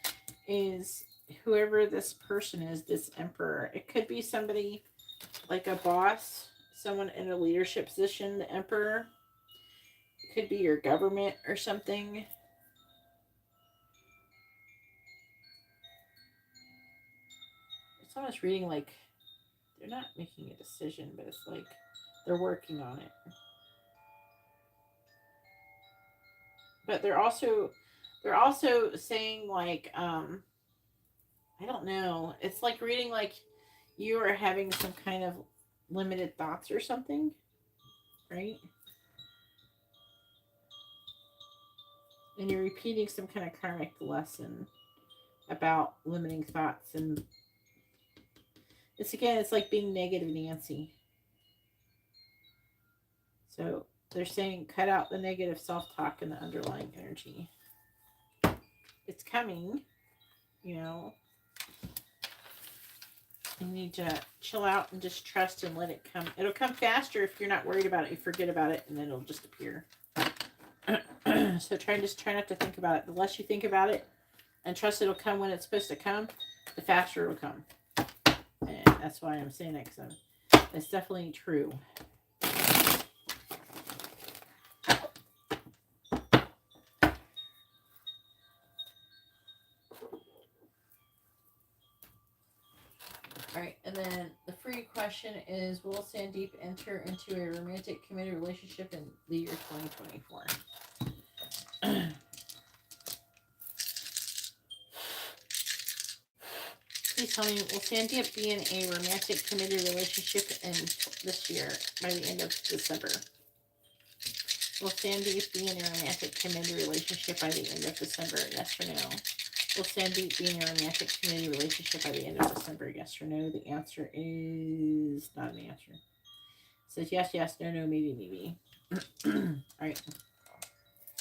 is whoever this person is, this Emperor. It could be somebody like a boss, someone in a leadership position, the Emperor. It could be your government or something. It's almost reading like they're not making a decision, but it's like they're working on it. But they're also saying like I don't know. It's like reading like you are having some kind of limited thoughts or something, right? And you're repeating some kind of karmic lesson about limiting thoughts. And it's like being negative Nancy. So they're saying cut out the negative self-talk and the underlying energy. It's coming, you know. You need to chill out and just trust and let it come. It'll come faster if you're not worried about it. You forget about it and then it'll just appear. So try not to think about it. The less you think about it and trust it'll come when it's supposed to come, the faster it'll come. And that's why I'm saying that, because that's definitely true. Alright, and then the free question is, will Sandeep enter into a romantic committed relationship in the year 2024? Please tell me, will Sandeep be in a romantic committed relationship in this year by the end of December? Will Sandeep be in a romantic committed relationship by the end of December? Yes or no? Will Sandeep be in a romantic committed relationship by the end of December? Yes or no? The answer is not an answer. It says yes, yes, no, no, maybe, maybe. Alright.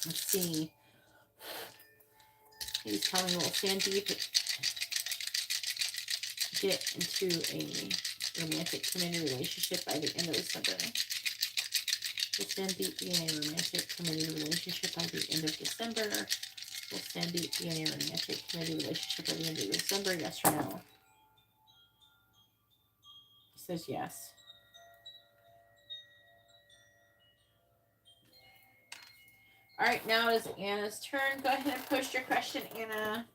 Let's see. Please tell me, will Sandeep get into a romantic committed relationship by the end of December? Will Sandeep be in a romantic committed relationship by the end of December? Will Sandeep be in a romantic committed relationship by the end of December? Yes or no? It says yes. Alright, now it is Anna's turn. Go ahead and post your question, Anna.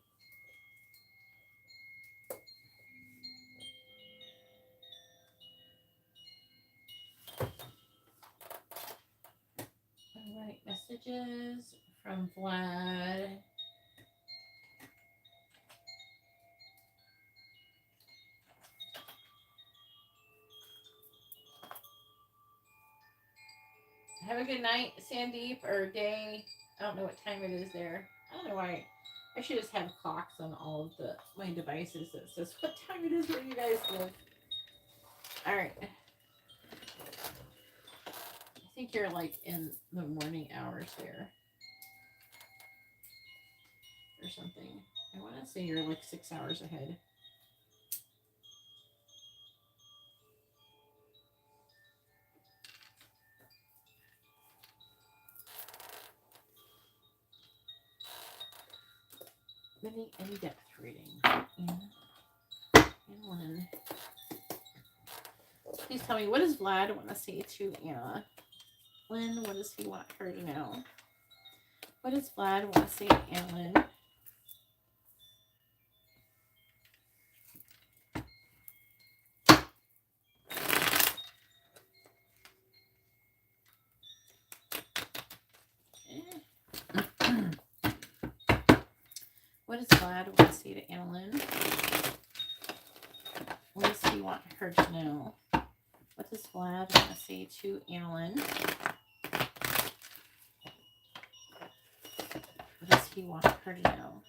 Alright, messages from Vlad. Have a good night, Sandeep, or day. I don't know what time it is there. I don't know why. I should just have clocks on all of my devices that says what time it is where you guys live. Alright. I think you're like in the morning hours there. Or something. I want to say you're like 6 hours ahead. Any depth reading. Yeah. Lynn. Please tell me, what does Vlad want to say to Anna? Lynn, what does he want her to know? What does Vlad want to say to Anna Lynn? What does Vlad want to say to Anna Lynn? What does he want her to know? What does Vlad want to say to Anna Lynn? What does he want her to know?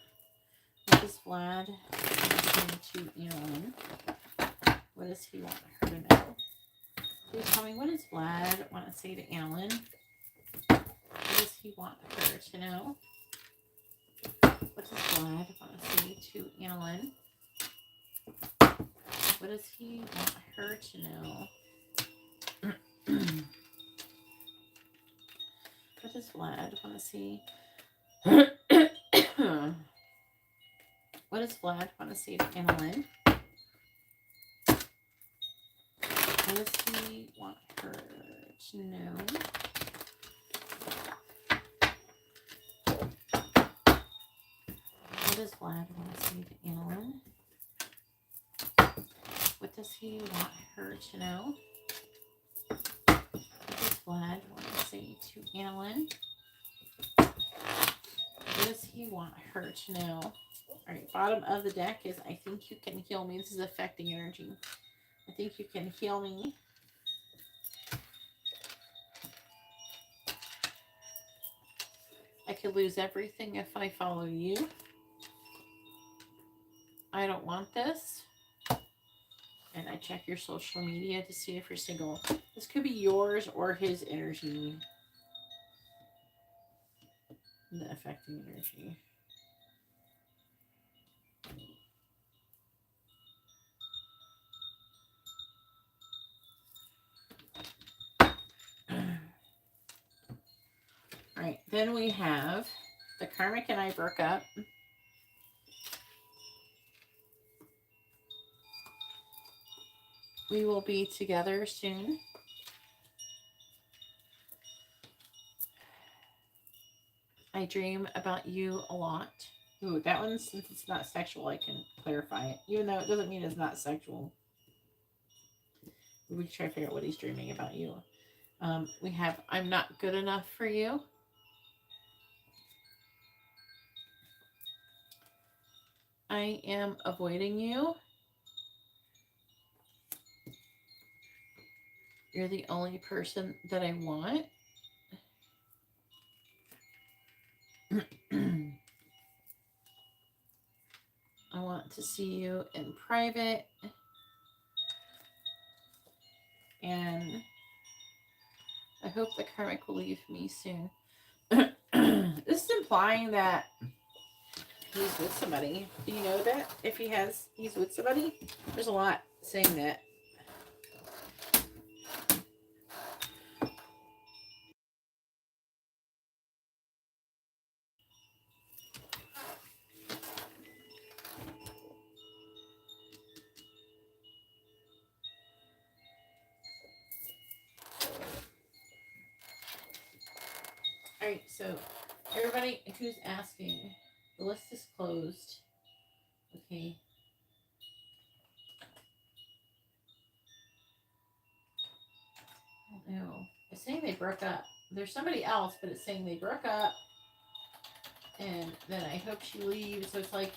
What does Vlad want to say to Anna Lynn? What does he want her to know? Please tell me, what does Vlad want to say to Anna Lynn? What does he want her to know? What does Vlad want to say to Anna Lynn? What does he want her to know? What does Vlad want to see? What does Vlad want to say to Anna Lynn? What does he want her to know? What does Vlad want to say to Anna Lynn? What does he want her to know? What does Vlad want to say to Anna Lynn? What does he want her to know? All right, bottom of the deck is, I think you can heal me. This is affecting energy. I think you can heal me. I could lose everything if I follow you. I don't want this. And I check your social media to see if you're single. This could be yours or his energy. The affecting energy. All right, then we have the karmic and I broke up. We will be together soon. I dream about you a lot. Ooh, that one, since it's not sexual, I can clarify it. Even though it doesn't mean it's not sexual. We can try to figure out what he's dreaming about you. We have, I'm not good enough for you. I am avoiding you. You're the only person that I want. I want to see you in private. And I hope the karmic will leave me soon. This is implying that he's with somebody. Do you know that? If he's with somebody? There's a lot saying that. Alright, so everybody who's asking, the list is closed. Okay. I don't know. It's saying they broke up. There's somebody else, but it's saying they broke up. And then I hope she leaves. So it's like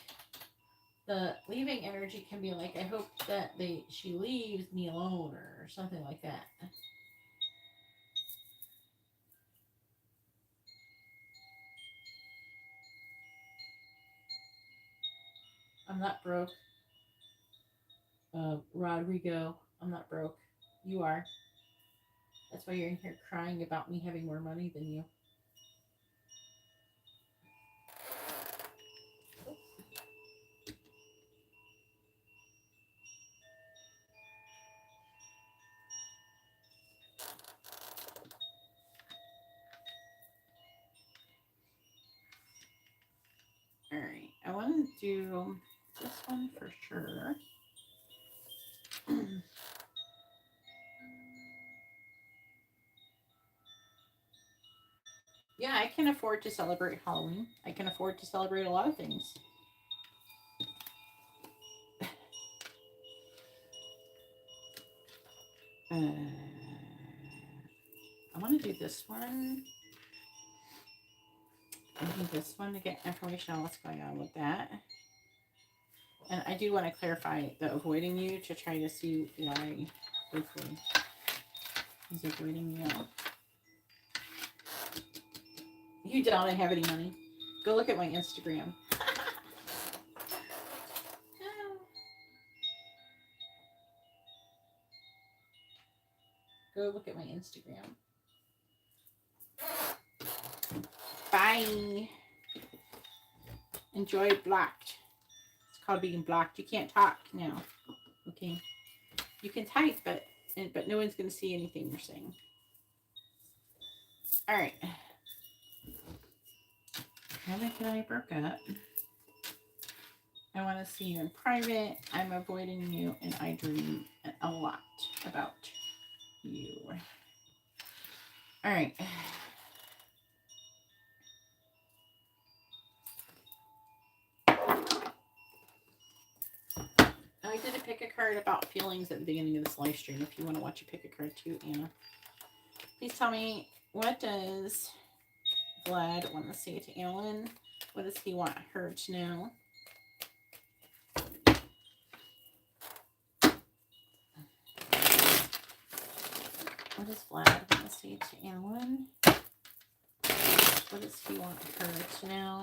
the leaving energy can be like, I hope that she leaves me alone or something like that. I'm not broke. Rodrigo, I'm not broke. You are. That's why you're in here crying about me having more money than you. Alright, I wanted do this one for sure. Yeah, I can afford to celebrate Halloween. I can afford to celebrate a lot of things. I want to do this one. I do this one to get information on what's going on with that. And I do want to clarify the avoiding you to try to see why, hopefully, he's avoiding you. You don't have any money. Go look at my Instagram. Go look at my Instagram. Bye. Enjoy blocked. It's called being blocked. You can't talk now. Okay. You can type, but no one's going to see anything you're saying. All right. Kevin and I broke up. I want to see you in private. I'm avoiding you, and I dream a lot about you. All right. I did a pick a card about feelings at the beginning of this live stream. If you want to watch a pick a card too, Anna. Please tell me, what does Vlad want to say to Ellen? What does he want her to know? What does Vlad want to say to Ellen? What does he want her to know?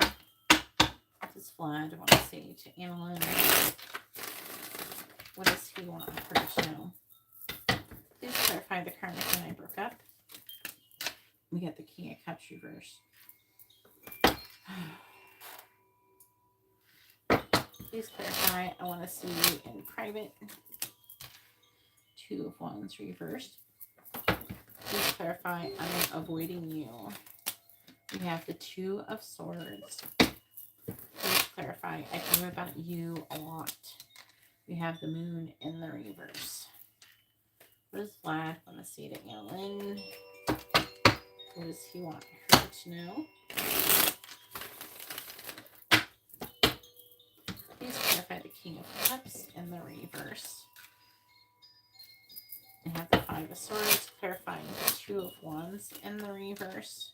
What does Vlad want to say to Ellen? What does he want her to know? Please clarify the karma when I broke up. We got the King of Cups reverse. Please clarify. I want to see you in private. Two of Wands reversed. Please clarify. I'm avoiding you. We have the Two of Swords. Please clarify. I dream about you a lot. We have the Moon in the reverse. What does Vlad want to say to Ellen? What does he want her to know? Please clarify the King of Cups in the reverse. I have the Five of Swords, clarifying the Two of Wands in the reverse.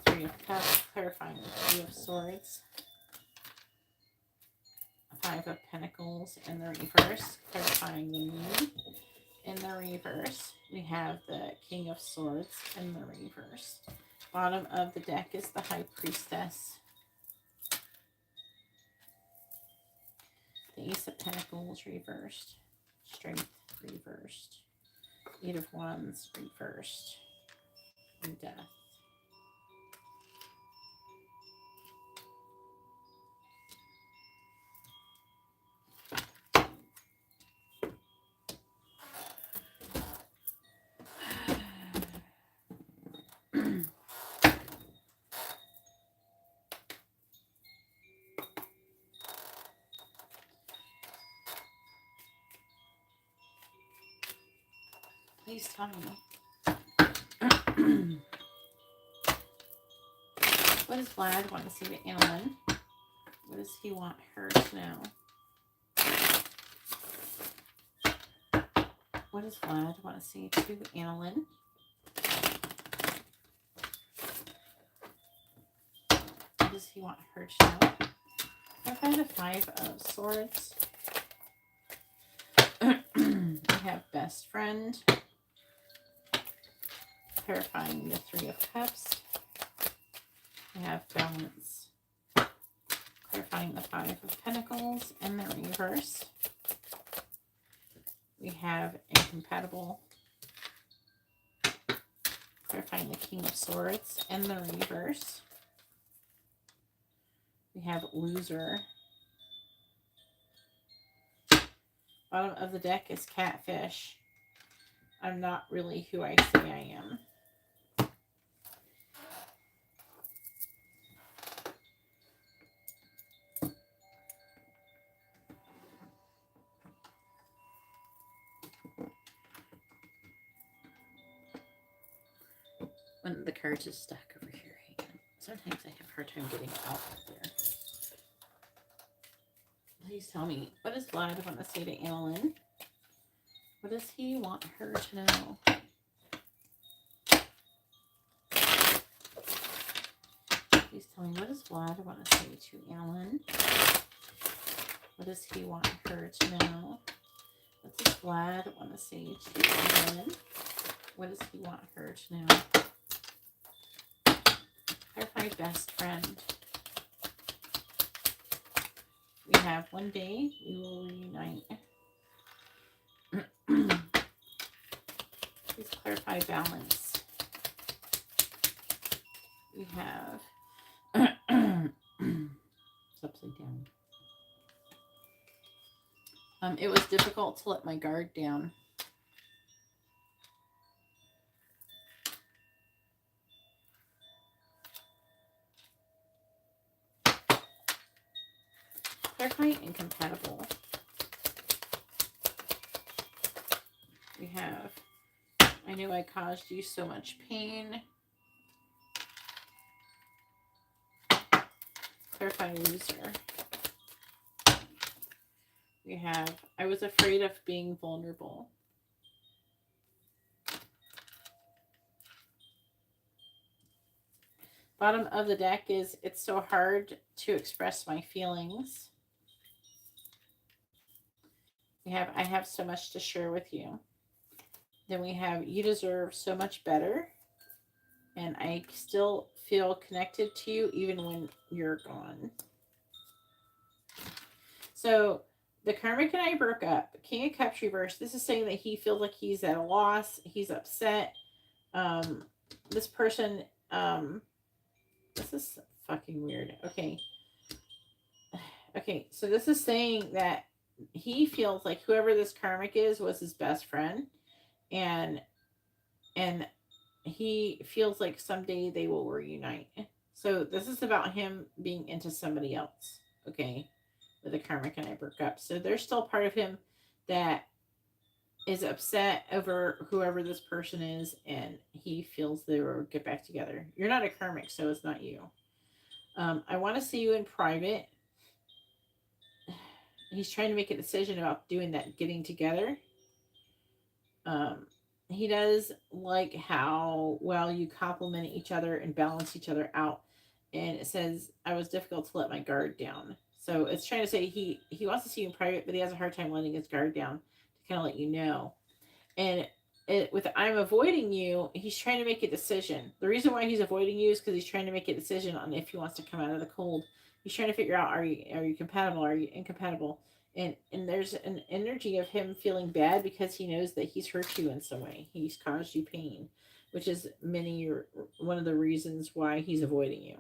Three of Cups, clarifying the Two of Swords. Five of Pentacles in the reverse, clarifying the Moon in the reverse. We have the King of Swords in the reverse. Bottom of the deck is the High Priestess. The Ace of Pentacles reversed. Strength reversed. Eight of Wands reversed. And Death. Please tell me. What does Vlad want to say to Ellen? What does he want her to know? What does Vlad want to say to Ellen? What does he want her to know? I've had the Five of Swords. I have Best Friend. Clarifying the Three of Cups. I have Balance. Clarifying the Five of Pentacles in the reverse. We have Incompatible. Clarifying the King of Swords in the reverse. We have Loser. Bottom of the deck is Catfish. I'm not really who I say I am. when the cards is stuck over here. Sometimes I have a hard time getting it out of there. Please tell me, what does Vlad want to say to Annalyn? What does he want her to know? Please tell me, what does Vlad want to say to Annalyn? What does he want her to know? What does Vlad want to say to Annalyn? What does he want her to know? They're my best friend. We have one day we will reunite. Please clarify balance. We have it's upside down. It was difficult to let my guard down. Clarify incompatible. We have, I knew I caused you so much pain. Clarify loser. We have, I was afraid of being vulnerable. Bottom of the deck is, it's so hard to express my feelings. We have, I have so much to share with you. Then we have, you deserve so much better. And I still feel connected to you even when you're gone. So the karmic and I broke up. King of Cups reversed. This is saying that he feels like he's at a loss. He's upset. This person, this is fucking weird. Okay. Okay, so this is saying that he feels like whoever this karmic is was his best friend. And he feels like someday they will reunite. So this is about him being into somebody else. Okay. With the karmic and I broke up. So there's still part of him that is upset over whoever this person is, and he feels they will get back together. You're not a karmic, so it's not you. I want to see you in private. He's trying to make a decision about doing that, getting together. He does like how well you complement each other and balance each other out. And it says, I was difficult to let my guard down. So it's trying to say he wants to see you in private, but he has a hard time letting his guard down to kind of let you know. And with I'm avoiding you, he's trying to make a decision. The reason why he's avoiding you is because he's trying to make a decision on if he wants to come out of the cold. He's trying to figure out, are you compatible? Are you incompatible? And there's an energy of him feeling bad because he knows that he's hurt you in some way. He's caused you pain, which is one of the reasons why he's avoiding you.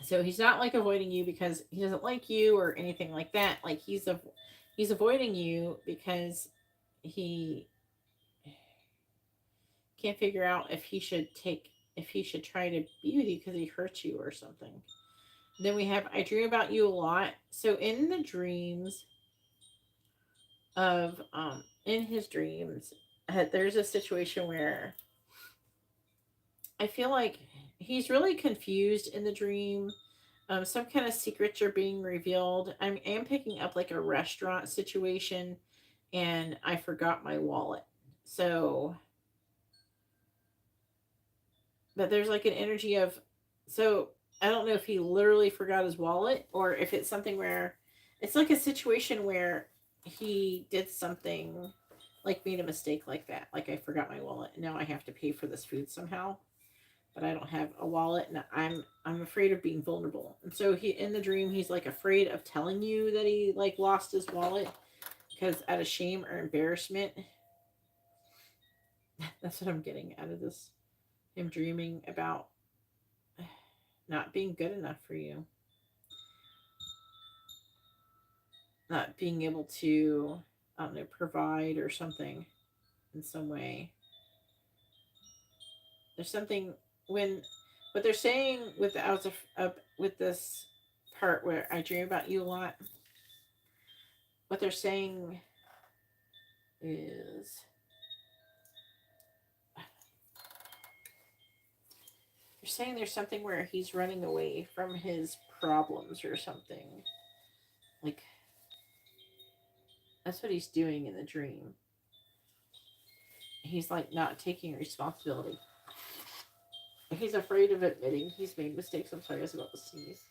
So he's not like avoiding you because he doesn't like you or anything like that. Like he's avoiding you because he can't figure out if he should try to be with you because he hurt you or something. Then we have, I dream about you a lot. So in the dreams of, in his dreams, there's a situation where I feel like he's really confused in the dream. Some kind of secrets are being revealed. I am picking up like a restaurant situation, and I forgot my wallet. So, but there's like an energy of, so I don't know if he literally forgot his wallet or if it's something where it's like a situation where he did something, like made a mistake like that. Like I forgot my wallet and now I have to pay for this food somehow, but I don't have a wallet and I'm afraid of being vulnerable. And so he, in the dream, he's like afraid of telling you that he like lost his wallet because out of shame or embarrassment. That's what I'm getting out of this. Him dreaming about not being good enough for you. Not being able to, I don't know, provide or something in some way. There's something when what they're saying with with this part where I dream about you a lot. What they're saying is You're saying there's something where he's running away from his problems or something. Like, that's what he's doing in the dream. He's like not taking responsibility. He's afraid of admitting he's made mistakes. I'm sorry, I was about to sneeze.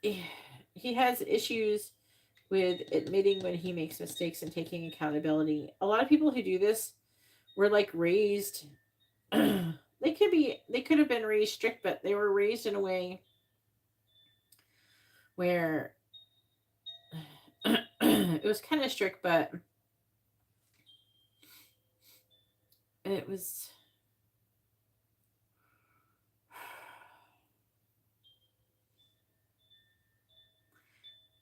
He has issues with admitting when he makes mistakes and taking accountability. A lot of people who do this were like raised they could have been raised strict, but they were raised in a way where it was kind of strict, but it was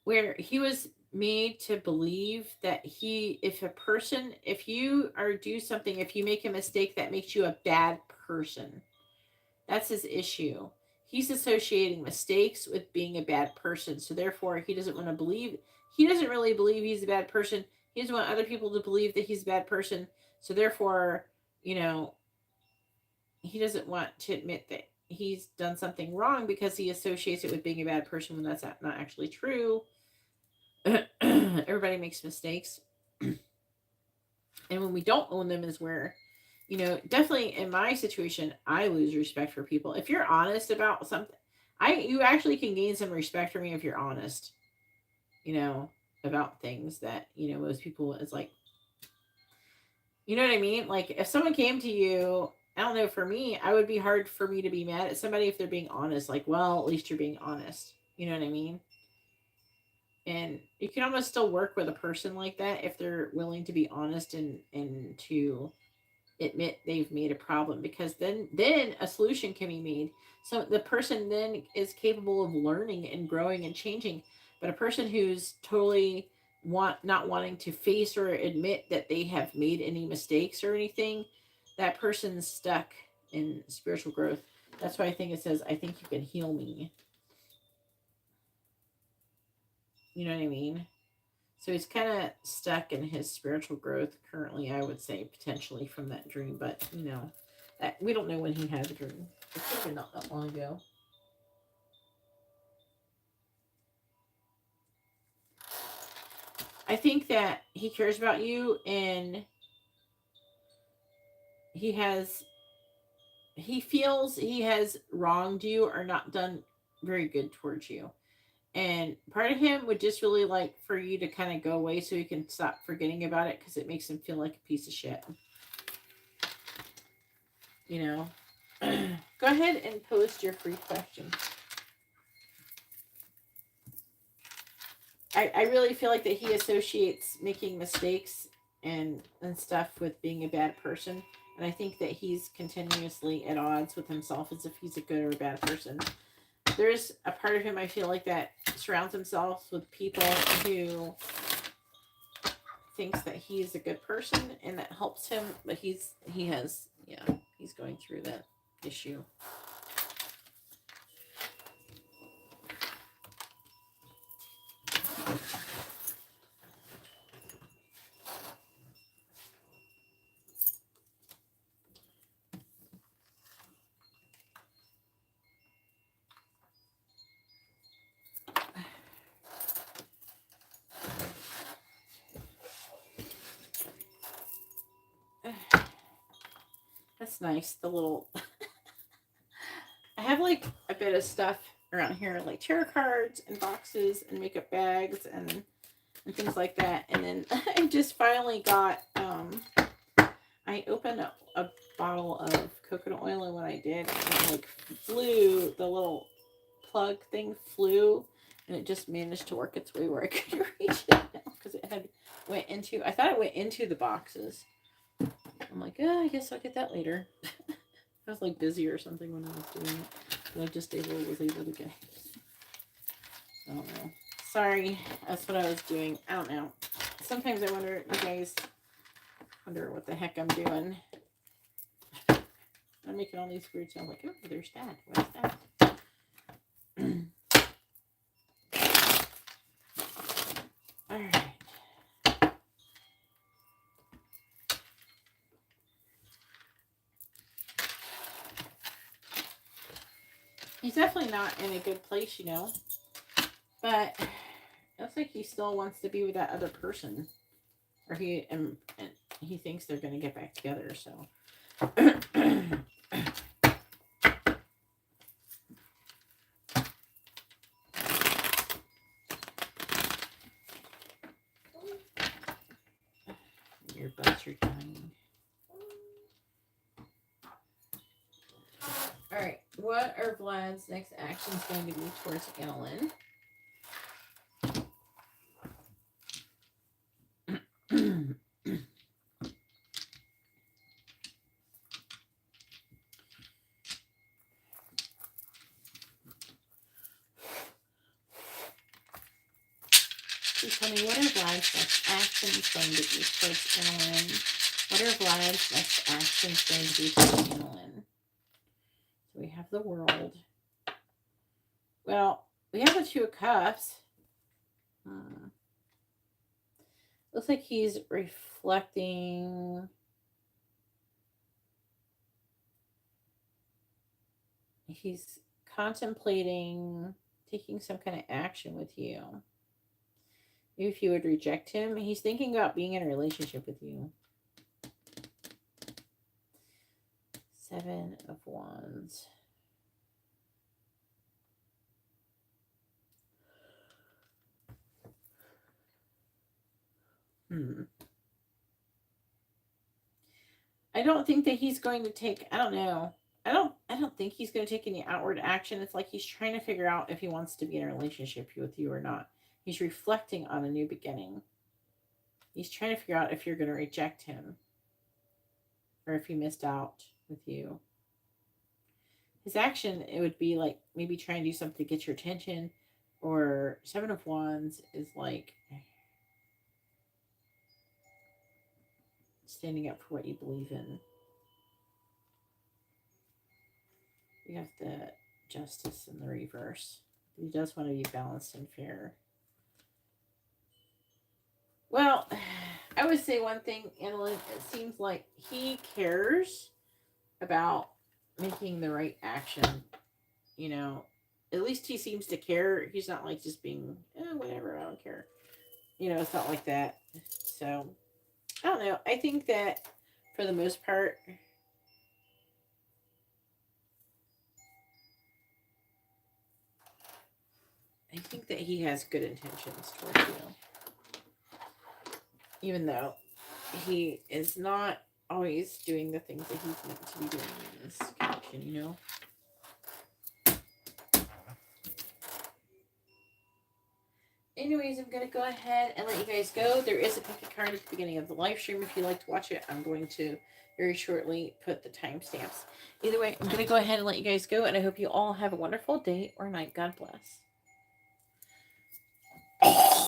where he was made to believe that if you are do something, if you make a mistake, that makes you a bad person. That's his issue. He's associating mistakes with being a bad person. So therefore he doesn't want to believe, he doesn't really believe he's a bad person. He doesn't want other people to believe that he's a bad person. So therefore, he doesn't want to admit that he's done something wrong because he associates it with being a bad person when that's not actually true. Everybody makes mistakes. And when we don't own them is where, definitely in my situation, I lose respect for people. If you're honest about something, you actually can gain some respect for me if you're honest, about things that, most people, it's like, you know what I mean? Like if someone came to you, I don't know, for me, I would be hard for me to be mad at somebody if they're being honest. Like, well, at least you're being honest. You know what I mean? And you can almost still work with a person like that if they're willing to be honest and to admit they've made a problem, because then a solution can be made. So the person then is capable of learning and growing and changing. But a person who's totally not wanting to face or admit that they have made any mistakes or anything, that person's stuck in spiritual growth. That's why I think it says, I think you can heal me. You know what I mean? So he's kind of stuck in his spiritual growth currently, I would say, potentially from that dream. But, we don't know when he had the dream. It could have been not that long ago. I think that he cares about you, and he feels he has wronged you or not done very good towards you. And part of him would just really like for you to kind of go away so he can stop forgetting about it, because it makes him feel like a piece of shit. Go ahead and post your free question. I really feel like that he associates making mistakes and stuff with being a bad person. And I think that he's continuously at odds with himself as if he's a good or a bad person. There's a part of him, I feel like, that surrounds himself with people who thinks that he's a good person and that helps him, but he's going through that issue. That's nice. The little I have like a bit of stuff around here, like tarot cards and boxes and makeup bags and things like that. And then I just finally got I opened up a bottle of coconut oil, and when I did, it like flew, the little plug thing flew, and it just managed to work its way where I could reach it now, because it had I thought it went into the boxes. I'm like, oh, I guess I'll get that later. I was like busy or something when I was doing it, but I just was able to get it. I don't know. Sorry, that's what I was doing. I don't know. Sometimes I wonder, you guys wonder what the heck I'm doing. I'm making all these weird sounds like, oh, there's that. What's that? All right. He's definitely not in a good place, you know. But it looks like he still wants to be with that other person. Or and he thinks they're going to get back together, so. Your buds are dying. Alright, what are Vlad's next actions going to be towards Ellen? Please tell me, what are Vlad's next actions going to be towards Ellen? What are Vlad's next actions going to be towards Ellen? So we have the World. Well, we have the Two of Cups. Looks like he's reflecting. He's contemplating taking some kind of action with you. Maybe if you would reject him. He's thinking about being in a relationship with you. 7 of Wands. I don't think that he's going to take, I don't know. I don't think he's going to take any outward action. It's like he's trying to figure out if he wants to be in a relationship with you or not. He's reflecting on a new beginning. He's trying to figure out if you're going to reject him or if he missed out with you. His action, it would be like maybe trying to do something to get your attention, or 7 of Wands is like standing up for what you believe in. You have the Justice in the reverse. He does want to be balanced and fair. Well, I would say one thing, Annalyn, it seems like he cares about making the right action. You know, at least he seems to care. He's not like just being, whatever, I don't care. You know, it's not like that. So, I don't know. I think that for the most part, I think that he has good intentions towards you. Even though he is not always doing the things that he's meant to be doing in this connection, you know? Anyways, I'm going to go ahead and let you guys go. There is a pick a card at the beginning of the live stream. If you'd like to watch it, I'm going to very shortly put the timestamps. Either way, I'm going to go ahead and let you guys go, and I hope you all have a wonderful day or night. God bless.